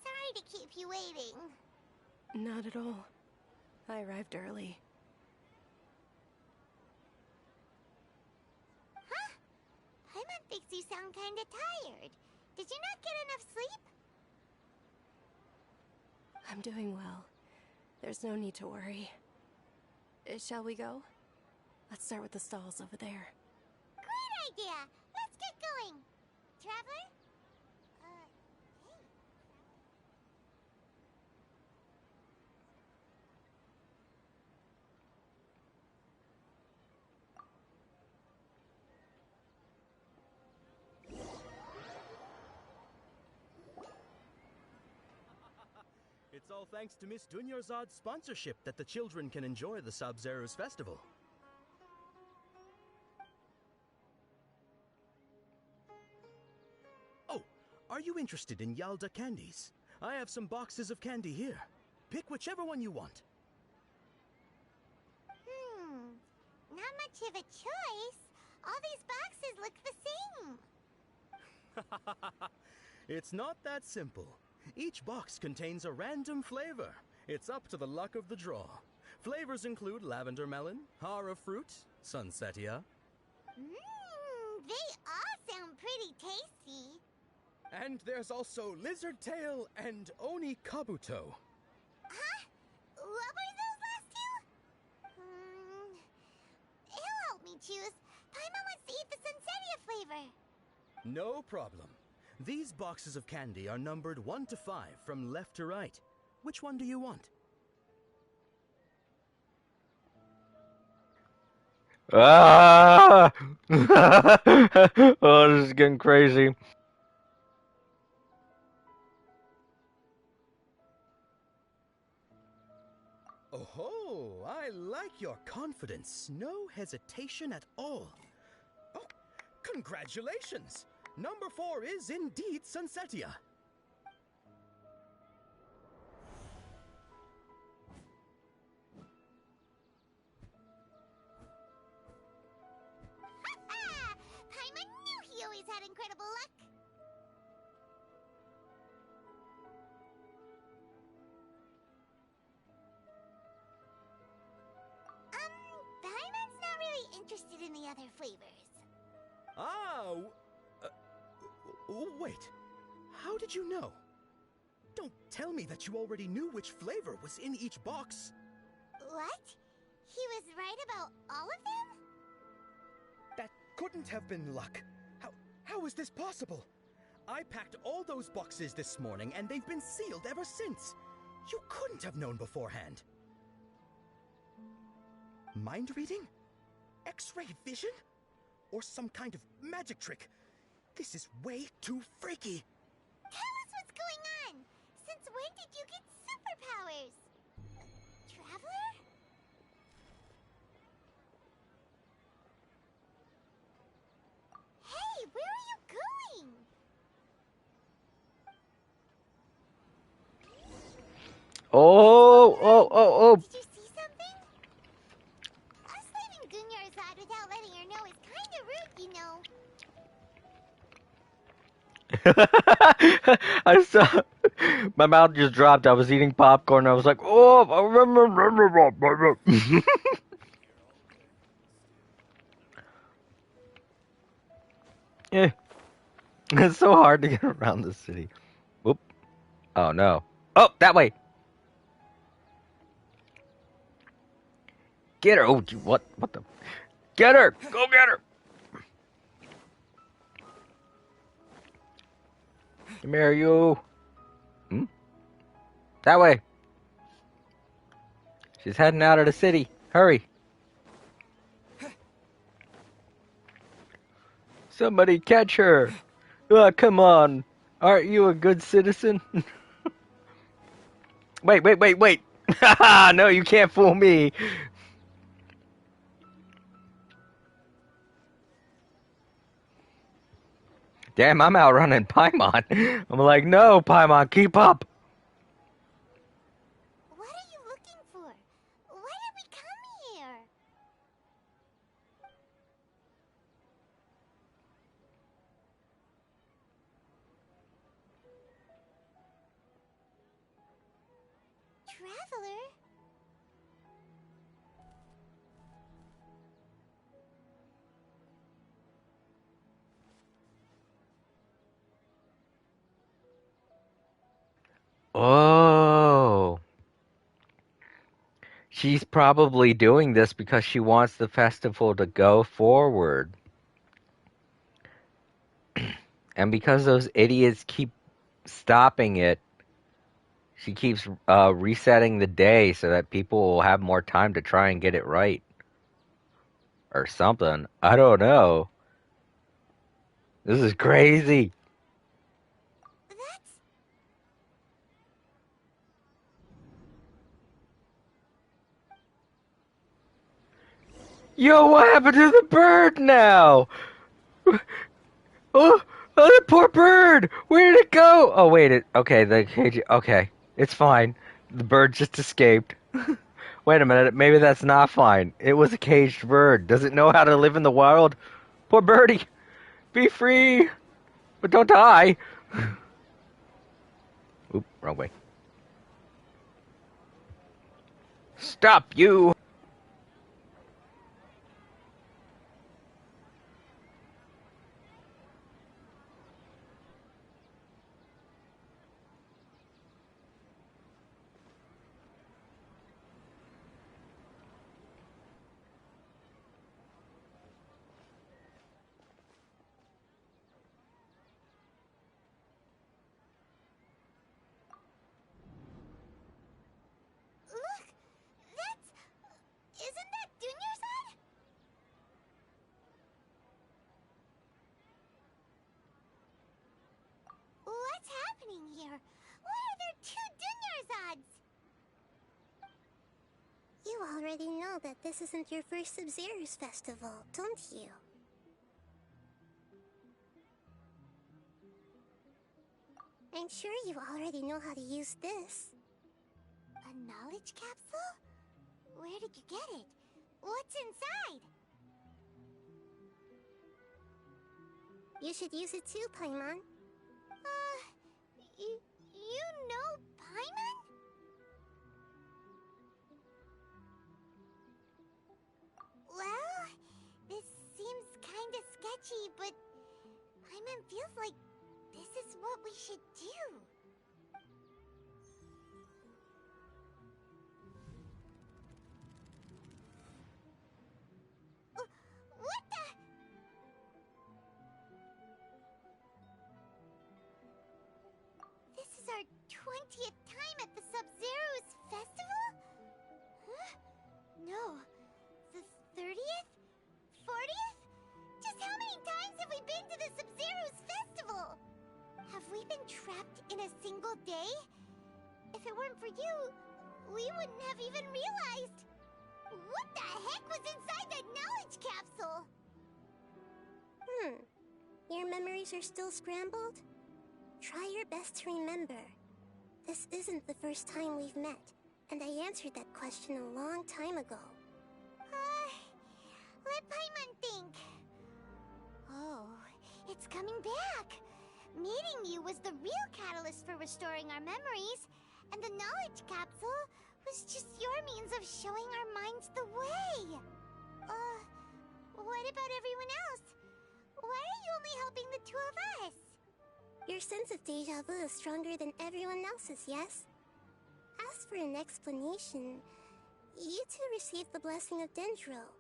Sorry to keep you waiting. Not at all. I arrived early. Huh? Paimon thinks you sound kinda tired. Did you not get enough sleep? I'm doing well. There's no need to worry. Shall we go? Let's start with the stalls over there. Great idea! Let's get going! Traveler? It's all thanks to Miss Dunyarzad's sponsorship that the children can enjoy the Sub-Zero's festival. Oh, are you interested in Yalda candies? I have some boxes of candy here. Pick whichever one you want. Not much of a choice. All these boxes look the same. It's not that simple. Each box contains a random flavor. It's up to the luck of the draw. Flavors include lavender melon, hara fruit, sunsetia. They all sound pretty tasty. And there's also lizard tail and oni kabuto. Huh? What were those last two? He'll help me choose. Paimon wants to eat the Sunsetia flavor. No problem. These boxes of candy are numbered 1 to 5 from left to right. Which one do you want? Ah! Oh, this is getting crazy. Oh, I like your confidence. No hesitation at all. Oh, congratulations! Number 4 is indeed Sunsetia. Paimon knew he always had incredible luck. Paimon's not really interested in the other flavors. Ah, wait. How did you know? Don't tell me that you already knew which flavor was in each box. What? He was right about all of them? That couldn't have been luck. How is this possible? I packed all those boxes this morning and they've been sealed ever since. You couldn't have known beforehand. Mind reading? X-ray vision? Or some kind of magic trick? This is way too freaky. Tell us what's going on. Since when did you get superpowers? Traveler? Hey, where are you going? Oh. Did you see something? Us leaving Gunyar's without letting her know is kind of rude, you know. I saw my mouth just dropped. I was eating popcorn. I was like, oh, yeah. It's so hard to get around the city. Whoop. Oh no. Oh, that way. Get her. Oh, what the? Get her. Go get her. Come here, you. That way. She's heading out of the city. Hurry. Somebody catch her. Oh, come on. Aren't you a good citizen? Wait. No, you can't fool me. Damn, I'm outrunning Paimon. I'm like, no, Paimon, keep up. What are you looking for? Why did we come here? Traveler? Oh. She's probably doing this because she wants the festival to go forward. And because those idiots keep stopping it, she keeps resetting the day so that people will have more time to try and get it right. Or something. I don't know. This is crazy. Yo, what happened to the bird now? Oh, the poor bird! Where did it go? Oh, wait, okay, the cage, okay, it's fine. The bird just escaped. Wait a minute, maybe that's not fine. It was a caged bird. Does it know how to live in the wild? Poor birdie! Be free! But don't die! Oop, wrong way. Stop you! Look! That's... Isn't that Dunyarzad? What's happening here? Why are there two Dunyarzads? You already know that this isn't your first Sub-Zero's festival, don't you? I'm sure you already know how to use this. A knowledge capsule? Where did you get it? What's inside? You should use it too, Paimon. You know Paimon? Well, this seems kinda sketchy, but Paimon feels like this is what we should do. What the? This is our 20th time at the Sub-Zero's festival? Huh? No. The 30th? 40th? Just how many times have we been to the Sub-Zero's festival? Have we been trapped in a single day? If it weren't for you, we wouldn't have even realized. What the heck was inside that knowledge capsule? Your memories are still scrambled? Try your best to remember. This isn't the first time we've met, and I answered that question a long time ago. Let Paimon think. Oh, it's coming back. Meeting you was the real catalyst for restoring our memories, and the knowledge capsule was just your means of showing our minds the way. What about everyone else? Why are you only helping the two of us? Your sense of deja vu is stronger than everyone else's, yes? As for an explanation, you two received the blessing of Dendro,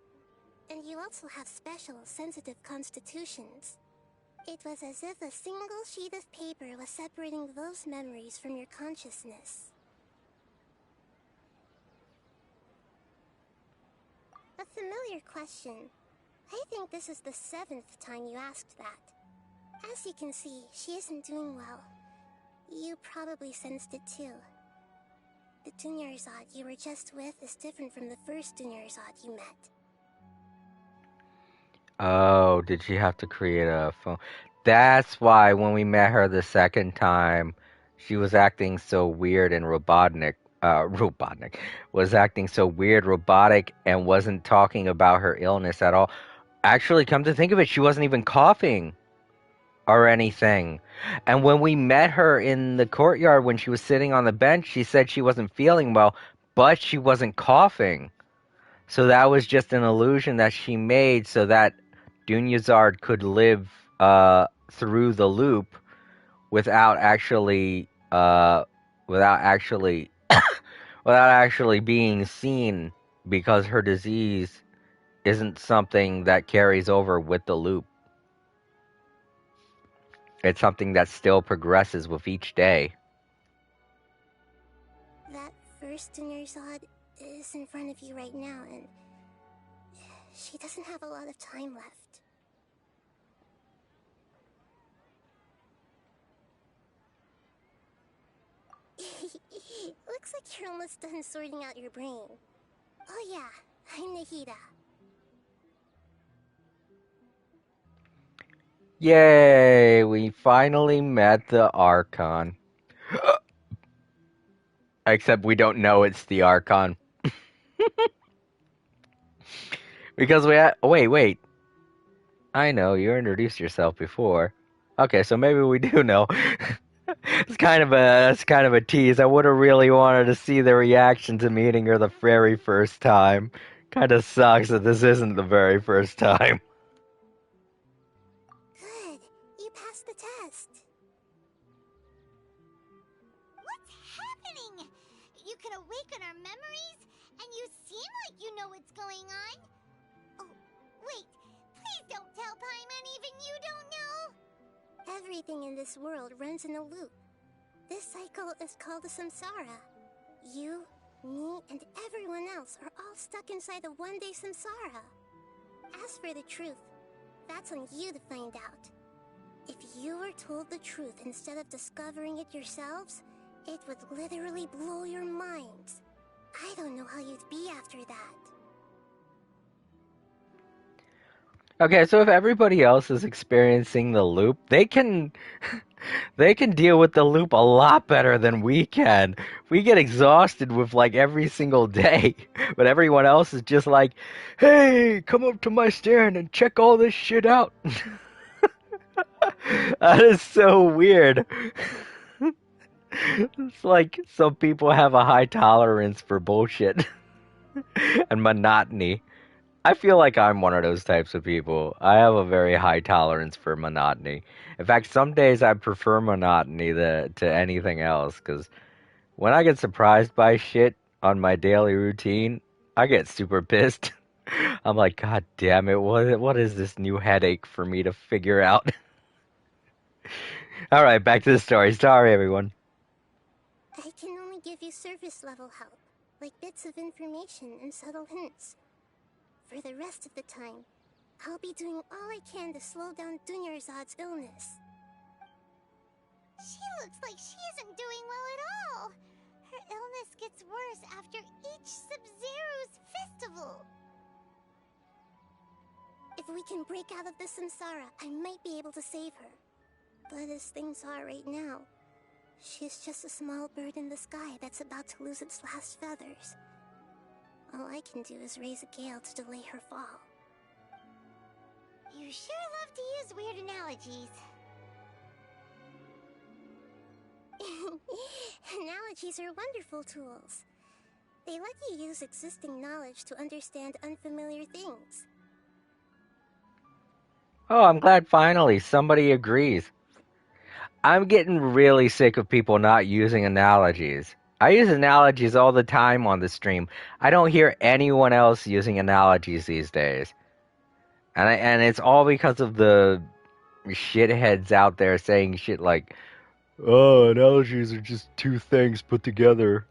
and you also have special, sensitive constitutions. It was as if a single sheet of paper was separating those memories from your consciousness. A familiar question. I think this is the 7th time you asked that. As you can see, she isn't doing well. You probably sensed it too. The Dunyarzad you were just with is different from the first Dunyarzad you met. Oh, did she have to create a phone? That's why when we met her the second time, she was acting so weird and was acting so weird, robotic, and wasn't talking about her illness at all. Actually, come to think of it, she wasn't even coughing or anything. And when we met her in the courtyard when she was sitting on the bench, she said she wasn't feeling well, but she wasn't coughing. So that was just an illusion that she made so that Dunyarzad could live through the loop without actually without actually without actually being seen, because her disease isn't something that carries over with the loop. It's something that still progresses with each day. That first Dunyarzad is in front of you right now, and she doesn't have a lot of time left. Looks like you're almost done sorting out your brain. Oh yeah, I'm Nahida. Yay, we finally met the Archon. Except we don't know it's the Archon. Because wait. I know, you introduced yourself before. Okay, so maybe we do know. That's kind of a tease. I would have really wanted to see the reaction to meeting her the very first time. Kind of sucks that this isn't the very first time. Good. You passed the test. What's happening? You can awaken our memories, and you seem like you know what's going on. Oh, wait. Please don't tell Paimon even you don't know. Everything in this world runs in a loop. This cycle is called the samsara. You, me, and everyone else are all stuck inside the one-day samsara. As for the truth, that's on you to find out. If you were told the truth instead of discovering it yourselves, it would literally blow your minds. I don't know how you'd be after that. Okay, so if everybody else is experiencing the loop, they can deal with the loop a lot better than we can. We get exhausted with like every single day, but everyone else is just like, "Hey, come up to my stand and check all this shit out." That is so weird. It's like some people have a high tolerance for bullshit and monotony. I feel like I'm one of those types of people. I have a very high tolerance for monotony. In fact, some days I prefer monotony to anything else, because when I get surprised by shit on my daily routine, I get super pissed. I'm like, God damn it, what is this new headache for me to figure out? Alright, back to the story. Sorry, everyone. I can only give you surface level help, like bits of information and subtle hints. For the rest of the time, I'll be doing all I can to slow down Dunyarzad's illness. She looks like she isn't doing well at all. Her illness gets worse after each Sub-Zero's festival. If we can break out of the samsara, I might be able to save her. But as things are right now, she's just a small bird in the sky that's about to lose its last feathers. All I can do is raise a gale to delay her fall. You sure love to use weird analogies. Analogies are wonderful tools. They let you use existing knowledge to understand unfamiliar things. Oh, I'm glad finally somebody agrees. I'm getting really sick of people not using analogies. I use analogies all the time on the stream. I don't hear anyone else using analogies these days. And it's all because of the shitheads out there saying shit like, "Oh, analogies are just two things put together."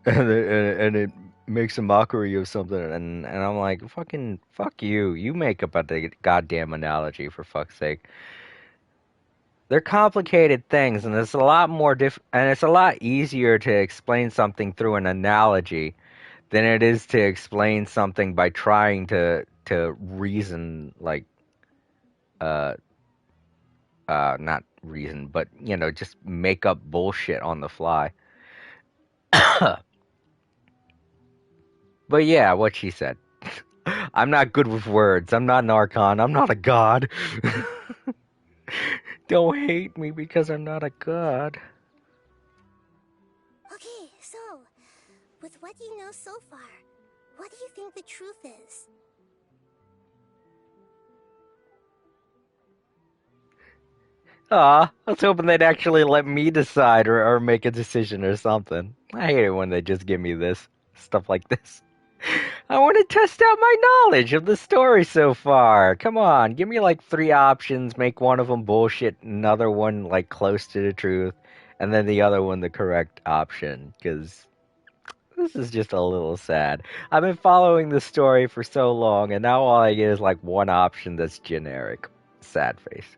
And it makes a mockery of something. And I'm like, fucking, fuck you. You make up a goddamn analogy, for fuck's sake. They're complicated things, and it's a lot more and it's a lot easier to explain something through an analogy than it is to explain something by trying to reason, like not reason, but you know, just make up bullshit on the fly. But yeah, what she said. I'm not good with words. I'm not an archon. I'm not a god. Don't hate me because I'm not a god. Okay, so, with what you know so far, what do you think the truth is? Aw, I was hoping they'd actually let me decide or make a decision or something. I hate it when they just give me this. Stuff like this. I want to test out my knowledge of the story so far. Come on, give me like 3 options, make one of them bullshit, another one like close to the truth, and then the other one the correct option, because this is just a little sad. I've been following the story for so long, and now all I get is like one option that's generic. Sad face.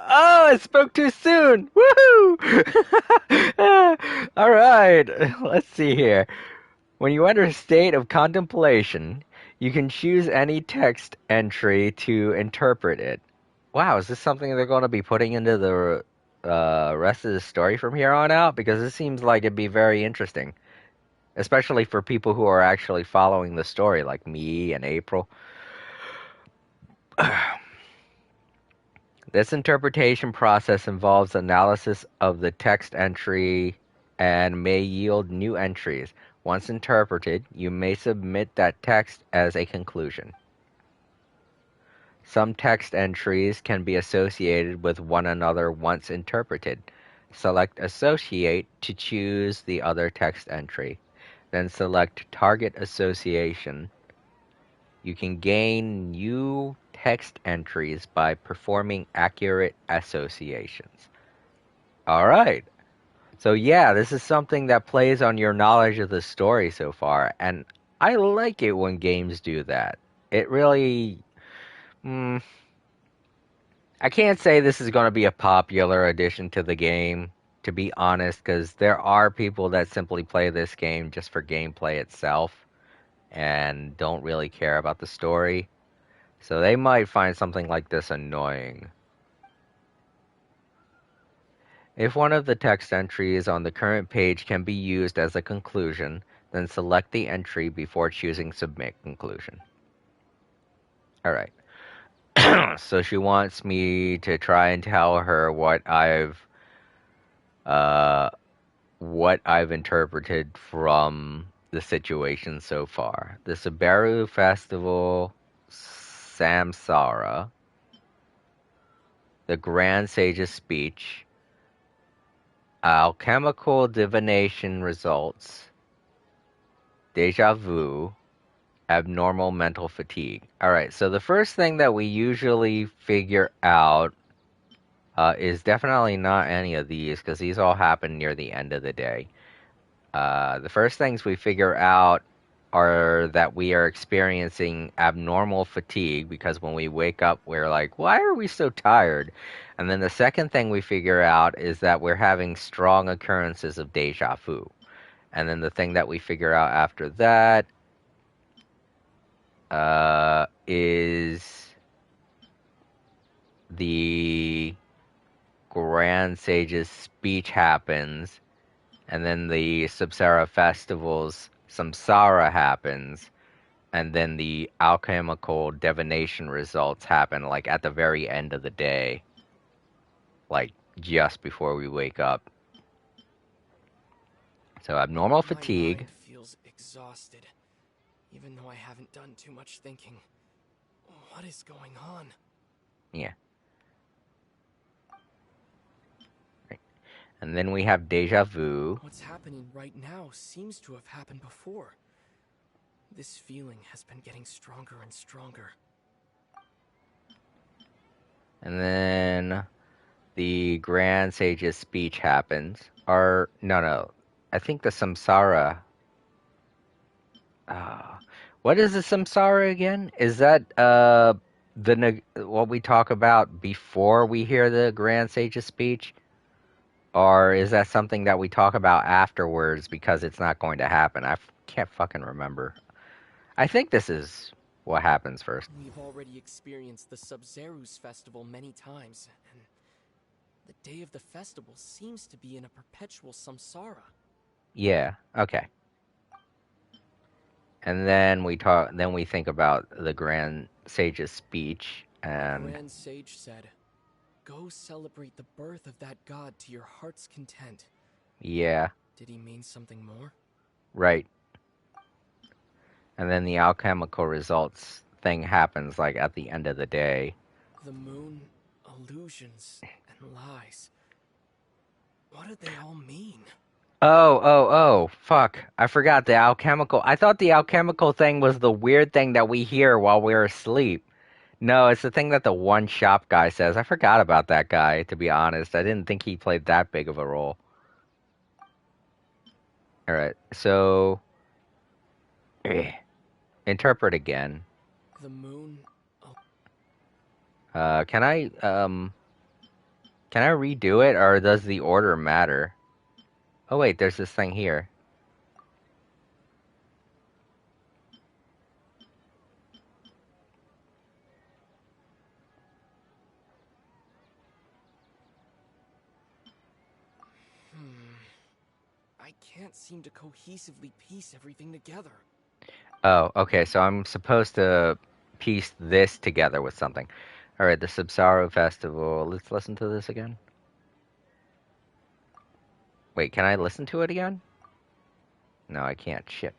Oh, I spoke too soon! Woohoo! Alright, let's see here. When you enter a state of contemplation, you can choose any text entry to interpret it. Wow, is this something they're going to be putting into the rest of the story from here on out? Because this seems like it'd be very interesting. Especially for people who are actually following the story, like me and April. This interpretation process involves analysis of the text entry and may yield new entries. Once interpreted, you may submit that text as a conclusion. Some text entries can be associated with one another once interpreted. Select Associate to choose the other text entry. Then select Target Association. You can gain new text entries by performing accurate associations. Alright. So yeah, this is something that plays on your knowledge of the story so far, and I like it when games do that. It really... I can't say this is going to be a popular addition to the game, to be honest, because there are people that simply play this game just for gameplay itself and don't really care about the story. So they might find something like this annoying. If one of the text entries on the current page can be used as a conclusion, then select the entry before choosing Submit Conclusion. Alright. So she wants me to try and tell her what I've interpreted from the situation so far. The Subaru Festival Samsara, the Grand Sage's speech, alchemical divination results, deja vu, abnormal mental fatigue. Alright, so the first thing that we usually figure out is definitely not any of these, because these all happen near the end of the day. The first things we figure out are that we are experiencing abnormal fatigue, because when we wake up, we're like, why are we so tired? And then the second thing we figure out is that we're having strong occurrences of deja vu. And then the thing that we figure out after that is the Grand Sage's speech happens, and then the Samsara Festival's Samsara happens, and then the alchemical divination results happen, like, at the very end of the day. Like, just before we wake up. So, abnormal fatigue. My mind feels exhausted, even though I haven't done too much thinking. What is going on? Yeah. Right. And then we have deja vu. What's happening right now seems to have happened before. This feeling has been getting stronger and stronger. And then the Grand Sage's speech happens. Or, no. I think the Samsara... what is the Samsara again? Is that what we talk about before we hear the Grand Sage's speech? Or is that something that we talk about afterwards because it's not going to happen? I can't fucking remember. I think this is what happens first. We've already experienced the Sub-Zeru's festival many times, and the day of the festival seems to be in a perpetual samsara. Yeah, okay. And then we think about the Grand Sage's speech, and... The Grand Sage said, "Go celebrate the birth of that god to your heart's content." Yeah. Did he mean something more? Right. And then the alchemical results thing happens, like, at the end of the day. The moon, illusions, and lies. What do they all mean? Oh, fuck. I forgot the alchemical. I thought the alchemical thing was the weird thing that we hear while we're asleep. No, it's the thing that the one shop guy says. I forgot about that guy, to be honest. I didn't think he played that big of a role. Alright, so... interpret again. The moon... Can I redo it, or does the order matter? Oh wait, there's this thing here. I can't seem to cohesively piece everything together. Oh, okay, so I'm supposed to piece this together with something. All right, the Subsaru Festival. Let's listen to this again. Wait, can I listen to it again? No, I can't. Shit.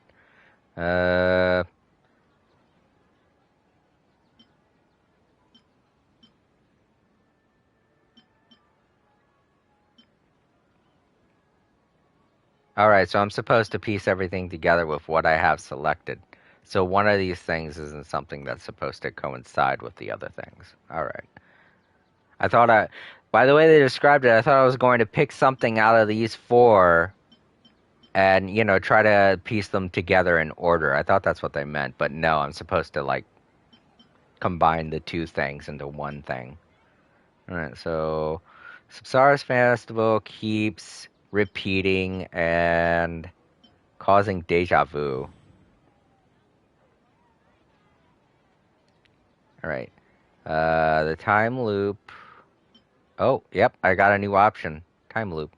Alright, so I'm supposed to piece everything together with what I have selected. So one of these things isn't something that's supposed to coincide with the other things. Alright. By the way they described it, I thought I was going to pick something out of these four and, you know, try to piece them together in order. I thought that's what they meant, but no, I'm supposed to, like, combine the two things into one thing. Alright, so Subsaris Festival keeps repeating and causing deja vu. Alright. The time loop. Oh, yep, I got a new option. Time loop.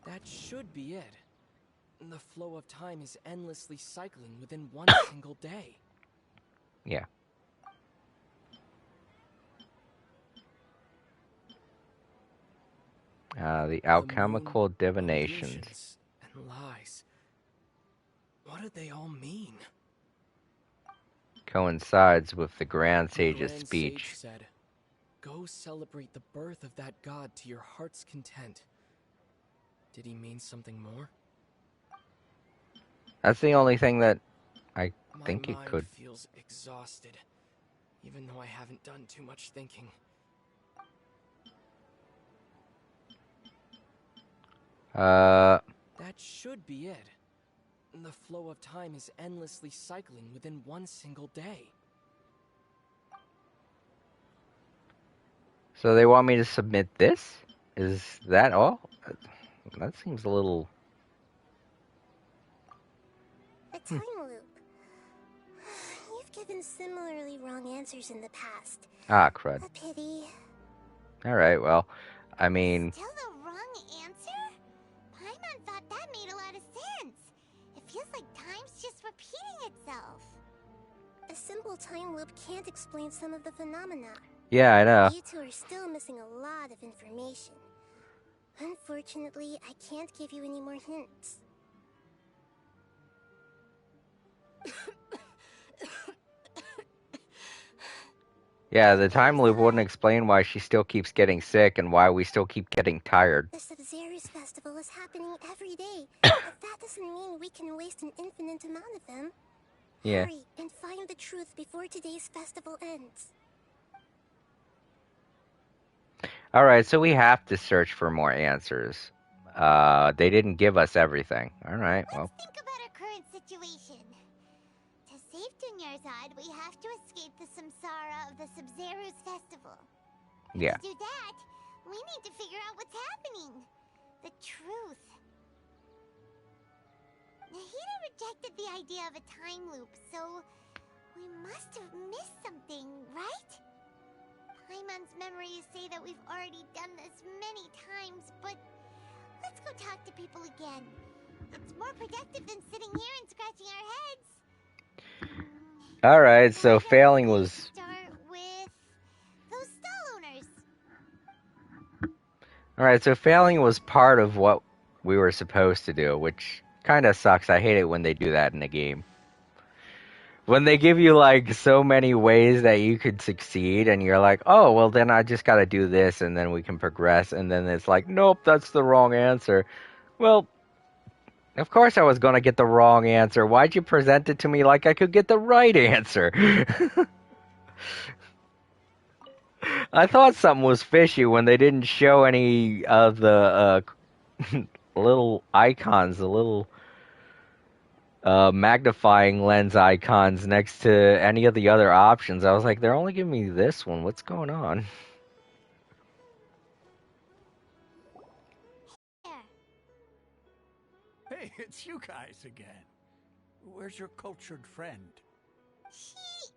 That should be it. The flow of time is endlessly cycling within one single day. Yeah. The alchemical divinations. Illusions and lies. What do they all mean? Coincides with the Grand Sage's Grand speech. Sage said, "Go celebrate the birth of that god to your heart's content." Did he mean something more? That's the only thing that I think My it could. mind feels exhausted, even though I haven't done too much thinking. That should be it. The flow of time is endlessly cycling within one single day. So they want me to submit this? Is that all? That seems a little... A time loop. You've given similarly wrong answers in the past. Ah, crud. A pity. Alright, well, I mean... Still the wrong answer? Paimon thought that made a lot of sense. It feels like time's just repeating itself. A simple time loop can't explain some of the phenomena. Yeah, I know. You two are still missing a lot of information. Unfortunately, I can't give you any more hints. Yeah, the time loop wouldn't explain why she still keeps getting sick and why we still keep getting tired. The Sub-Zero's festival is happening every day, but that doesn't mean we can waste an infinite amount of them. Yeah. Hurry and find the truth before today's festival ends. Alright, so we have to search for more answers. They didn't give us everything. Alright, well. Think about our current situation. To save Dunyarzad, we have to escape the samsara of the Sub-Zero's festival. Yeah. To do that, we need to figure out what's happening. The truth. Nahida rejected the idea of a time loop, so we must have missed something, right? Paimon's memories say that we've already done this many times, but let's go talk to people again. It's more productive than sitting here and scratching our heads. Alright, so failing was... Start with those stall owners. Alright, so failing was part of what we were supposed to do, which kind of sucks. I hate it when they do that in a game. When they give you, like, so many ways that you could succeed, and you're like, oh, well, then I just gotta do this, and then we can progress, and then it's like, nope, that's the wrong answer. Well, of course I was gonna get the wrong answer. Why'd you present it to me like I could get the right answer? I thought something was fishy when they didn't show any of the little icons, the little magnifying lens icons next to any of the other options. I was like, they're only giving me this one. What's going on? Hey, it's you guys again. Where's your cultured friend? She's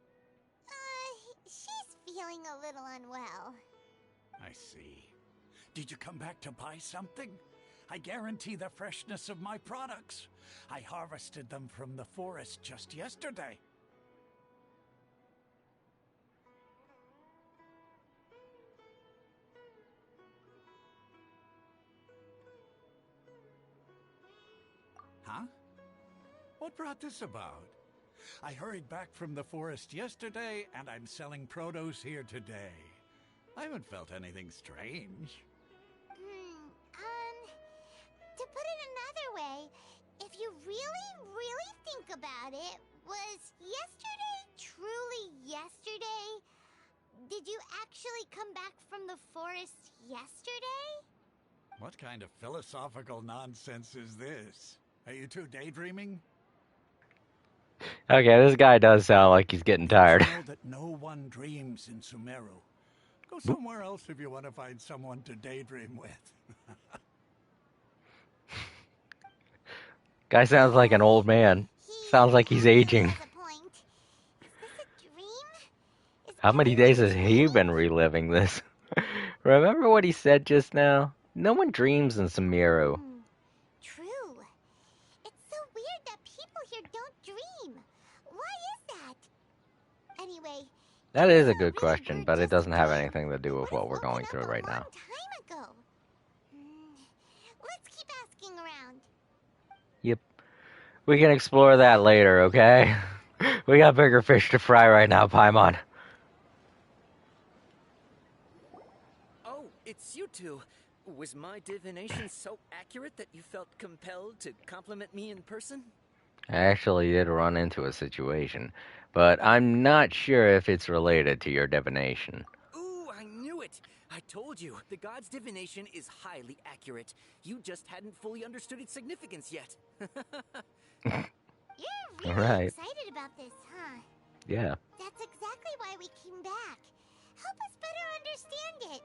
feeling a little unwell. I see. Did you come back to buy something? I guarantee the freshness of my products. I harvested them from the forest just yesterday. What brought this about? I hurried back from the forest yesterday, and I'm selling produce here today. I haven't felt anything strange. To put it another way, if you really think about it, was yesterday truly yesterday? Did you actually come back from the forest yesterday? What kind of philosophical nonsense is this? Are you two daydreaming? Okay, this guy does sound like he's getting tired. Know that no one dreams in Sumeru. Go somewhere else if you want to find someone to daydream with. Guy sounds like an old man. Sounds like he's aging. How many days has he been reliving this? Remember what he said just now? No one dreams in Sumeru. True. It's so weird that people here don't dream. Why is that? Anyway, That is a good question, but it doesn't have anything to do with what we're going through right now. time ago. Let's keep asking around. Yep. We can explore that later, okay? We got bigger fish to fry right now, Paimon. Oh, it's you two. Was my divination so accurate that you felt compelled to compliment me in person? I actually did run into a situation, but I'm not sure if it's related to your divination. Ooh, I knew it! I told you, the god's divination is highly accurate. You just hadn't fully understood its significance yet. You're Right. excited about this, huh? Yeah. That's exactly why we came back. Help us better understand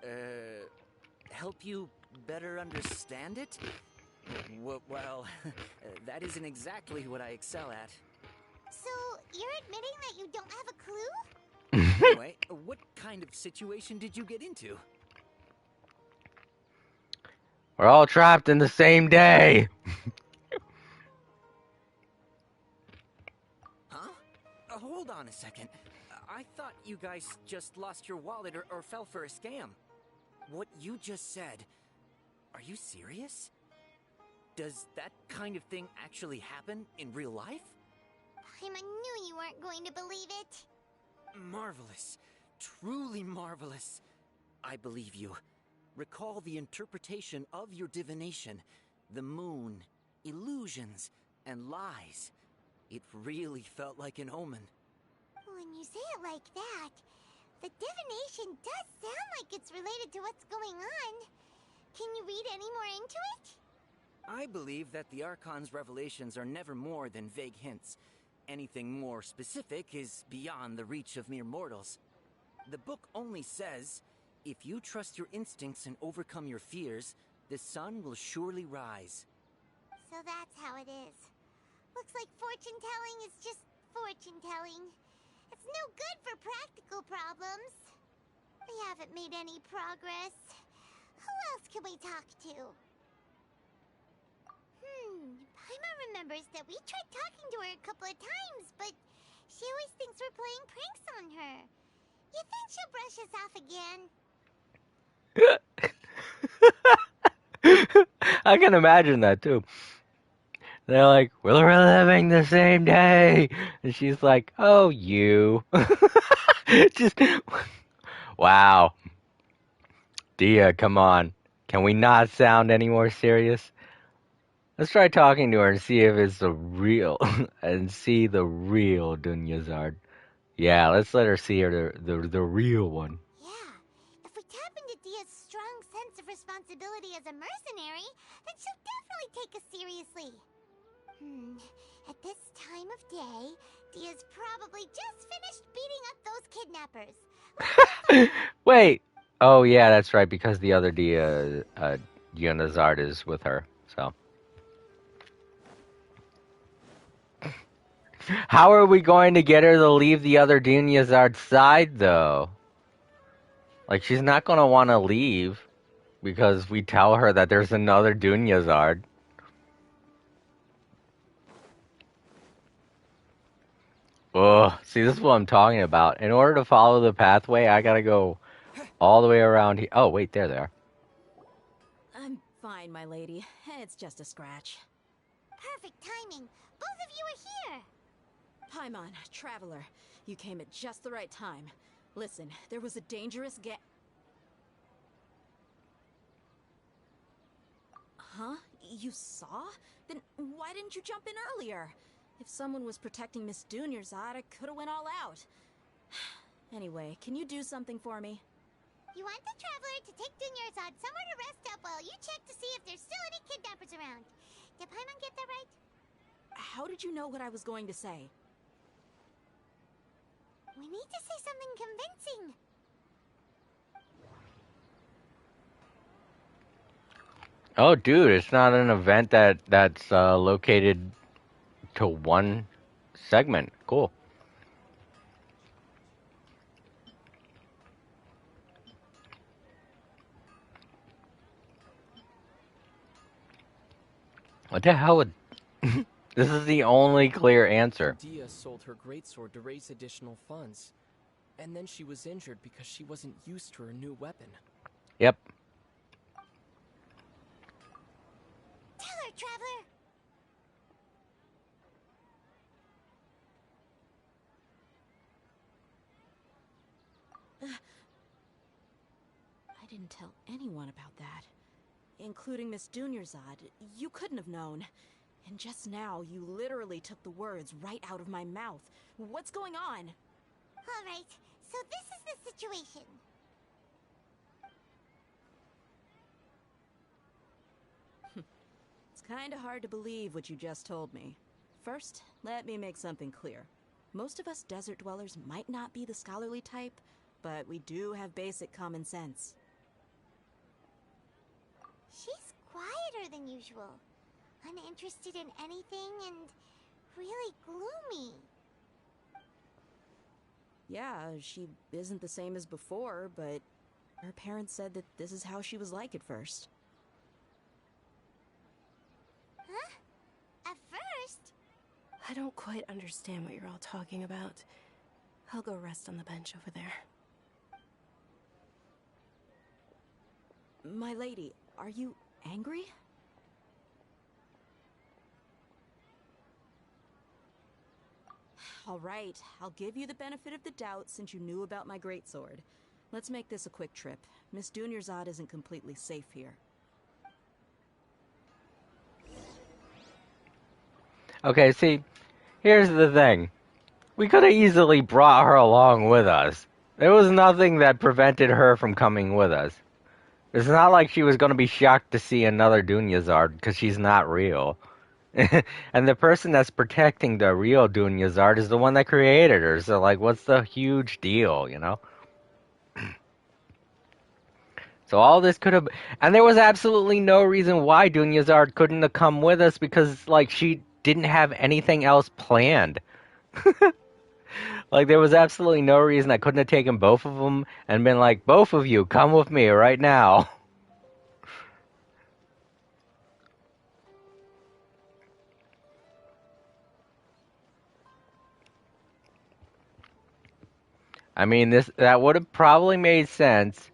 it. Help you better understand it? Well, that isn't exactly what I excel at. So, you're admitting that you don't have a clue? Anyway, what kind of situation did you get into? We're all trapped in the same day. Huh? Hold on a second. I thought you guys just lost your wallet or fell for a scam. What you just said, are you serious? Does that kind of thing actually happen in real life? I knew you weren't going to believe it. Marvelous. Truly marvelous. I believe you. Recall the interpretation of your divination. The moon, illusions, and lies. It really felt like an omen. When you say it like that, the divination does sound like it's related to what's going on. Can you read any more into it? I believe that the Archon's revelations are never more than vague hints. Anything more specific is beyond the reach of mere mortals. The book only says, if you trust your instincts and overcome your fears, the sun will surely rise. So that's how it is. Looks like fortune-telling is just fortune-telling. It's no good for practical problems. We haven't made any progress. Who else can we talk to? Paimon remembers that we tried talking to her a couple of times, but she always thinks we're playing pranks on her. You think she'll brush us off again? I can imagine that too. They're like, we're reliving the same day. And she's like, oh, you. Just, wow. Dia, come on. Can we not sound any more serious? Let's try talking to her and see if it's the real, and see the real Dunyazard. Yeah, let's let her see her the real one. Yeah, if we tap into Dia's strong sense of responsibility as a mercenary, then she'll definitely take us seriously. At this time of day, Dia's probably just finished beating up those kidnappers. Wait. Oh, yeah, that's right, because the other Dia, Dunyazard is with her, so. How are we going to get her to leave the other Dunyazard's side, though? Like, she's not going to want to leave because we tell her that there's another Dunyazard. Ugh, see, this is what I'm talking about. In order to follow the pathway, I gotta go all the way around here. Oh, wait, there they are. I'm fine, my lady. It's just a scratch. Perfect timing. Both of you are here. Paimon, Traveler, you came at just the right time. Listen, there was a dangerous Huh? You saw? Then why didn't you jump in earlier? If someone was protecting Miss Dunyarzad, I could've went all out. Anyway, can you do something for me? You want the Traveler to take Dunyarzad somewhere to rest up while you check to see if there's still any kidnappers around. Did Paimon get that right? How did you know what I was going to say? We need to say something convincing. Oh, dude, it's not an event that's located to one segment. Cool. What the hell would... This is the only clear answer. Dia sold her greatsword to raise additional funds. And then she was injured because she wasn't used to her new weapon. Yep. Tell her, Traveler. I didn't tell anyone about that. Including Miss Dunyarzad. You couldn't have known. And just now, you literally took the words right out of my mouth. What's going on? All right, so this is the situation. It's kinda hard to believe what you just told me. First, let me make something clear. Most of us desert dwellers might not be the scholarly type, but we do have basic common sense. She's quieter than usual. Uninterested in anything and really gloomy. Yeah, she isn't the same as before, but her parents said that this is how she was like at first. Huh? At first? I don't quite understand what you're all talking about. I'll go rest on the bench over there. My lady, are you angry? All right, I'll give you the benefit of the doubt since you knew about my greatsword. Let's make this a quick trip. Miss Dunyarzad isn't completely safe here. Okay, see, here's the thing. We could have easily brought her along with us. There was nothing that prevented her from coming with us. It's not like she was going to be shocked to see another Dunyarzad, because she's not real. And the person that's protecting the real Dunyarzad is the one that created her, so, like, what's the huge deal, you know? So all this could have... And there was absolutely no reason why Dunyarzad couldn't have come with us, because, like, she didn't have anything else planned. Like, there was absolutely no reason I couldn't have taken both of them and been like, both of you, come with me right now. I mean, that would have probably made sense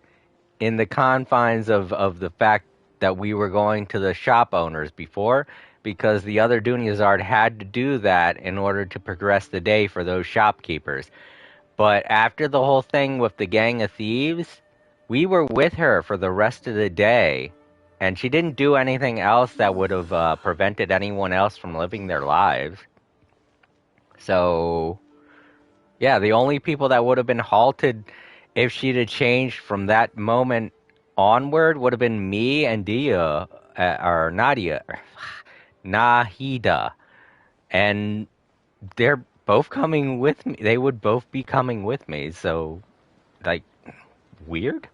in the confines of the fact that we were going to the shop owners before, because the other Dunyazard had to do that in order to progress the day for those shopkeepers. But after the whole thing with the gang of thieves, we were with her for the rest of the day, and she didn't do anything else that would have prevented anyone else from living their lives. So, yeah, the only people that would have been halted if she'd have changed from that moment onward would have been me and Dia, or Nadia, Nahida. And they're both coming with me. They would both be coming with me, so, like, weird?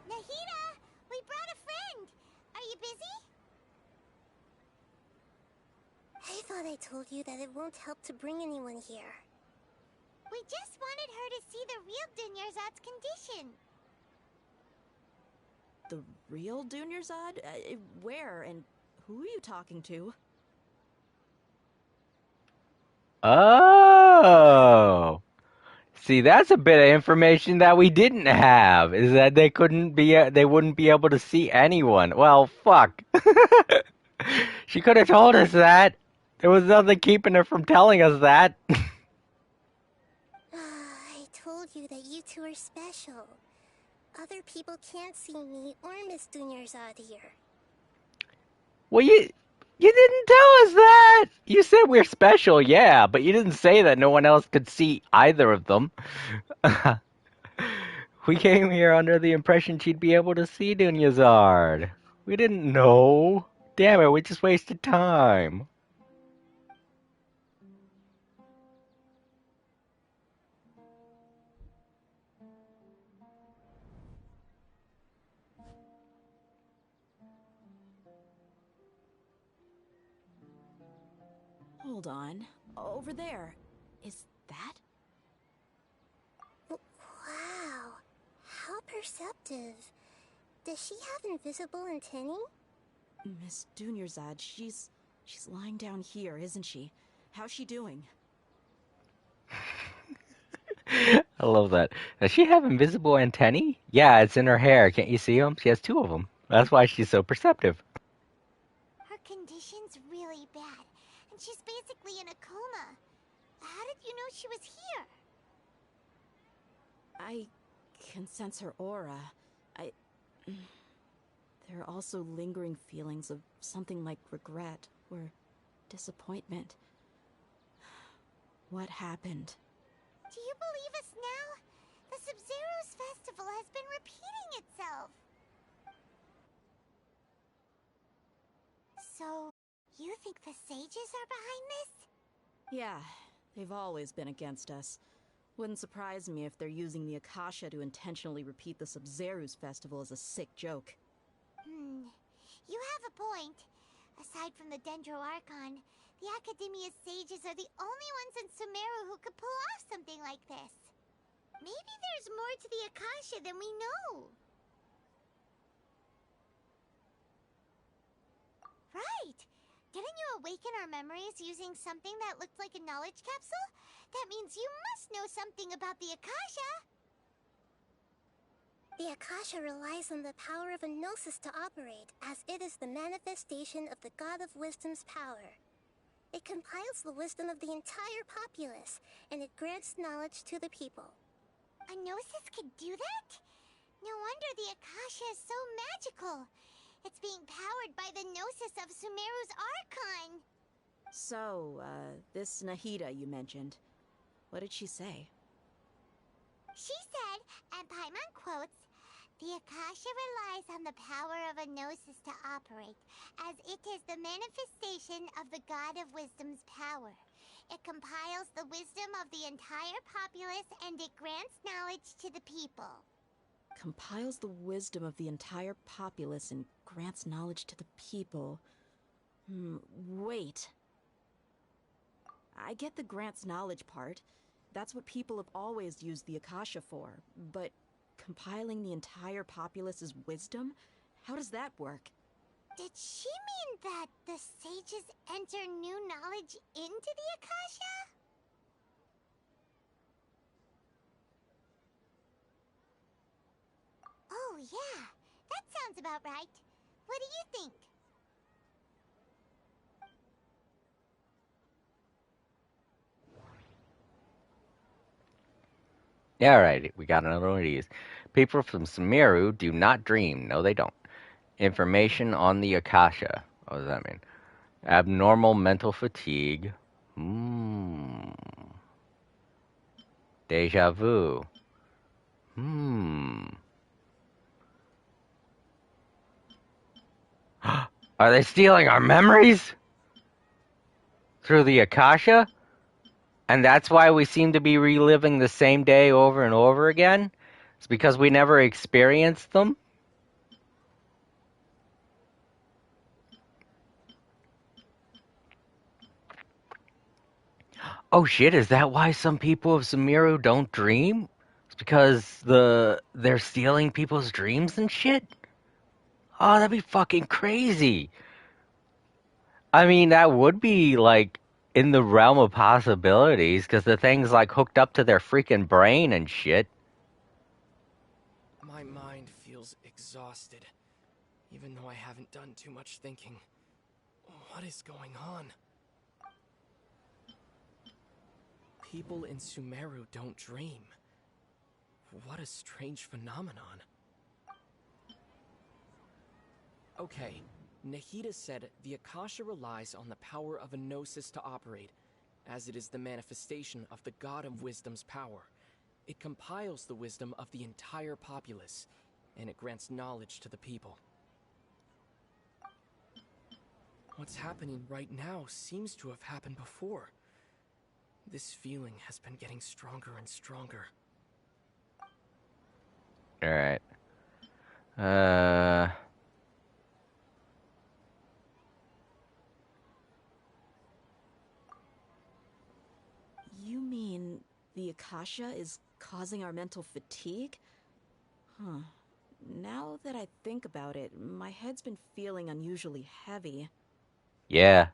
Nahida, we brought a friend. Are you busy? I thought I told you that it won't help to bring anyone here. We just wanted her to see the real Dunyarzad's condition. The real Dunyarzad? Where and who are you talking to? Oh! See, that's a bit of information that we didn't have, is that they wouldn't be able to see anyone. Well, fuck. She could have told us that. There was nothing keeping her from telling us that. I told you that you two are special. Other people can't see me or Miss Dunyarzad here. Well, you didn't tell us that. You said we're special, yeah, but you didn't say that no one else could see either of them. We came here under the impression she'd be able to see Dunyazard. We didn't know. Damn it, we just wasted time. Hold on. Over there. Is that? Wow. How perceptive. Does she have invisible antennae? Miss Dunyarzad, she's lying down here, isn't she? How's she doing? I love that. Does she have invisible antennae? Yeah, it's in her hair. Can't you see them? She has two of them. That's why she's so perceptive. Her condition's really bad, and she's basically in a coma. How did you know she was here? I can sense her aura. There are also lingering feelings of something like regret or disappointment. What happened? Do you believe us now? The Sub-Zero's festival has been repeating itself. So, you think the sages are behind this? Yeah, they've always been against us. Wouldn't surprise me if they're using the Akasha to intentionally repeat the Sub-Zero's festival as a sick joke. You have a point. Aside from the Dendro Archon, the Academia's sages are the only ones in Sumeru who could pull off something like this. Maybe there's more to the Akasha than we know. Right! Didn't you awaken our memories using something that looked like a knowledge capsule? That means you must know something about the Akasha! The Akasha relies on the power of a gnosis to operate, as it is the manifestation of the God of Wisdom's power. It compiles the wisdom of the entire populace, and it grants knowledge to the people. A gnosis could do that? No wonder the Akasha is so magical. It's being powered by the gnosis of Sumeru's Archon. So, this Nahida you mentioned, what did she say? She said, and Paimon quotes, "The Akasha relies on the power of a gnosis to operate, as it is the manifestation of the God of Wisdom's power. It compiles the wisdom of the entire populace and it grants knowledge to the people." Compiles the wisdom of the entire populace and grants knowledge to the people. Wait. I get the grants knowledge part. That's what people have always used the Akasha for. But compiling the entire populace's wisdom? How does that work? Did she mean that the sages enter new knowledge into the Akasha? Oh yeah, that sounds about right. What do you think? Yeah, alright, we got another one of these. People from Sumeru do not dream. No, they don't. Information on the Akasha. What does that mean? Abnormal mental fatigue. Deja vu. Are they stealing our memories? Through the Akasha? And that's why we seem to be reliving the same day over and over again? It's because we never experienced them? Oh shit, is that why some people of Sumeru don't dream? It's because they're stealing people's dreams and shit? Oh, that'd be fucking crazy. I mean, that would be, like, in the realm of possibilities because the thing's like hooked up to their freaking brain and shit. My mind feels exhausted, even though I haven't done too much thinking. What is going on? People in Sumeru don't dream. What a strange phenomenon. Okay, Nahida said the Akasha relies on the power of a gnosis to operate, as it is the manifestation of the God of Wisdom's power. It compiles the wisdom of the entire populace, and it grants knowledge to the people. What's happening right now seems to have happened before. This feeling has been getting stronger and stronger. Alright. You mean the Akasha is causing our mental fatigue? Huh. Now that I think about it, my head's been feeling unusually heavy. Yeah.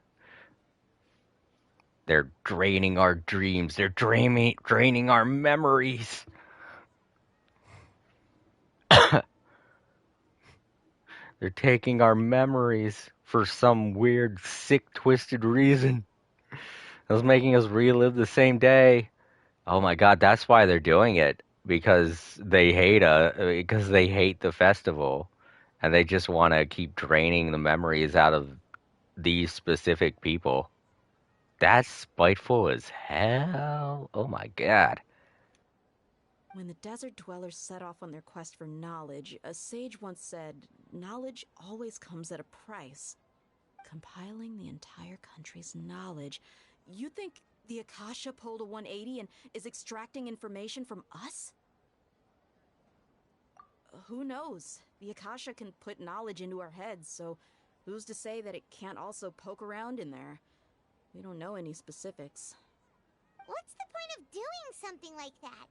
They're draining our dreams. They're draining our memories. They're taking our memories for some weird, sick, twisted reason. It was making us relive the same day. Oh my god, that's why they're doing it. Because they hate the festival. And they just want to keep draining the memories out of these specific people. That's spiteful as hell. Oh my god. When the desert dwellers set off on their quest for knowledge, a sage once said, knowledge always comes at a price. Compiling the entire country's knowledge. You think the Akasha pulled a 180 and is extracting information from us? Who knows? The Akasha can put knowledge into our heads, so who's to say that it can't also poke around in there? We don't know any specifics. What's the point of doing something like that?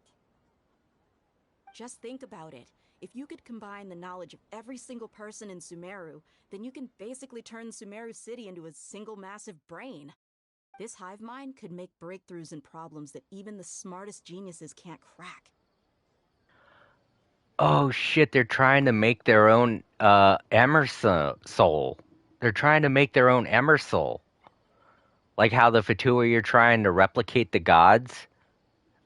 Just think about it. If you could combine the knowledge of every single person in Sumeru, then you can basically turn Sumeru City into a single massive brain. This hive mind could make breakthroughs in problems that even the smartest geniuses can't crack. Oh shit, they're trying to make their own Emerson soul. They're trying to make their own Emersoul. Like how the Fatui are trying to replicate the gods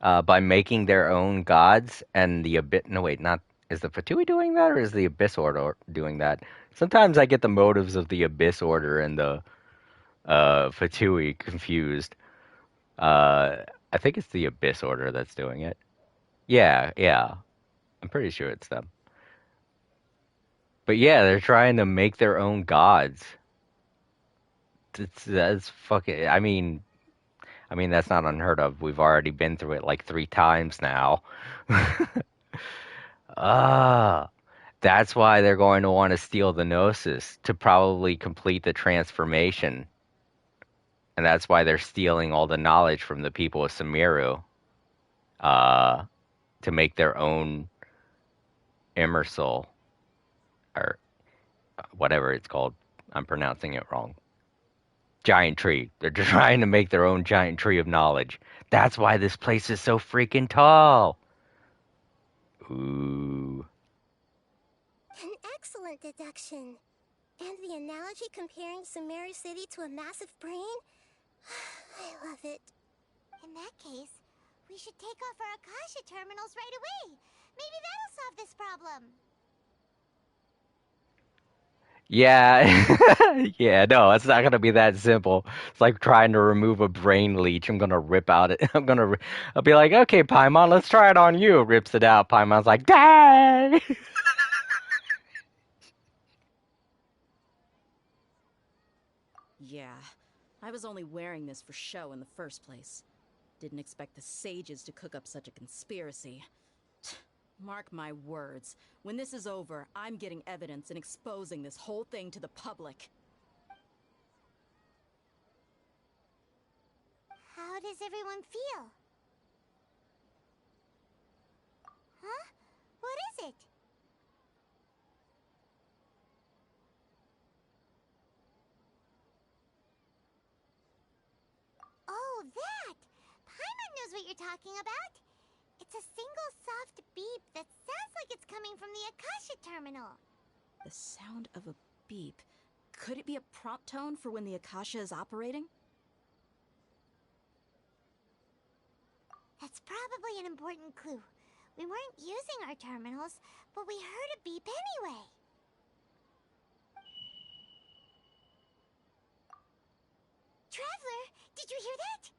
by making their own gods, and the Abyss. No, wait, not. Is the Fatui doing that, or is the Abyss Order doing that? Sometimes I get the motives of the Abyss Order and the Fatui confused. I think it's the Abyss Order that's doing it. Yeah. I'm pretty sure it's them. But yeah, they're trying to make their own gods. That's fucking. I mean that's not unheard of. We've already been through it like 3 times now. Ah, that's why they're going to want to steal the Gnosis to probably complete the transformation. And that's why they're stealing all the knowledge from the people of Sumeru, to make their own Immersal, or whatever it's called. I'm pronouncing it wrong. Giant tree. They're trying to make their own giant tree of knowledge. That's why this place is so freaking tall. Ooh. An excellent deduction. And the analogy comparing Sumeru City to a massive brain? I love it. In that case, we should take off our Akasha terminals right away. Maybe that'll solve this problem. Yeah. Yeah, no, it's not going to be that simple. It's like trying to remove a brain leech. I'm going to rip out it. I'll be like, okay, Paimon, let's try it on you. Rips it out. Paimon's like, dang! Yeah, I was only wearing this for show in the first place. Didn't expect the sages to cook up such a conspiracy. Mark my words, when this is over, I'm getting evidence and exposing this whole thing to the public. How does everyone feel? Huh? What is it? that! Paimon knows what you're talking about. It's a single soft beep that sounds like it's coming from the Akasha terminal. The sound of a beep. Could it be a prompt tone for when the Akasha is operating? That's probably an important clue. We weren't using our terminals, but we heard a beep anyway. Traveler, did you hear that?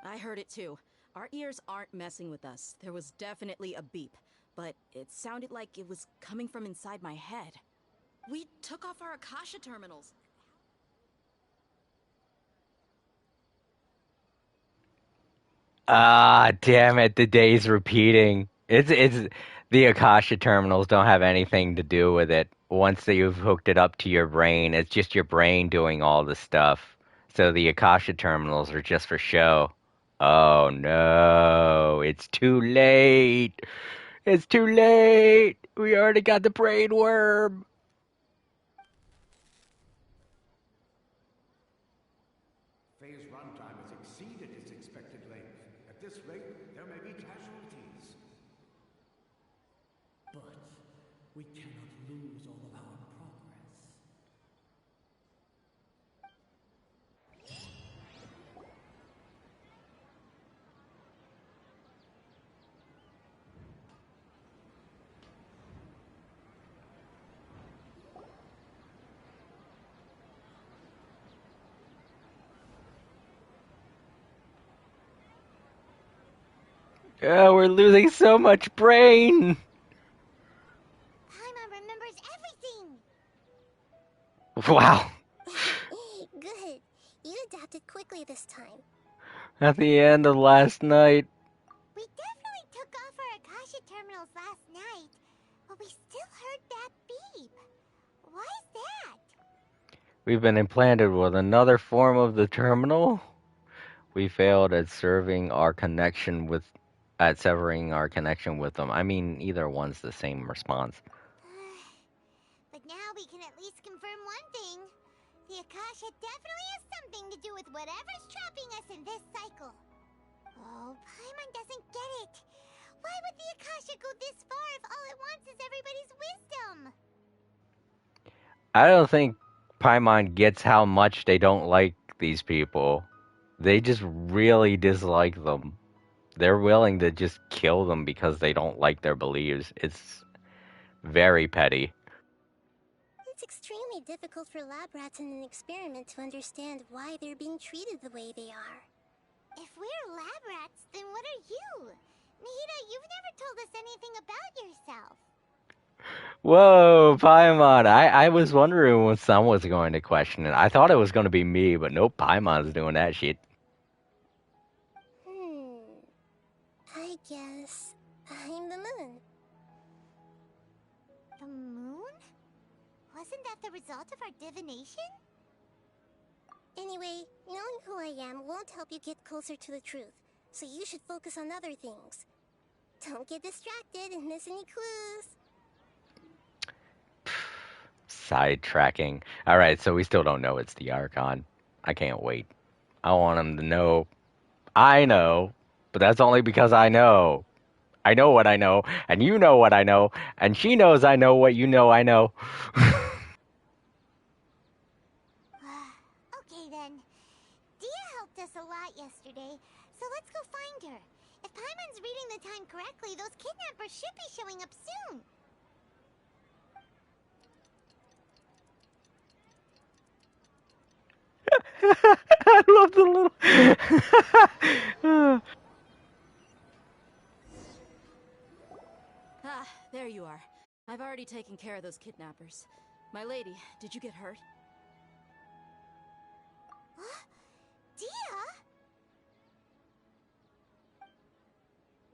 I heard it too. Our ears aren't messing with us. There was definitely a beep, but it sounded like it was coming from inside my head. We took off our Akasha terminals. Ah, damn it, the day's repeating. It's the Akasha terminals don't have anything to do with it. Once that you've hooked it up to your brain, it's just your brain doing all the stuff. So the Akasha terminals are just for show. Oh no, it's too late. It's too late. We already got the brain worm. Phase runtime has exceeded its expected length. At this rate, there may be casualties. But we cannot lose all of our progress. Oh, we're losing so much brain. Paimon remembers everything. Wow. Good. You adapted quickly this time. At the end of last night. We definitely took off our Akasha terminals last night, but we still heard that beep. Why is that? We've been implanted with another form of the terminal. We failed at severing our connection with them. I mean, either one's the same response. But now we can at least confirm one thing. The Akasha definitely has something to do with whatever's trapping us in this cycle. Oh, Paimon doesn't get it. Why would the Akasha go this far if all it wants is everybody's wisdom? I don't think Paimon gets how much they don't like these people. They just really dislike them. They're willing to just kill them because they don't like their beliefs. It's very petty. It's extremely difficult for lab rats in an experiment to understand why they're being treated the way they are. If we're lab rats, then what are you? Nahida, you've never told us anything about yourself. Whoa, Paimon. I was wondering when someone was going to question it. I thought it was going to be me, but nope, Paimon's doing that shit. I guess I'm the moon. The moon? Wasn't that the result of our divination? Anyway, knowing who I am won't help you get closer to the truth, so you should focus on other things. Don't get distracted and miss any clues. Sidetracking. Alright, so we still don't know it's the Archon. I can't wait. I want him to know. I know, but that's only because I know. I know what I know, and you know what I know, and she knows I know what you know I know. Okay then. Dia helped us a lot yesterday, so let's go find her. If Paimon's reading the time correctly, those kidnappers should be showing up soon. I love the little... Ah, there you are. I've already taken care of those kidnappers. My lady, did you get hurt? Dia?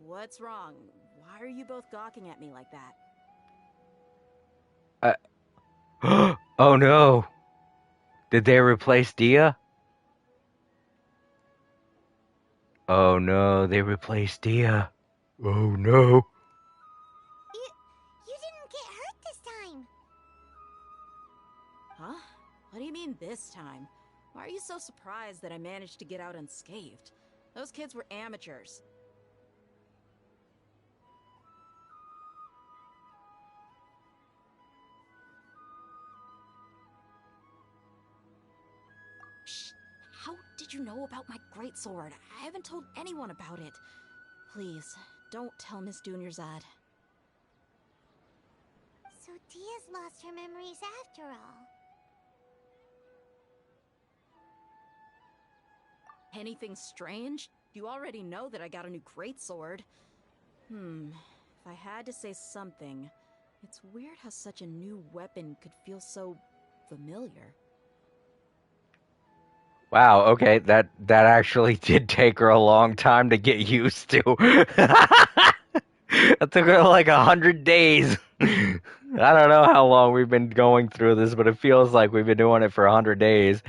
What's wrong? Why are you both gawking at me like that? Oh no! Did they replace Dia? Oh no, they replaced Dia. Oh no. You didn't get hurt this time. Huh? What do you mean this time? Why are you so surprised that I managed to get out unscathed? Those kids were amateurs. Shh! How did you know about my greatsword? I haven't told anyone about it. Please, don't tell Miss Dunyarzad. So Dia's lost her memories after all. Anything strange? You already know that I got a new greatsword. If I had to say something, it's weird how such a new weapon could feel so familiar. Wow, okay, that actually did take her a long time to get used to. It took her like 100 days. I don't know how long we've been going through this, but it feels like we've been doing it for 100 days.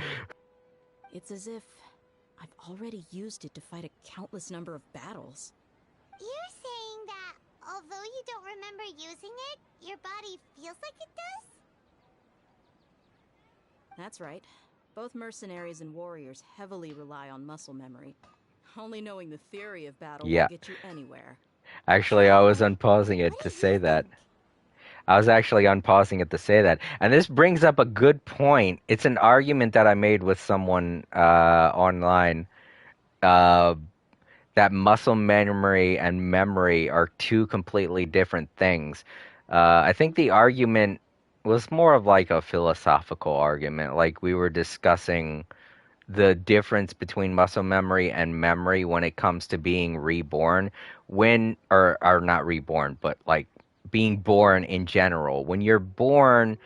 It's as if I've already used it to fight a countless number of battles. You're saying that although you don't remember using it, your body feels like it does? That's right. Both mercenaries and warriors heavily rely on muscle memory. Only knowing the theory of battle Yeah. won't get you anywhere. Actually, I was unpausing it to say that. I was actually unpausing it to say that. And this brings up a good point. It's an argument that I made with someone online that muscle memory and memory are two completely different things. I think the argument was more of like a philosophical argument. Like we were discussing the difference between muscle memory and memory when it comes to being reborn, when or not reborn, but like being born in general. When you're born,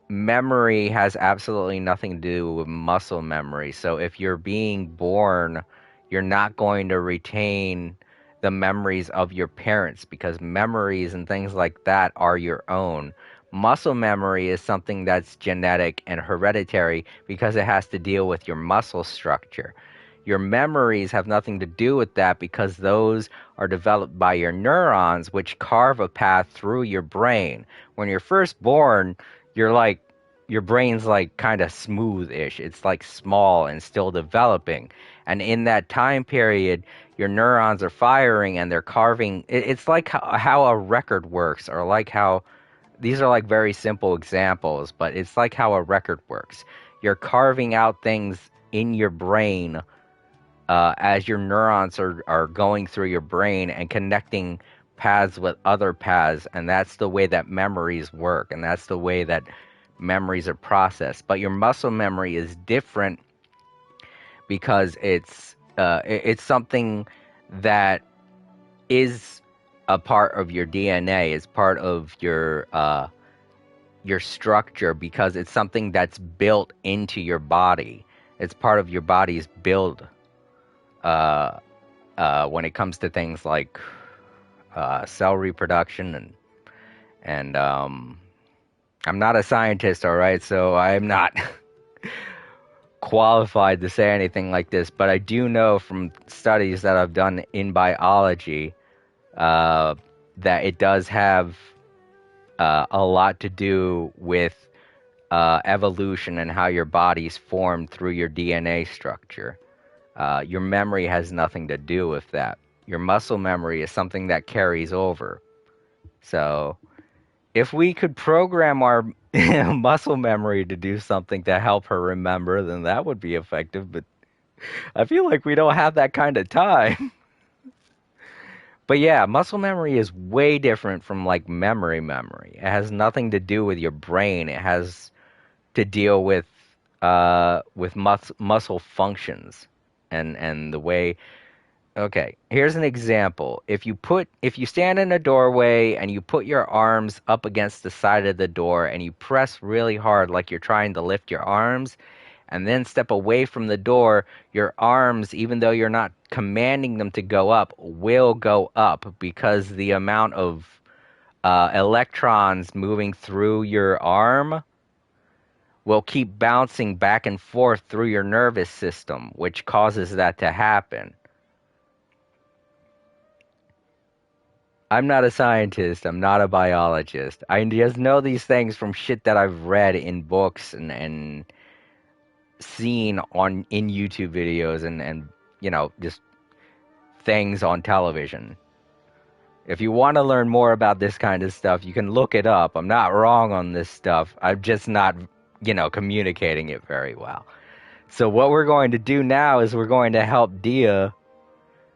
memory has absolutely nothing to do with muscle memory. So if you're being born, you're not going to retain the memories of your parents because memories and things like that are your own. Muscle memory is something that's genetic and hereditary because it has to deal with your muscle structure. Your memories have nothing to do with that because those are developed by your neurons, which carve a path through your brain. When you're first born, you're like, your brain's like kind of smooth-ish. It's like small and still developing. And in that time period, your neurons are firing and they're carving. It's like how a record works, or like how, these are like very simple examples, but it's like how a record works. You're carving out things in your brain as your neurons are going through your brain and connecting paths with other paths, and that's the way that memories work, and that's the way that memories are processed. But your muscle memory is different because it's something that is a part of your DNA, is part of your structure, because it's something that's built into your body. It's part of your body's build when it comes to things like cell reproduction and I'm not a scientist, all right, so I'm not qualified to say anything like this, but I do know from studies that I've done in biology that it does have a lot to do with evolution and how your body's formed through your DNA structure. Your memory has nothing to do with that. Your muscle memory is something that carries over. So, if we could program our muscle memory to do something to help her remember, then that would be effective. But I feel like we don't have that kind of time. But yeah, muscle memory is way different from like memory. It has nothing to do with your brain. It has to deal with muscle functions and the way. Okay, here's an example. If you stand in a doorway and you put your arms up against the side of the door and you press really hard like you're trying to lift your arms and then step away from the door, your arms, even though you're not commanding them to go up, will go up because the amount of electrons moving through your arm will keep bouncing back and forth through your nervous system, which causes that to happen. I'm not a scientist. I'm not a biologist. I just know these things from shit that I've read in books and seen on in YouTube videos and just things on television. If you want to learn more about this kind of stuff, you can look it up. I'm not wrong on this stuff. I'm just not, communicating it very well. So what we're going to do now is we're going to help Dia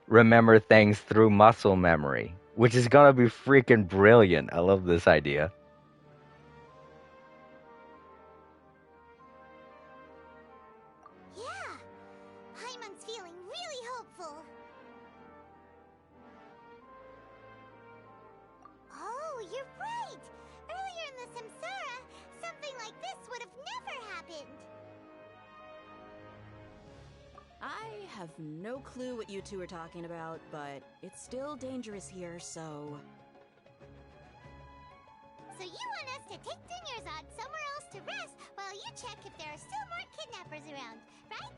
remember things through muscle memory, which is going to be freaking brilliant. I love this idea. Yeah, Paimon's feeling really hopeful. Oh, you're right. Earlier in the Samsara, something like this would have never happened. I have no clue what you two are talking about, but it's still dangerous here, so... So you want us to take Dunyarzad somewhere else to rest while you check if there are still more kidnappers around, right?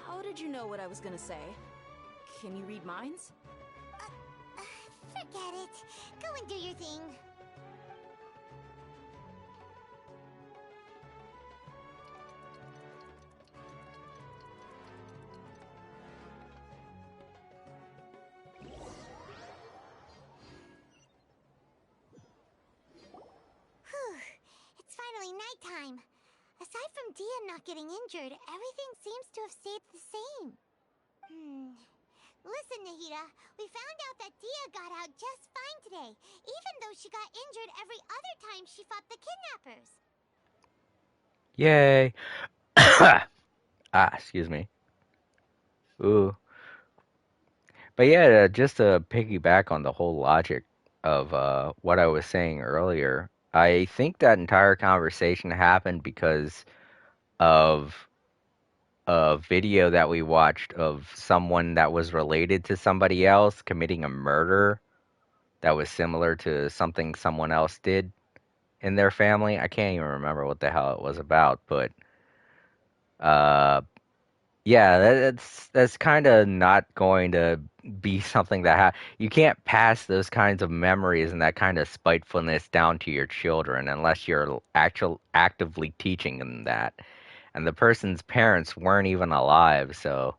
How did you know what I was gonna say? Can you read minds? Forget it. Go and do your thing. Whew. It's finally nighttime. Aside from Dia not getting injured, everything seems to have stayed the same. Listen, Nahida, we found out that Dia got out just fine today, even though she got injured every other time she fought the kidnappers. Yay. Excuse me. Ooh. But yeah, just to piggyback on the whole logic of what I was saying earlier, I think that entire conversation happened because of a video that we watched of someone that was related to somebody else committing a murder that was similar to something someone else did in their family. I can't even remember what the hell it was about, but uh, yeah, that's kind of not going to be something that you can't pass those kinds of memories and that kind of spitefulness down to your children unless you're actively teaching them that. And the person's parents weren't even alive, so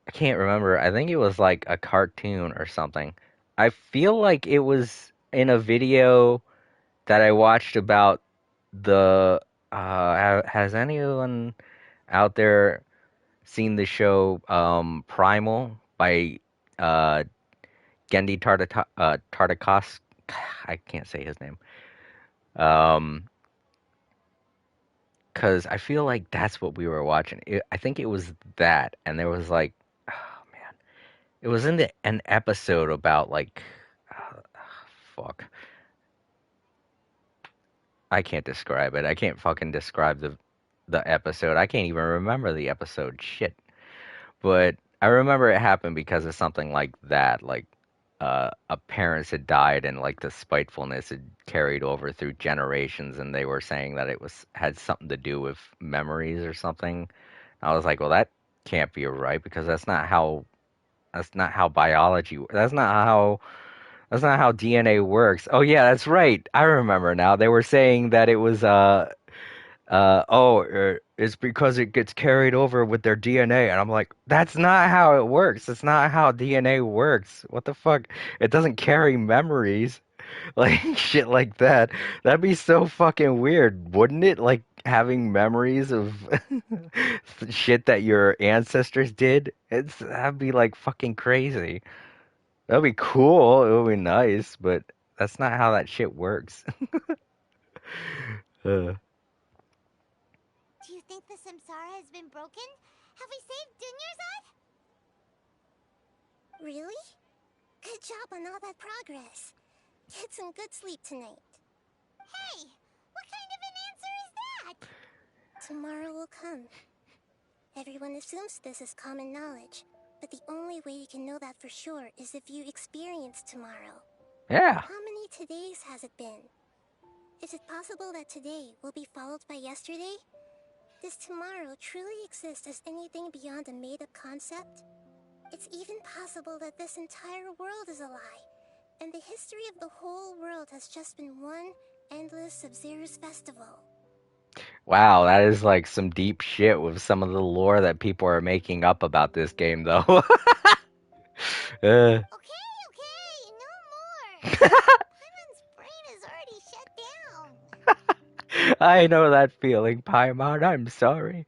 I can't remember. I think it was like a cartoon or something. I feel like it was in a video that I watched about the. Has anyone out there seen the show Primal by uh, Gendy Tartakovsky? I can't say his name. Because I feel like that's what we were watching. I think it was that, and there was like, oh man, it was in an episode about like, fuck, I can't describe it. I can't fucking describe the episode. I can't even remember the episode. Shit. But I remember it happened because of something like that. Like, a parents had died, and like the spitefulness had carried over through generations, and they were saying that it had something to do with memories or something. I was like, well, that can't be right because that's not how biology. That's not how DNA works. Oh yeah, that's right. I remember now. They were saying that it was it's because it gets carried over with their DNA, and I'm like, that's not how it works. That's not how DNA works. What the fuck? It doesn't carry memories, like shit like that. That'd be so fucking weird, wouldn't it? Like having memories of shit that your ancestors did. That'd be like fucking crazy. That'd be cool. It would be nice, but that's not how that shit works. uh. Do you think the Samsara has been broken? Have we saved Dunyarzad? Really? Good job on all that progress. Get some good sleep tonight. Hey, what kind of an answer is that? Tomorrow will come. Everyone assumes this is common knowledge, but the only way you can know that for sure is if you experience tomorrow. Yeah. How many todays has it been? Is it possible that today will be followed by yesterday? Does tomorrow truly exist as anything beyond a made-up concept? It's even possible that this entire world is a lie, and the history of the whole world has just been one endless Sub-Zero's festival. Wow, that is like some deep shit with some of the lore that people are making up about this game, though. Okay, no more. Paimon's brain is already shut down. I know that feeling, Paimon. I'm sorry.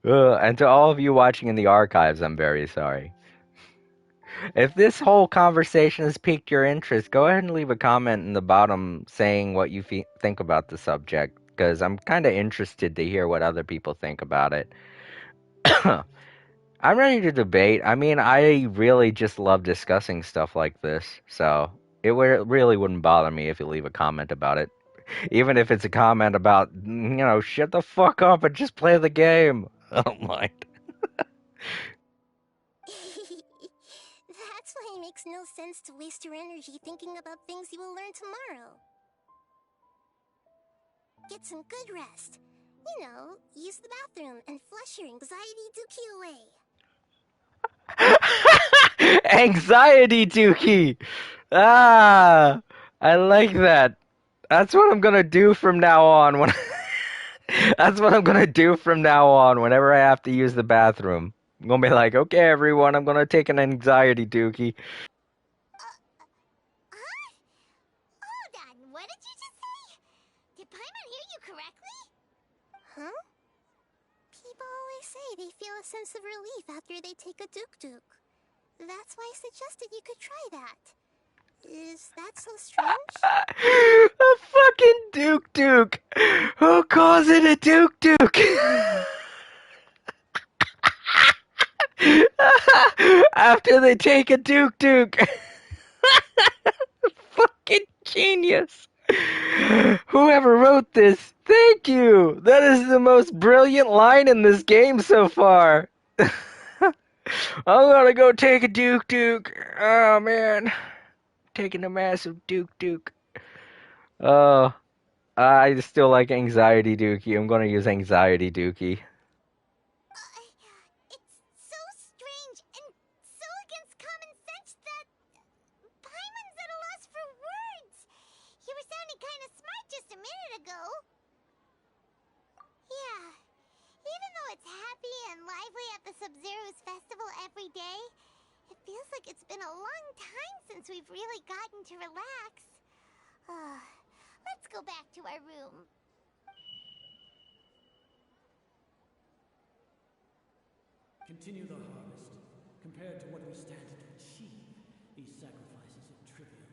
And to all of you watching in the archives, I'm very sorry. If this whole conversation has piqued your interest, go ahead and leave a comment in the bottom saying what you think about the subject, because I'm kind of interested to hear what other people think about it. I'm ready to debate. I mean, I really just love discussing stuff like this, so it really wouldn't bother me if you leave a comment about it. Even if it's a comment about, shut the fuck up and just play the game. I don't mind. That's why it makes no sense to waste your energy thinking about things you will learn tomorrow. Get some good rest. You know, use the bathroom and flush your anxiety dookie away. Anxiety Dookie! Ah! I like that. That's what I'm gonna do from now on. That's what I'm gonna do from now on whenever I have to use the bathroom. I'm gonna be like, okay, everyone, I'm gonna take an anxiety Dookie. Hold on, what did you just say? Did Paimon hear you correctly? Huh? People always say they feel a sense of relief after they take a duk-duk. That's why I suggested you could try that. Is that so strange? A fucking duk-duk! Who calls it a duk-duk? After they take a duk-duk. Fucking genius. Whoever wrote this, thank you. That is the most brilliant line in this game so far. I'm gonna go take a duk-duk. Oh man. Taking a massive duk-duk. Oh, I still like anxiety Dookie. I'm gonna use anxiety Dookie. It's so strange and so against common sense that Paimon's at a loss for words. You were sounding kind of smart just a minute ago. Yeah, even though it's happy and lively at the Sub-Zero's festival every day, it feels like it's been a long time since we've really gotten to relax. Let's go back to our room. Continue the harvest. Compared to what we stand to achieve, these sacrifices are trivial.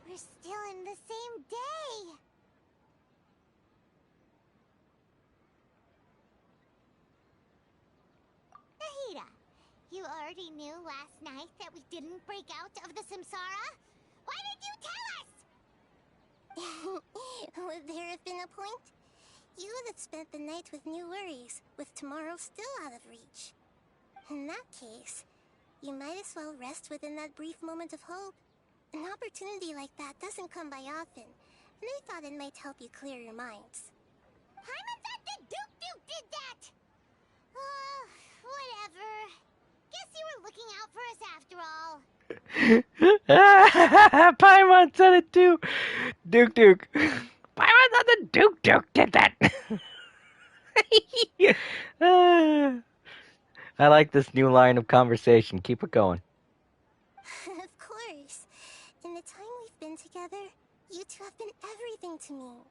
We're still in the same day. Nahida, you already knew last night that we didn't break out of the samsara? Why did you tell us? Would there have been a point? You would have spent the night with new worries, with tomorrow still out of reach. In that case, you might as well rest within that brief moment of hope. An opportunity like that doesn't come by often, and I thought it might help you clear your minds. Paimon thought the Duk-Duk did that! Whatever. Guess you were looking out for us after all. Paimon said it too. Duk-Duk. Paimon thought the Duk-Duk did that. I like this new line of conversation. Keep it going. Of course. In the time we've been together, you two have been everything to me.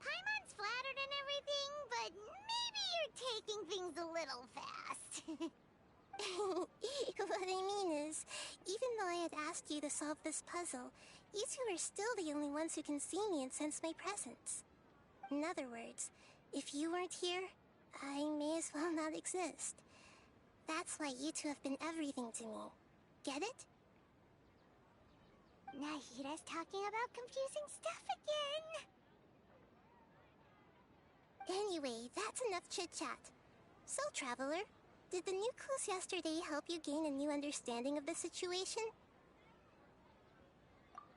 Paimon's flattered and everything, but maybe you're taking things a little fast. What I mean is, even though I had asked you to solve this puzzle, you two are still the only ones who can see me and sense my presence. In other words, if you weren't here, I may as well not exist. That's why you two have been everything to me. Get it? Nahida's talking about confusing stuff again. Anyway, that's enough chit-chat. So, Traveler, did the new clues yesterday help you gain a new understanding of the situation?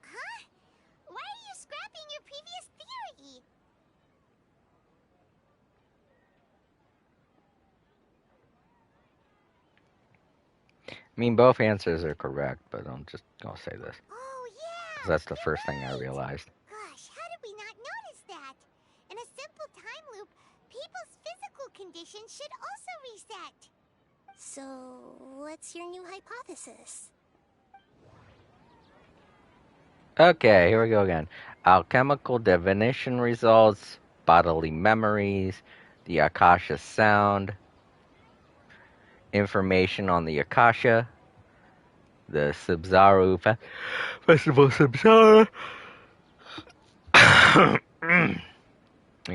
Huh? Why are you scrapping your previous theory? I mean, both answers are correct, but I'm just gonna say this. Oh, yeah! Because that's the first thing I realized. Gosh, how did we not notice that? In a simple time loop, people's physical condition should also reset. So, what's your new hypothesis? Okay, here we go again. Alchemical divination results, bodily memories, the Akasha sound, information on the Akasha, the Subzaru Festival Subzara, the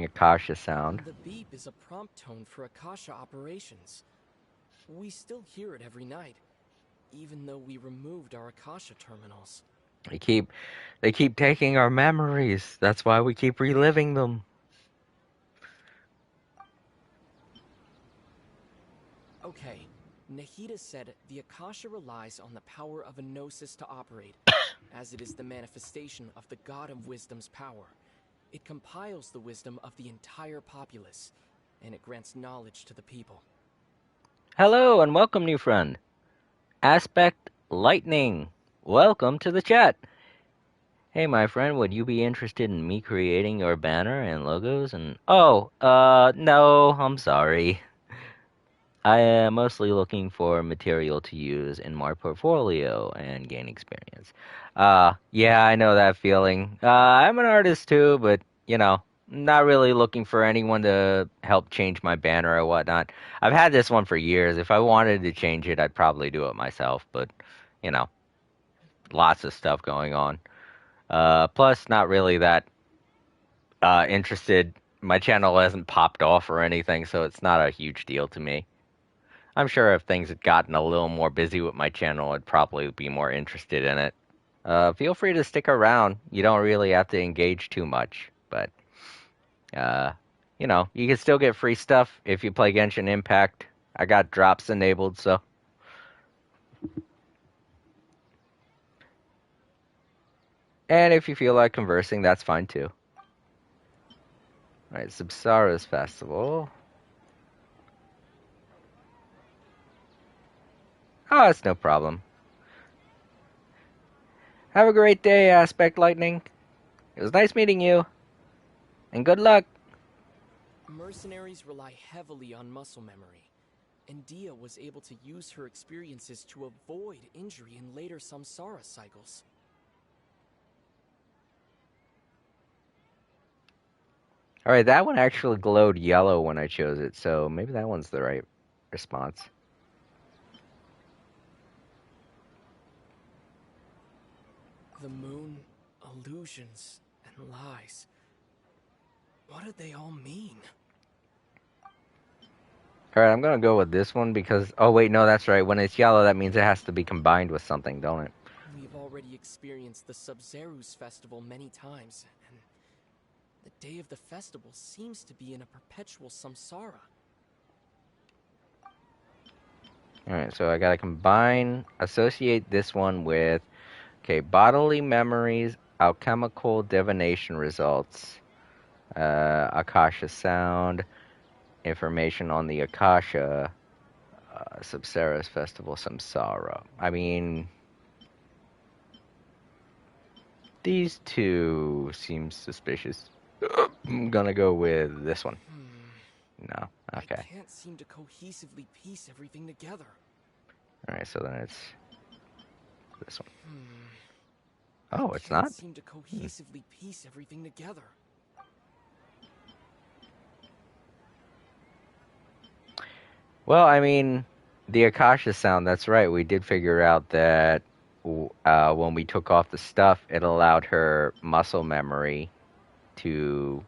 Akasha sound. The beep is a prompt tone for Akasha operations. We still hear it every night, even though we removed our Akasha terminals. They keep taking our memories. That's why we keep reliving them. Okay, Nahida said the Akasha relies on the power of a gnosis to operate, as it is the manifestation of the God of Wisdom's power. It compiles the wisdom of the entire populace, and it grants knowledge to the people. Hello and welcome, new friend. Aspect Lightning. Welcome to the chat. Hey, my friend, would you be interested in me creating your banner and logos and... Oh, no, I'm sorry. I am mostly looking for material to use in my portfolio and gain experience. Yeah, I know that feeling. I'm an artist too, but, you know, not really looking for anyone to help change my banner or whatnot. I've had this one for years. If I wanted to change it, I'd probably do it myself, but, you know, lots of stuff going on. Plus, not really that interested. My channel hasn't popped off or anything, so it's not a huge deal to me. I'm sure if things had gotten a little more busy with my channel, I'd probably be more interested in it. Feel free to stick around. You don't really have to engage too much, but, you know, you can still get free stuff if you play Genshin Impact. I got drops enabled, so. And if you feel like conversing, that's fine too. Alright, Subsara's Festival. Oh, it's no problem. Have a great day, Aspect Lightning. It was nice meeting you. And good luck. Mercenaries rely heavily on muscle memory, and Dia was able to use her experiences to avoid injury in later samsara cycles. Alright, that one actually glowed yellow when I chose it, so maybe that one's the right response. The moon, illusions, and lies. What did they all mean? Alright, I'm gonna go with this one because... Oh, wait, no, that's right. When it's yellow, that means it has to be combined with something, don't it? We've already experienced the Sub-Zeru's festival many times, and the day of the festival seems to be in a perpetual samsara. Alright, so I gotta associate this one with... Okay, bodily memories, alchemical divination results, Akasha sound, information on the Akasha, Subsara's Festival Samsara. I mean, these two seem suspicious. I'm gonna go with this one. No, okay. I can't seem to cohesively piece everything together. Alright, so then it's this one. Oh, it's not? I can't seem to cohesively piece everything together. Well, I mean, the Akasha sound, that's right. We did figure out that when we took off the stuff, it allowed her muscle memory to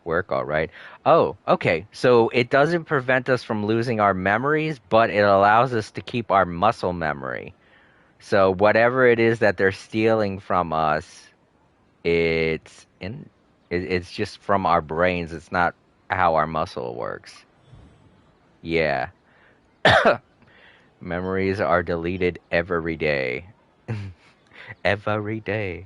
work all right. Oh, okay. So it doesn't prevent us from losing our memories, but it allows us to keep our muscle memory. So whatever it is that they're stealing from us, it's just from our brains. It's not how our muscle works. Yeah. Memories are deleted every day. Every day.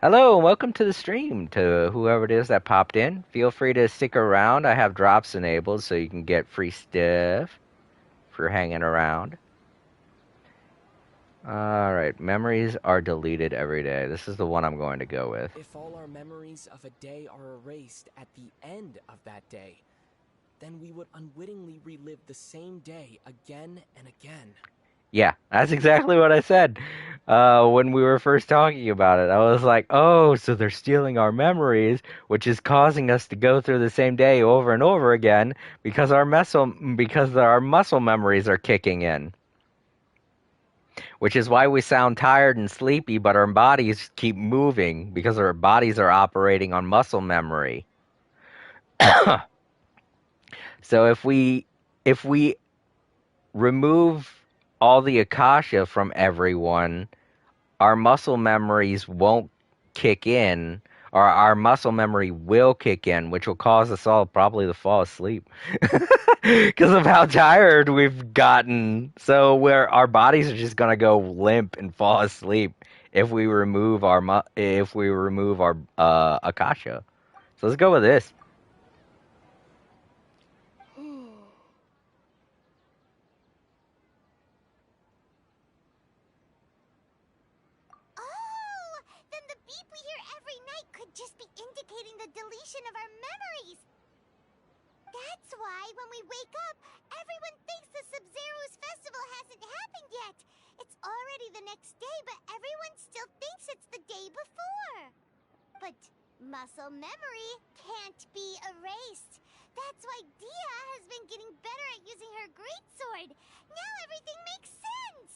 Hello, and welcome to the stream. To whoever it is that popped in, feel free to stick around. I have drops enabled so you can get free stuff for hanging around. Alright, memories are deleted every day. This is the one I'm going to go with. If all our memories of a day are erased at the end of that day, then we would unwittingly relive the same day again and again. Yeah, that's exactly what I said when we were first talking about it. I was like, oh, so they're stealing our memories, which is causing us to go through the same day over and over again because our muscle memories are kicking in. Which is why we sound tired and sleepy, but our bodies keep moving because our bodies are operating on muscle memory. So if we remove all the Akasha from everyone, our muscle memories won't kick in, or our muscle memory will kick in, which will cause us all probably to fall asleep because of how tired we've gotten. So where our bodies are just gonna go limp and fall asleep if we remove our Akasha. So let's go with this. Oh, then the beep we hear every night could just be indicating the deletion of our memories. That's why when we wake up, everyone thinks the Sub-Zero's festival hasn't happened yet. It's already the next day, but everyone still thinks it's the day before. But muscle memory can't be erased. That's why Dia has been getting better at using her greatsword. Now everything makes sense.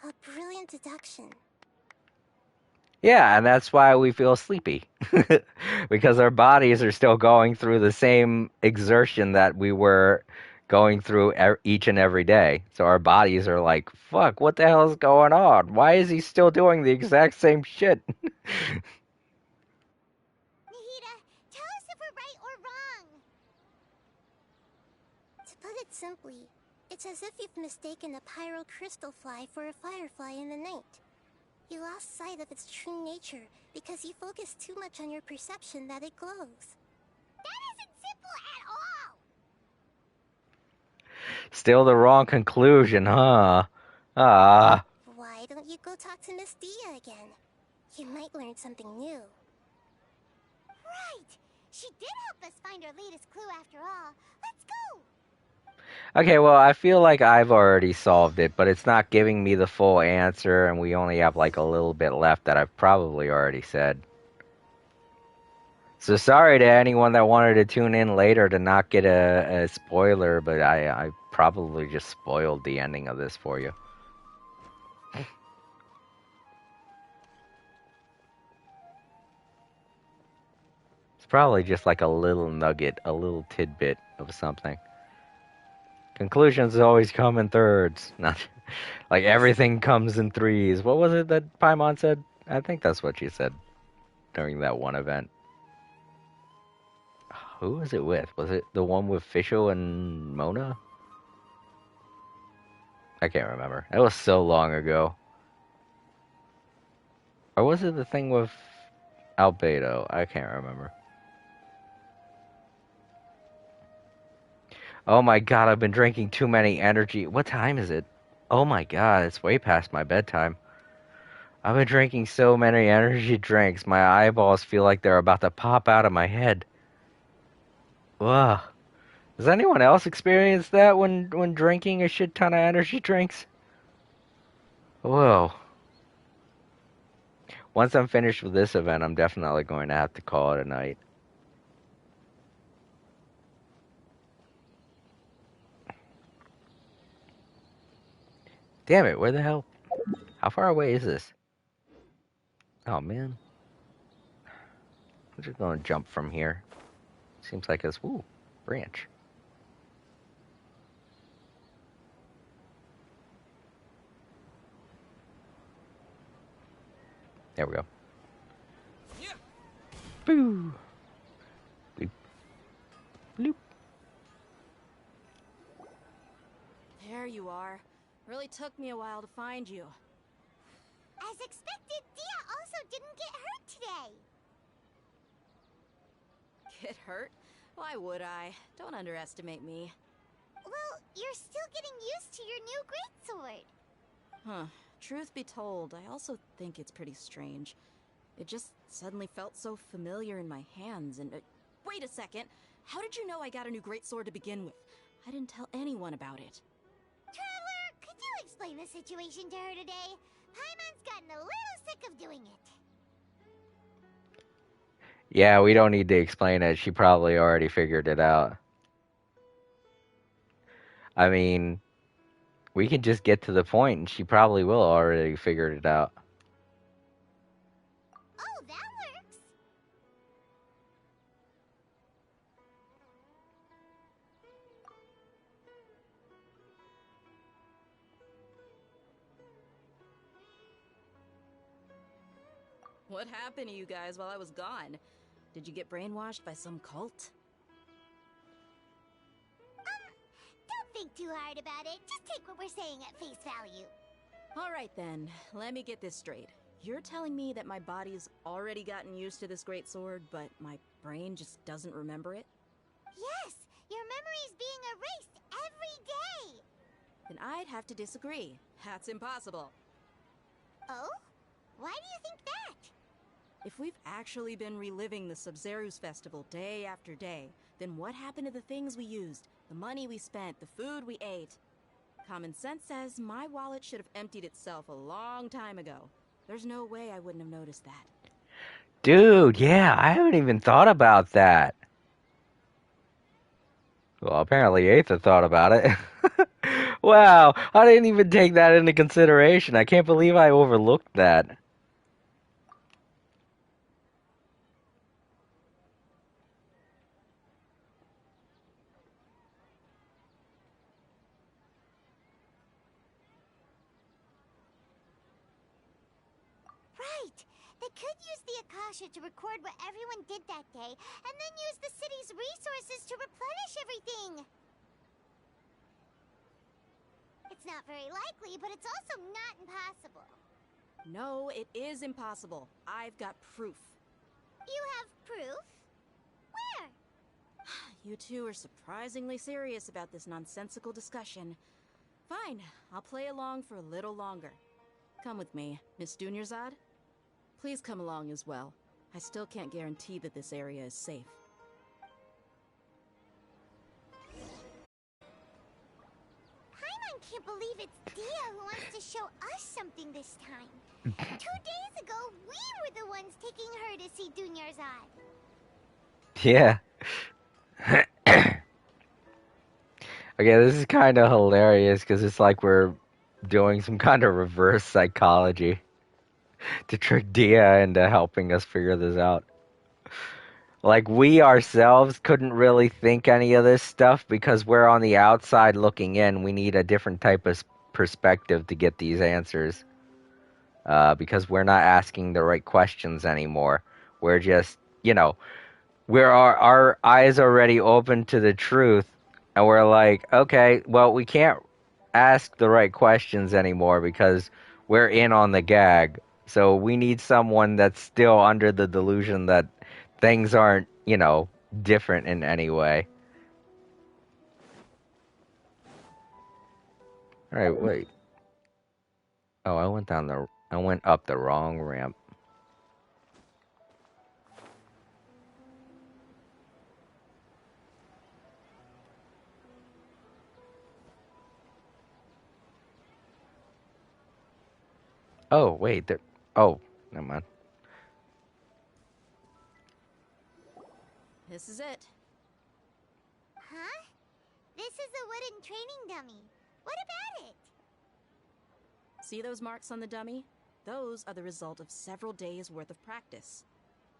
A brilliant deduction. Yeah, and that's why we feel sleepy. Because our bodies are still going through the same exertion that we were going through each and every day. So our bodies are like, fuck, what the hell is going on? Why is he still doing the exact same shit? Nahida, tell us if we're right or wrong. To put it simply, it's as if you've mistaken a pyro crystal fly for a firefly in the night. You lost sight of its true nature because you focused too much on your perception that it glows. That isn't simple at all! Still the wrong conclusion, huh? Ah. Why don't you go talk to Miss Dia again? You might learn something new. Right! She did help us find our latest clue after all. Let's go! Okay, well, I feel like I've already solved it, but it's not giving me the full answer, and we only have like a little bit left that I've probably already said. So sorry to anyone that wanted to tune in later to not get a spoiler, but I probably just spoiled the ending of this for you. It's probably just like a little nugget, a little tidbit of something. Conclusions always come in thirds. Not like everything comes in threes. What was it that Paimon said? I think that's what she said during that one event. Who was it with? Was it the one with Fischl and Mona? I can't remember. It was so long ago. Or was it the thing with Albedo? I can't remember. Oh my god, I've been drinking too many energy. What time is it? Oh my god, it's way past my bedtime. I've been drinking so many energy drinks, my eyeballs feel like they're about to pop out of my head. Ugh. Does anyone else experience that when drinking a shit ton of energy drinks? Whoa. Once I'm finished with this event, I'm definitely going to have to call it a night. Damn it, where the hell? How far away is this? Oh, man. I'm just going to jump from here. Seems like it's, ooh, branch. There we go. Boo! Bleep. Bloop. There you are. Really took me a while to find you. As expected, Dia also didn't get hurt today. Get hurt? Why would I? Don't underestimate me. Well, you're still getting used to your new greatsword. Huh. Truth be told, I also think it's pretty strange. It just suddenly felt so familiar in my hands, and... wait a second! How did you know I got a new greatsword to begin with? I didn't tell anyone about it. Traveler, could you explain the situation to her today? Paimon's gotten a little sick of doing it. Yeah, we don't need to explain it. She probably already figured it out. I mean, we can just get to the point, and she probably will already figured it out. Oh, that works. What happened to you guys while I was gone? Did you get brainwashed by some cult? Don't think too hard about it. Just take what we're saying at face value. Alright then, let me get this straight. You're telling me that my body's already gotten used to this greatsword, but my brain just doesn't remember it? Yes, your memory's being erased every day. Then I'd have to disagree. That's impossible. Oh? Why do you think that? If we've actually been reliving the Sub-Zeru's festival day after day, then what happened to the things we used, the money we spent, the food we ate? Common sense says my wallet should have emptied itself a long time ago. There's no way I wouldn't have noticed that. Dude, yeah, I haven't even thought about that. Well, apparently Aetha thought about it. Wow, I didn't even take that into consideration. I can't believe I overlooked that. Right. They could use the Akasha to record what everyone did that day, and then use the city's resources to replenish everything. It's not very likely, but it's also not impossible. No, it is impossible. I've got proof. You have proof? Where? You two are surprisingly serious about this nonsensical discussion. Fine, I'll play along for a little longer. Come with me, Miss Dunyarzad. Please come along as well. I still can't guarantee that this area is safe. Paimon can't believe it's Dia who wants to show us something this time. 2 days ago, we were the ones taking her to see Dunyarzad. Yeah. Okay, this is kind of hilarious because it's like we're doing some kind of reverse psychology to trick Dia into helping us figure this out. Like, we ourselves couldn't really think any of this stuff because we're on the outside looking in. We need a different type of perspective to get these answers. Because we're not asking the right questions anymore. We're just, we're our eyes already open to the truth, and we're like, okay, well, we can't ask the right questions anymore because we're in on the gag. So we need someone that's still under the delusion that things aren't, different in any way. All right, wait. Oh, I went up the wrong ramp. Oh, wait, there. Oh, never mind. This is it. Huh? This is a wooden training dummy. What about it? See those marks on the dummy? Those are the result of several days' worth of practice.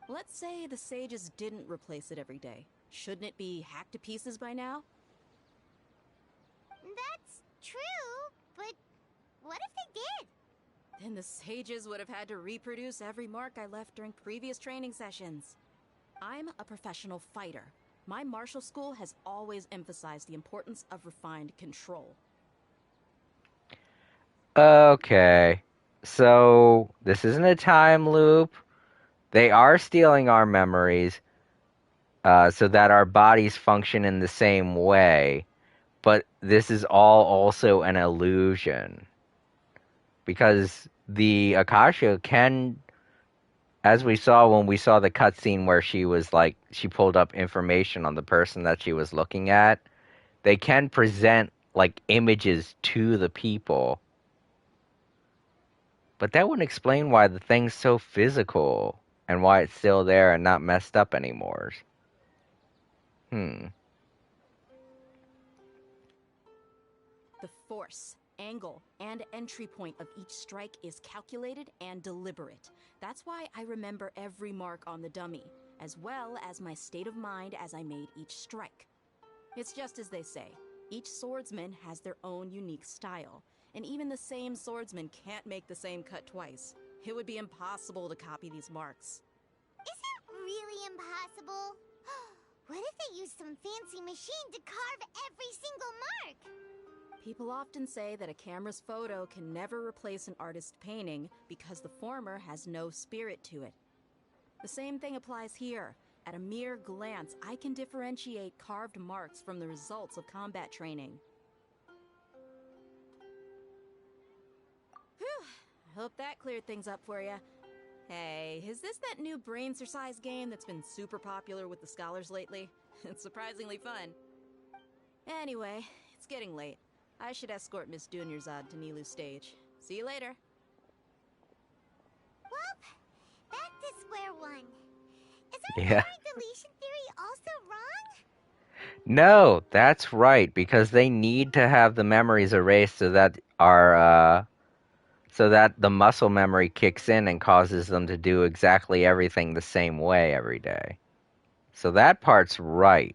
Let's say the sages didn't replace it every day. Shouldn't it be hacked to pieces by now? That's true, but what if they did? Then the sages would have had to reproduce every mark I left during previous training sessions. I'm a professional fighter. My martial school has always emphasized the importance of refined control. Okay, so this isn't a time loop. They are stealing our memories so that our bodies function in the same way, but this is all also an illusion. because the Akasha can, as we saw when we saw the cutscene where she was like, she pulled up information on the person that she was looking at, they can present like images to the people. But that wouldn't explain why the thing's so physical and why it's still there and not messed up anymore. The force, angle, and entry point of each strike is calculated and deliberate. That's why I remember every mark on the dummy, as well as my state of mind as I made each strike. It's just as they say, each swordsman has their own unique style, and even the same swordsman can't make the same cut twice. It would be impossible to copy these marks. Is it really impossible? What if they use some fancy machine to carve every single mark? People often say that a camera's photo can never replace an artist's painting because the former has no spirit to it. The same thing applies here. At a mere glance, I can differentiate carved marks from the results of combat training. Whew, I hope that cleared things up for you. Hey, is this that new brain-exercise game that's been super popular with the scholars lately? It's surprisingly fun. Anyway, it's getting late. I should escort Miss Dunyarzad to Nilu's stage. See you later. Well, back to square one. Is our Yeah. memory deletion theory also wrong? No, that's right, because they need to have the memories erased so that so that the muscle memory kicks in and causes them to do exactly everything the same way every day. So that part's right.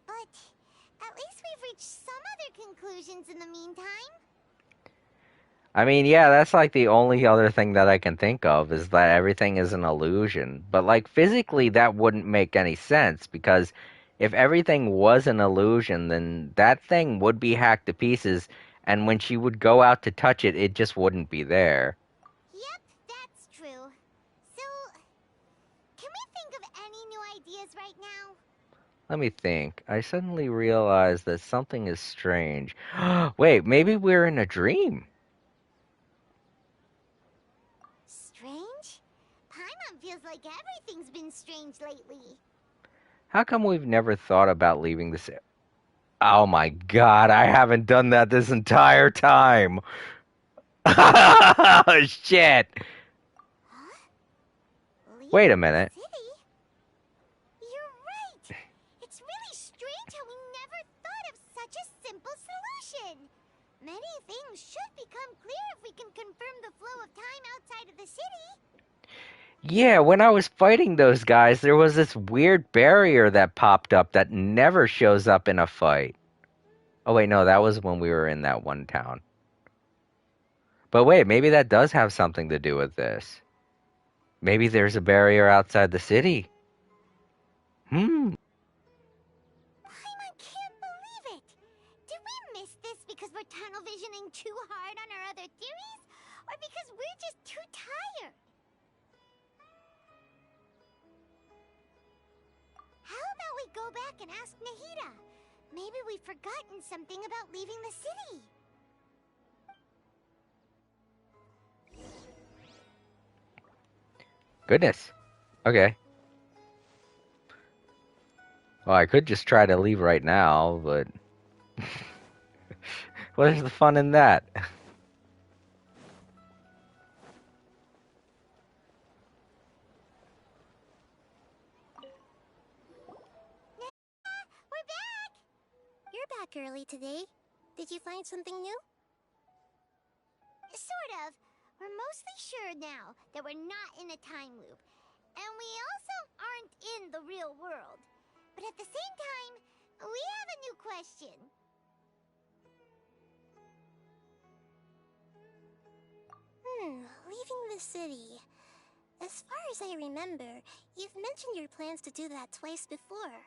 But at least we've reached some other conclusions in the meantime. I mean, yeah, that's like the only other thing that I can think of is that everything is an illusion. But like physically that wouldn't make any sense because if everything was an illusion, then that thing would be hacked to pieces, and when she would go out to touch it, it just wouldn't be there. Yep, that's true. So, can we think of any new ideas right now? Let me think. I suddenly realized that something is strange. Wait, maybe we're in a dream. Strange? Paimon feels like everything's been strange lately. How come we've never thought about leaving this? Oh my god, I haven't done that this entire time. Shit. Wait a minute. City? You're right. It's really strange how we never thought of such a simple solution. Many things should become clear if we can confirm the flow of time outside of the city. Yeah, when I was fighting those guys, there was this weird barrier that popped up that never shows up in a fight. Oh wait, no, that was when we were in that one town. But wait, maybe that does have something to do with this. Maybe there's a barrier outside the city. Paimon can't believe it. Did we miss this because we're tunnel visioning too hard on our other theories? Or because we're just too tired? How about we go back and ask Nahida? Maybe we've forgotten something about leaving the city. Goodness. Okay. Well, I could just try to leave right now, but what is the fun in that? We're back! You're back early today. Did you find something new? Sort of. We're mostly sure now that we're not in a time loop. And we also aren't in the real world. But at the same time, we have a new question. Leaving the city. As far as I remember, you've mentioned your plans to do that twice before.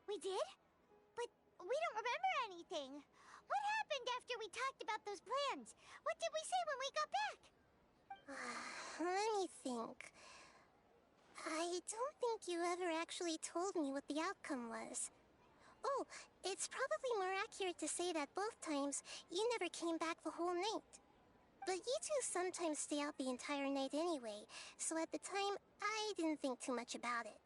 We did? But we don't remember anything. What happened after we talked about those plans? What did we say when we got back? Let me think. I don't think you ever actually told me what the outcome was. Oh, it's probably more accurate to say that both times you never came back the whole night. But you two sometimes stay out the entire night anyway, so at the time, I didn't think too much about it.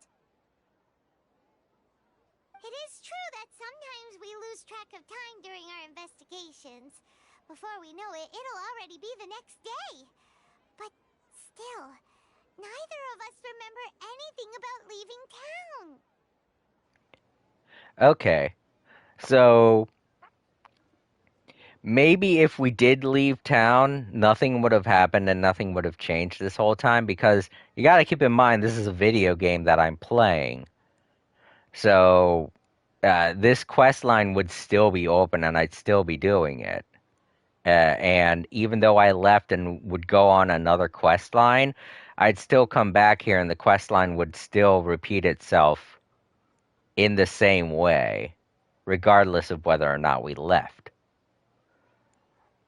It is true that sometimes we lose track of time during our investigations. Before we know it, it'll already be the next day. But still, neither of us remember anything about leaving town. Okay, so maybe if we did leave town, nothing would have happened and nothing would have changed this whole time because you got to keep in mind this is a video game that I'm playing. So this quest line would still be open and I'd still be doing it. And even though I left and would go on another quest line, I'd still come back here and the quest line would still repeat itself in the same way, regardless of whether or not we left.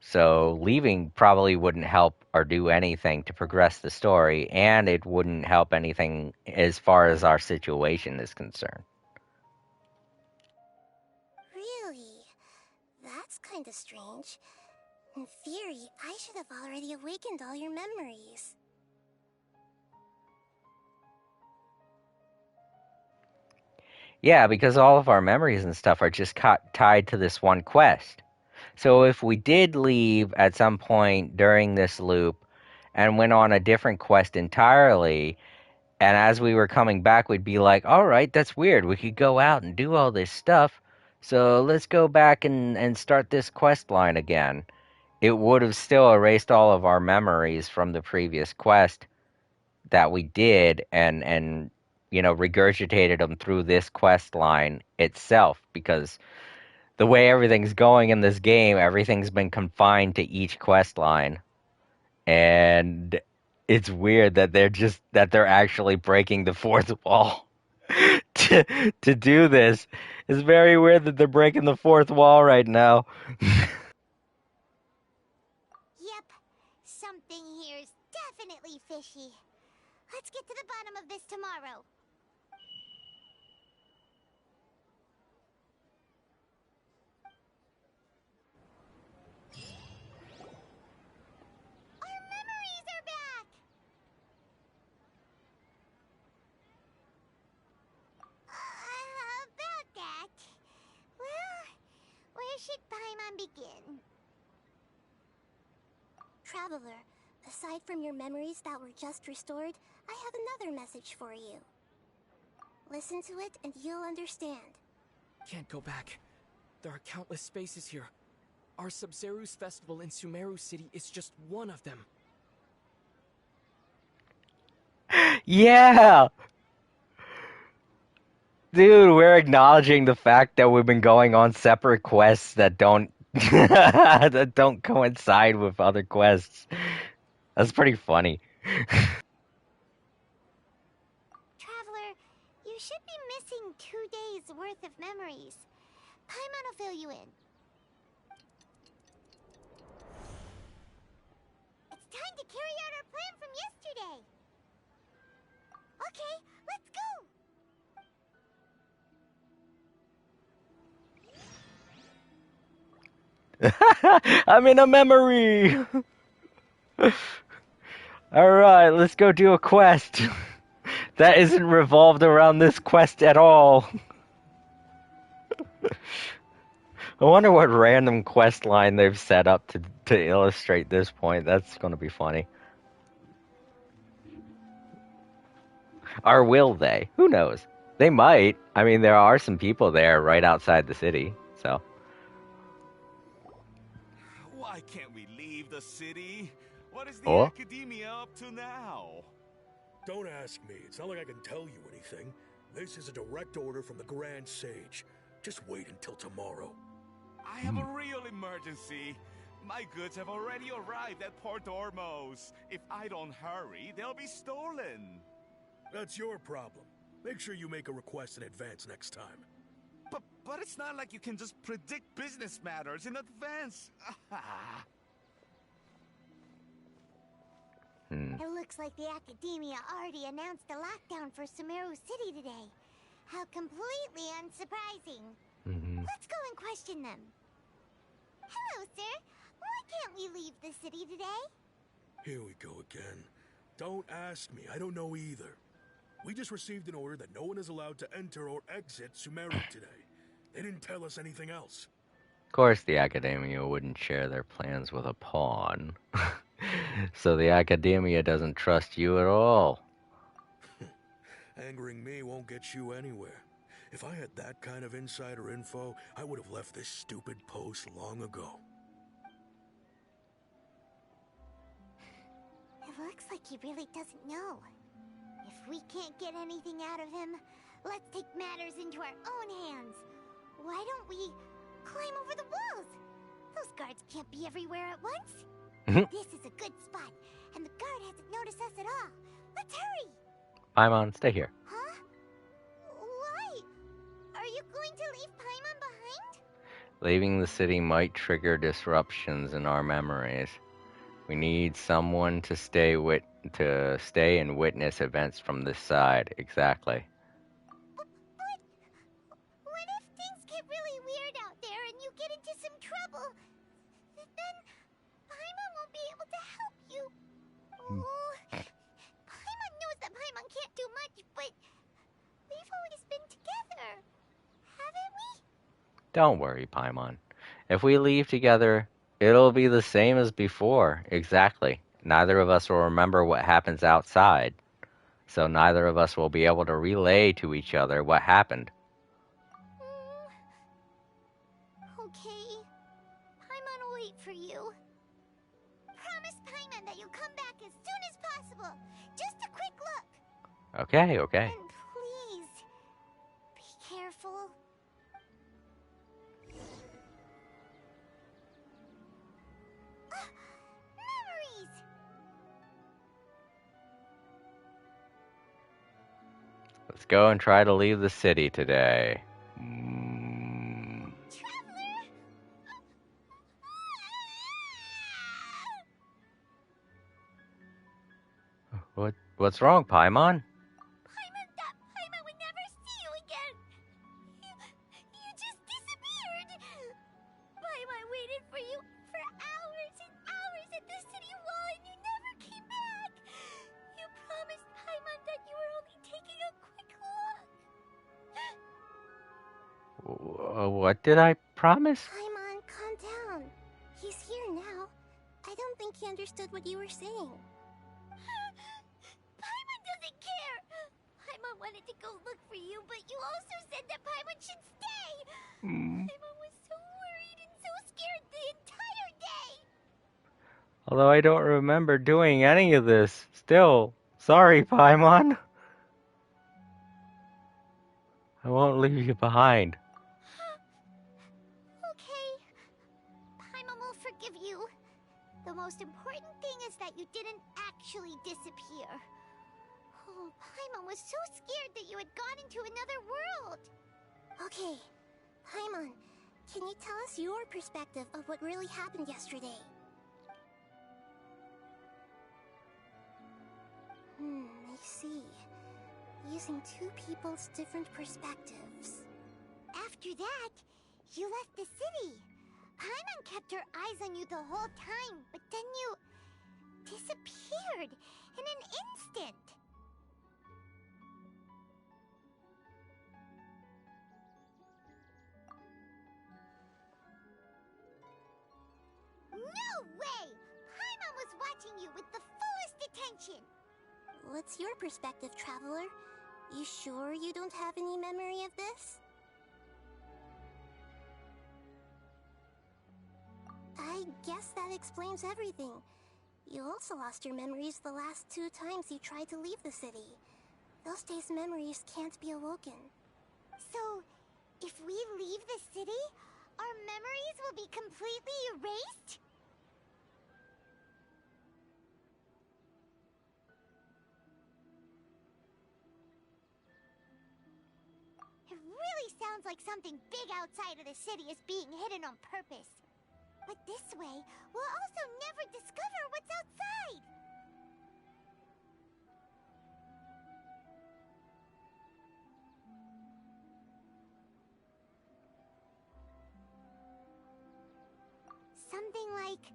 So leaving probably wouldn't help or do anything to progress the story, and it wouldn't help anything as far as our situation is concerned. Really? That's kinda strange. In theory, I should have already awakened all your memories. Yeah, because all of our memories and stuff are just tied to this one quest. So if we did leave at some point during this loop and went on a different quest entirely, and as we were coming back, we'd be like, all right, that's weird. We could go out and do all this stuff. So let's go back and start this quest line again. It would have still erased all of our memories from the previous quest that we did and regurgitated them through this quest line itself because the way everything's going in this game, everything's been confined to each quest line. And it's weird that they're actually breaking the fourth wall to do this. It's very weird that they're breaking the fourth wall right now. Yep, something here is definitely fishy. Let's get to the bottom of this tomorrow. Our memories are back! About that. Well, where should Paimon begin? Traveler, aside from your memories that were just restored, I have another message for you. Listen to it and you'll understand. Can't go back. There are countless spaces here. Our Sub-Zeru's festival in Sumeru City is just one of them. Yeah! Dude, we're acknowledging the fact that we've been going on separate quests that don't that don't coincide with other quests. That's pretty funny. Traveler, you should be missing 2 days worth of memories. Paimon will fill you in. It's time to carry out our plan from yesterday. Okay, let's go! I'm in a memory! Alright, let's go do a quest. That isn't revolved around this quest at all. I wonder what random quest line they've set up to illustrate this point. That's gonna be funny. Or will they? Who knows? They might. I mean, there are some people there right outside the city, so. Why can't we leave the city? What is the Oh? academia up to now? Don't ask me. It's not like I can tell you anything. This is a direct order from the Grand Sage. Just wait until tomorrow. I have a real emergency. My goods have already arrived at Port Ormos. If I don't hurry, they'll be stolen. That's your problem. Make sure you make a request in advance next time. But it's not like you can just predict business matters in advance. It looks like the Academia already announced a lockdown for Sumeru City today. How completely unsurprising. Let's go and question them. Hello, sir. Why can't we leave the city today? Here we go again. Don't ask me. I don't know either. We just received an order that no one is allowed to enter or exit Sumeru today. They didn't tell us anything else. Of course, the Academia wouldn't share their plans with a pawn. So the Academia doesn't trust you at all. Angering me won't get you anywhere. If I had that kind of insider info, I would have left this stupid post long ago. It looks like he really doesn't know. If we can't get anything out of him, let's take matters into our own hands. Why don't we climb over the walls? Those guards can't be everywhere at once. This is a good spot, and the guard hasn't noticed us at all. Let's hurry! Paimon, stay here. Huh? Why? Are you going to leave Paimon behind? Leaving the city might trigger disruptions in our memories. We need someone to stay and witness events from this side. Exactly. But what if things get really weird out there and you get into some trouble? Then Paimon won't be able to help you. Oh, Paimon knows that Paimon can't do much, but we've always been together, haven't we? Don't worry, Paimon. If we leave together, it'll be the same as before. Exactly. Neither of us will remember what happens outside. So neither of us will be able to relay to each other what happened. Okay. Paimon will wait for you. Promise Paimon that you'll come back as soon as possible. Just a quick look. Okay, okay. And please, be careful. Memories! Let's go and try to leave the city today. What's wrong, Paimon? Paimon thought Paimon would never see you again. You just disappeared. Paimon waited for you for hours and hours at the city wall and you never came back. You promised Paimon that you were only taking a quick look. What did I promise? Paimon, calm down. He's here now. I don't think he understood what you were saying. Paimon doesn't care. Paimon wanted to go look for you, but you also said that Paimon should stay. Paimon was so worried and so scared the entire day. Although I don't remember doing any of this. Still, sorry, Paimon. I won't leave you behind. Okay. Paimon will forgive you. The most important thing is that you didn't actually disappear. Oh, Paimon was so scared that you had gone into another world. Okay. Paimon, can you tell us your perspective of what really happened yesterday? I see. Using two people's different perspectives. After that, you left the city. Paimon kept her eyes on you the whole time, but then you disappeared in an instant. No way! Paimon was watching you with the fullest attention. What's your perspective, Traveler? You sure you don't have any memory of this? I guess that explains everything. You also lost your memories the last 2 times you tried to leave the city. Those days' memories can't be awoken. So, if we leave the city, our memories will be completely erased? It really sounds like something big outside of the city is being hidden on purpose. But this way, we'll also never discover what's outside! like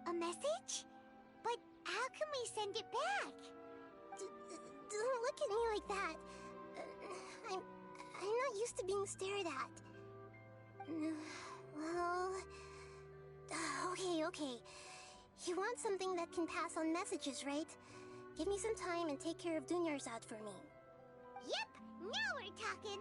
a message? But how can we send it back? Don't look at me like that. I'm not used to being stared at. Well... Okay. You want something that can pass on messages, right? Give me some time and take care of Dunyarzad for me. Yep, now we're talking.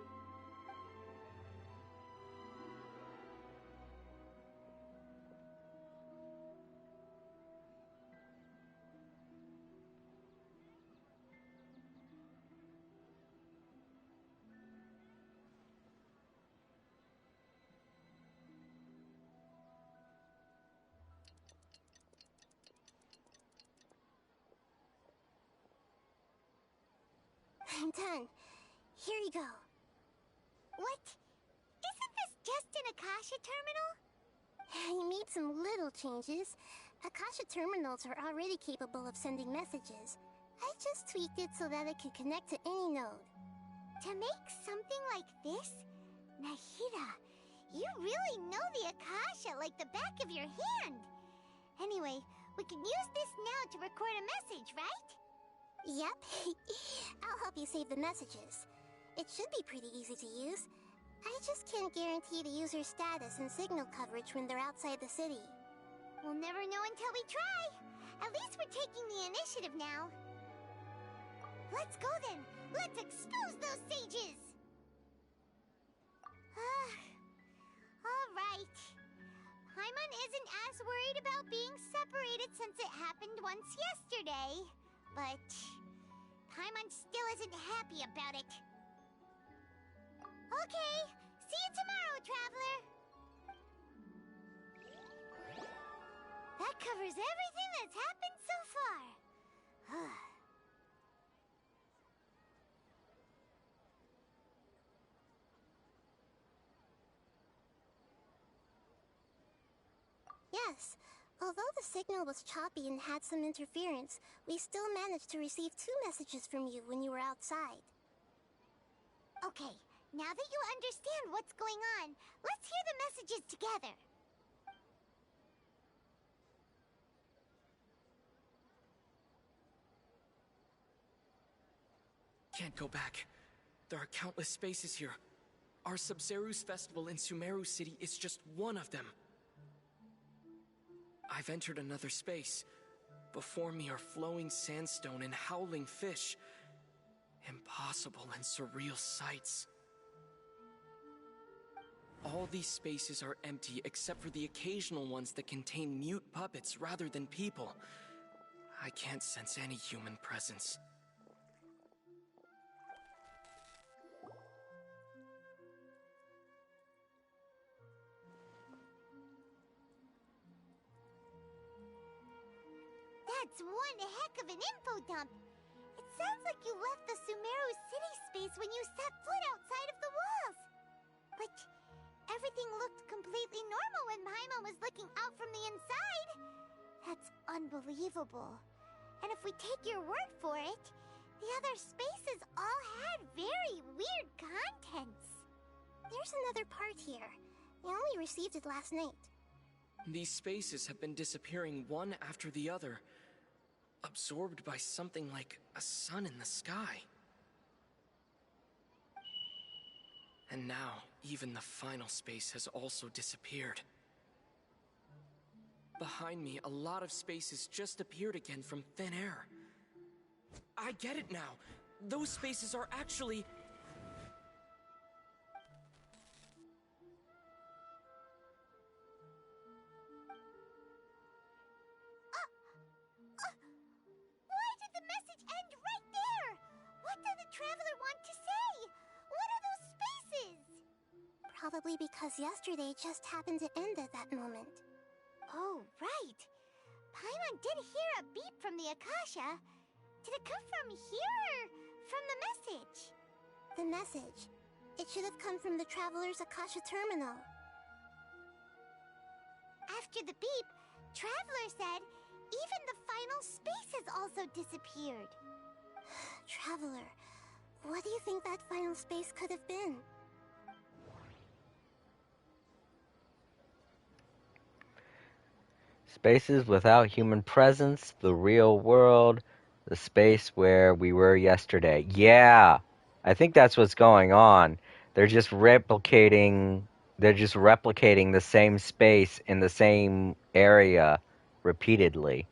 I'm done. Here you go. What? Isn't this just an Akasha terminal? You made some little changes. Akasha terminals are already capable of sending messages. I just tweaked it so that it can connect to any node. To make something like this? Nahida, you really know the Akasha like the back of your hand. Anyway, we can use this now to record a message, right? Yep. I'll help you save the messages. It should be pretty easy to use. I just can't guarantee the user's status and signal coverage when they're outside the city. We'll never know until we try. At least we're taking the initiative now. Let's go then. Let's expose those sages. All right. Paimon isn't as worried about being separated since it happened once yesterday. But Paimon still isn't happy about it. Okay, see you tomorrow, Traveler. That covers everything that's happened so far. Yes. Although the signal was choppy and had some interference, we still managed to receive 2 messages from you when you were outside. Okay, now that you understand what's going on, let's hear the messages together. Can't go back. There are countless spaces here. Our Sub-Zeru's festival in Sumeru City is just one of them. I've entered another space. Before me are flowing sandstone and howling fish. Impossible and surreal sights. All these spaces are empty except for the occasional ones that contain mute puppets rather than people. I can't sense any human presence. That's one heck of an info dump. It sounds like you left the Sumeru city space when you set foot outside of the walls. But everything looked completely normal when Paimon was looking out from the inside. That's unbelievable. And if we take your word for it, the other spaces all had very weird contents. There's another part here. We only received it last night. These spaces have been disappearing one after the other, absorbed by something like a sun in the sky. And now, even the final space has also disappeared. Behind me, a lot of spaces just appeared again from thin air. I get it now. Those spaces are actually... Why did the message end right there? What did the Traveler want to say? What are those spaces? Probably because yesterday just happened to end at that moment. Oh, right. Paimon did hear a beep from the Akasha. Did it come from here or from the message? The message. It should have come from the Traveler's Akasha terminal. After the beep, Traveler said even the final spaces also disappeared. Traveler, what do you think that final space could have been? Spaces without human presence, the real world, the space where we were yesterday. Yeah, I think that's what's going on. They're just replicating. They're just replicating the same space in the same area repeatedly.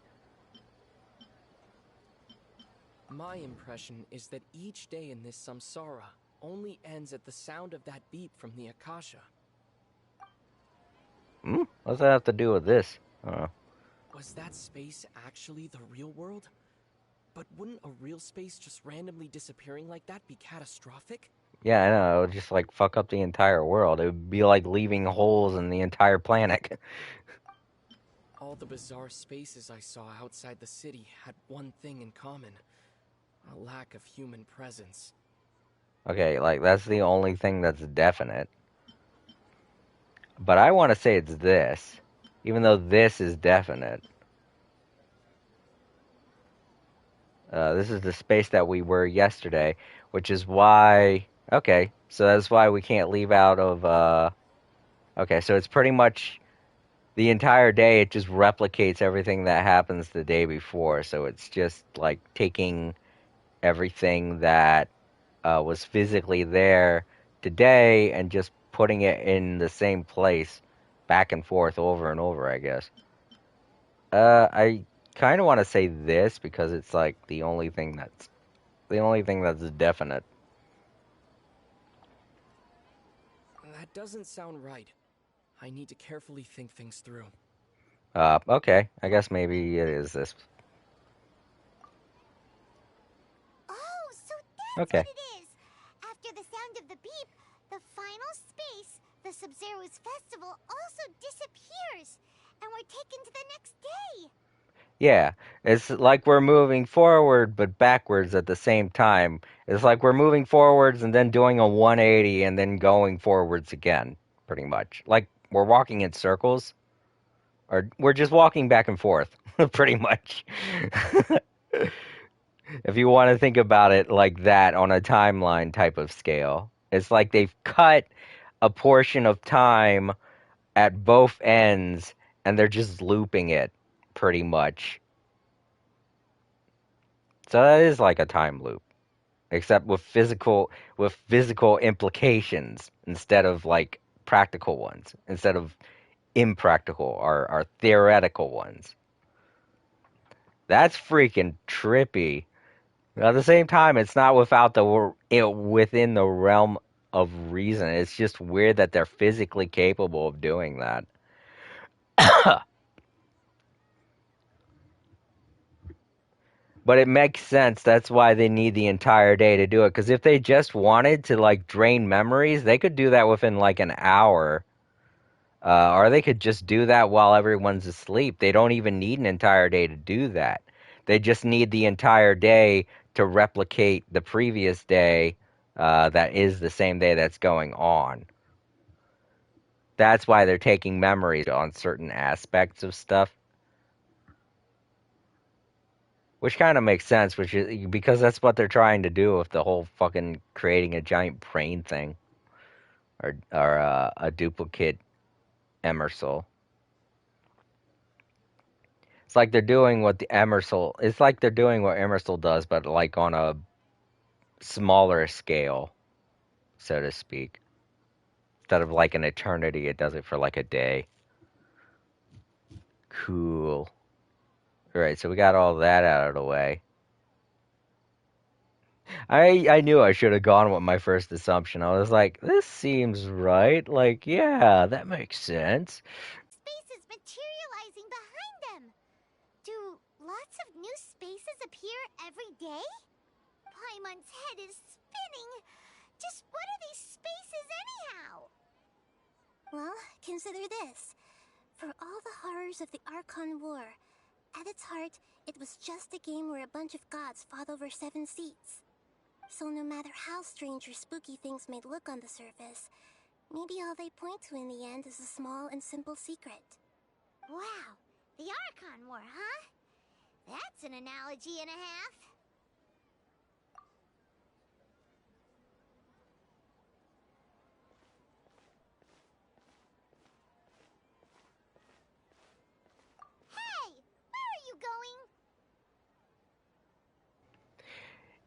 My impression is that each day in this samsara only ends at the sound of that beep from the Akasha. What's that have to do with this? Was that space actually the real world? But wouldn't a real space just randomly disappearing like that be catastrophic? Yeah, I know. It would just like fuck up the entire world. It would be like leaving holes in the entire planet. All the bizarre spaces I saw outside the city had one thing in common: a lack of human presence. Okay, like that's the only thing that's definite. But I want to say it's this, even though this is definite. This is the space that we were yesterday, which is why. Okay, so that's why we can't leave out of. Okay, so it's pretty much the entire day. It just replicates everything that happens the day before. So it's just like taking everything that was physically there today and just putting it in the same place, back and forth, over and over. I guess. I kind of want to say this because it's like the only thing that's definite. That doesn't sound right. I need to carefully think things through. Okay. I guess maybe it is this. Oh, so that's Okay. what it is! After the sound of the beep, the final space, the Sub-Zero's festival, also disappears, and we're taken to the next day! Yeah. It's like we're moving forward but backwards at the same time. It's like we're moving forwards and then doing a 180 and then going forwards again, pretty much. Like we're walking in circles. Or we're just walking back and forth, pretty much. If you want to think about it like that on a timeline type of scale. It's like they've cut a portion of time at both ends and they're just looping it, pretty much. So that is like a time loop, except with physical implications instead of like practical ones, instead of impractical or theoretical ones. That's freaking trippy. At the same time, it's not within the realm of reason. It's just weird that they're physically capable of doing that. But it makes sense. That's why they need the entire day to do it. Because if they just wanted to like drain memories, they could do that within like an hour. Or they could just do that while everyone's asleep. They don't even need an entire day to do that. They just need the entire day to replicate the previous day that is the same day that's going on. That's why they're taking memories on certain aspects of stuff. Which kind of makes sense, which is because that's what they're trying to do with the whole fucking creating a giant brain thing. Or a duplicate Emersal. It's like they're doing what the Emersal. It's like they're doing what Emersal does, but like on a smaller scale, so to speak. Instead of like an eternity, it does it for like a day. Cool. Alright, so we got all that out of the way. I knew I should have gone with my first assumption. I was like, this seems right. Like, yeah, that makes sense. Spaces materializing behind them! Do lots of new spaces appear every day? Paimon's head is spinning! Just what are these spaces anyhow? Well, consider this. For all the horrors of the Archon War, at its heart, it was just a game where a bunch of gods fought over 7 seats. So no matter how strange or spooky things may look on the surface, maybe all they point to in the end is a small and simple secret. Wow, the Archon War, huh? That's an analogy and a half.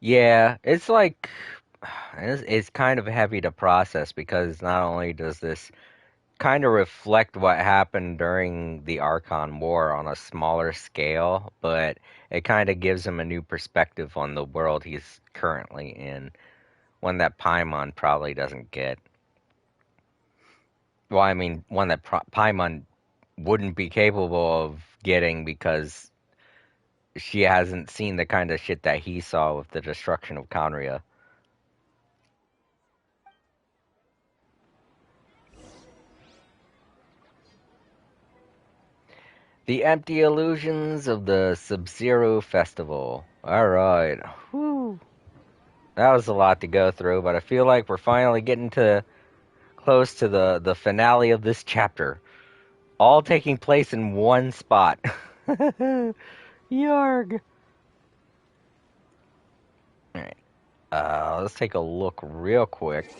Yeah, it's like it's kind of heavy to process because not only does this kind of reflect what happened during the Archon War on a smaller scale, but it kind of gives him a new perspective on the world he's currently in, one that Paimon probably doesn't get. Well, I mean, one that Paimon wouldn't be capable of getting because she hasn't seen the kind of shit that he saw with the destruction of Conria. The empty illusions of the Sub-Zero Festival. Alright. Whew. That was a lot to go through, but I feel like we're finally getting to close to the finale of this chapter. All taking place in one spot. Yarg. Alright. Let's take a look real quick.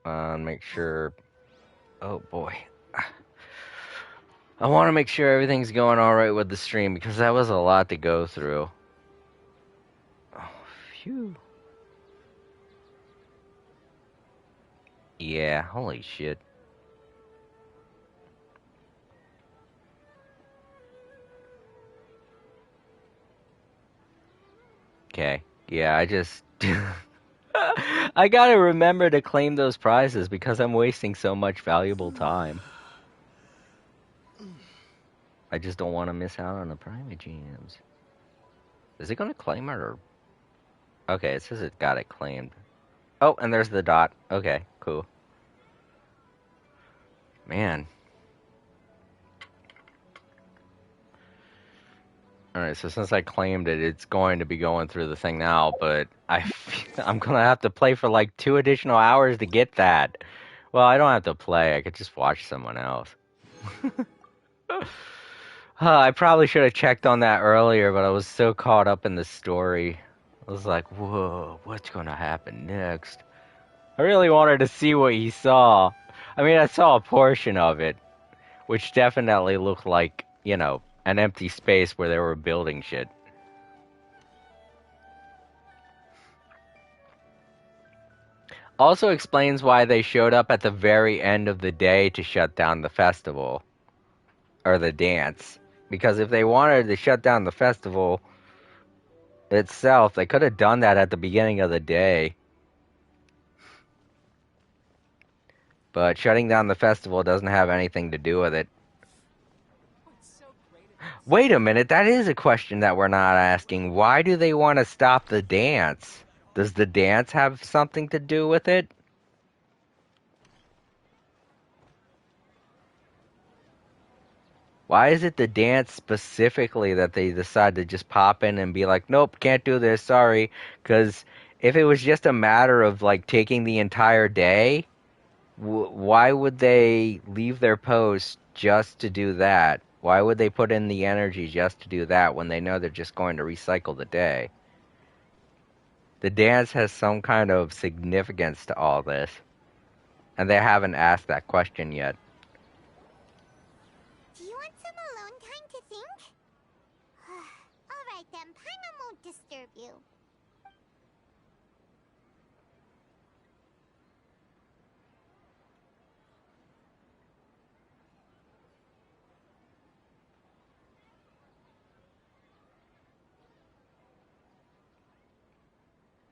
Make sure... Oh boy. I want to make sure everything's going alright with the stream because that was a lot to go through. Oh, phew. Yeah, holy shit. Okay. Yeah, I just... I gotta remember to claim those prizes because I'm wasting so much valuable time. I just don't want to miss out on the private gems. Is it gonna claim it or... Okay, it says it got it claimed. Oh, and there's the dot. Okay, cool. Man. Alright, so since I claimed it, it's going to be going through the thing now, but I'm gonna have to play for like 2 additional hours to get that. Well, I don't have to play, I could just watch someone else. I probably should have checked on that earlier, but I was so caught up in the story. I was like, whoa, what's gonna happen next? I really wanted to see what he saw. I mean, I saw a portion of it, which definitely looked like, you know, an empty space where they were building shit. Also explains why they showed up at the very end of the day to shut down the festival. Or the dance. Because if they wanted to shut down the festival itself, they could have done that at the beginning of the day. But shutting down the festival doesn't have anything to do with it. Wait a minute, that is a question that we're not asking. Why do they want to stop the dance? Does the dance have something to do with it? Why is it the dance specifically that they decide to just pop in and be like, nope, can't do this, sorry. Because if it was just a matter of, like, taking the entire day, why would they leave their post just to do that? Why would they put in the energy just to do that when they know they're just going to recycle the day? The dance has some kind of significance to all this. And they haven't asked that question yet. Do you want some alone time to think? Alright then, Paimon won't disturb you.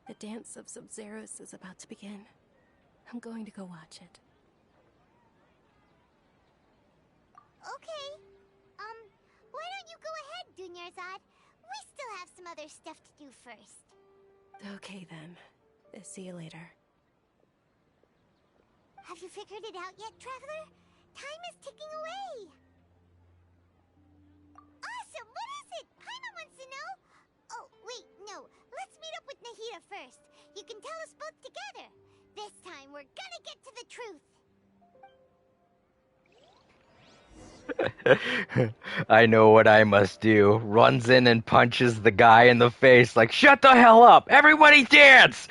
The dance of Sub-Zeros is about to begin. I'm going to go watch it. Okay. Why don't you go ahead, Dunyarzad? We still have some other stuff to do first. Okay then. See you later. Have you figured it out yet, Traveler? Time is ticking away. Awesome! What is it? Paimon wants to know. Oh, wait, no. Let's meet up with Nahida first. You can tell us both together. This time, we're gonna get to the truth. I know what I must do. Runs in and punches the guy in the face like, shut the hell up! Everybody dance!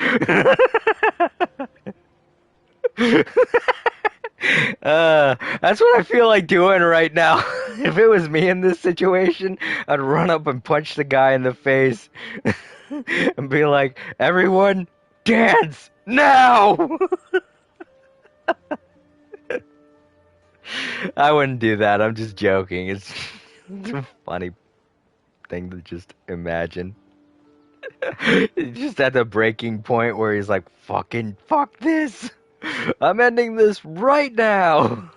That's what I feel like doing right now. If it was me in this situation, I'd run up and punch the guy in the face. and be like, everyone, dance now. I wouldn't do that. I'm just joking. It's a funny thing to just imagine. Just at the breaking point where he's like, fucking fuck this. I'm ending this right now.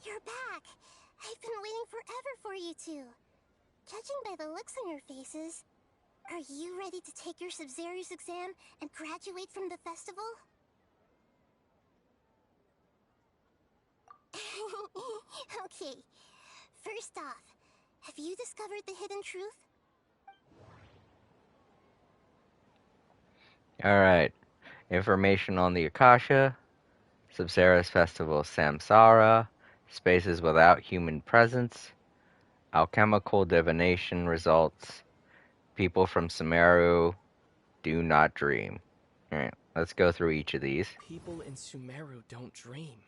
You're back! I've been waiting forever for you two. Judging by the looks on your faces, are you ready to take your Sub-Zero's exam and graduate from the festival? Okay, first off, have you discovered the hidden truth? Alright. Information on the Akasha, Sub-Zera's Festival Samsara, spaces without human presence, alchemical divination results, people from Sumeru do not dream. Alright, let's go through each of these. People in Sumeru don't dream.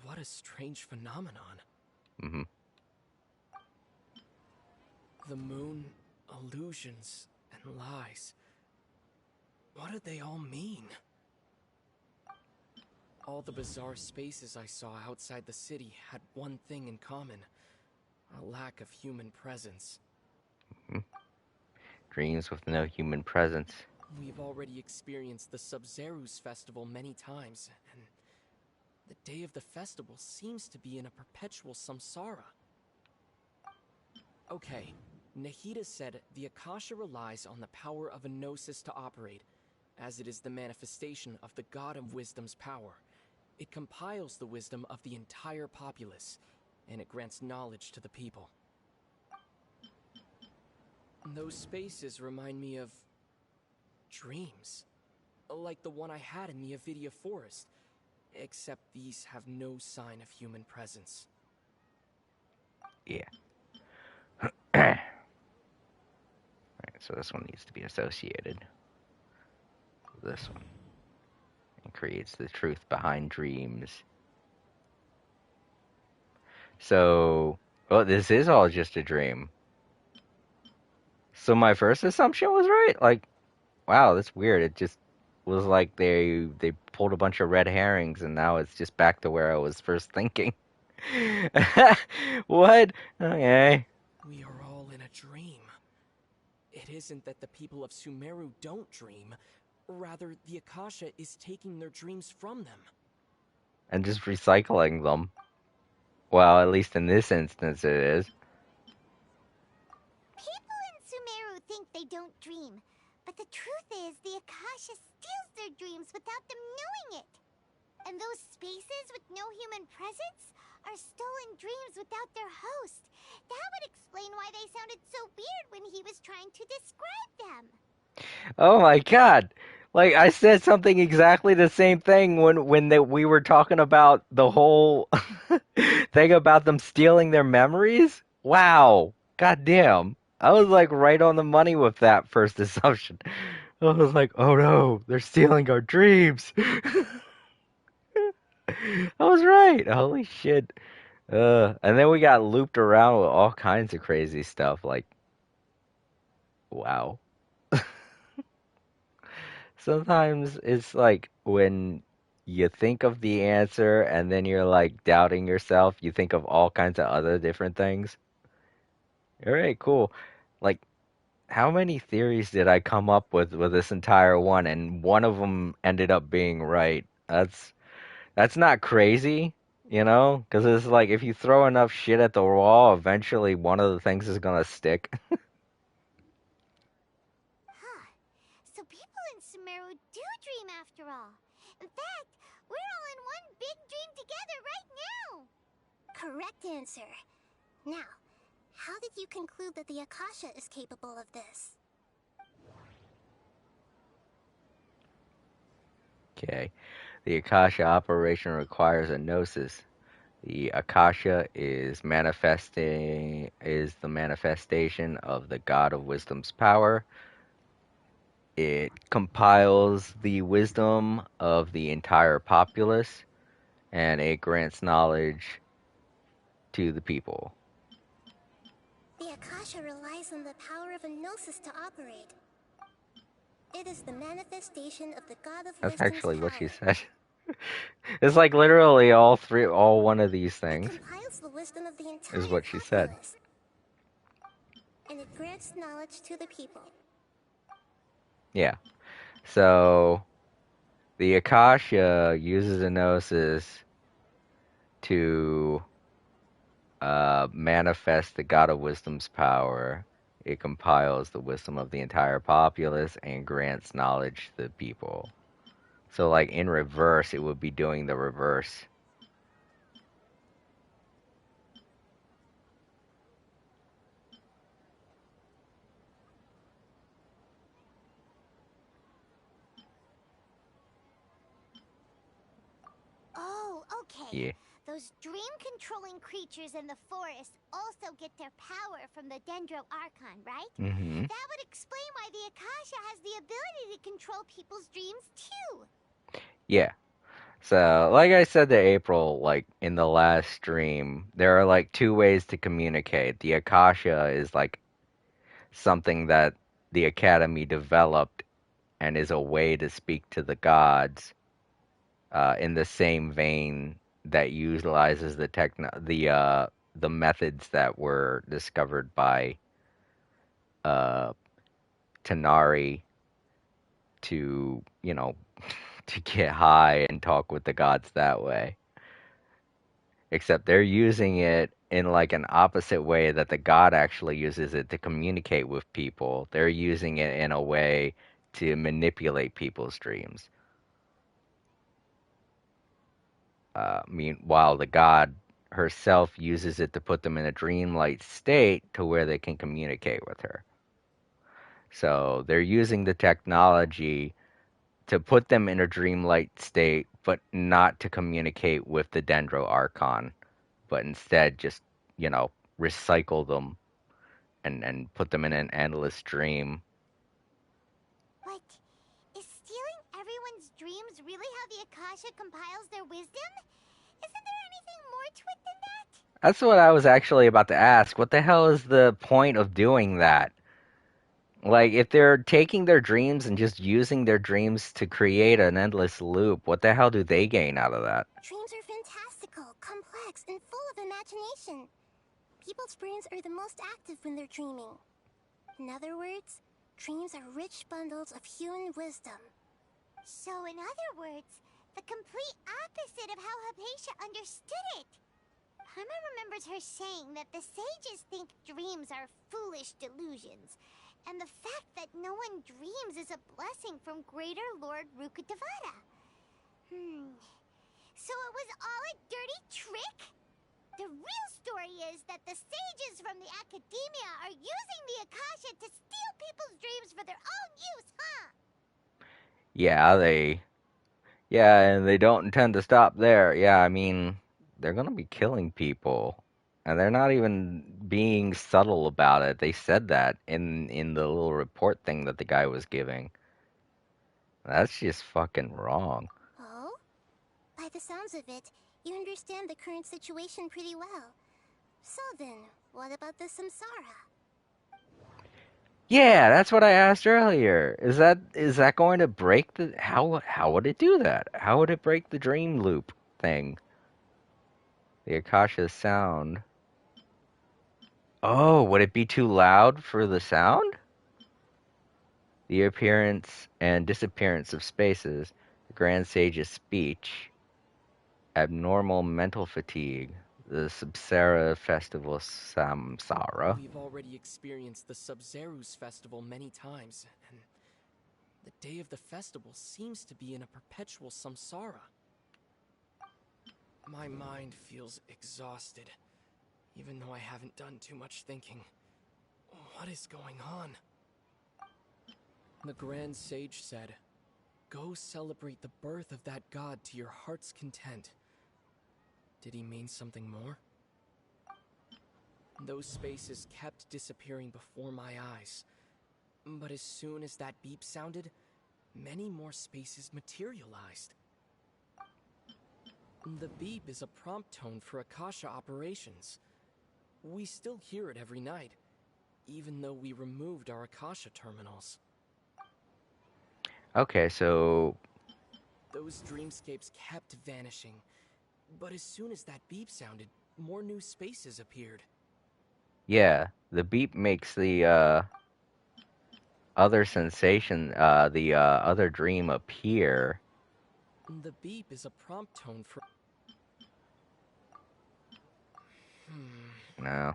What a strange phenomenon. Mm-hmm. The moon, illusions, and lies. What do they all mean? All the bizarre spaces I saw outside the city had one thing in common: a lack of human presence. Mm-hmm. Dreams with no human presence. We've already experienced the Sub-Zero's festival many times, and the day of the festival seems to be in a perpetual samsara. Okay, Nahida said the Akasha relies on the power of a gnosis to operate, as it is the manifestation of the God of Wisdom's power. It compiles the wisdom of the entire populace, and it grants knowledge to the people. Those spaces remind me of dreams, like the one I had in the Avidia Forest, except these have no sign of human presence. Yeah. Alright, so this one needs to be associated with this one. It creates the truth behind dreams. So, well, this is all just a dream. So my first assumption was right. Like, wow, that's weird. It just was like they pulled a bunch of red herrings, and now it's just back to where I was first thinking. What? Okay. We are all in a dream. It isn't that the people of Sumeru don't dream, rather the Akasha is taking their dreams from them. And just recycling them. Well, at least in this instance it is. People in Sumeru think they don't dream, but the truth is the Akasha steals their dreams without them knowing it. And those spaces with no human presence are stolen dreams without their host. That would explain why they sounded so weird when he was trying to describe them. Oh my god. Like I said something exactly the same thing when we were talking about the whole thing about them stealing their memories. Wow. God damn. I was like right on the money with that first assumption. I was like, "Oh no, they're stealing our dreams." I was right. Holy shit. And then we got looped around with all kinds of crazy stuff like wow. Sometimes it's like when you think of the answer and then you're like doubting yourself, you think of all kinds of other different things. All right, cool. Like, how many theories did I come up with this entire one, and one of them ended up being right? That's not crazy, you know? Because it's like if you throw enough shit at the wall, eventually one of the things is gonna stick. Sumeru do dream after all. In fact, we're all in one big dream together right now. Correct answer. Now, how did you conclude that the Akasha is capable of this? Okay. The Akasha operation requires a gnosis. The Akasha is the manifestation of the God of Wisdom's power. It compiles the wisdom of the entire populace, and it grants knowledge to the people. The Akasha relies on the power of a gnosis to operate. It is the manifestation of the God of That's Wisdom's actually what power. she said. It's like literally all one of these things Compiles the wisdom of the entire is what she said. populace, and it grants knowledge to the people. Yeah. So the Akasha uses a gnosis to manifest the God of Wisdom's power. It compiles the wisdom of the entire populace and grants knowledge to the people. So, like in reverse, it would be doing the reverse. Oh, okay. Yeah. Those dream-controlling creatures in the forest also get their power from the Dendro Archon, right? Mm-hmm. That would explain why the Akasha has the ability to control people's dreams, too. Yeah. So, like I said to April, like in the last stream, there are like two ways to communicate. The Akasha is like something that the Academy developed and is a way to speak to the gods in the same vein that utilizes the methods that were discovered by uh, Tanari to, to get high and talk with the gods that way. Except they're using it in like an opposite way that the god actually uses it to communicate with people. They're using it in a way to manipulate people's dreams. Meanwhile, the god herself uses it to put them in a dreamlike state to where they can communicate with her. So they're using the technology to put them in a dreamlike state, but not to communicate with the Dendro Archon, but instead just, recycle them and put them in an endless dream. But is stealing everyone's dreams really how the Akasha compiles their wisdom? Isn't there anything more to it than that? That's what I was actually about to ask. What the hell is the point of doing that? Like, if they're taking their dreams and just using their dreams to create an endless loop, what the hell do they gain out of that? Dreams are fantastical, complex, and full of imagination. People's brains are the most active when they're dreaming. In other words, dreams are rich bundles of human wisdom. So, in other words, the complete opposite of how Hypatia understood it. Paimon remembers her saying that the sages think dreams are foolish delusions, and the fact that no one dreams is a blessing from Greater Lord Rukkhadevata. So it was all a dirty trick? The real story is that the sages from the Academia are using the Akasha to steal people's dreams for their own use, huh? Yeah, and they don't intend to stop there. Yeah, I mean, they're gonna be killing people. And they're not even being subtle about it. They said that in the little report thing that the guy was giving. That's just fucking wrong. Oh? By the sounds of it, you understand the current situation pretty well. So then, what about the samsara? Yeah, that's what I asked earlier. Is that going to break the how would it do that? How would it break the dream loop thing? The Akasha sound. Oh, would it be too loud for the sound? The appearance and disappearance of spaces, the Grand Sage's speech, abnormal mental fatigue, the Subsara Festival Samsara. We've already experienced the Sub-Zeru's festival many times, and The day of the festival seems to be in a perpetual samsara. My mind feels exhausted, even though I haven't done too much thinking. What is going on? The Grand Sage said, "Go celebrate the birth of that god to your heart's content." Did he mean something more? Those spaces kept disappearing before my eyes. But as soon as that beep sounded, many more spaces materialized. The beep is a prompt tone for Akasha operations. We still hear it every night, even though we removed our Akasha terminals. Okay, so Those dreamscapes kept vanishing, but as soon as that beep sounded, more new spaces appeared. yeah, the beep makes the other sensation, the other dream appear. The beep is a prompt tone for... No,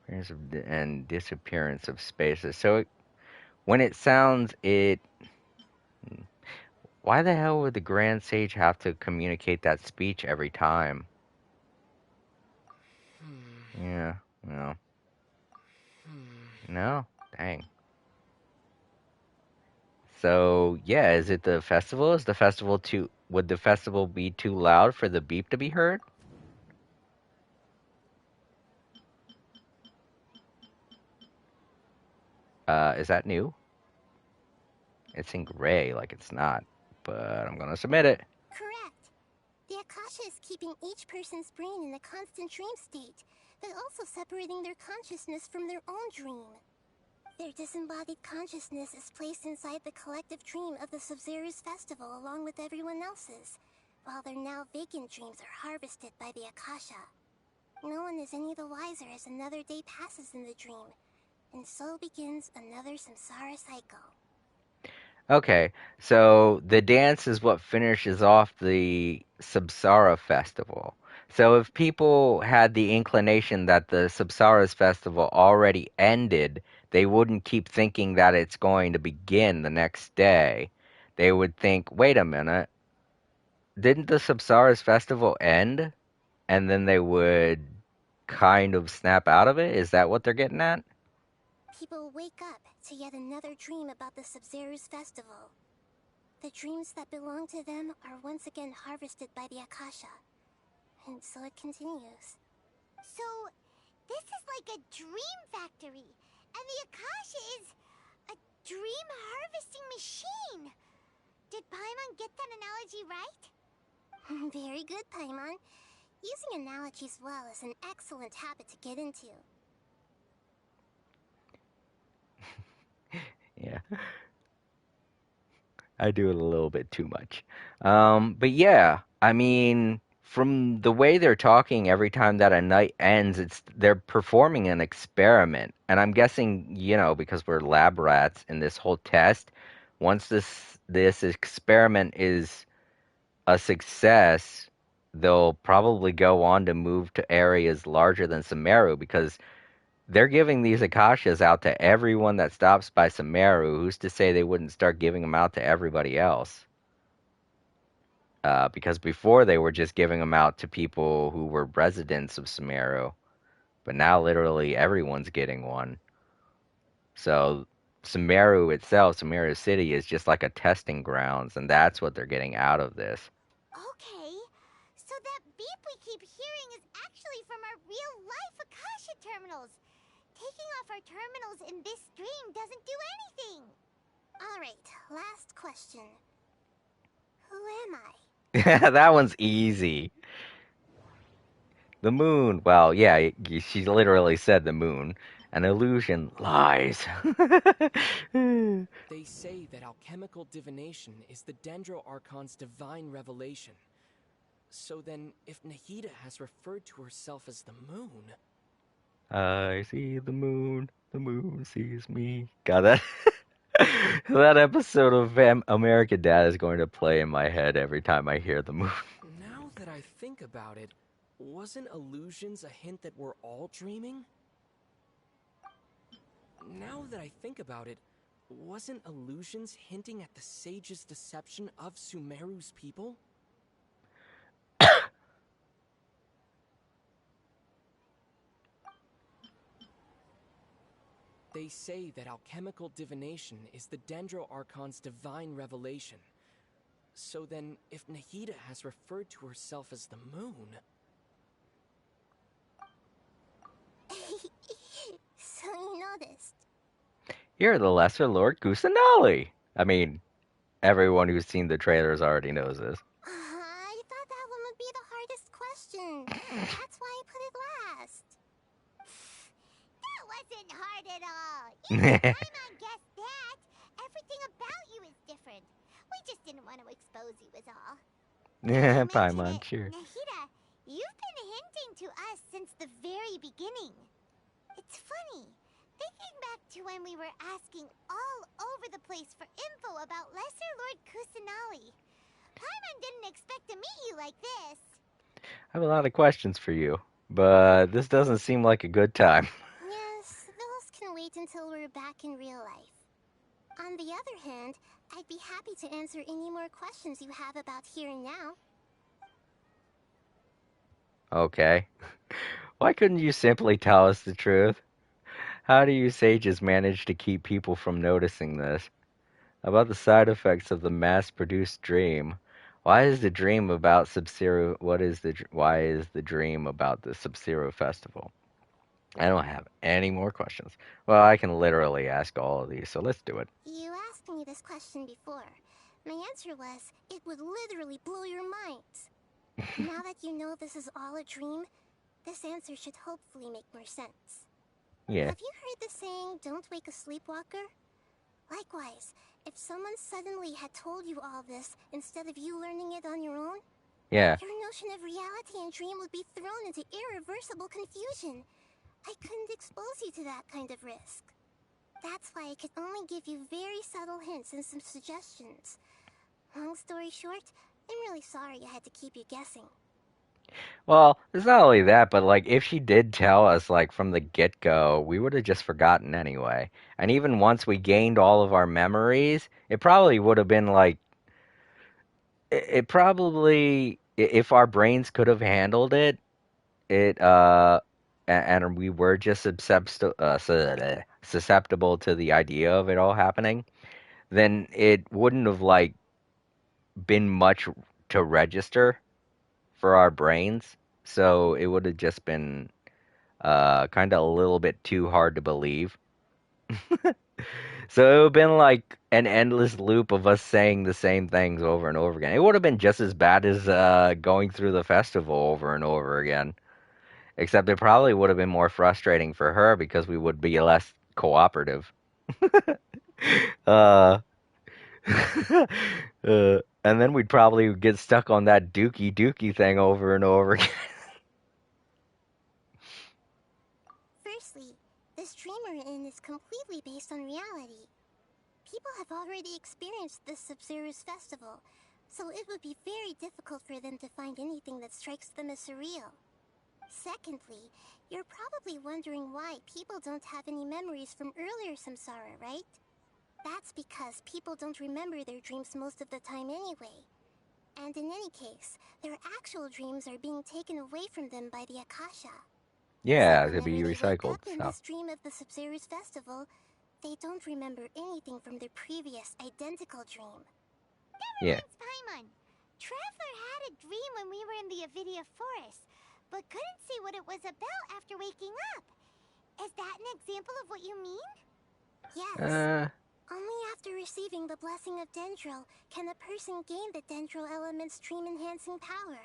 and disappearance of spaces. So when it sounds, it. Why the hell would the Grand Sage have to communicate that speech every time? Yeah, no. No? Dang. So, yeah, is it the festival? Is the festival too... Would the festival be too loud for the beep to be heard? Is that new? It's in gray, like it's not. But I'm gonna submit it. Correct. The Akasha is keeping each person's brain in a constant dream state, but also separating their consciousness from their own dream. Their disembodied consciousness is placed inside the collective dream of the Sub-Zero's festival along with everyone else's, while their now vacant dreams are harvested by the Akasha. No one is any the wiser as another day passes in the dream, and so begins another samsara cycle. Okay, so the dance is what finishes off the Samsara festival. So if people had the inclination that the Samsara's festival already ended, they wouldn't keep thinking that it's going to begin the next day. They would think, wait a minute, didn't the Samsara's festival end? And then they would kind of snap out of it? Is that what they're getting at? People wake up to yet another dream about the Sub-Zero's festival. The dreams that belong to them are once again harvested by the Akasha. And so it continues. So, this is like a dream factory, and the Akasha is a dream harvesting machine. Did Paimon get that analogy right? Very good, Paimon. Using analogies well is an excellent habit to get into. Yeah. I do it a little bit too much. But yeah, I mean, from the way they're talking every time that a night ends, they're performing an experiment. And I'm guessing, because we're lab rats in this whole test, once this experiment is a success, they'll probably go on to move to areas larger than Sumeru because they're giving these Akashas out to everyone that stops by Sumeru. Who's to say they wouldn't start giving them out to everybody else? Because before they were just giving them out to people who were residents of Sumeru. But now literally everyone's getting one. So Sumeru itself, Sumeru City, is just like a testing grounds, and that's what they're getting out of this. Okay, so that beep we keep hearing is actually from our real-life Akasha terminals. Taking off our terminals in this dream doesn't do anything. Alright, last question. Who am I? That one's easy. The moon. Well, yeah, she literally said the moon. An illusion. Lies. They say that alchemical divination is the Dendro Archon's divine revelation. So then, if Nahida has referred to herself as the moon... I see the moon sees me. God, that that episode of American Dad is going to play in my head every time I hear the moon. Now that I think about it, wasn't illusions a hint that we're all dreaming? Now that I think about it, Wasn't illusions hinting at the sage's deception of Sumeru's people? They say that alchemical divination is the Dendro Archon's divine revelation. So then, if Nahida has referred to herself as the moon... So you noticed. You're the Lesser Lord Kusanali. I mean, everyone who's seen the trailers already knows this. I thought that one would be the hardest question. That's why I put it last. That wasn't hard at all. Even Paimon guessed that. Everything about you is different. We just didn't want to expose you is all. Yeah, Paimon, sure. Nahida, you've been hinting to us since the very beginning. It's funny. Thinking back to when we were asking all over the place for info about Lesser Lord Kusanali. Paimon didn't expect to meet you like this. I have a lot of questions for you, but this doesn't seem like a good time. Yes, those can wait until we're back in real life. On the other hand, I'd be happy to answer any more questions you have about here and now. Okay. Why couldn't you simply tell us the truth? How do you sages manage to keep people from noticing this? About the side effects of the mass-produced dream. Why is the dream about Sub-Zero? Why is the dream about the Sub-Zero festival? I don't have any more questions. Well, I can literally ask all of these, so let's do it. You asked me this question before. My answer was, it would literally blow your minds. Now that you know this is all a dream, this answer should hopefully make more sense. Yeah. Have you heard the saying, don't wake a sleepwalker? Likewise, if someone suddenly had told you all this instead of you learning it on your own, Yeah. your notion of reality and dream would be thrown into irreversible confusion. I couldn't expose you to that kind of risk. That's why I could only give you very subtle hints and some suggestions. Long story short, I'm really sorry I had to keep you guessing. Well, it's not only that, but like if she did tell us like from the get-go, we would have just forgotten anyway. And even once we gained all of our memories, it probably would have been like it probably if our brains could have handled it, and we were just susceptible to the idea of it all happening, then it wouldn't have like been much to register for our brains. So it would have just been kind of a little bit too hard to believe. So it would have been like an endless loop of us saying the same things over and over again. It would have been just as bad as going through the festival over and over again. Except it probably would have been more frustrating for her because we would be less cooperative. uh, and then we'd probably get stuck on that dookie thing over and over again. Firstly, this dream we're in is completely based on reality. People have already experienced this Sub-Zero's festival, so it would be very difficult for them to find anything that strikes them as surreal. Secondly, you're probably wondering why people don't have any memories from earlier samsara, right? That's because people don't remember their dreams most of the time anyway. And in any case, their actual dreams are being taken away from them by the Akasha. Yeah, So to be whenever they wake recycled up in stuff. this dream of the Sub-Zero's festival, they don't remember anything from their previous identical dream. Yeah. Paimon, Traveler had a dream when we were in the Avidia Forest, but couldn't see what it was about after waking up. Is that an example of what you mean? Yes. Only after receiving the blessing of Dendro can a person gain the Dendro element's dream-enhancing power.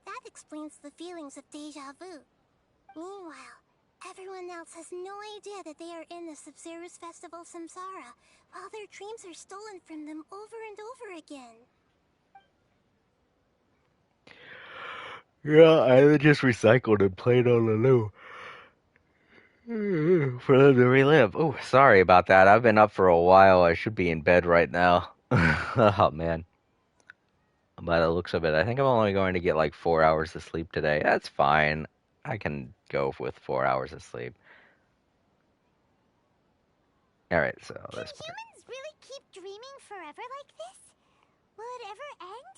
That explains the feelings of deja vu. Meanwhile, everyone else has no idea that they are in the Sub-Zero's festival samsara, while their dreams are stolen from them over and over again. Yeah, I just recycled and played on the loop. For them to relive. Oh, sorry about that. I've been up for a while. I should be in bed right now. Oh, man. By the looks of it, I think I'm only going to get like 4 hours of sleep today. That's fine. I can go with 4 hours of sleep. Alright, so Can this part. humans really keep dreaming forever like this? Will it ever end?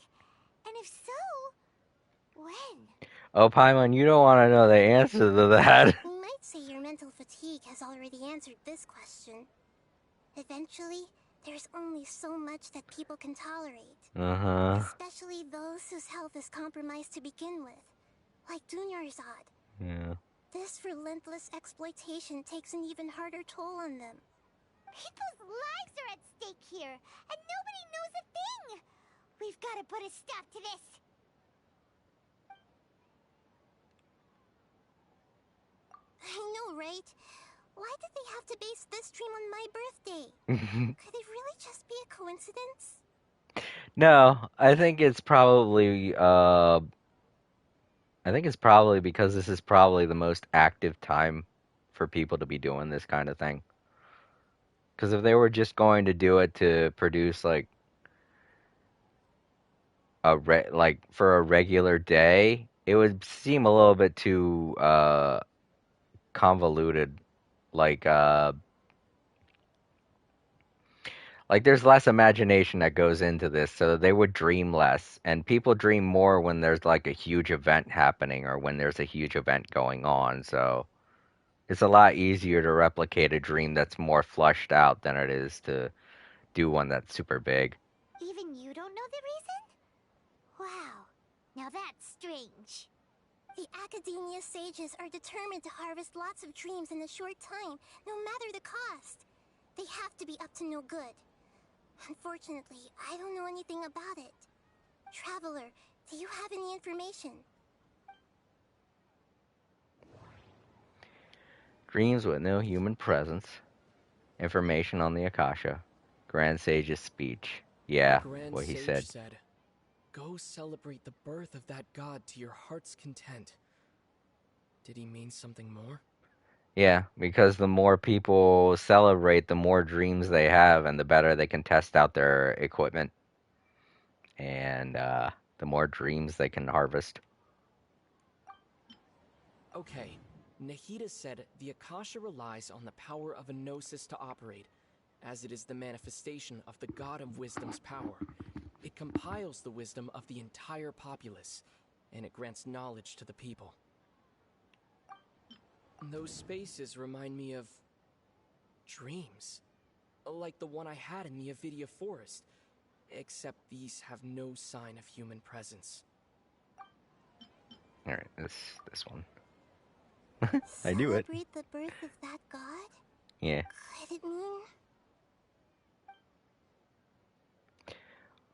And if so, when? Oh, Paimon, you don't want to know the answer to that. You might say your mental fatigue has already answered this question. Eventually, there's only so much that people can tolerate. Uh-huh. Especially those whose health is compromised to begin with, like Dunyarzad. Yeah. This relentless exploitation takes an even harder toll on them. People's lives are at stake here, and nobody knows a thing! We've got to put a stop to this! I know, right? Why did they have to base this dream on my birthday? Could it really just be a coincidence? No, I think it's probably because this is probably the most active time for people to be doing this kind of thing. Because if they were just going to do it to produce like like for a regular day, it would seem a little bit too convoluted. Like like there's less imagination that goes into this, so they would dream less, and people dream more when there's like a huge event happening or when there's a huge event going on. So it's a lot easier to replicate a dream that's more flushed out than it is to do one that's super big. Even you don't know the reason? Wow, now that's strange. The Academia sages are determined to harvest lots of dreams in a short time, no matter the cost. They have to be up to no good. Unfortunately, I don't know anything about it. Traveler, do you have any information? Dreams with no human presence. Information on the Akasha. Grand Sage's speech. Yeah, The Grand what he Sage said. said, "Go celebrate the birth of that god to your heart's content." Did he mean something more? Yeah, because the more people celebrate, the more dreams they have, and the better they can test out their equipment. And the more dreams they can harvest. Okay, Nahida said the Akasha relies on the power of a gnosis to operate, as it is the manifestation of the god of wisdom's power. It compiles the wisdom of the entire populace, and it grants knowledge to the people. Those spaces remind me of dreams, like the one I had in the Avidia forest, except these have no sign of human presence. Alright, this one. I knew it. Celebrate the birth of that god? Yeah. Could it mean...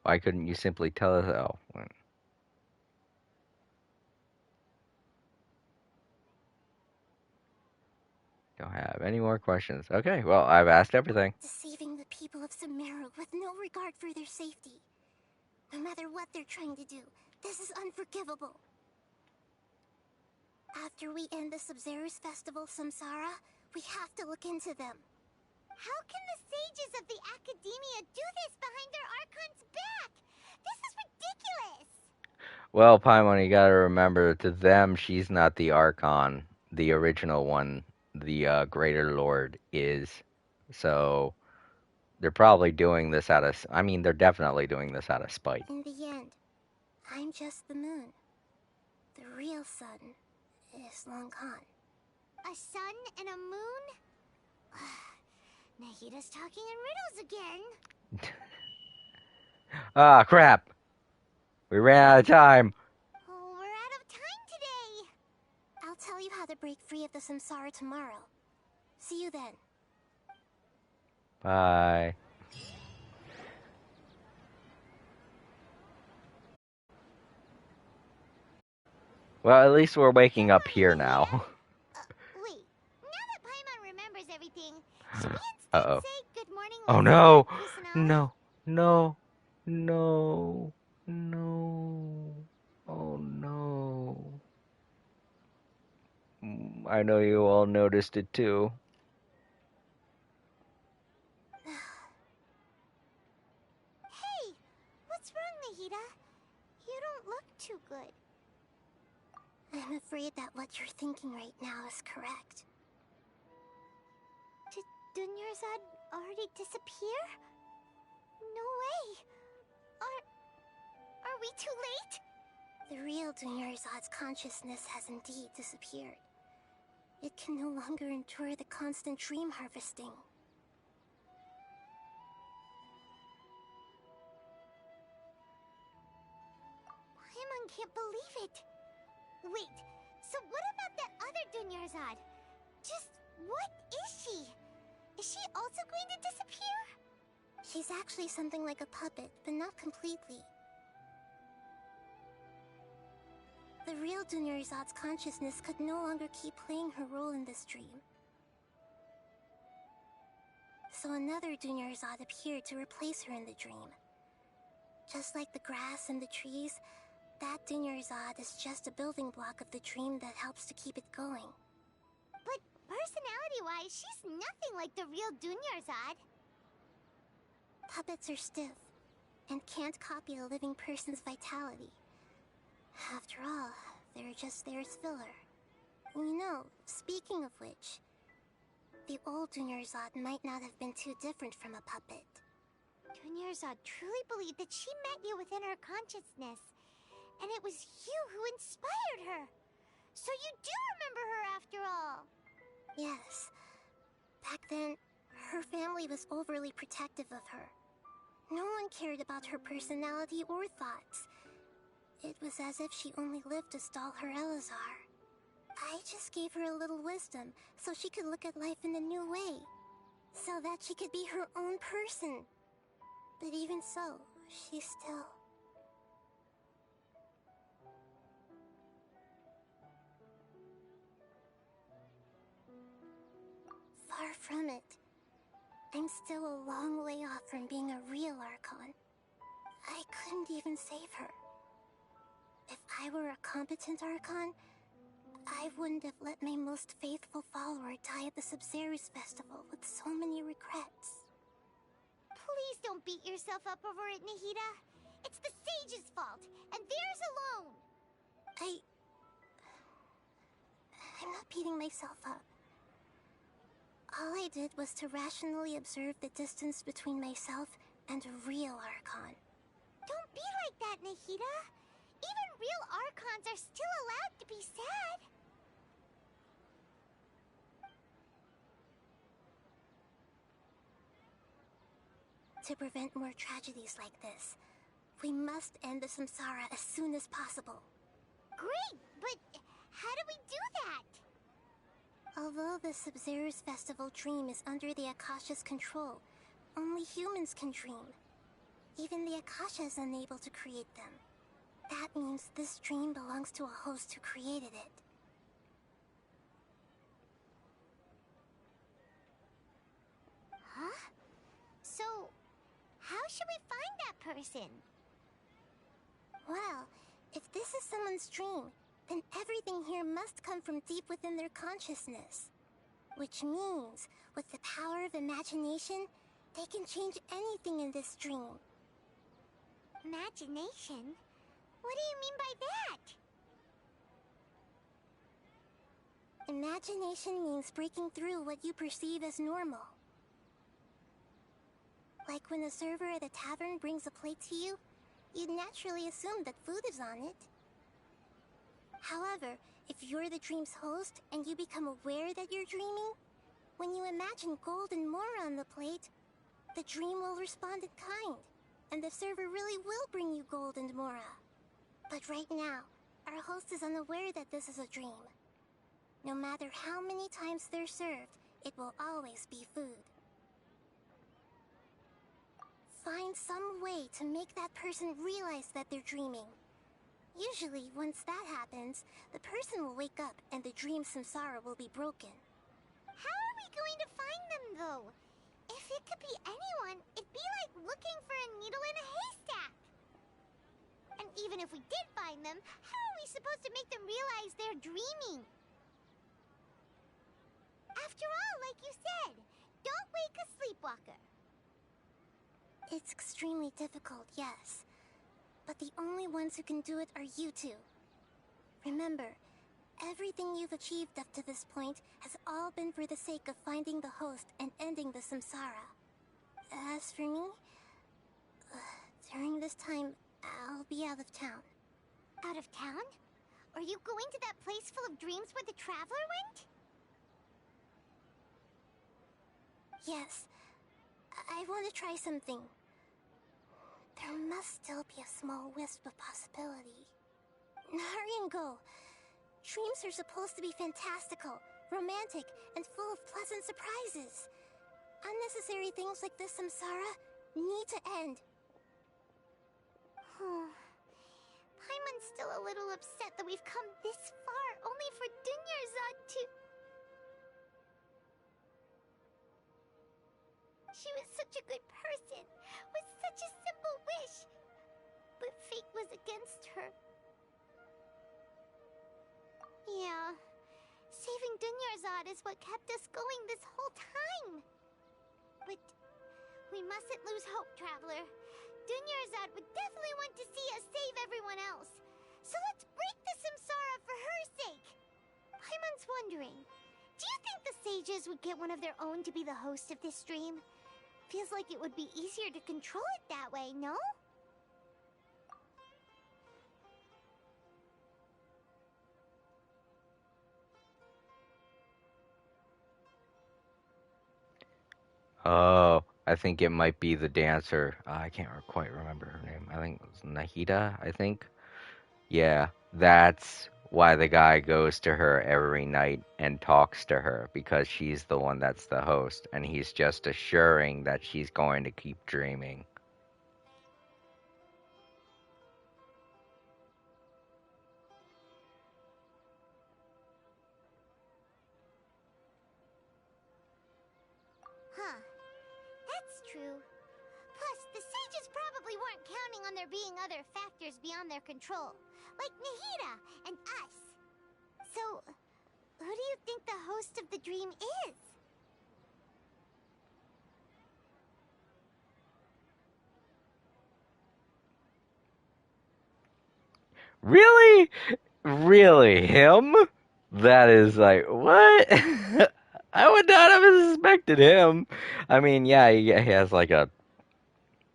Why couldn't you simply tell us? Oh. Don't have any more questions. Okay, well, I've asked everything. Deceiving the people of Sumeru with no regard for their safety. No matter what they're trying to do, this is unforgivable. After we end the Sub-Zero's festival, Samsara, we have to look into them. How can the sages of the Academia do this behind their Archon's back? This is ridiculous! Well, Paimon, you gotta remember, to them, she's not the Archon. The original one, the Greater Lord, is. So, they're probably doing this out of... I mean, they're definitely doing this out of spite. In the end, I'm just the moon. The real sun is long gone. A sun and a moon? Nahida's talking in riddles again. Ah, crap! We ran out of time! Oh, we're out of time today! I'll tell you how to break free of the Samsara tomorrow. See you then. Bye. Well, at least we're waking up here now. Wait, now that Paimon remembers everything, should we instead Uh-oh. say good morning Oh Lisa no! Kusanagi? No. No. No. No. Oh no. I know you all noticed it too. Hey, what's wrong, Nahida? You don't look too good. I'm afraid that what you're thinking right now is correct. Did Dunyarzad already disappear? No way! Are we too late? The real Dunyarzad's consciousness has indeed disappeared. It can no longer endure the constant dream harvesting. Paimon can't believe it. Wait, so what about that other Dunyarzad? Just what is she? Is she also going to disappear? She's actually something like a puppet, but not completely. The real Dunyarzad's consciousness could no longer keep playing her role in this dream. So another Dunyarzad appeared to replace her in the dream. Just like the grass and the trees, that Dunyarzad is just a building block of the dream that helps to keep it going. But personality-wise, she's nothing like the real Dunyarzad. Puppets are stiff, and can't copy a living person's vitality. After all, they're just there as filler. You know, speaking of which, the old Dunyarzad might not have been too different from a puppet. Dunyarzad truly believed that she met you within her consciousness, and it was you who inspired her. So you do remember her after all. Yes. Back then, her family was overly protective of her. No one cared about her personality or thoughts. It was as if she only lived to stall her Elazar. I just gave her a little wisdom so she could look at life in a new way. So that she could be her own person. But even so, she still... Far from it. I'm still a long way off from being a real Archon. I couldn't even save her. If I were a competent Archon, I wouldn't have let my most faithful follower die at the Sabzeruz festival with so many regrets. Please don't beat yourself up over it, Nahida. It's the sage's fault, and theirs alone. I'm not beating myself up. All I did was to rationally observe the distance between myself and a real Archon. Don't be like that, Nahida. Even real Archons are still allowed to be sad. To prevent more tragedies like this, we must end the samsara as soon as possible. Great, but how do we do that? Although the Sabzeruz festival dream is under the Akasha's control, only humans can dream. Even the Akasha is unable to create them. That means this dream belongs to a host who created it. Huh? So, how should we find that person? Well, if this is someone's dream, then everything here must come from deep within their consciousness. Which means, with the power of imagination, they can change anything in this dream. Imagination? What do you mean by that? Imagination means breaking through what you perceive as normal. Like when a server at a tavern brings a plate to you, you'd naturally assume that food is on it. However, if you're the dream's host and you become aware that you're dreaming, when you imagine gold and more on the plate, the dream will respond in kind, and the server really will bring you gold and mora. But right now, our host is unaware that this is a dream. No matter how many times they're served, it will always be food. Find some way to make that person realize that they're dreaming. Usually, once that happens, the person will wake up and the dream samsara will be broken. How are we going to find them, though? If it could be anyone, it'd be like looking for a needle in a haystack. And even if we did find them, how are we supposed to make them realize they're dreaming? After all, like you said, don't wake a sleepwalker. It's extremely difficult, yes. But the only ones who can do it are you two. Remember, everything you've achieved up to this point has all been for the sake of finding the host and ending the samsara. As for me, during this time, I'll be out of town. Out of town? Are you going to that place full of dreams where the Traveler went? Yes, I want to try something. There must still be a small wisp of possibility. Hurry and go. Dreams are supposed to be fantastical, romantic, and full of pleasant surprises. Unnecessary things like this samsara need to end. Paimon's still a little upset that we've come this far only for Dunyarzad to... She was such a good person, with such a simple wish. But fate was against her. Yeah, saving Dunyarzad is what kept us going this whole time. But we mustn't lose hope, Traveler. Dunyarzad would definitely want to see us save everyone else. So let's break the samsara for her sake. Paimon's wondering, do you think the sages would get one of their own to be the host of this stream? Feels like it would be easier to control it that way, no? Oh, I think it might be the dancer. I can't quite remember her name. I think it was Nahida, I think. Yeah, that's why the guy goes to her every night and talks to her, because she's the one that's the host, and he's just assuring that she's going to keep dreaming. Huh. That's true. Plus, the sages probably weren't counting on there being other factors beyond their control, like Nahida and us. So, who do you think the host of the dream is? Really? Really? Him? That is like, what? I would not have suspected him. I mean, yeah, he has like a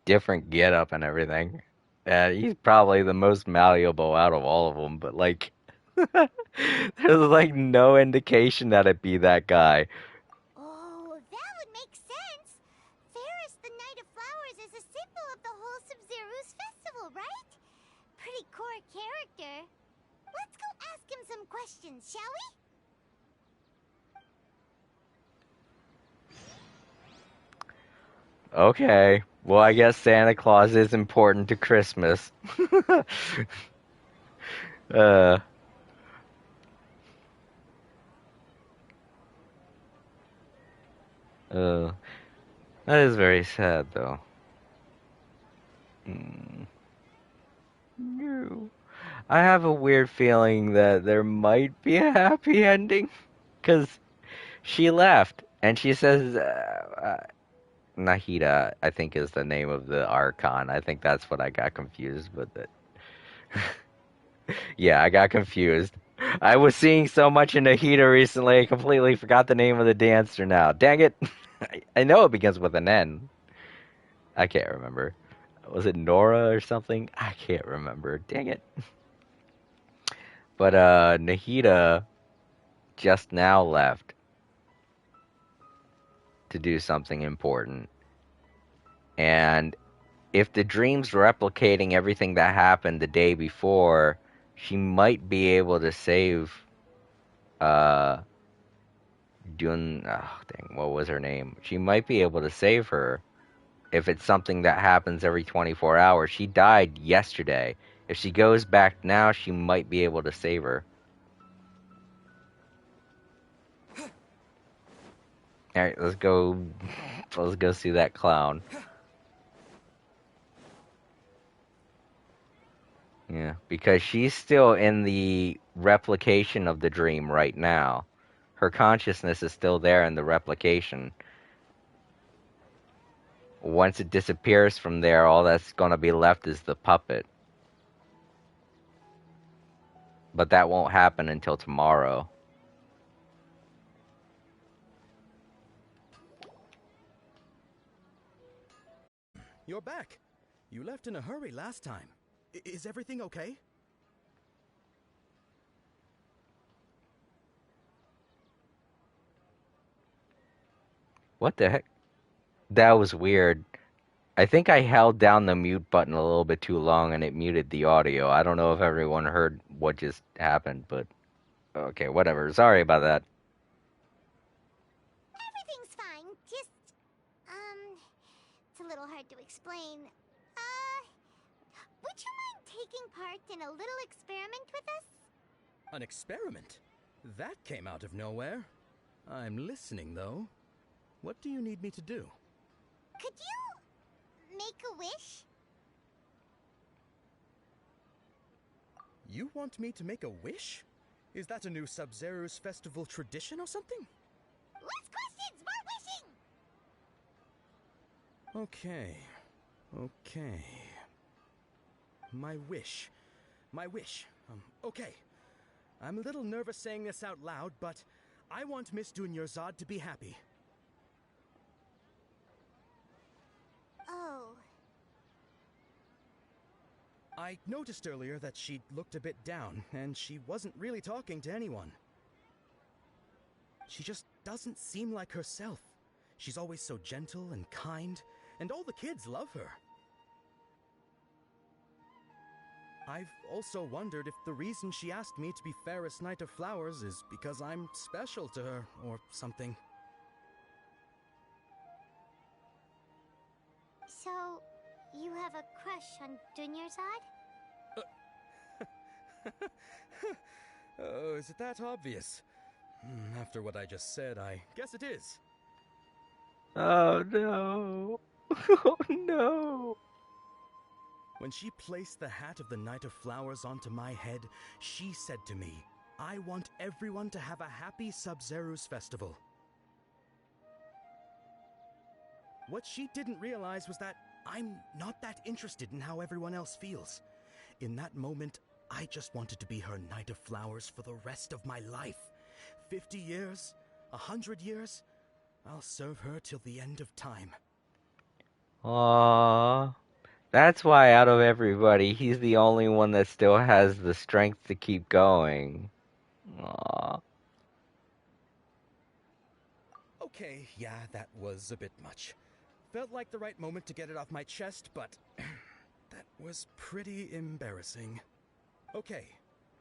different getup and everything. He's probably the most malleable out of all of them, but like, there's like no indication that it'd be that guy. Oh, that would make sense. Ferris, the Knight of Flowers, is a symbol of the whole Sub-Zero's festival, right? Pretty core character. Let's go ask him some questions, shall we? Okay, well, I guess Santa Claus is important to Christmas. uh, uh, that is very sad, though. No. I have a weird feeling that there might be a happy ending, because she left, and she says, Nahida, I think is the name of the Archon. I think that's what I got confused with it. Yeah, I got confused. I was seeing so much in Nahida recently, I completely forgot the name of the dancer now. Dang it! I know it begins with an N. I can't remember. Was it Nora or something? I can't remember. Dang it. But Nahida just now left to do something important. And if the dream's replicating everything that happened the day before, she might be able to save oh dang, what was her name? She might be able to save her if it's something that happens every 24 hours. She died yesterday. If she goes back now, she might be able to save her. Alright, let's go see that clown. Yeah, because she's still in the replication of the dream right now. Her consciousness is still there in the replication. Once it disappears from there, all that's going to be left is the puppet. But that won't happen until tomorrow. You're back. You left in a hurry last time. Is everything okay? What the heck? That was weird. I think I held down the mute button a little bit too long and it muted the audio. I don't know if everyone heard what just happened, but okay, whatever. Sorry about that. Everything's fine. Just, it's a little hard to explain. Would you mind taking part in a little experiment with us? An experiment? That came out of nowhere. I'm listening, though. What do you need me to do? Could you make a wish? You want me to make a wish? Is that a new Sub-Zero's festival tradition or something? Less questions, more wishing! Okay. My wish. Okay. I'm a little nervous saying this out loud, but I want Miss Dunyarzad to be happy. Oh. I noticed earlier that she looked a bit down, and she wasn't really talking to anyone. She just doesn't seem like herself. She's always so gentle and kind, and all the kids love her. I've also wondered if the reason she asked me to be Fairest Knight of Flowers is because I'm special to her, or something. So, you have a crush on Dunyarzad? Oh, is it that obvious? After what I just said, I guess it is. Oh no. Oh no. When she placed the hat of the Knight of Flowers onto my head, she said to me, I want everyone to have a happy Sub-Zero's festival. What she didn't realize was that I'm not that interested in how everyone else feels. In that moment, I just wanted to be her Knight of Flowers for the rest of my life. 50 years, 100 years, I'll serve her till the end of time. Aww. That's why out of everybody, he's the only one that still has the strength to keep going. Aww. Okay, yeah, that was a bit much. Felt like the right moment to get it off my chest, but that was pretty embarrassing. Okay,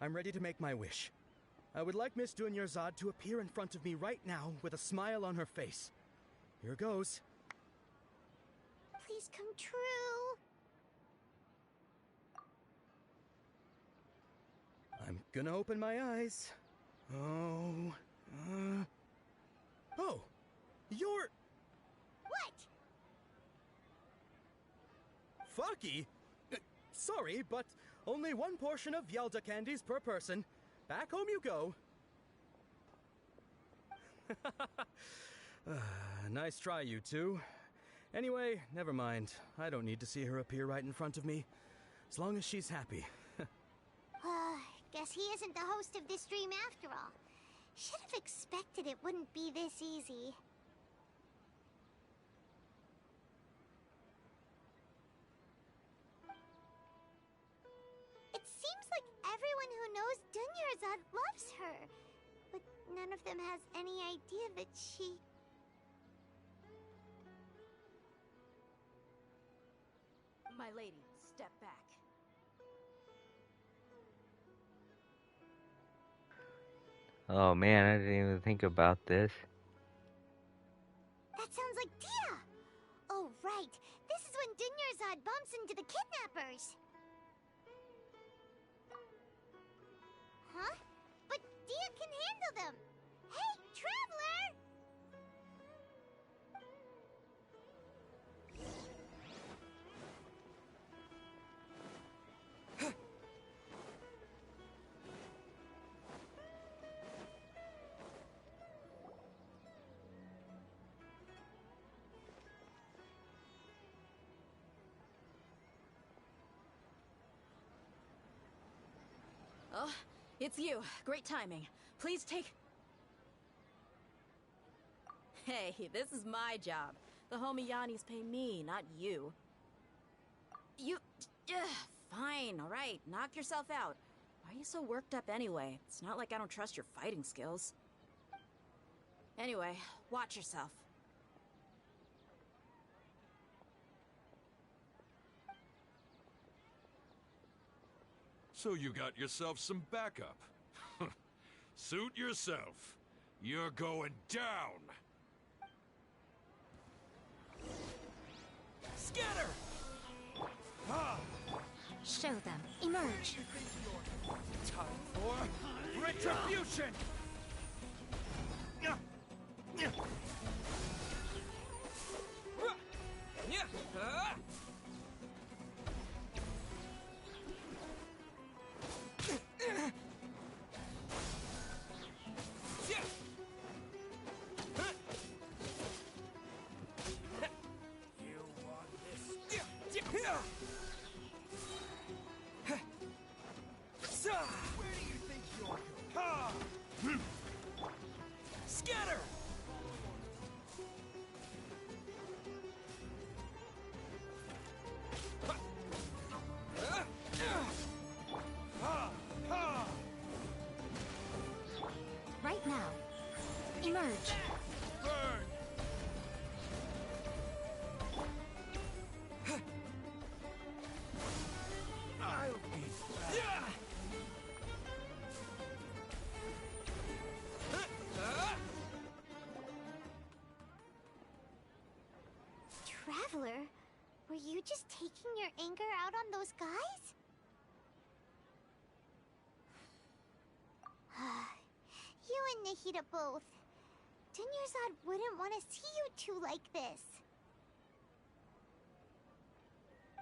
I'm ready to make my wish. I would like Miss Dunyarzad to appear in front of me right now with a smile on her face. Here goes. Please come true. I'm gonna open my eyes. Oh, you're... What? Faki? Sorry, but only one portion of Yalda candies per person. Back home you go. Nice try, you two. Anyway, never mind. I don't need to see her appear right in front of me. As long as she's happy. Guess he isn't the host of this stream after all. Should have expected it wouldn't be this easy. It seems like everyone who knows Dunyarzad loves her. But none of them has any idea that she... My lady, step back. Oh man, I didn't even think about this. That sounds like Dia! Oh, right. This is when Dunyarzad bumps into the kidnappers. Huh? But Dia can handle them! Hey, Traveler! Oh, it's you. Great timing. Please take... Hey, this is my job. The Homiyanis pay me, not you. You... Fine, alright. Knock yourself out. Why are you so worked up anyway? It's not like I don't trust your fighting skills. Anyway, watch yourself. So you got yourself some backup. Suit yourself. You're going down. Scatter! Show them. Emerge. Time for retribution! Scatter! Right now. Emerge. Traveler, were you just taking your anger out on those guys? You and Nahida both. Dunyarzad wouldn't want to see you two like this.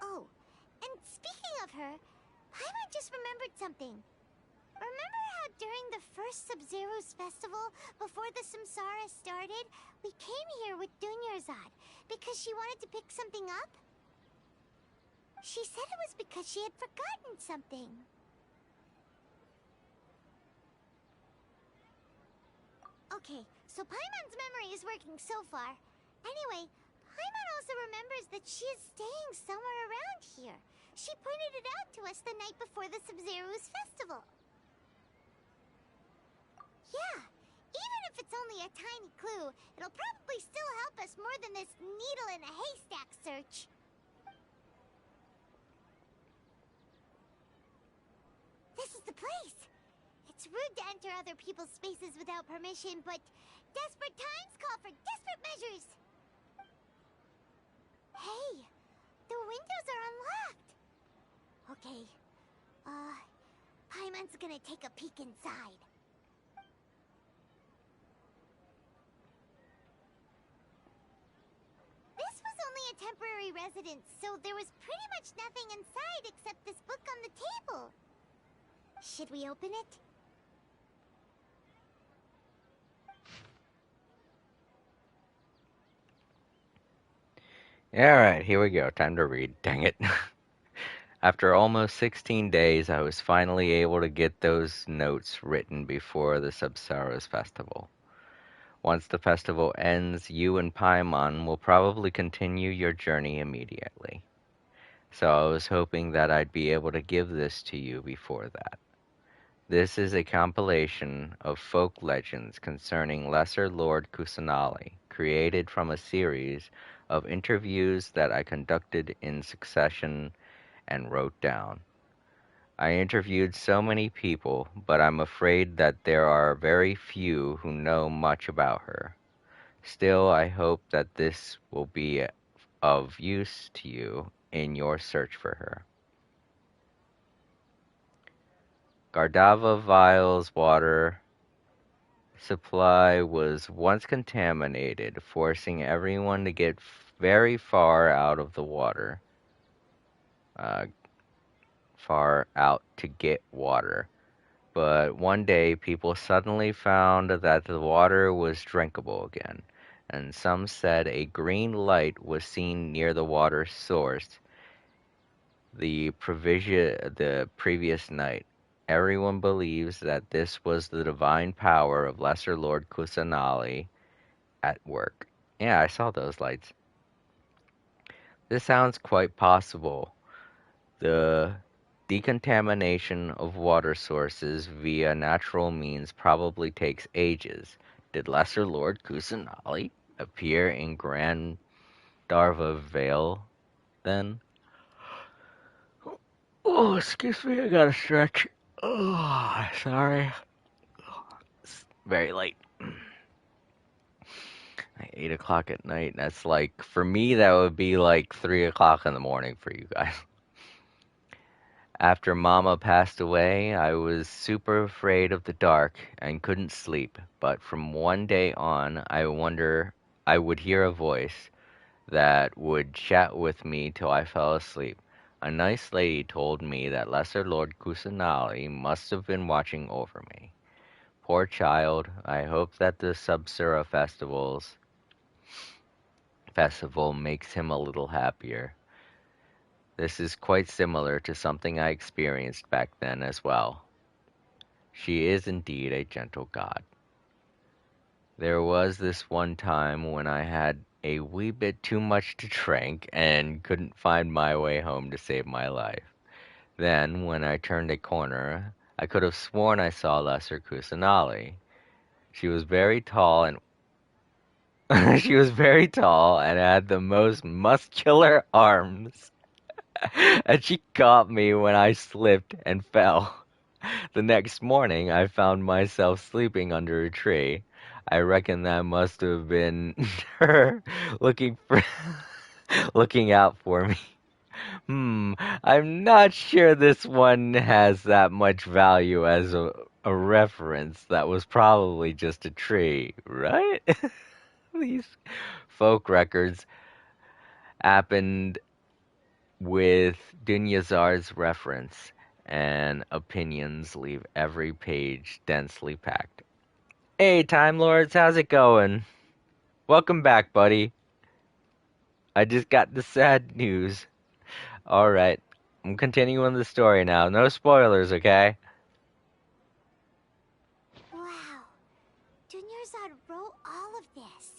Oh, and speaking of her, Paimon just remembered something. Remember how during the first Sub-Zero's festival, before the Samsara started, we came here with Dunyarzad because she wanted to pick something up? She said it was because she had forgotten something. Okay, so Paimon's memory is working so far. Anyway, Paimon also remembers that she is staying somewhere around here. She pointed it out to us the night before the Sub-Zero's festival. Yeah, even if it's only a tiny clue, it'll probably still help us more than this needle in a haystack search. This is the place. It's rude to enter other people's spaces without permission, but desperate times call for desperate measures. Hey, the windows are unlocked. Okay, Paimon's gonna take a peek inside. This was only a temporary residence, so there was pretty much nothing inside except this book on the table. Should we open it? Alright, here we go. Time to read. Dang it. After almost 16 days, I was finally able to get those notes written before the Subsaros festival. Once the festival ends, you and Paimon will probably continue your journey immediately. So I was hoping that I'd be able to give this to you before that. This is a compilation of folk legends concerning Lesser Lord Kusanali, created from a series of interviews that I conducted in succession and wrote down. I interviewed so many people, but I'm afraid that there are very few who know much about her. Still, I hope that this will be of use to you in your search for her. Gardava Vile's water supply was once contaminated, forcing everyone to get very far out of the water. Far out to get water. But one day, people suddenly found that the water was drinkable again, and some said a green light was seen near the water source the previous night. Everyone believes that this was the divine power of Lesser Lord Kusanali at work. Yeah, I saw those lights. This sounds quite possible, The decontamination of water sources via natural means probably takes ages. Did Lesser Lord Kusanali appear in Grand Darva Vale then? Oh, excuse me, I gotta stretch. Oh, sorry. It's very late. 8 o'clock at night. That's like, for me, that would be like 3 o'clock in the morning for you guys. After Mama passed away, I was super afraid of the dark and couldn't sleep. But from one day on, I would hear a voice that would chat with me till I fell asleep. A nice lady told me that Lesser Lord Kusanali must have been watching over me. Poor child, I hope that the Subsura festival makes him a little happier. This is quite similar to something I experienced back then as well. She is indeed a gentle god. There was this one time when I had a wee bit too much to drink and couldn't find my way home to save my life. Then, when I turned a corner, I could have sworn I saw Lesser Kusanali. She was very tall and she was very tall and had the most muscular arms. And she caught me when I slipped and fell. The next morning, I found myself sleeping under a tree. I reckon that must have been her looking for looking out for me. I'm not sure this one has that much value as a reference. That was probably just a tree, right? These folk records happened with Dunyazar's reference, and opinions leave every page densely packed. Hey, Time Lords, how's it going? Welcome back, buddy. I just got the sad news. Alright, I'm continuing the story now. No spoilers, okay? Wow. Dunyarzad wrote all of this.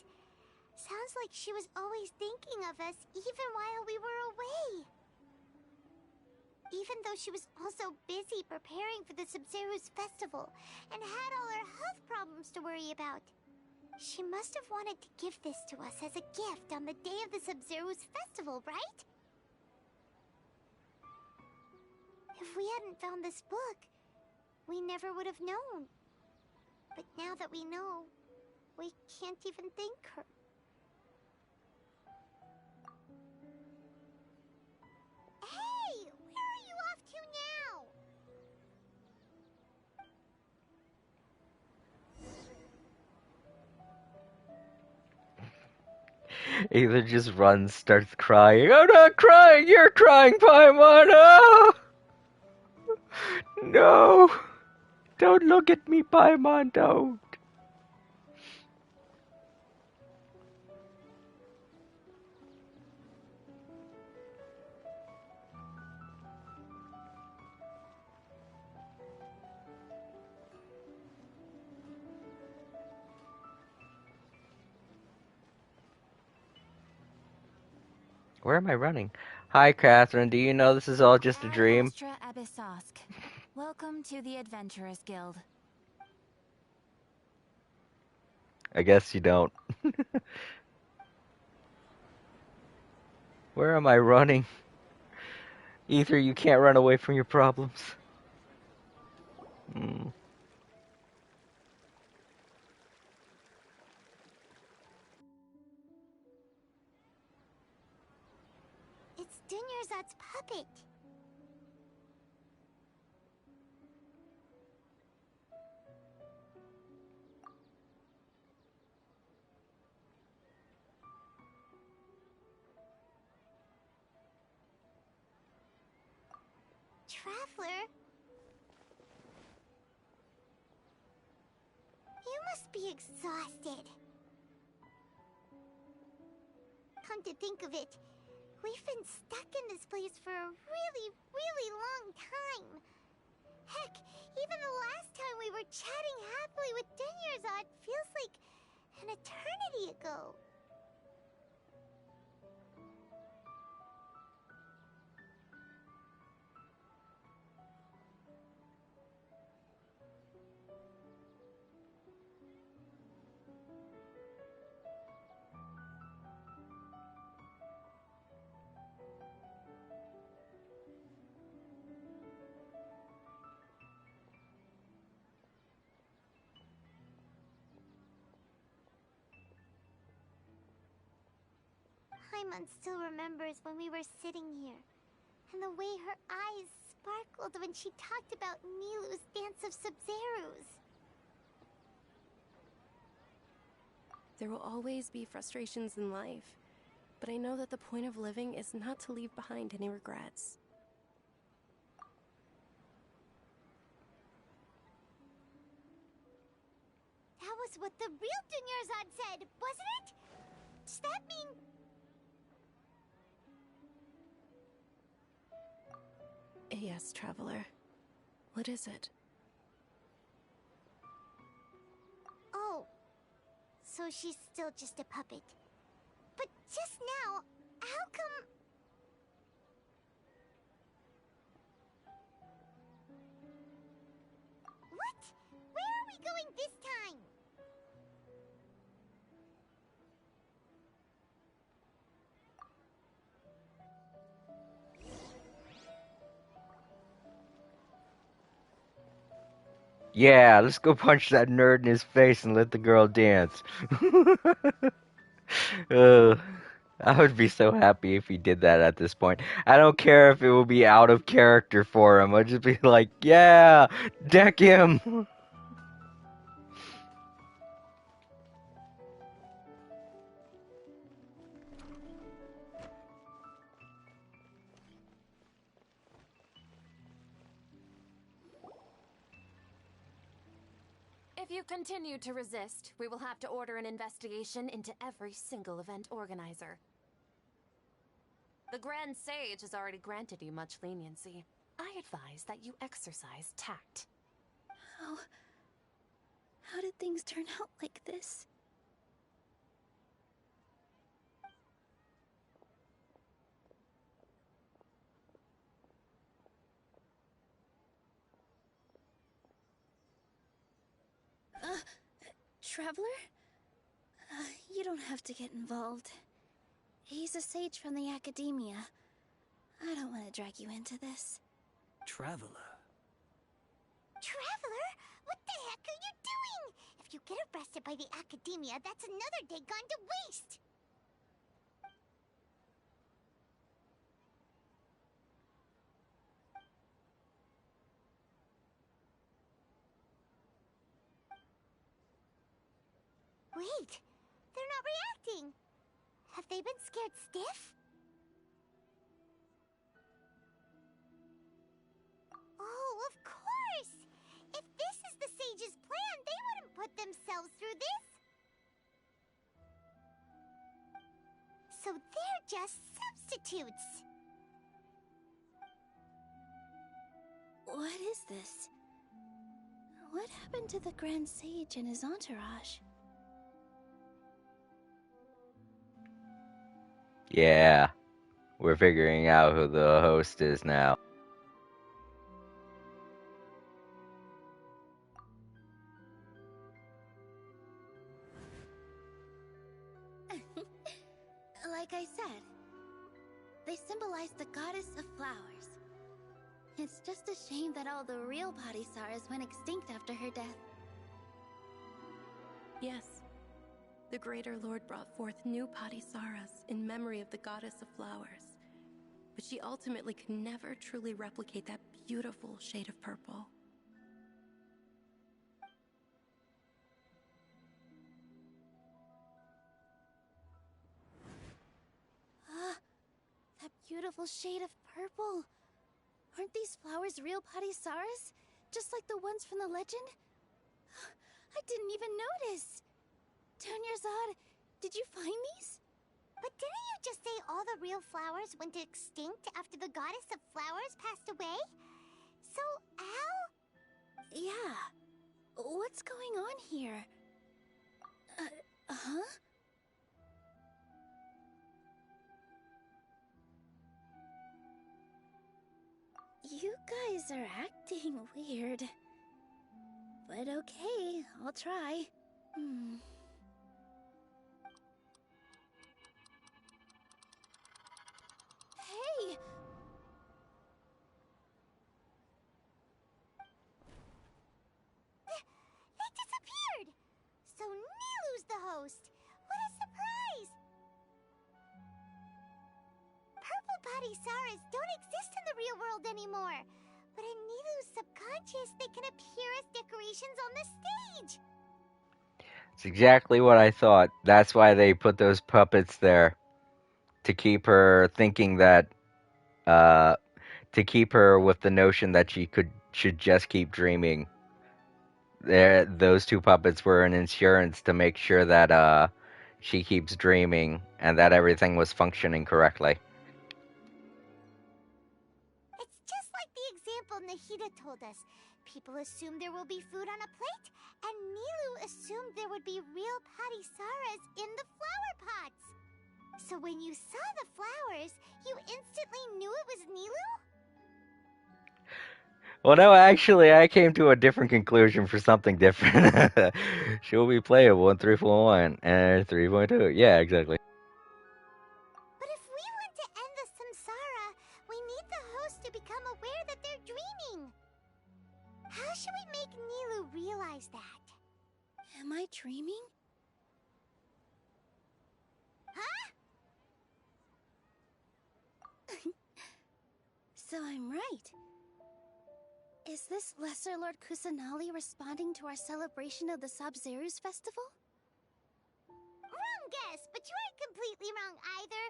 Sounds like she was always thinking of us even while we were away. Even though she was also busy preparing for the Sub-Zero's festival and had all her health problems to worry about. She must have wanted to give this to us as a gift on the day of the Sub-Zero's festival, right? If we hadn't found this book, we never would have known. But now that we know, we can't even thank her. Hey! Where are you off to now? Either just runs, starts crying. I'm not crying, you're crying, Paimon! No! No! Don't look at me, Paimon, don't! Where am I running? Hi, Catherine. Do you know this is all just a dream? Astra Abyssosk. Welcome to the Adventurers Guild. I guess you don't. Where am I running? Ether, you can't run away from your problems. It's Dunyarzad's puppet. Traveler? You must be exhausted. Come to think of it, we've been stuck in this place for a really, really long time. Heck, even the last time we were chatting happily with Dunyarzad feels like an eternity ago. Paimon still remembers when we were sitting here, and the way her eyes sparkled when she talked about Nilu's Dance of Sub-Zerus. There will always be frustrations in life, but I know that the point of living is not to leave behind any regrets. That was what the real Dunyarzad said, wasn't it? Does that mean... Yes, Traveler. What is it? Oh, so she's still just a puppet. But just now, how come... What? Where are we going this time? Yeah, let's go punch that nerd in his face and let the girl dance. uh, I would be so happy if he did that at this point. I don't care if it will be out of character for him. I'd just be like, yeah, deck him. If you continue to resist, we will have to order an investigation into every single event organizer. The Grand Sage has already granted you much leniency. I advise that you exercise tact. How did things turn out like this? Traveler? You don't have to get involved. He's a sage from the Academia. I don't want to drag you into this. Traveler? Traveler? What the heck are you doing? If you get arrested by the Academia, that's another day gone to waste! Wait, they're not reacting. Have they been scared stiff? Oh, of course! If this is the Sage's plan, they wouldn't put themselves through this. So they're just substitutes. What is this? What happened to the Grand Sage and his entourage? Yeah, we're figuring out who the host is now. Like I said, they symbolize the goddess of flowers. It's just a shame that all the real Padisaras went extinct after her death. Yes. The Greater Lord brought forth new Padisaras in memory of the goddess of flowers. But she ultimately could never truly replicate that beautiful shade of purple. That beautiful shade of purple. Aren't these flowers real Padisaras? Just like the ones from the legend? I didn't even notice. Dunyarzad, did you find these? But didn't you just say all the real flowers went extinct after the goddess of flowers passed away? So, how? Yeah. What's going on here? Huh? You guys are acting weird. But okay, I'll try. Hey! They disappeared! So Nilu's the host! What a surprise! Patisaras don't exist in the real world anymore. But in Nilu's subconscious, they can appear as decorations on the stage. It's exactly what I thought. That's why they put those puppets there. To keep her thinking that, to keep her with the notion that should just keep dreaming. Those two puppets were an insurance to make sure that she keeps dreaming and that everything was functioning correctly. It's just like the example Nahida told us. People assumed there will be food on a plate, and Nilu assumed there would be real Patisaras in the flower pots. So when you saw the flowers, you instantly knew it was Nilu? Well, no, actually, I came to a different conclusion for something different. She'll be playable in 3.1 and 3.2. Yeah, exactly. But if we want to end the samsara, we need the host to become aware that they're dreaming. How should we make Nilu realize that? Am I dreaming? Huh? So I'm right. Is this Lesser Lord Kusanali responding to our celebration of the Sub-Zeru's festival? Wrong guess, but you aren't completely wrong either.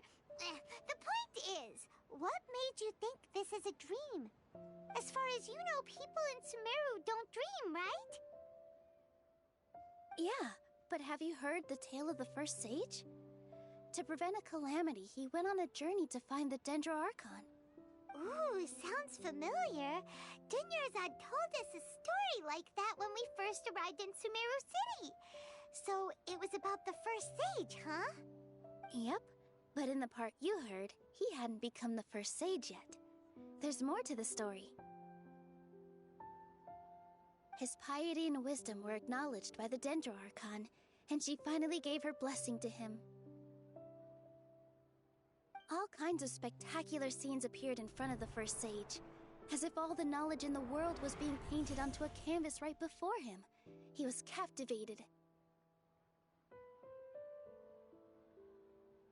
The point is, what made you think this is a dream? As far as you know, people in Sumeru don't dream, right? Yeah, but have you heard the tale of the first sage? To prevent a calamity, he went on a journey to find the Dendro Archon. Ooh, sounds familiar. Dunyarzad told us a story like that when we first arrived in Sumeru City. So it was about the first sage, huh? Yep, but in the part you heard, he hadn't become the first sage yet. There's more to the story. His piety and wisdom were acknowledged by the Dendro Archon, and she finally gave her blessing to him. All kinds of spectacular scenes appeared in front of the first sage, as if all the knowledge in the world was being painted onto a canvas right before him. He was captivated.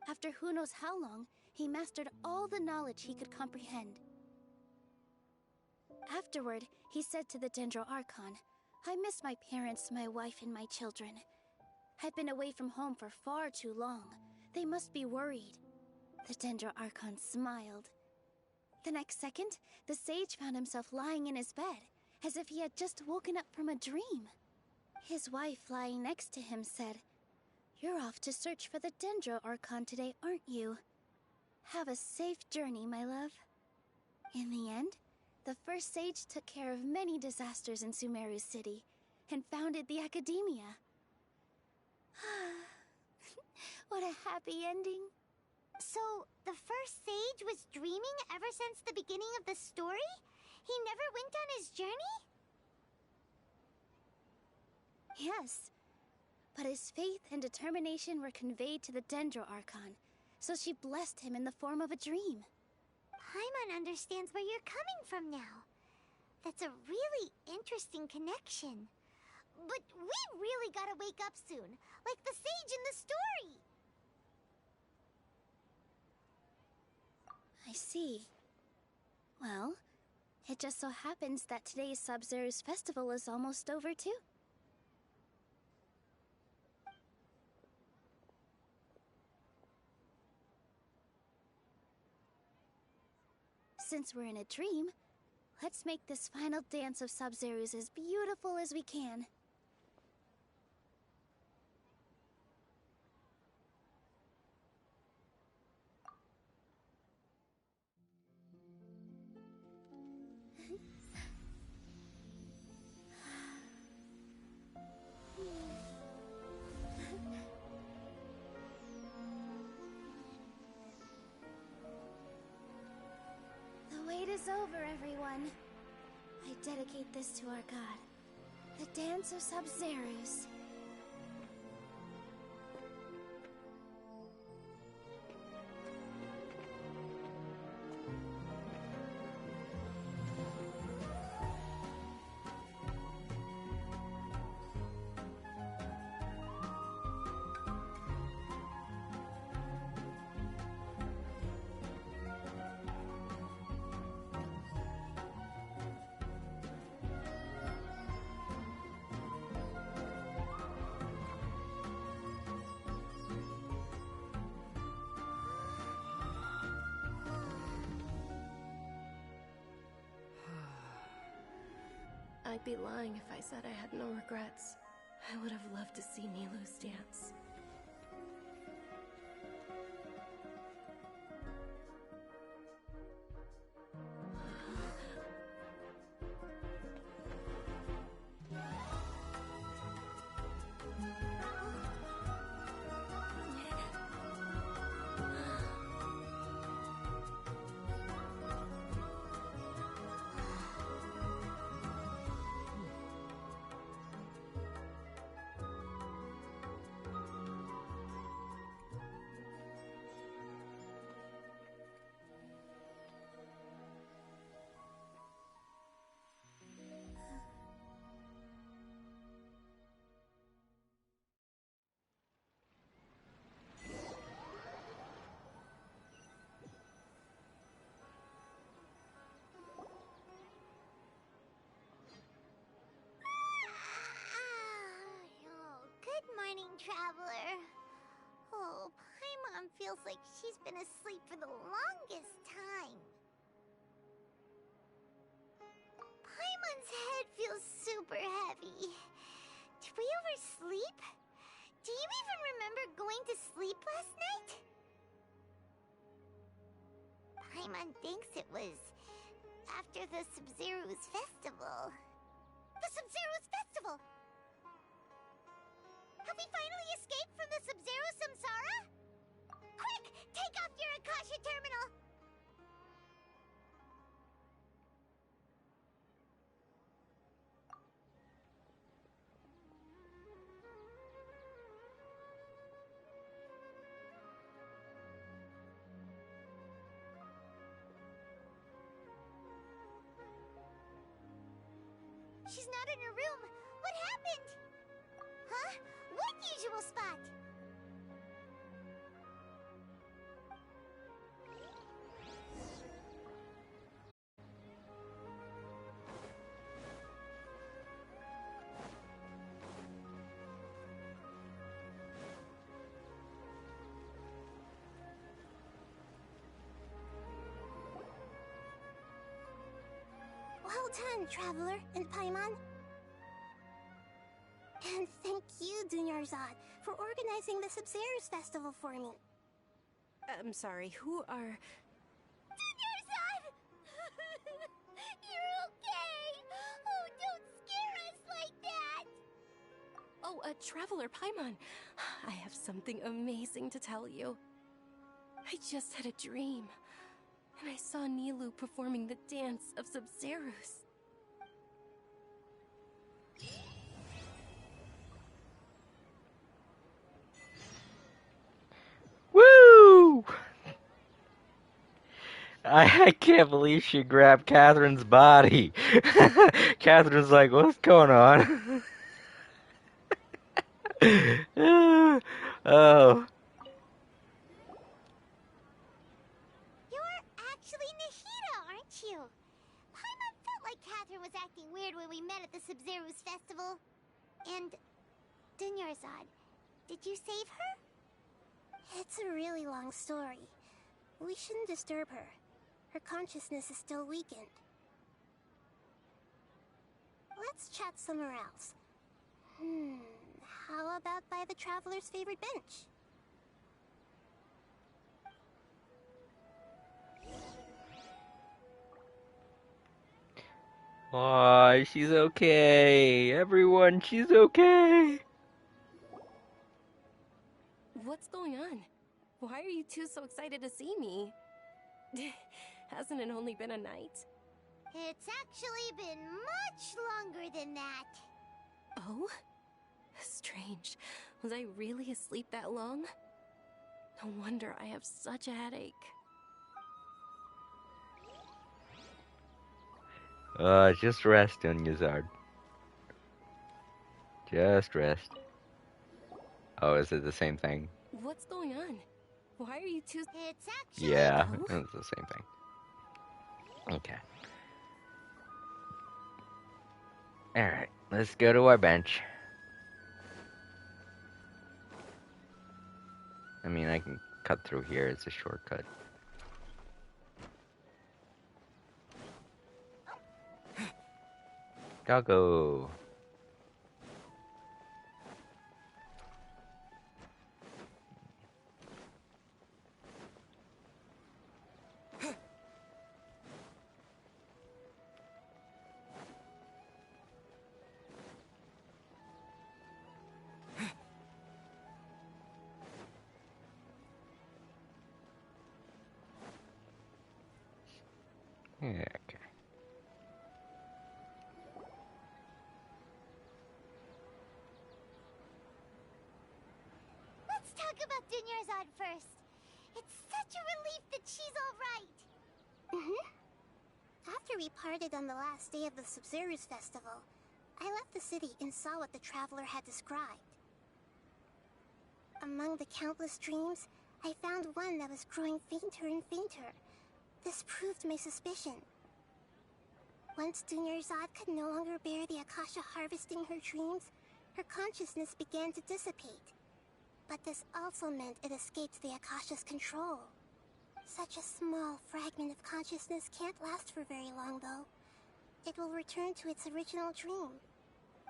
After who knows how long, he mastered all the knowledge he could comprehend. Afterward, he said to the Dendro Archon, "I miss my parents, my wife, and my children. I've been away from home for far too long. They must be worried." The Dendro Archon smiled. The next second, the sage found himself lying in his bed, as if he had just woken up from a dream. His wife, lying next to him, said, "You're off to search for the Dendro Archon today, aren't you? Have a safe journey, my love." In the end, the first sage took care of many disasters in Sumeru City, and founded the Academia. What a happy ending. So, the first sage was dreaming ever since the beginning of the story? He never went on his journey? Yes, but his faith and determination were conveyed to the Dendro Archon, so she blessed him in the form of a dream. Paimon understands where you're coming from now. That's a really interesting connection. But we really gotta wake up soon, like the sage in the story. I see. Well, it just so happens that today's Sub-Zeru's festival is almost over too. Since we're in a dream, let's make this final dance of Sub-Zeru's as beautiful as we can. The wait is over, everyone. I dedicate this to our god, the Dance of Sub-Zeru's. I'd be lying if I said I had no regrets. I would have loved to see Nilu's dance. Good morning, traveler. Oh, Paimon feels like she's been asleep for the longest time. Paimon's head feels super heavy. Did we oversleep? Do you even remember going to sleep last night? Paimon thinks it was after the Sub-Zero's festival. The Sub-Zero's festival! Have we finally escaped from the Sub-Zero samsara? Quick! Take off your Akasha terminal! She's not in her room. What happened? Huh? What usual spot? Well done, Traveler and Paimon. And thank you, Dunyarzad, for organizing the Sub-Zero's festival for me. I'm sorry, who are... Dunyarzad! You're okay! Oh, don't scare us like that! Oh, Traveler Paimon. I have something amazing to tell you. I just had a dream, and I saw Nilu performing the dance of Sub-Zero's. Woo! I can't believe she grabbed Catherine's body. Catherine's like, what's going on? Oh. You're actually Nahida, aren't you? Paimon felt like Catherine was acting weird when we met at the Sub-Zero's festival. And... Dunyarzad, did you save her? It's a really long story. We shouldn't disturb her. Her consciousness is still weakened. Let's chat somewhere else. How about by the Traveler's favorite bench? Aw, she's okay. Everyone, she's okay. What's going on? Why are you two so excited to see me? Hasn't it only been a night? It's actually been much longer than that. Oh? Strange. Was I really asleep that long? No wonder I have such a headache. Just rest, Unyazard. Just rest. Oh, is it the same thing? What's going on? Why are you two... It's actually... Yeah, it's the same thing. Okay. Alright, let's go to our bench. I mean, I can cut through here. It's a shortcut. Doggo. Yeah, okay. Let's talk about Dunyarzad first. It's such a relief that she's all right. After we parted on the last day of the Sub-Zero's festival, I left the city and saw what the traveler had described. Among the countless dreams, I found one that was growing fainter and fainter. This proved my suspicion. Once Dunyarzad could no longer bear the Akasha harvesting her dreams, her consciousness began to dissipate. But this also meant it escaped the Akasha's control. Such a small fragment of consciousness can't last for very long, though. It will return to its original dream,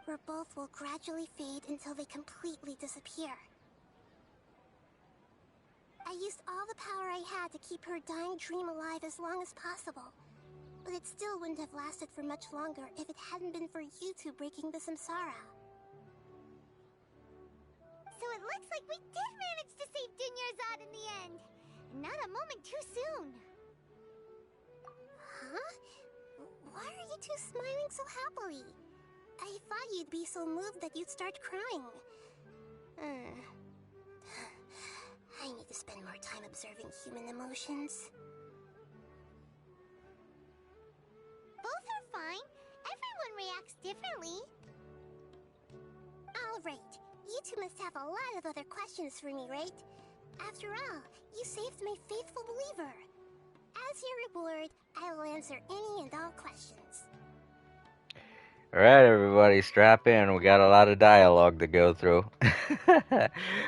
where both will gradually fade until they completely disappear. I used all the power I had to keep her dying dream alive as long as possible, but it still wouldn't have lasted for much longer if it hadn't been for you two breaking the samsara. So it looks like we did manage to save Dunyarzad in the end. Not a moment too soon. Huh? Why are you two smiling so happily? I thought you'd be so moved that you'd start crying. I need to spend more time observing human emotions. Both are fine. Everyone reacts differently. All right. You two must have a lot of other questions for me, right? After all, you saved my faithful believer. As your reward, I will answer any and all questions. Alright, everybody, strap in. We got a lot of dialogue to go through.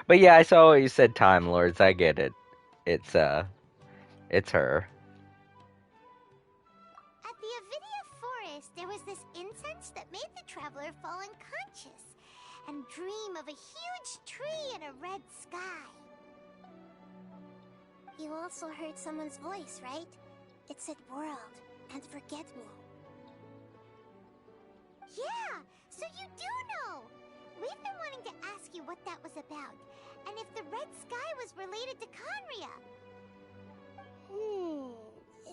But yeah, I saw what you said, Time Lords. I get it. It's her. At the Avidia forest, there was this incense that made the traveler fall unconscious and dream of a huge tree and a red sky. You also heard someone's voice, right? It said world and forget me. Yeah, so you do know! We've been wanting to ask you what that was about, and if the red sky was related to Conria.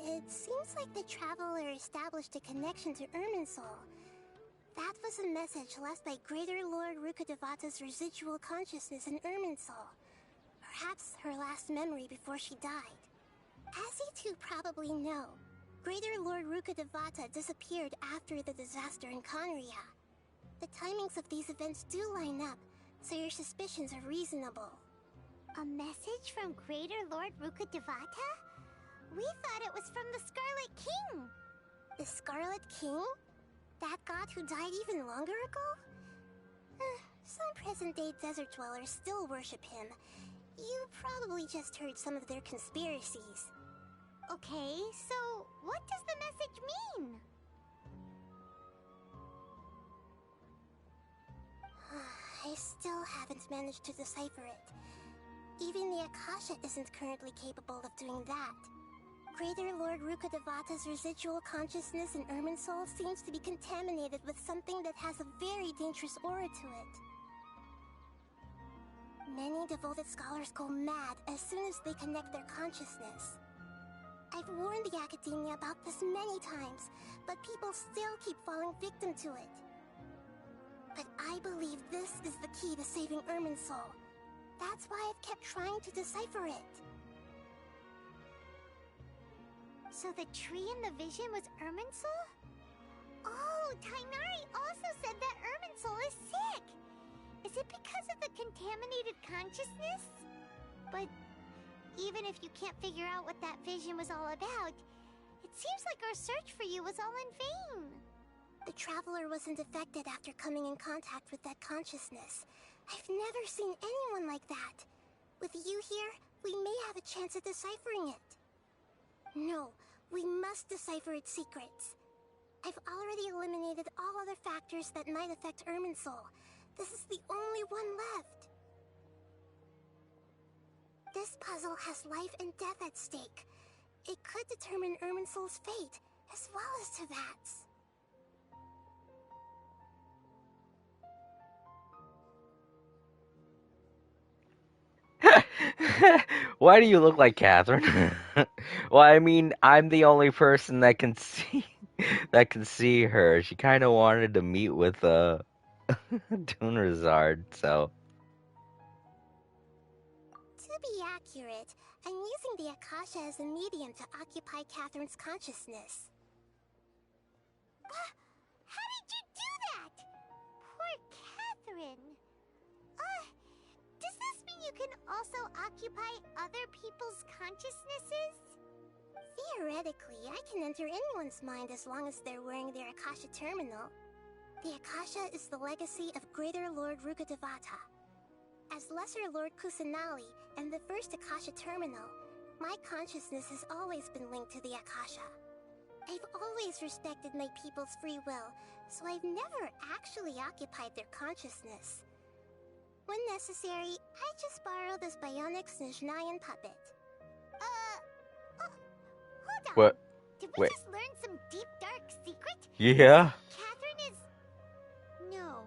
It seems like the traveler established a connection to Irminsul. That was a message left by Greater Lord Rukkhadevata's residual consciousness in Irminsul. Perhaps her last memory before she died. As you two probably know, Greater Lord Rukkhadevata disappeared after the disaster in Conria. The timings of these events do line up, so your suspicions are reasonable. A message from Greater Lord Rukkhadevata? We thought it was from the Scarlet King. The Scarlet King? That god who died even longer ago? Some present-day desert dwellers still worship him. You probably just heard some of their conspiracies. Okay, so what does the message mean? I still haven't managed to decipher it. Even the Akasha isn't currently capable of doing that. Greater Lord Rukkhadevata's residual consciousness in Irminsul seems to be contaminated with something that has a very dangerous aura to it. Many devoted scholars go mad as soon as they connect their consciousness. I've warned the Academia about this many times, but people still keep falling victim to it. But I believe this is the key to saving Irminsul. That's why I've kept trying to decipher it. So the tree in the vision was Irminsul? Oh, Tainari also said that Irminsul is sick! Is it because of the contaminated consciousness? But even if you can't figure out what that vision was all about, it seems like our search for you was all in vain. The traveler wasn't affected after coming in contact with that consciousness. I've never seen anyone like that. With you here, we may have a chance at deciphering it. No, we must decipher its secrets. I've already eliminated all other factors that might affect Irminsul. This is the only one left. This puzzle has life and death at stake. It could determine Irminsul's fate, as well as Tevat's. Why do you look like Catherine? Well, I mean, I'm the only person that can see her. She kind of wanted to meet with Dunerzard, so. To be accurate, I'm using the Akasha as a medium to occupy Catherine's consciousness. How did you do that? Poor Catherine. Does this mean you can also occupy other people's consciousnesses? Theoretically, I can enter anyone's mind as long as they're wearing their Akasha terminal. The Akasha is the legacy of Greater Lord Rukkhadevata. As Lesser Lord Kusanali and the first Akasha terminal, my consciousness has always been linked to the Akasha. I've always respected my people's free will, so I've never actually occupied their consciousness. When necessary, I just borrow this bionic Snezhnayan puppet. Hold on. What? Did we just learn some deep, dark secret? Yeah. Catherine is... No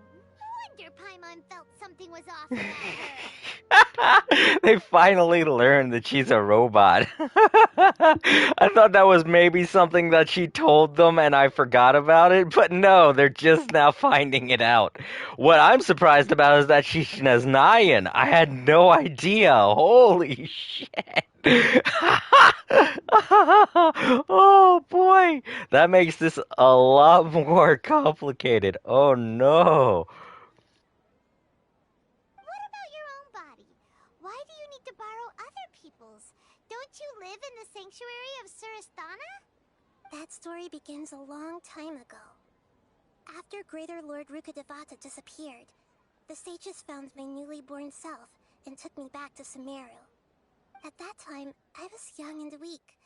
wonder Paimon felt something was off about her. They finally learned that she's a robot. I thought that was maybe something that she told them and I forgot about it, but no, they're just now finding it out. What I'm surprised about is that she's Snezhnayan. I had no idea. Holy shit. Oh boy, that makes this a lot more complicated. Oh no. What about your own body? Why do you need to borrow other people's? Don't you live in the sanctuary of Surasthana? That story begins a long time ago. After Greater Lord Rukkhadevata disappeared, the sages found my newly born self and took me back to Sumeru. At that time, I was young and weak.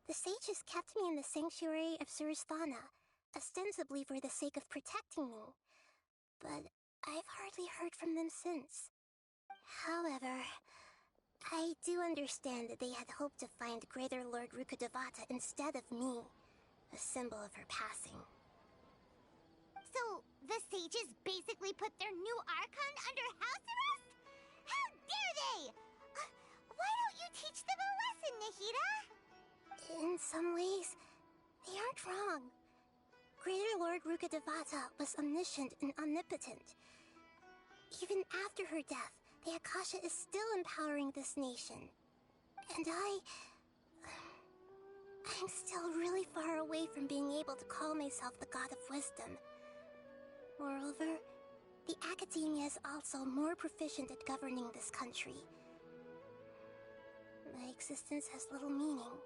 The sages kept me in the sanctuary of Surasthana, ostensibly for the sake of protecting me. But I've hardly heard from them since. However, I do understand that they had hoped to find Greater Lord Rukkhadevata instead of me, a symbol of her passing. So, the sages basically put their new Archon under house arrest? How dare they! Why don't you teach them a lesson, Nahida? In some ways, they aren't wrong. Greater Lord Rukkhadevata was omniscient and omnipotent. Even after her death, the Akasha is still empowering this nation. And I'm still really far away from being able to call myself the God of Wisdom. Moreover, the Academia is also more proficient at governing this country. My existence has little meaning.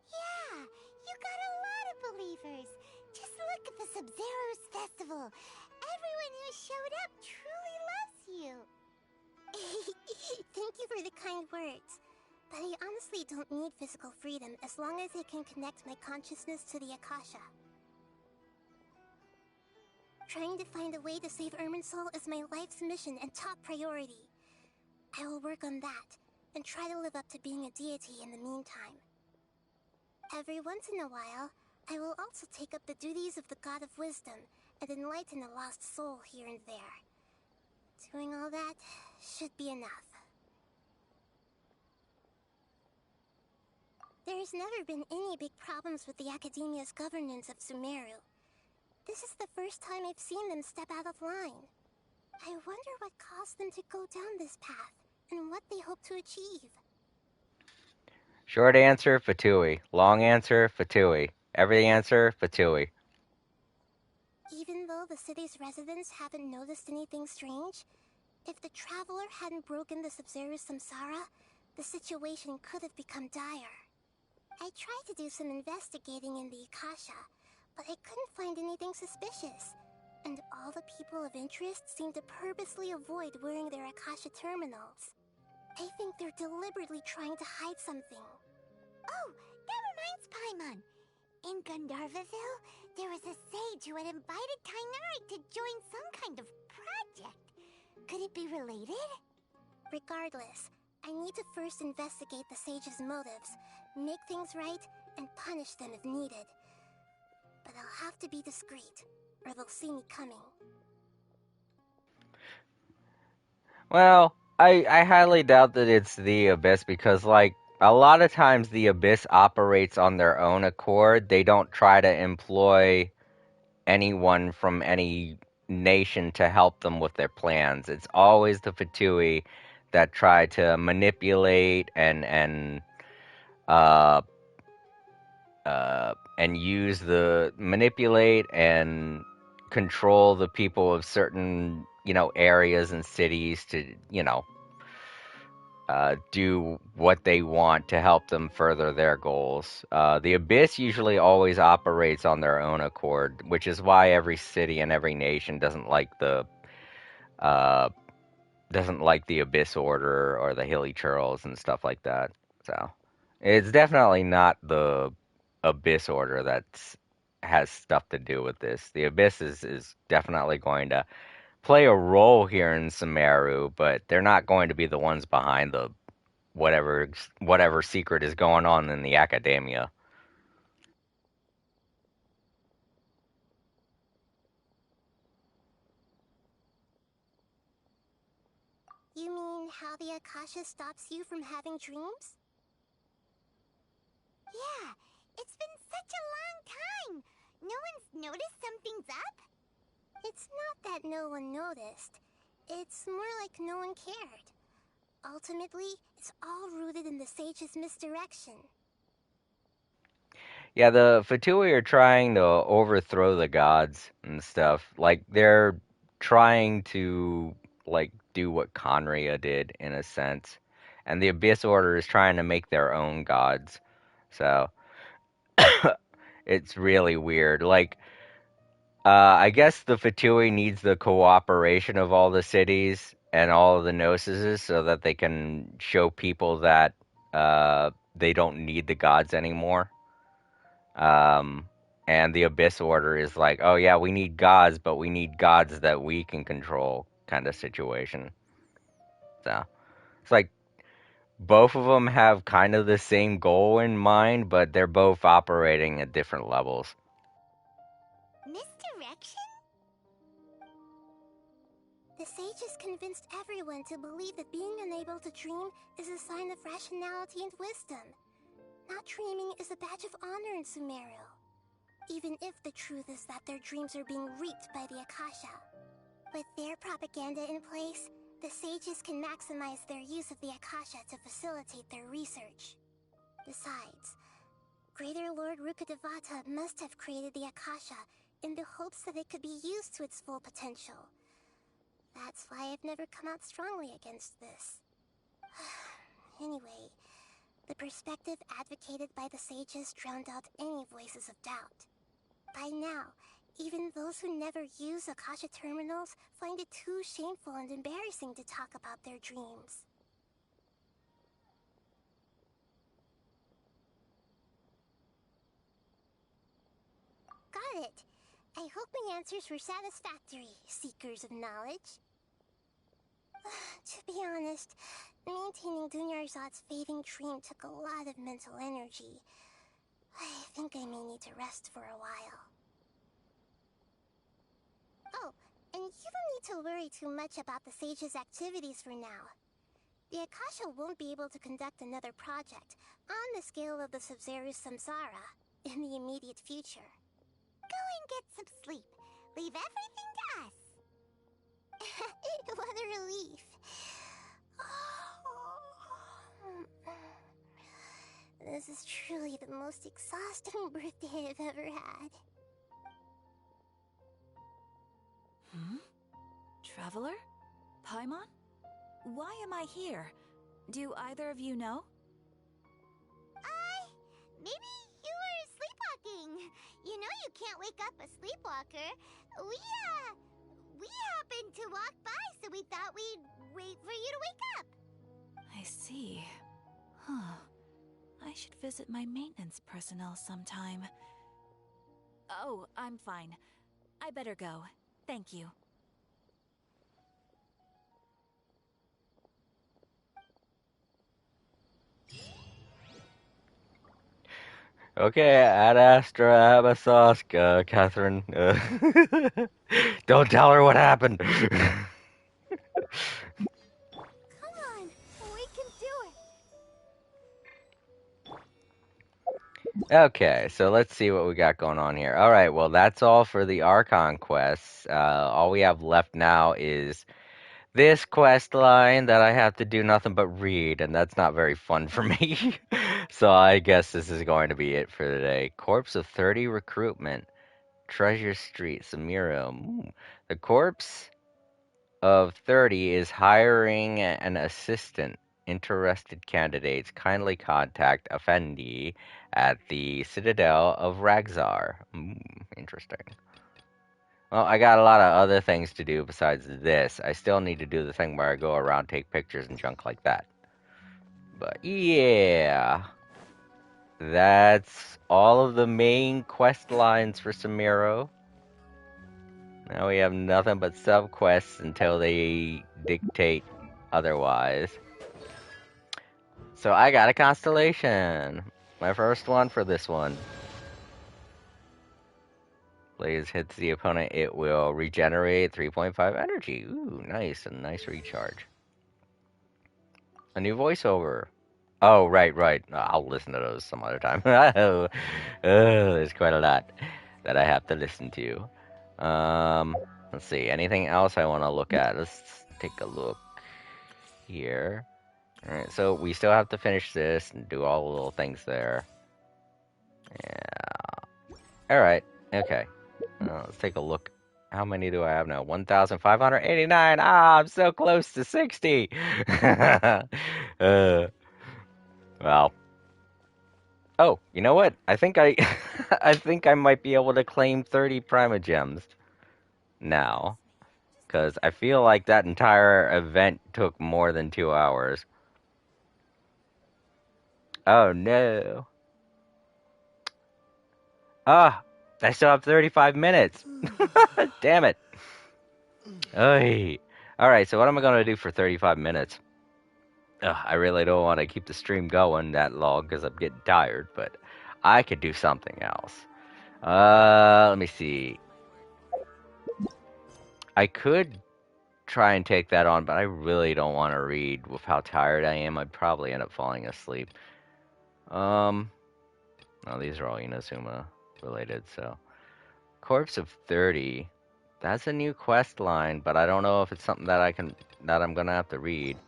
Yeah, you got a lot of believers. Just look at the Sub-Zero's festival. Everyone who showed up truly loves you. Thank you for the kind words. But I honestly don't need physical freedom as long as I can connect my consciousness to the Akasha. Trying to find a way to save Irminsul is my life's mission and top priority. I will work on that, and try to live up to being a deity in the meantime. Every once in a while, I will also take up the duties of the God of Wisdom and enlighten a lost soul here and there. Doing all that should be enough. There's never been any big problems with the Academia's governance of Sumeru. This is the first time I've seen them step out of line. I wonder what caused them to go down this path, and what they hope to achieve. Short answer, Fatui. Long answer, Fatui. Every answer, Fatui. Even though the city's residents haven't noticed anything strange, if the Traveler hadn't broken the Sub-Zero's samsara, the situation could have become dire. I tried to do some investigating in the Akasha, but I couldn't find anything suspicious. And all the people of interest seem to purposely avoid wearing their Akasha terminals. I think they're deliberately trying to hide something. Oh, that reminds Paimon. Gandharvaville, there was a sage who had invited Tainari to join some kind of project. Could it be related? Regardless, I need to first investigate the sage's motives, make things right, and punish them if needed. But I'll have to be discreet, or they'll see me coming. Well, I highly doubt that it's the Abyss because, like, a lot of times the Abyss operates on their own accord. They don't try to employ anyone from any nation to help them with their plans. It's always the Fatui that try to manipulate uh and manipulate and control the people of certain, areas and cities to, do what they want to help them further their goals. The Abyss usually always operates on their own accord, which is why every city and every nation uh, doesn't like the Abyss Order or the Hilly Churls and stuff like that. So it's definitely not the Abyss Order that has stuff to do with this. The Abyss is definitely going to play a role here in Sumeru, but they're not going to be the ones behind the whatever secret is going on in the academia. You mean how the Akasha stops you from having dreams? Yeah, it's been such a long time. No one's noticed something's up? It's not that no one noticed. It's more like no one cared. Ultimately, it's all rooted in the sage's misdirection. Yeah, the Fatui are trying to overthrow the gods and stuff. Like they're trying to do what Conria did in a sense. And the Abyss Order is trying to make their own gods. So it's really weird. I guess the Fatui needs the cooperation of all the cities and all of the Gnosis so that they can show people that they don't need the gods anymore. And the Abyss Order is like, oh yeah, we need gods, but we need gods that we can control kind of situation. So it's like both of them have kind of the same goal in mind, but they're both operating at different levels. Misdirection? The sages convinced everyone to believe that being unable to dream is a sign of rationality and wisdom. Not dreaming is a badge of honor in Sumeru. Even if the truth is that their dreams are being reaped by the Akasha. With their propaganda in place, the sages can maximize their use of the Akasha to facilitate their research. Besides, Greater Lord Rukkhadevata must have created the Akasha in the hopes that it could be used to its full potential. That's why I've never come out strongly against this. Anyway, the perspective advocated by the sages drowned out any voices of doubt. By now, even those who never use Akasha terminals find it too shameful and embarrassing to talk about their dreams. Got it. I hope my answers were satisfactory, seekers of knowledge. To be honest, maintaining Dunyarzad's fading dream took a lot of mental energy. I think I may need to rest for a while. Oh, and you don't need to worry too much about the sage's activities for now. The Akasha won't be able to conduct another project on the scale of the Sub-Zero Samsara in the immediate future. Go and get some sleep. Leave everything to us. What a relief. This is truly the most exhausting birthday I've ever had. Traveler? Paimon? Why am I here? Do either of you know? Maybe you were sleepwalking. You know you can't wake up a sleepwalker. We happened to walk by, so we thought we'd wait for you to wake up. I see. Huh. I should visit my maintenance personnel sometime. Oh, I'm fine. I better go. Thank you. Okay, Ad Astra Abasoska, Catherine. Don't tell her what happened. Come on, we can do it. Okay, so let's see what we got going on here. All right, well, that's all for the Archon quests. All we have left now is this quest line that I have to do nothing but read, and that's not very fun for me. So I guess this is going to be it for today. Corpse of 30 recruitment. Treasure Street, Samiro. The Corpse of 30 is hiring an assistant. Interested candidates kindly contact Effendi at the Citadel of Ragzar. Interesting. Well, I got a lot of other things to do besides this. I still need to do the thing where I go around, take pictures, and junk like that. But yeah, that's all of the main quest lines for Samiro. Now we have nothing but sub-quests until they dictate otherwise. So I got a constellation. My first one for this one. Blaze hits the opponent, it will regenerate 3.5 energy. Ooh, nice. A nice recharge. A new voiceover. Oh, right. I'll listen to those some other time. There's quite a lot that I have to listen to. Let's see. Anything else I want to look at? Let's take a look here. Alright, so we still have to finish this and do all the little things there. Yeah. Alright, okay. Let's take a look. How many do I have now? 1,589. Ah, I'm so close to 60. Well. Oh, you know what? I think I I think I might be able to claim 30 Primogems now. Because I feel like that entire event took more than 2 hours. Oh no. Ah, I still have 35 minutes. Damn it. Oy. Alright, so what am I going to do for 35 minutes? I really don't want to keep the stream going that long because I'm getting tired, but I could do something else. Let me see. I could try and take that on, but I really don't want to read with how tired I am. I'd probably end up falling asleep. No, these are all Inazuma related, so. Corpse of 30. That's a new quest line, but I don't know if it's something that I'm gonna have to read.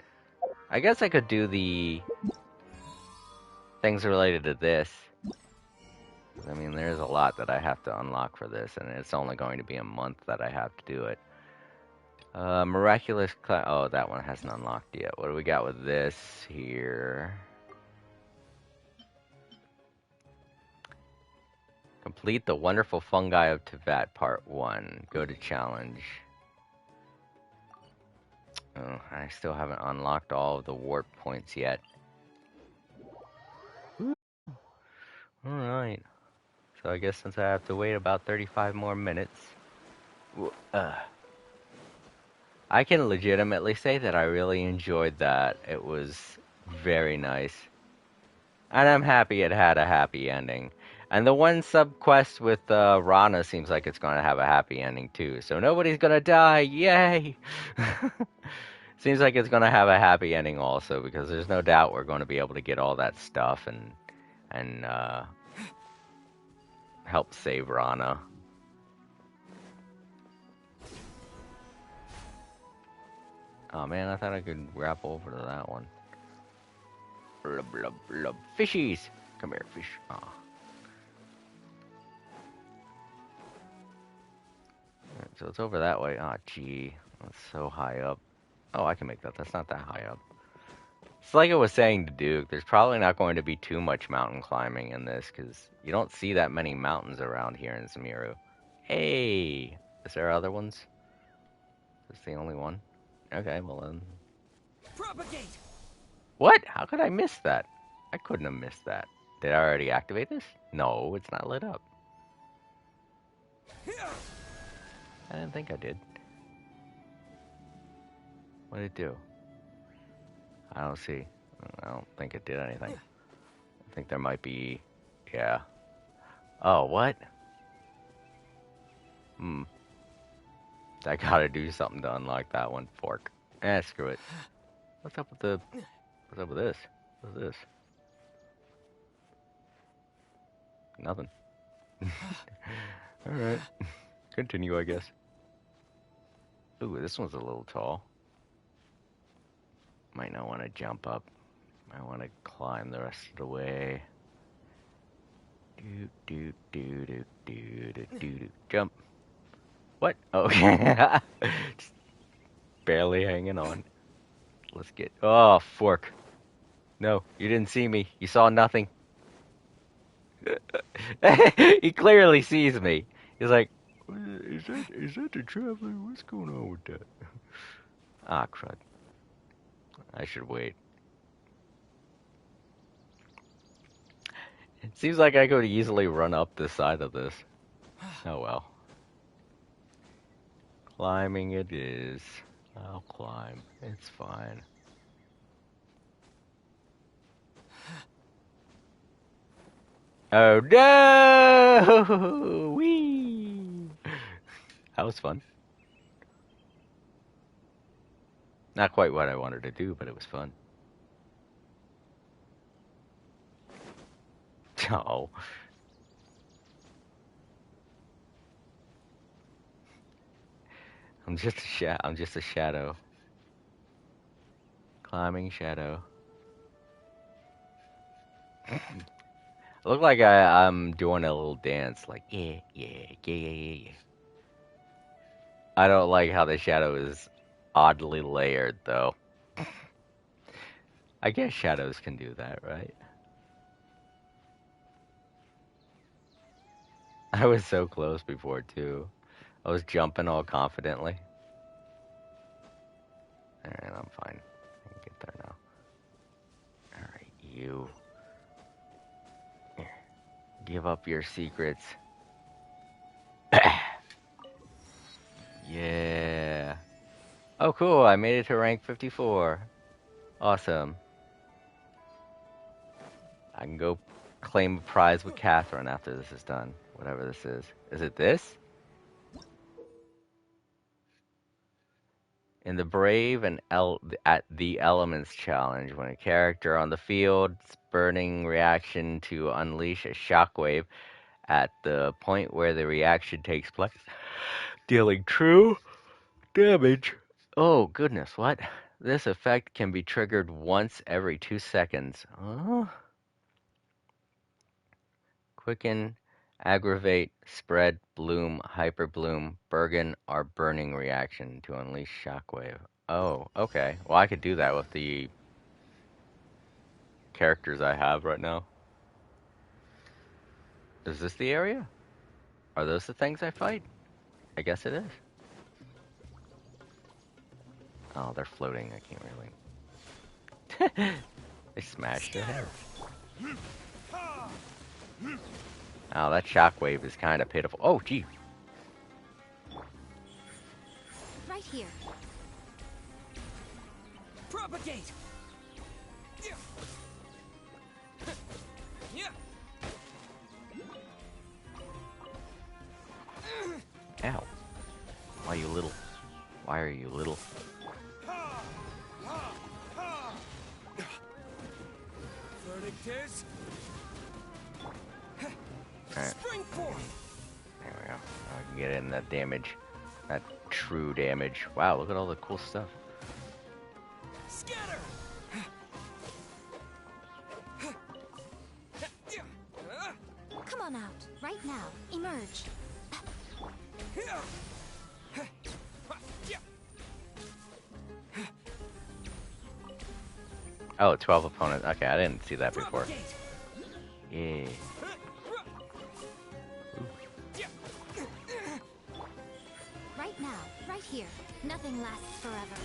I guess I could do the things related to this. I mean, there's a lot that I have to unlock for this, and it's only going to be a month that I have to do it. Miraculous oh, that one hasn't unlocked yet. What do we got with this here? Complete the Wonderful Fungi of Tibet, Part 1. Go to challenge. Oh, I still haven't unlocked all of the warp points yet. Alright. So I guess since I have to wait about 35 more minutes, I can legitimately say that I really enjoyed that. It was very nice. And I'm happy it had a happy ending. And the one sub-quest with Rana seems like it's going to have a happy ending too. So nobody's going to die. Yay! Seems like it's going to have a happy ending also, because there's no doubt we're going to be able to get all that stuff and help save Rana. Oh man, I thought I could wrap over to that one. Blub, blub, blub. Fishies! Come here, fish. Aw. Right, so it's over that way. Ah, gee. That's so high up. Oh, I can make that. That's not that high up. It's like I was saying to Duke, there's probably not going to be too much mountain climbing in this, because you don't see that many mountains around here in Sumeru. Hey! Is there other ones? Is this the only one? Okay, well then. Propagate! What? How could I miss that? I couldn't have missed that. Did I already activate this? No, it's not lit up. I didn't think I did. What did it do? I don't see. I don't think it did anything. I think there might be... Yeah. Oh, what? I gotta do something to unlock that one. Fork. Screw it. What's up with the... What's up with this? What's this? Nothing. Alright. Continue, I guess. Ooh, this one's a little tall. Might not want to jump up. Might want to climb the rest of the way. Jump. What? Okay. Just barely hanging on. Let's get... Oh, fork. No, you didn't see me. You saw nothing. He clearly sees me. He's like, is that the traveler? What's going on with that? Ah, crud. I should wait. It seems like I could easily run up the side of this. Oh well. Climbing it is. I'll climb. It's fine. Oh no! Whee! That was fun. Not quite what I wanted to do, but it was fun. Oh. I'm just a shadow. Climbing shadow. I look like I'm doing a little dance, like yeah. I don't like how the shadow is oddly layered, though. I guess shadows can do that, right? I was so close before, too. I was jumping all confidently. Alright, I'm fine. I can get there now. Alright, you. Here. Give up your secrets. Yeah. Oh, cool. I made it to rank 54. Awesome. I can go claim a prize with Catherine after this is done. Whatever this is. Is it this? In the Brave and at the Elements challenge, when a character on the field's burning reaction to unleash a shockwave at the point where the reaction takes place, dealing true damage. Oh, goodness, what? This effect can be triggered once every 2 seconds. Quicken, aggravate, spread, bloom, hyperbloom, burgen, or burning reaction to unleash shockwave. Oh, okay. Well, I could do that with the characters I have right now. Is this the area? Are those the things I fight? I guess it is. Oh, they're floating. I can't really. They smashed their head. Oh, that shockwave is kind of pitiful. Oh, gee. Right here. Propagate! Ow. Why you little? Why are you little? Verdict is... Alright. Spring forth! There we go. I can get in that damage. That true damage. Wow, look at all the cool stuff. Scatter! Come on out, right now. Emerge. Oh, 12 opponents. Okay, I didn't see that before. Yeah. Right now, right here. Nothing lasts forever.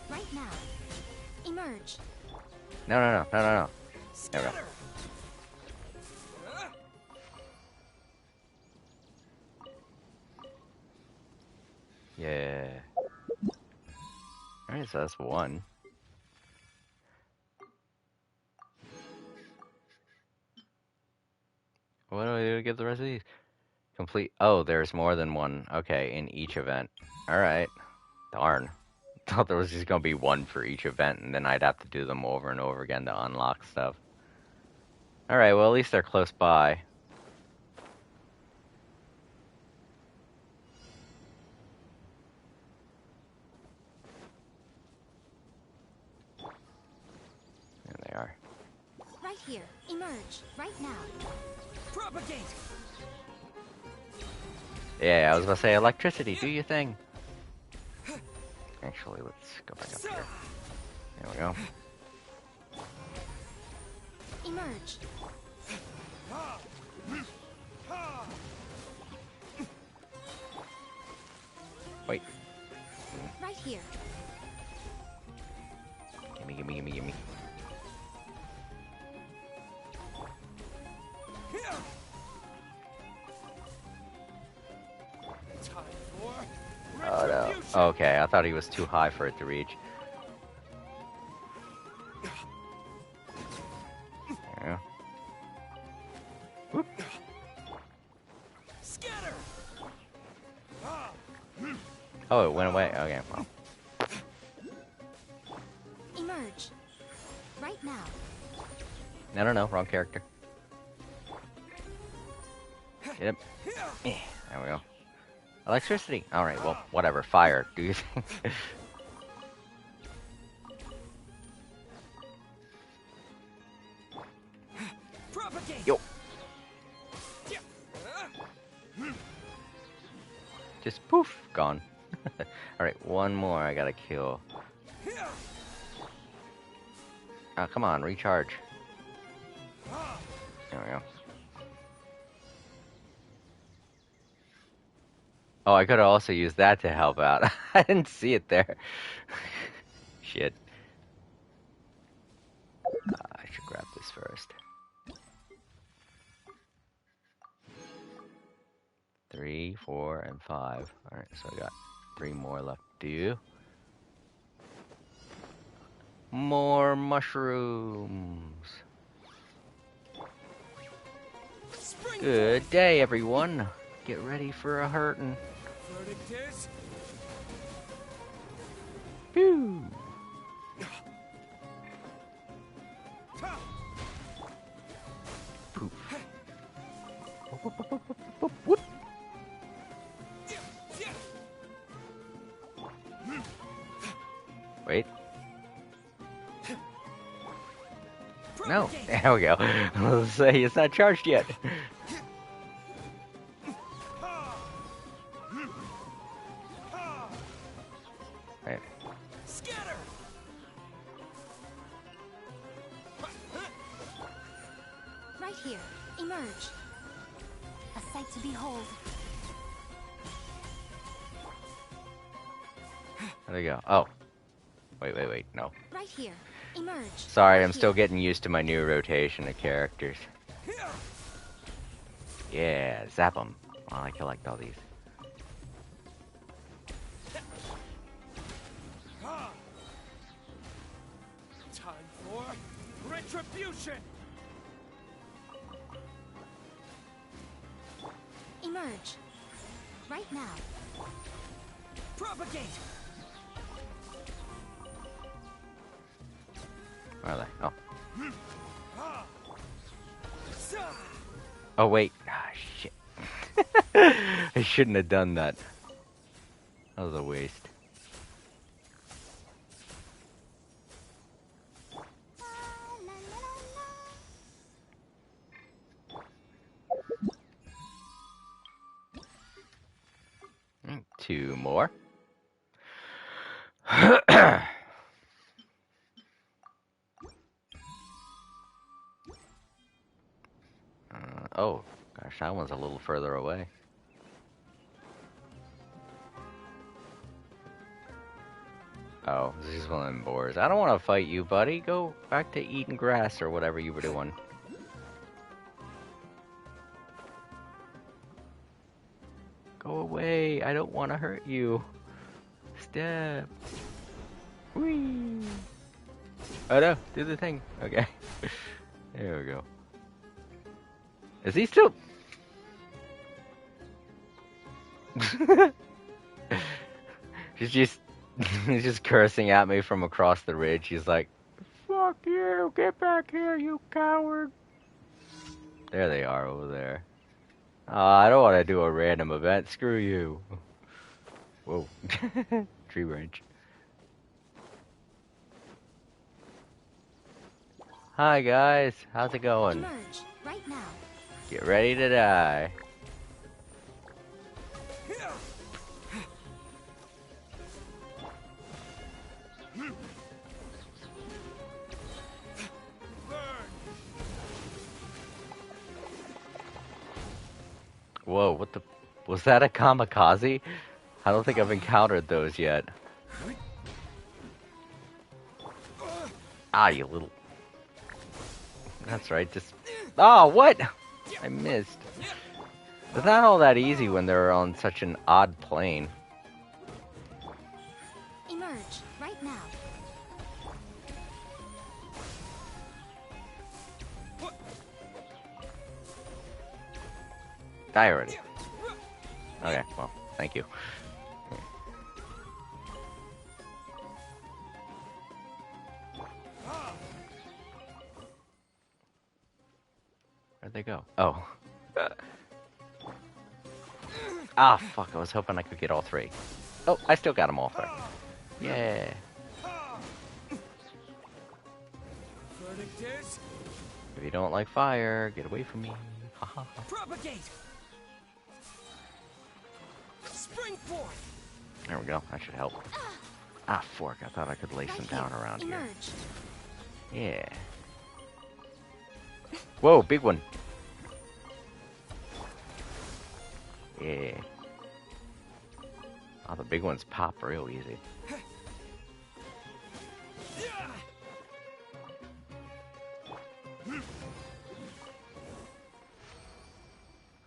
Right now. Emerge. No. There we go. Yeah. Alright, so that's one. What do I do to get the rest of these? Complete. Oh, there's more than one. Okay, in each event. Alright. Darn. Thought there was just gonna be one for each event, and then I'd have to do them over and over again to unlock stuff. Alright, well, at least they're close by. There they are. Right here. Emerge. Right now. Propagate! Yeah, I was gonna say electricity, do your thing. Actually, let's go back up here. There we go. Emerge. Wait. Right here. Gimme, gimme, gimme, gimme. Oh no. Okay, I thought he was too high for it to reach. There we go. Scatter! Oh, it went away. Okay, well. Emerge. Right now. No, wrong character. Get him. Yeah, there we go. Electricity. Alright, well, whatever. Fire. Do you think? Yo. Just poof, gone. Alright, one more I gotta kill. Oh, come on, recharge. There we go. Oh, I could have also used that to help out. I didn't see it there. Shit. I should grab this first. 3, 4, and 5. Alright, so I got 3 more left to do. More mushrooms. Good day, everyone. Get ready for a hurtin'. Verdict is... Phew. Poof. Whoop. Wait. No. There we go. Let's say it's not charged yet. Right. Scatter! Right here. Emerge. A sight to behold. There we go. Oh. Wait. No. Right here. Emerge. Sorry, right I'm still getting used to my new rotation of characters. Yeah, zap them. Oh, I collect all these. Time for retribution! Emerge. Right now. Propagate! Where are they? Oh. Oh, wait. Ah, shit. I shouldn't have done that. That was a waste. Two more. Oh, gosh, that one's a little further away. Oh, this is one of them boars. I don't want to fight you, buddy. Go back to eating grass or whatever you were doing. Go away. I don't want to hurt you. step. Whee! Oh no, do the thing. Okay. There we go. Is he still... She's just... He's just cursing at me from across the ridge. He's like, fuck you, get back here, you coward. There they are over there. I don't want to do a random event. Screw you. Whoa. Tree branch. Hi guys, how's it going? Emerge right now. Get ready to die. Whoa, what the... Was that a kamikaze? I don't think I've encountered those yet. Ah, you little... That's right, just... Oh, what? I missed. It's not all that easy when they're on such an odd plane. Emerge right now. Die already. Okay, well, thank you. Where'd they go? Oh. Ah, fuck, I was hoping I could get all three. Oh, I still got them all three. Yeah. If you don't like fire, get away from me. Ha ha ha. Propagate. Spring forth. There we go, that should help. Ah, fork, I thought I could lay some down around here. Yeah. Whoa, big one. Yeah. Oh, the big ones pop real easy.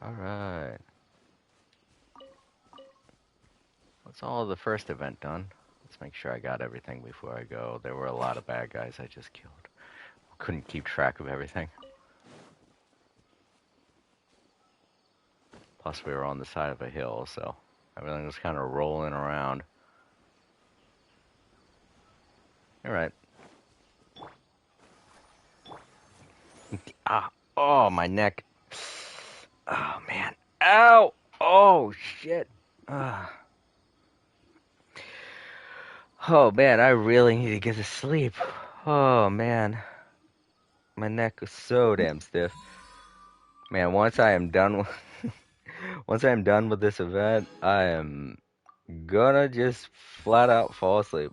Alright. That's all of the first event done. Let's make sure I got everything before I go. There were a lot of bad guys I just killed. Couldn't keep track of everything. Plus we were on the side of a hill, so everything was kind of rolling around. Alright. Ah, oh, my neck. Oh, man. Ow! Oh, shit. Oh, man, I really need to get to sleep. Oh, man. My neck is so damn stiff. Man, once I am done with... Once I am done with this event, I am gonna just flat out fall asleep.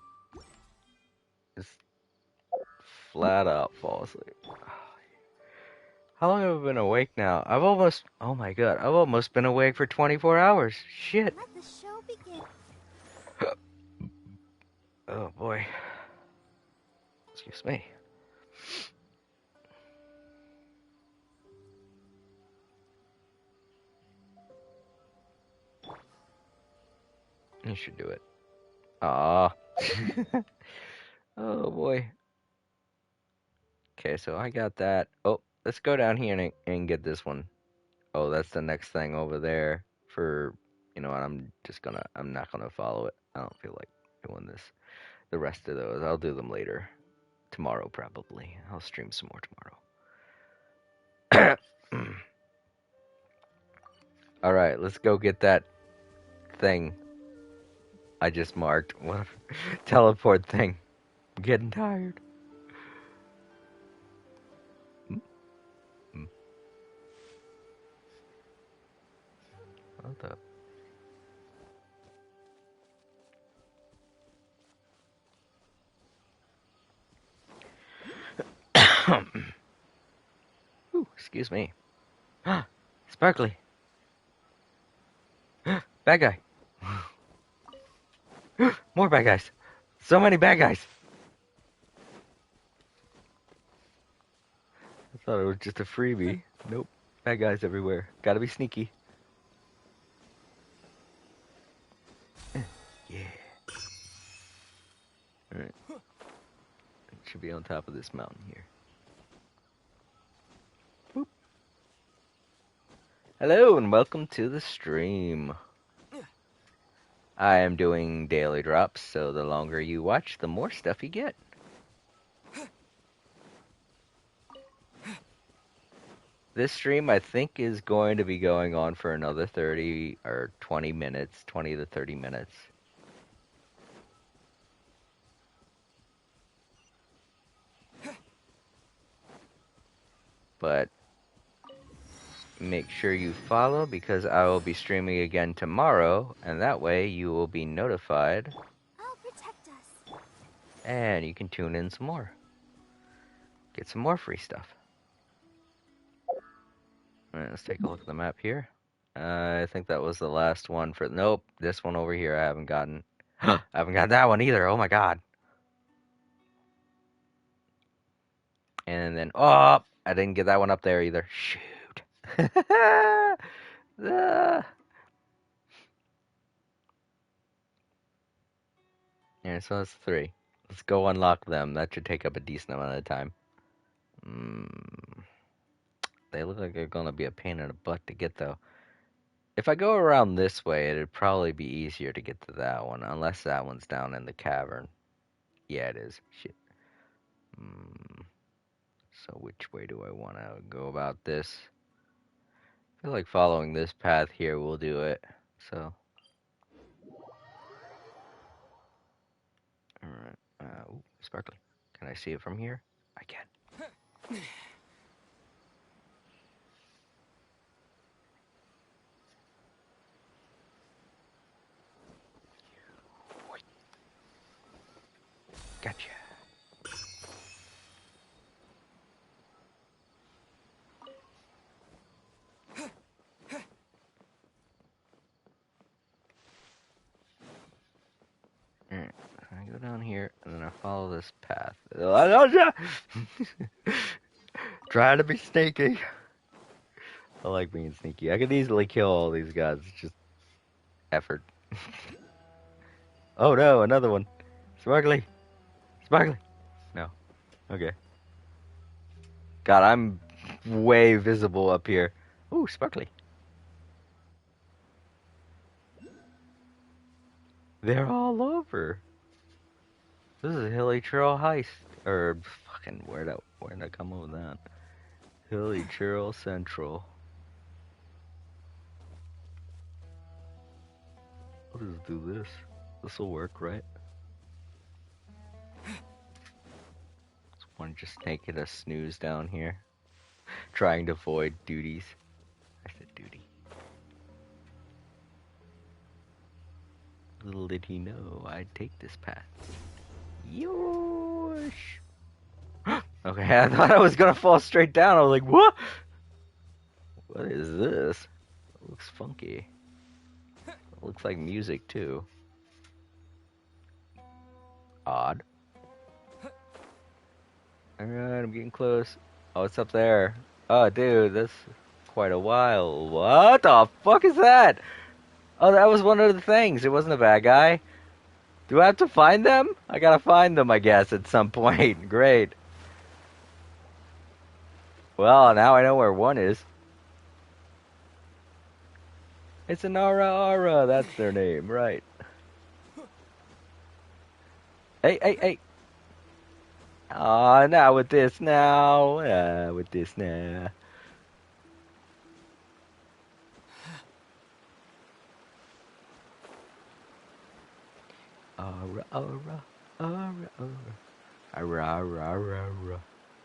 Just flat out fall asleep. How long have I been awake now? I've almost... Oh my god, I've almost been awake for 24 hours. Shit. Let the show begin. Oh boy. Excuse me. You should do it. Ah. Oh boy. Okay, so I got that. Oh, let's go down here and get this one. Oh, that's the next thing over there for, you know what, I'm not gonna follow it. I don't feel like doing this. The rest of those, I'll do them later. Tomorrow, probably. I'll stream some more tomorrow. Alright, let's go get that thing I just marked. What? Teleport thing. I'm getting tired. What the? Ooh, excuse me. Sparkly. Bad guy. More bad guys. So many bad guys. I thought it was just a freebie. Nope. Bad guys everywhere. Gotta be sneaky. Yeah. Alright. It should be on top of this mountain here. Boop. Hello and welcome to the stream. I am doing daily drops, so the longer you watch, the more stuff you get. This stream, I think, is going to be going on for another 30 or 20 minutes, 20 to 30 minutes. But make sure you follow because I will be streaming again tomorrow, and that way you will be notified. I'll protect us. And you can tune in some more. Get some more free stuff. Alright, let's take a look at the map here. I think that was the last one for... Nope, this one over here I haven't gotten. I haven't got that one either, oh my god. And then, oh, I didn't get that one up there either. Shoot. Yeah, so that's 3. Let's go unlock them. That should take up a decent amount of time. They look like they're going to be a pain in the butt to get, though. If I go around this way, it'd probably be easier to get to that one, unless that one's down in the cavern. Yeah, it is. Shit. So which way do I want to go about this? I feel like following this path here will do it. So. Alright. Ooh, sparkly. Can I see it from here? I can. Gotcha. Alright, I go down here, and then I follow this path. Try to be sneaky. I like being sneaky. I could easily kill all these guys. It's just effort. Oh no, another one. Sparkly. Sparkly. No. Okay. God, I'm way visible up here. Ooh, sparkly. They're all over. This is Hilly Trail Heist. Or fucking where'd I come up with that? Hilly Trail Central. Let's just do this. This'll work, right? Want to just make it a snooze down here. Trying to avoid duties. I said duty. Little did he know I'd take this path. Yosh. Okay, I thought I was gonna fall straight down. I was like, what? What is this? It looks funky. It looks like music too. Odd. Alright, I'm getting close. Oh, it's up there. Oh, dude, that's quite a while. What the fuck is that? Oh, that was one of the things. It wasn't a bad guy. Do I have to find them? I gotta find them, I guess, at some point. Great. Well, now I know where one is. It's an Ara. That's their name, right. Hey, hey, hey. Aw, now with this now. With this now. Ara.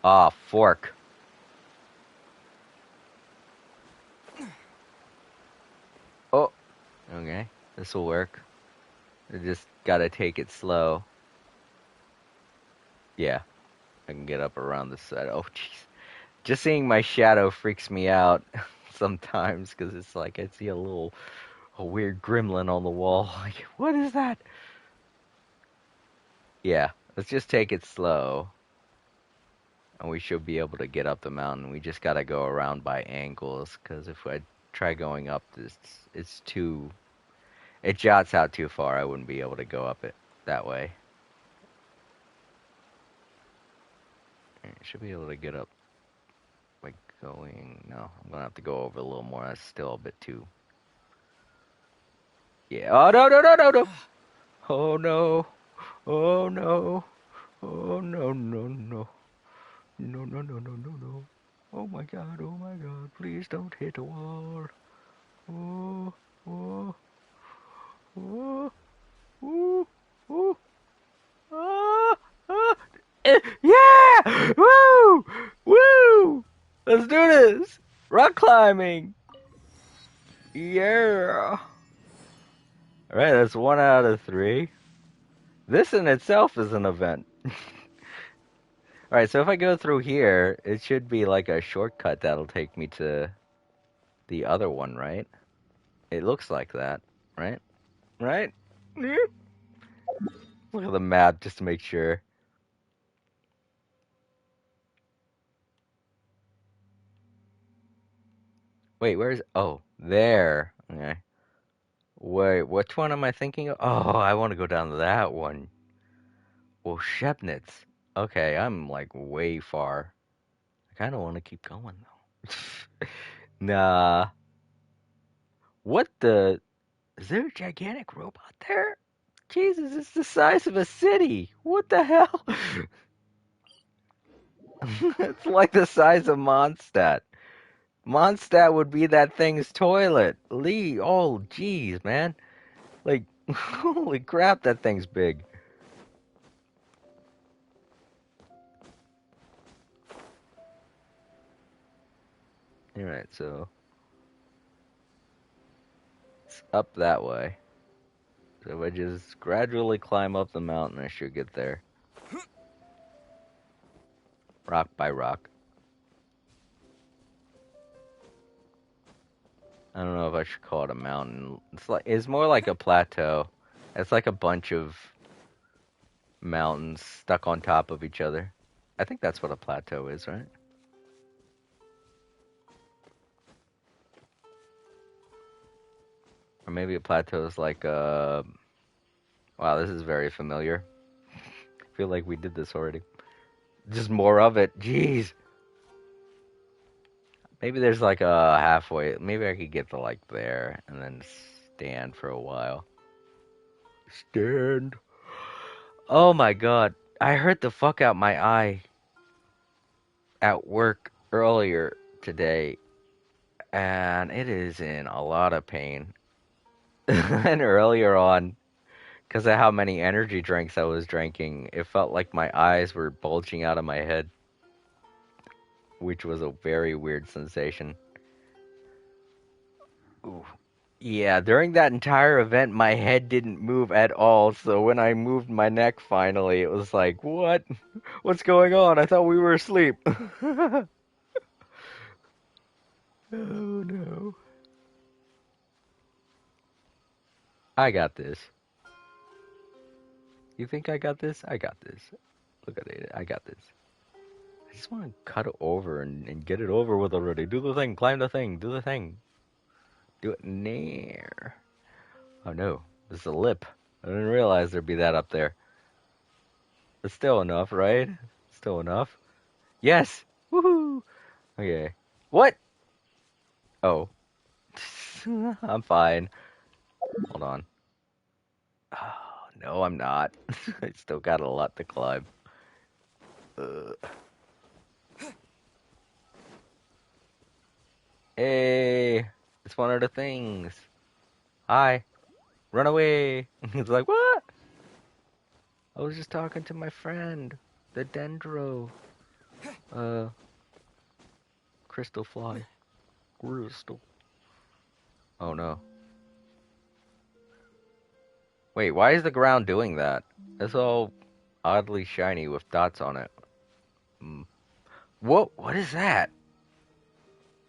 Ah, fork. Oh, okay. This will work. I just gotta take it slow. Yeah, I can get up around this side. Oh, jeez. Just seeing my shadow freaks me out sometimes because it's like I see a weird gremlin on the wall. Like, what is that? Yeah, let's just take it slow. And we should be able to get up the mountain. We just gotta go around by angles because if I try going up this, it's too... It jots out too far. I wouldn't be able to go up it that way. Should be able to get up by going. No, I'm gonna have to go over a little more. That's still a bit too. Yeah. Oh no no no no no! Oh no! Oh no! Oh no no no! No no no no no no! Oh my god! Oh my god! Please don't hit a wall! Oh oh oh oh oh! Ah, ah, yeah! Woo! Woo! Let's do this! Rock climbing! Yeah! Alright, that's 1 out of 3. This in itself is an event. Alright, so if I go through here, it should be like a shortcut that'll take me to the other one, right? It looks like that, right? Right? Look at the map just to make sure. Wait, where's... Oh, there. Okay. Wait, which one am I thinking of? Oh, I want to go down to that one. Well, Shepnitz. Okay, I'm like way far. I kind of want to keep going though. Nah. What the? Is there a gigantic robot there? Jesus, it's the size of a city. What the hell? It's like the size of Mondstadt. Mondstadt would be that thing's toilet. Lee, oh, jeez, man. Like, holy crap, that thing's big. Alright, so it's up that way. So if I just gradually climb up the mountain, I should get there. Rock by rock. I don't know if I should call it a mountain. It's more like a plateau. It's like a bunch of mountains stuck on top of each other. I think that's what a plateau is, right? Or maybe a plateau is like wow, this is very familiar. I feel like we did this already. Just more of it. Jeez. Maybe there's like a halfway. Maybe I could get to like there and then stand for a while. Stand. Oh my god. I hurt the fuck out my eye at work earlier today. And it is in a lot of pain. And earlier on, because of how many energy drinks I was drinking, it felt like my eyes were bulging out of my head. Which was a very weird sensation. Ooh. Yeah, during that entire event, my head didn't move at all. So when I moved my neck finally, it was like, what? What's going on? I thought we were asleep. Oh no. I got this. You think I got this? I got this. Look at it. I got this. I just want to cut it over and get it over with already. Do the thing. Climb the thing. Do the thing. Do it near. Oh no. This is a lip. I didn't realize there'd be that up there. It's still enough, right? Still enough. Yes! Woohoo! Okay. What? Oh. I'm fine. Hold on. Oh, no, I'm not. I still got a lot to climb. Hey! It's one of the things. Hi. Run away! It's like, what? I was just talking to my friend. The Dendro. Crystal fly. Crystal. Oh no. Wait, why is the ground doing that? It's all oddly shiny with dots on it. Whoa, what is that?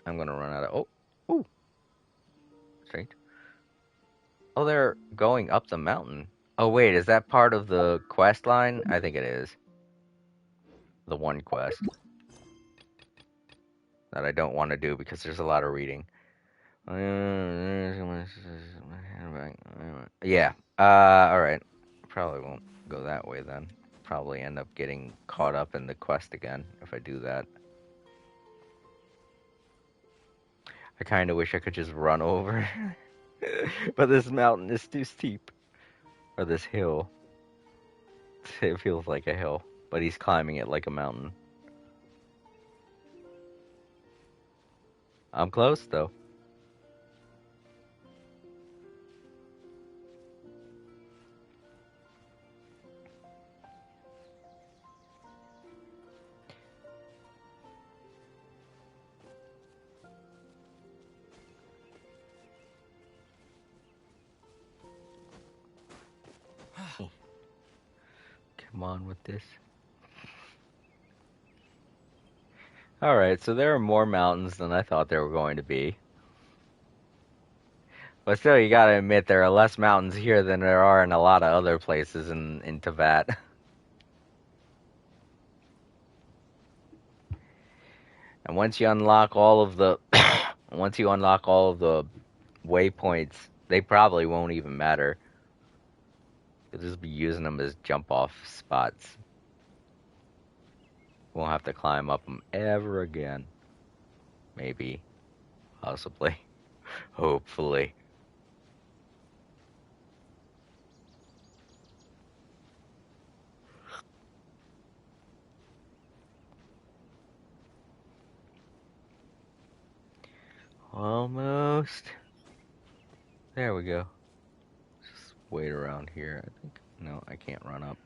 I'm gonna run out of... Oh, ooh. Strange. Oh, they're going up the mountain. Oh wait, is that part of the quest line? I think it is. The one quest. That I don't want to do because there's a lot of reading. Yeah. Alright. Probably won't go that way then. probably end up getting caught up in the quest again if I do that. I kind of wish I could just run over. But this mountain is too steep. Or this hill. It feels like a hill. But he's climbing it like a mountain. I'm close, though. Come on with this. Alright, so there are more mountains than I thought there were going to be. But still, you gotta admit, there are less mountains here than there are in a lot of other places in Tibet. And once you unlock all of the waypoints, they probably won't even matter. You'll just be using them as jump off spots. Won't have to climb up them ever again. Maybe. Possibly. Hopefully. Almost. There we go. Just wait around here, I think. No, I can't run up.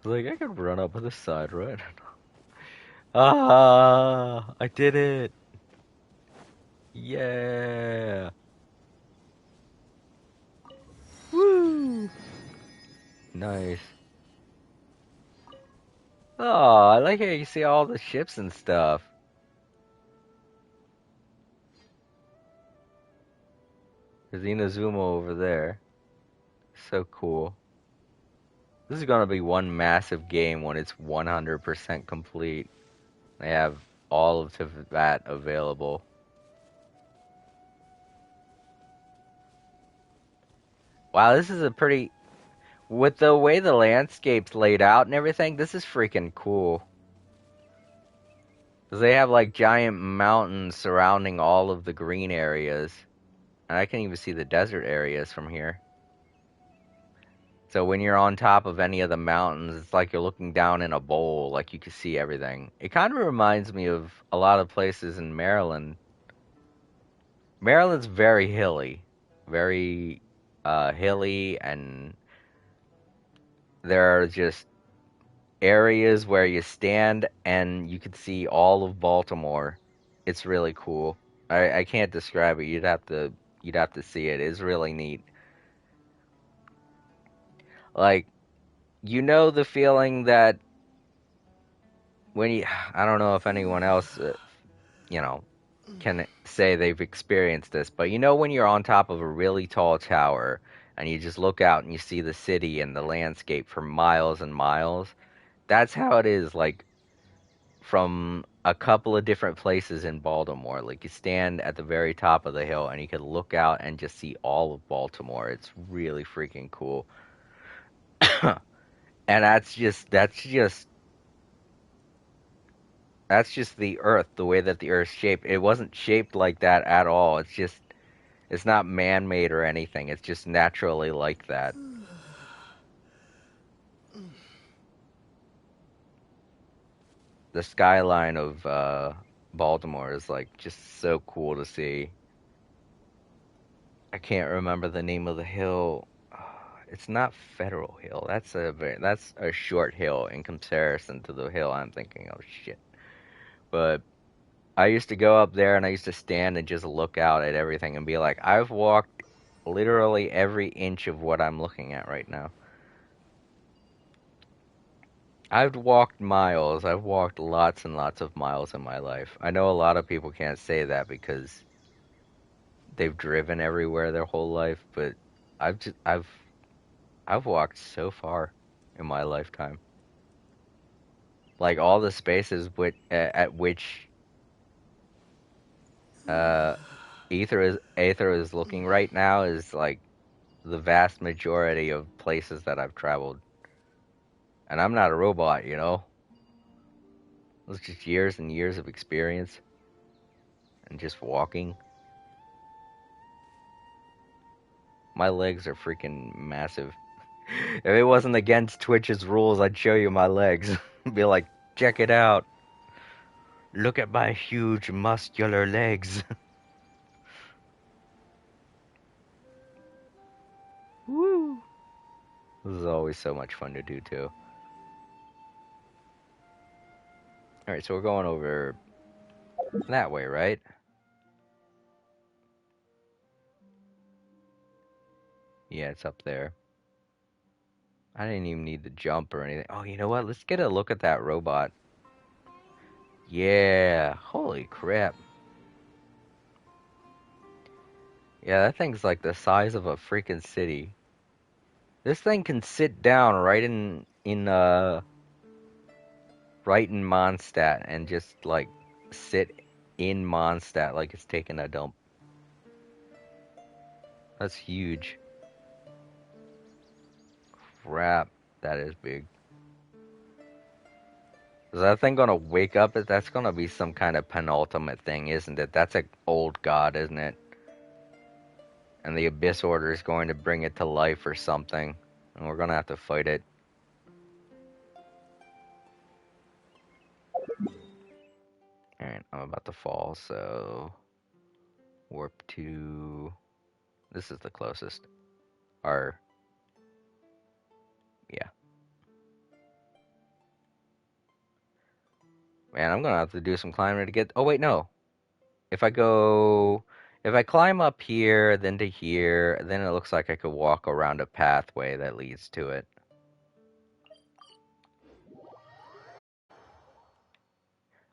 Like, I could run up this side, right? Ah, I did it. Yeah. Woo. Nice. Oh, I like how you see all the ships and stuff. There's Inazuma over there. So cool. This is gonna be one massive game when it's 100% complete. They have all of Tibet available. Wow, this is a pretty... With the way the landscape's laid out and everything, this is freaking cool. Because they have like giant mountains surrounding all of the green areas. And I can even see the desert areas from here. So when you're on top of any of the mountains, it's like you're looking down in a bowl, like you can see everything. It kind of reminds me of a lot of places in Maryland. Maryland's very hilly. Very hilly, and there are just areas where you stand and you can see all of Baltimore. It's really cool. I can't describe it. You'd have to see it. It's really neat. Like, you know the feeling that when you, I don't know if anyone else, can say they've experienced this, but you know when you're on top of a really tall tower and you just look out and you see the city and the landscape for miles and miles? That's how it is, like, from a couple of different places in Baltimore. Like, you stand at the very top of the hill and you can look out and just see all of Baltimore. It's really freaking cool. And that's just the Earth, the way that the Earth's shaped. It wasn't shaped like that at all. It's not man-made or anything. It's just naturally like that. The skyline of Baltimore is like just so cool to see. I can't remember the name of the hill. It's not Federal Hill. That's a short hill in comparison to the hill I'm thinking of. Shit. But I used to go up there and I used to stand and just look out at everything and be like, I've walked literally every inch of what I'm looking at right now. I've walked miles. I've walked lots and lots of miles in my life. I know a lot of people can't say that because they've driven everywhere their whole life, but I've walked so far in my lifetime. Like, all the spaces at which Aether is looking right now is like the vast majority of places that I've traveled. And I'm not a robot, you know? It's just years and years of experience and just walking. My legs are freaking massive. If it wasn't against Twitch's rules, I'd show you my legs. Be like, check it out. Look at my huge muscular legs. Woo! This is always so much fun to do, too. Alright, so we're going over that way, right? Yeah, it's up there. I didn't even need to jump or anything. Oh, you know what? Let's get a look at that robot. Yeah, holy crap. Yeah, that thing's like the size of a freaking city. This thing can sit down right in Mondstadt and just like sit in Mondstadt like it's taking a dump. That's huge. Crap, that is big. Is that thing gonna wake up? That's gonna be some kind of penultimate thing, isn't it? That's an old god, isn't it? And the Abyss Order is going to bring it to life or something. And we're gonna have to fight it. Alright, I'm about to fall, so... Warp to... This is the closest. Or... Yeah. Man, I'm gonna have to do some climbing to get... Oh, wait, no. If I climb up here, then to here, then it looks like I could walk around a pathway that leads to it.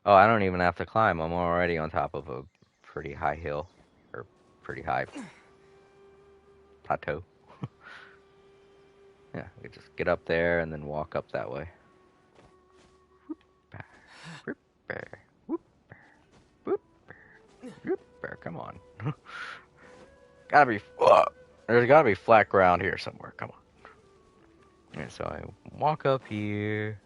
Oh, I don't even have to climb. I'm already on top of a pretty high hill. Or pretty high plateau. Yeah, I could just get up there and then walk up that way. Come on. Gotta be... There's gotta be flat ground here somewhere. Come on. And so I walk up here.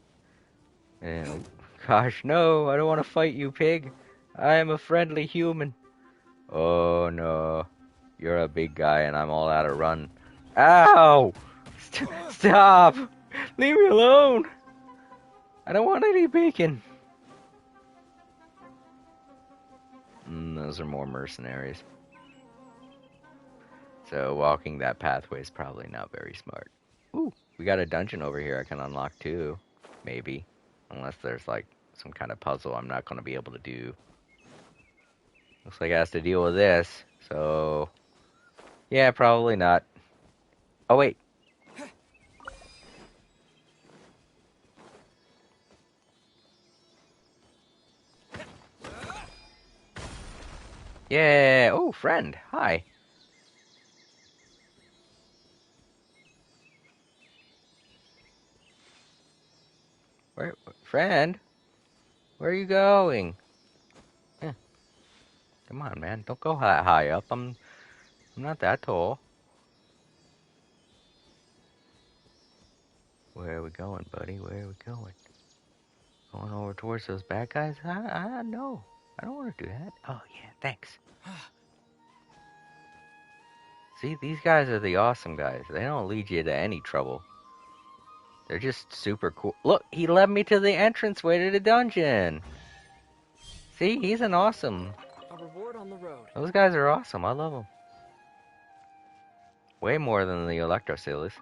And... Gosh, no, I don't want to fight you, pig. I am a friendly human. Oh, no. You're a big guy and I'm all out of run. Ow! Stop! Leave me alone! I don't want any bacon. Those are more mercenaries. So walking that pathway is probably not very smart. Ooh, we got a dungeon over here I can unlock too. Maybe. Unless there's like some kind of puzzle I'm not going to be able to do. Looks like I have to deal with this. So, yeah, probably not. Oh, wait. Yeah. Oh, friend. Hi. Friend? Where are you going? Eh, come on, man. Don't go high up. I'm not that tall. Where are we going, buddy? Where are we going? Going over towards those bad guys? No. I don't want to do that. Oh, yeah, thanks. See, these guys are the awesome guys. They don't lead you to any trouble. They're just super cool. Look, he led me to the entranceway to the dungeon. See, he's an awesome. A reward on the road. Those guys are awesome. I love them. Way more than the Electro Sailors.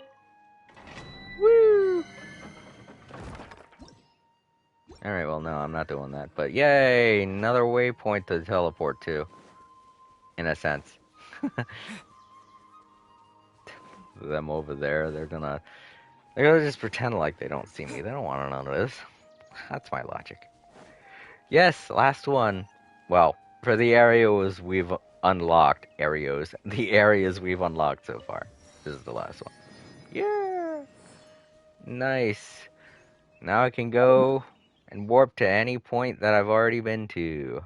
Woo! Alright, well, no, I'm not doing that. But yay! Another waypoint to teleport to. In a sense. Them over there, they're gonna just pretend like they don't see me. They don't want to know this. That's my logic. Yes, last one. Well, for the areas we've unlocked, the areas we've unlocked so far. This is the last one. Yeah! Nice. Now I can go and warp to any point that I've already been to.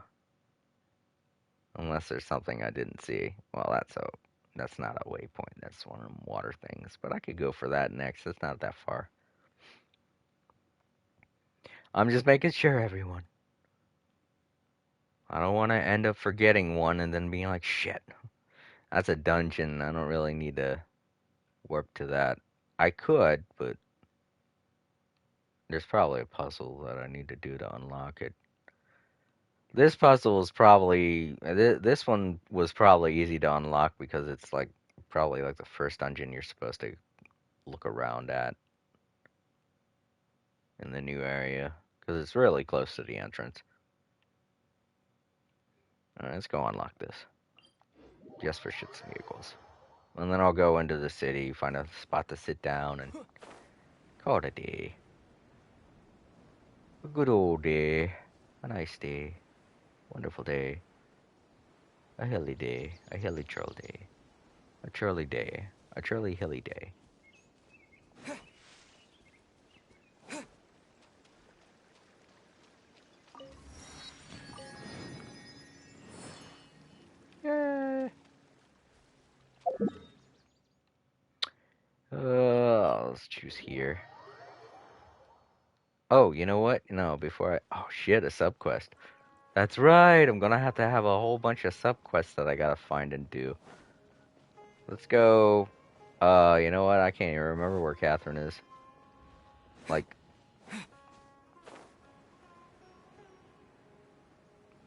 Unless there's something I didn't see. Well, that's not a waypoint. That's one of them water things. But I could go for that next. It's not that far. I'm just making sure, everyone. I don't want to end up forgetting one and then being like, shit, that's a dungeon. I don't really need to warp to that. I could, but there's probably a puzzle that I need to do to unlock it. This puzzle is probably this one was probably easy to unlock because it's like probably like the first dungeon you're supposed to look around at in the new area because it's really close to the entrance. All right, let's go unlock this just for shits and giggles, and then I'll go into the city, find a spot to sit down, and call it a day. A good old day, a nice day, wonderful day, a hilly day, a hilly churl day, a churly day, a churly hilly day. Yay! Let's choose here. Oh, you know what? No, before I... Oh, shit, a subquest. That's right, I'm gonna have to have a whole bunch of subquests that I gotta find and do. Let's go... you know what? I can't even remember where Catherine is. Like...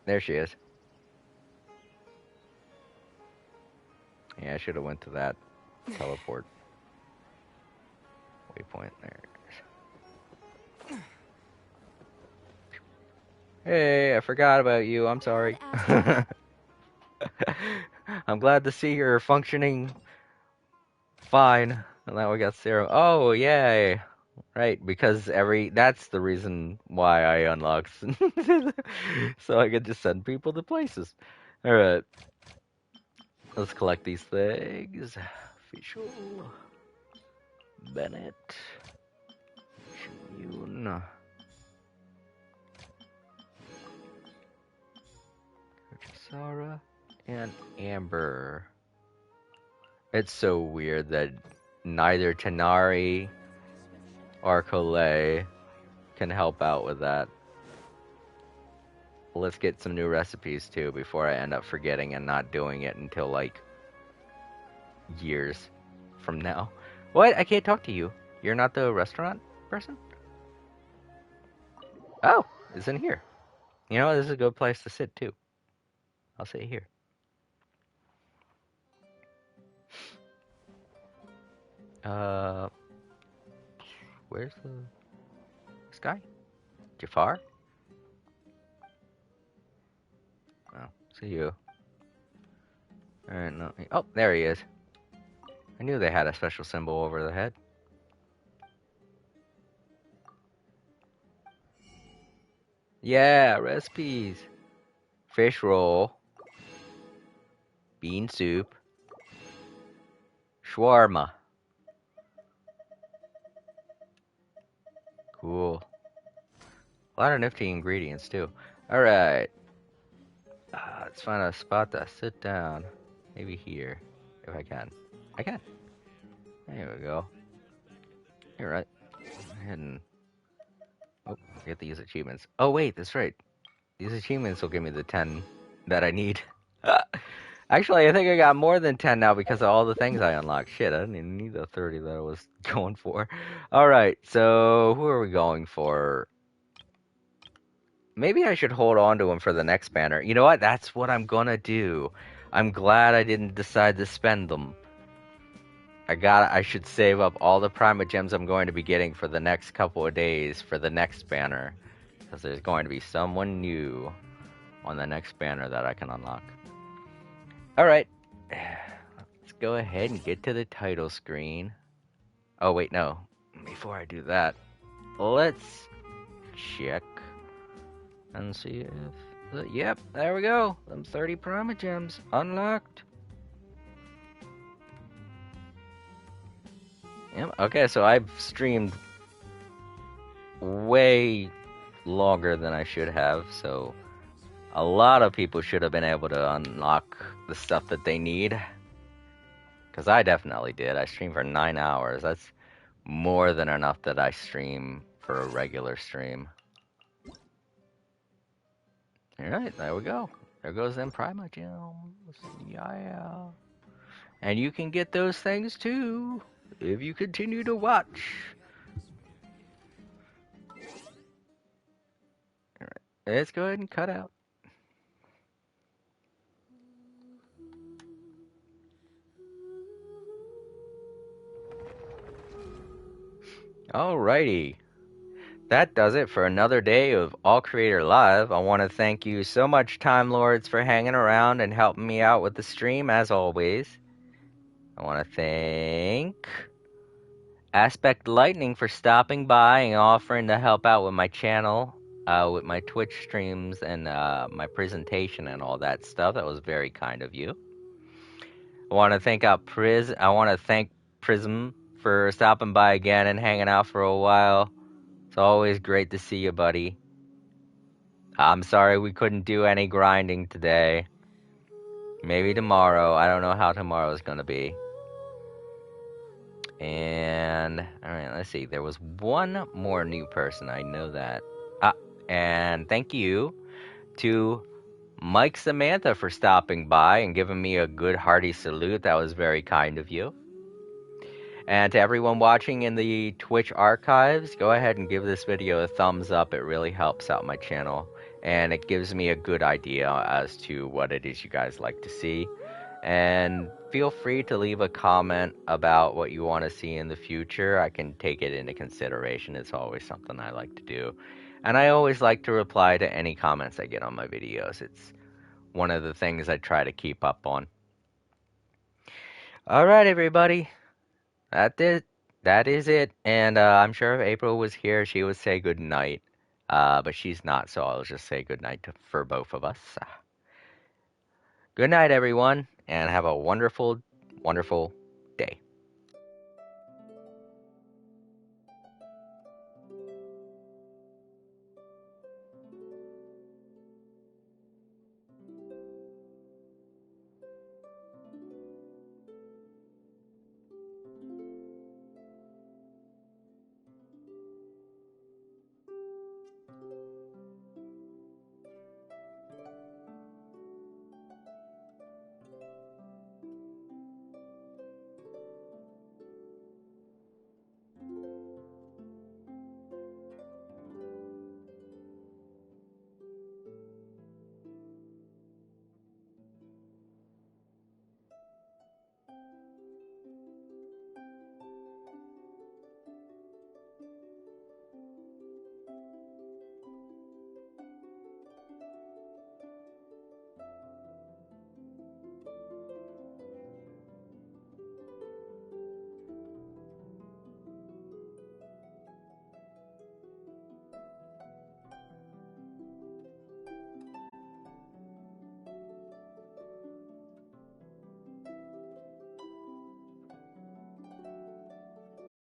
There she is. Yeah, I should have went to that teleport waypoint there. Hey, I forgot about you. I'm sorry. I'm glad to see you're functioning fine. And now we got 0. Oh, yay. Right, because that's the reason why I unlocked. So I could just send people to places. Alright. Let's collect these things. Official. Bennett. Shimune. Sarah and Amber. It's so weird that neither Tanari or Colette can help out with that. Let's get some new recipes too before I end up forgetting and not doing it until like years from now. What? I can't talk to you. You're not the restaurant person? Oh, it's in here. You know, this is a good place to sit too. I'll sit here. Where's this guy? Jafar? Oh, see you. Alright, no. Oh, there he is. I knew they had a special symbol over the head. Yeah, recipes. Fish roll. Bean soup. Shawarma. Cool. A lot of nifty ingredients, too. Alright. Let's find a spot to sit down. Maybe here. If I can. I can. There we go. You're right. Hidden. Oh, get these achievements. Oh, wait, that's right. These achievements will give me the 10 that I need. Actually, I think I got more than 10 now because of all the things I unlocked. Shit, I didn't even need the 30 that I was going for. Alright, so who are we going for? Maybe I should hold on to him for the next banner. You know what? That's what I'm gonna do. I'm glad I didn't decide to spend them. I should save up all the Prima Gems I'm going to be getting for the next couple of days for the next banner. Because there's going to be someone new on the next banner that I can unlock. Alright. Let's go ahead and get to the title screen. Oh, wait, no. Before I do that, let's check and see if... Yep, there we go. Them 30 Prima Gems unlocked. Yep, okay, so I've streamed way longer than I should have, so a lot of people should have been able to unlock the stuff that they need. Because I definitely did. I streamed for 9 hours. That's more than enough that I stream for a regular stream. Alright, there we go. There goes them Prima gems. Yeah. And you can get those things too, if you continue to watch. Alright, let's go ahead and cut out. Alrighty. That does it for another day of All Creator Live. I want to thank you so much, Time Lords, for hanging around and helping me out with the stream, as always. I want to thank Aspect Lightning for stopping by and offering to help out with my channel, with my Twitch streams and my presentation and all that stuff. That was very kind of you. I want to thank Prism for stopping by again and hanging out for a while. It's always great to see you, buddy. I'm sorry we couldn't do any grinding today. Maybe tomorrow. I don't know how tomorrow's gonna be. And, alright, let's see. There was one more new person. I know that. And thank you to Mike Samantha for stopping by and giving me a good hearty salute. That was very kind of you. And to everyone watching in the Twitch archives, go ahead and give this video a thumbs up. It really helps out my channel. And it gives me a good idea as to what it is you guys like to see. And feel free to leave a comment about what you want to see in the future. I can take it into consideration. It's always something I like to do. And I always like to reply to any comments I get on my videos. It's one of the things I try to keep up on. Alright, everybody. That is it. And I'm sure if April was here, she would say good night. But she's not, so I'll just say good night for both of us. Good night, everyone, and have a wonderful, wonderful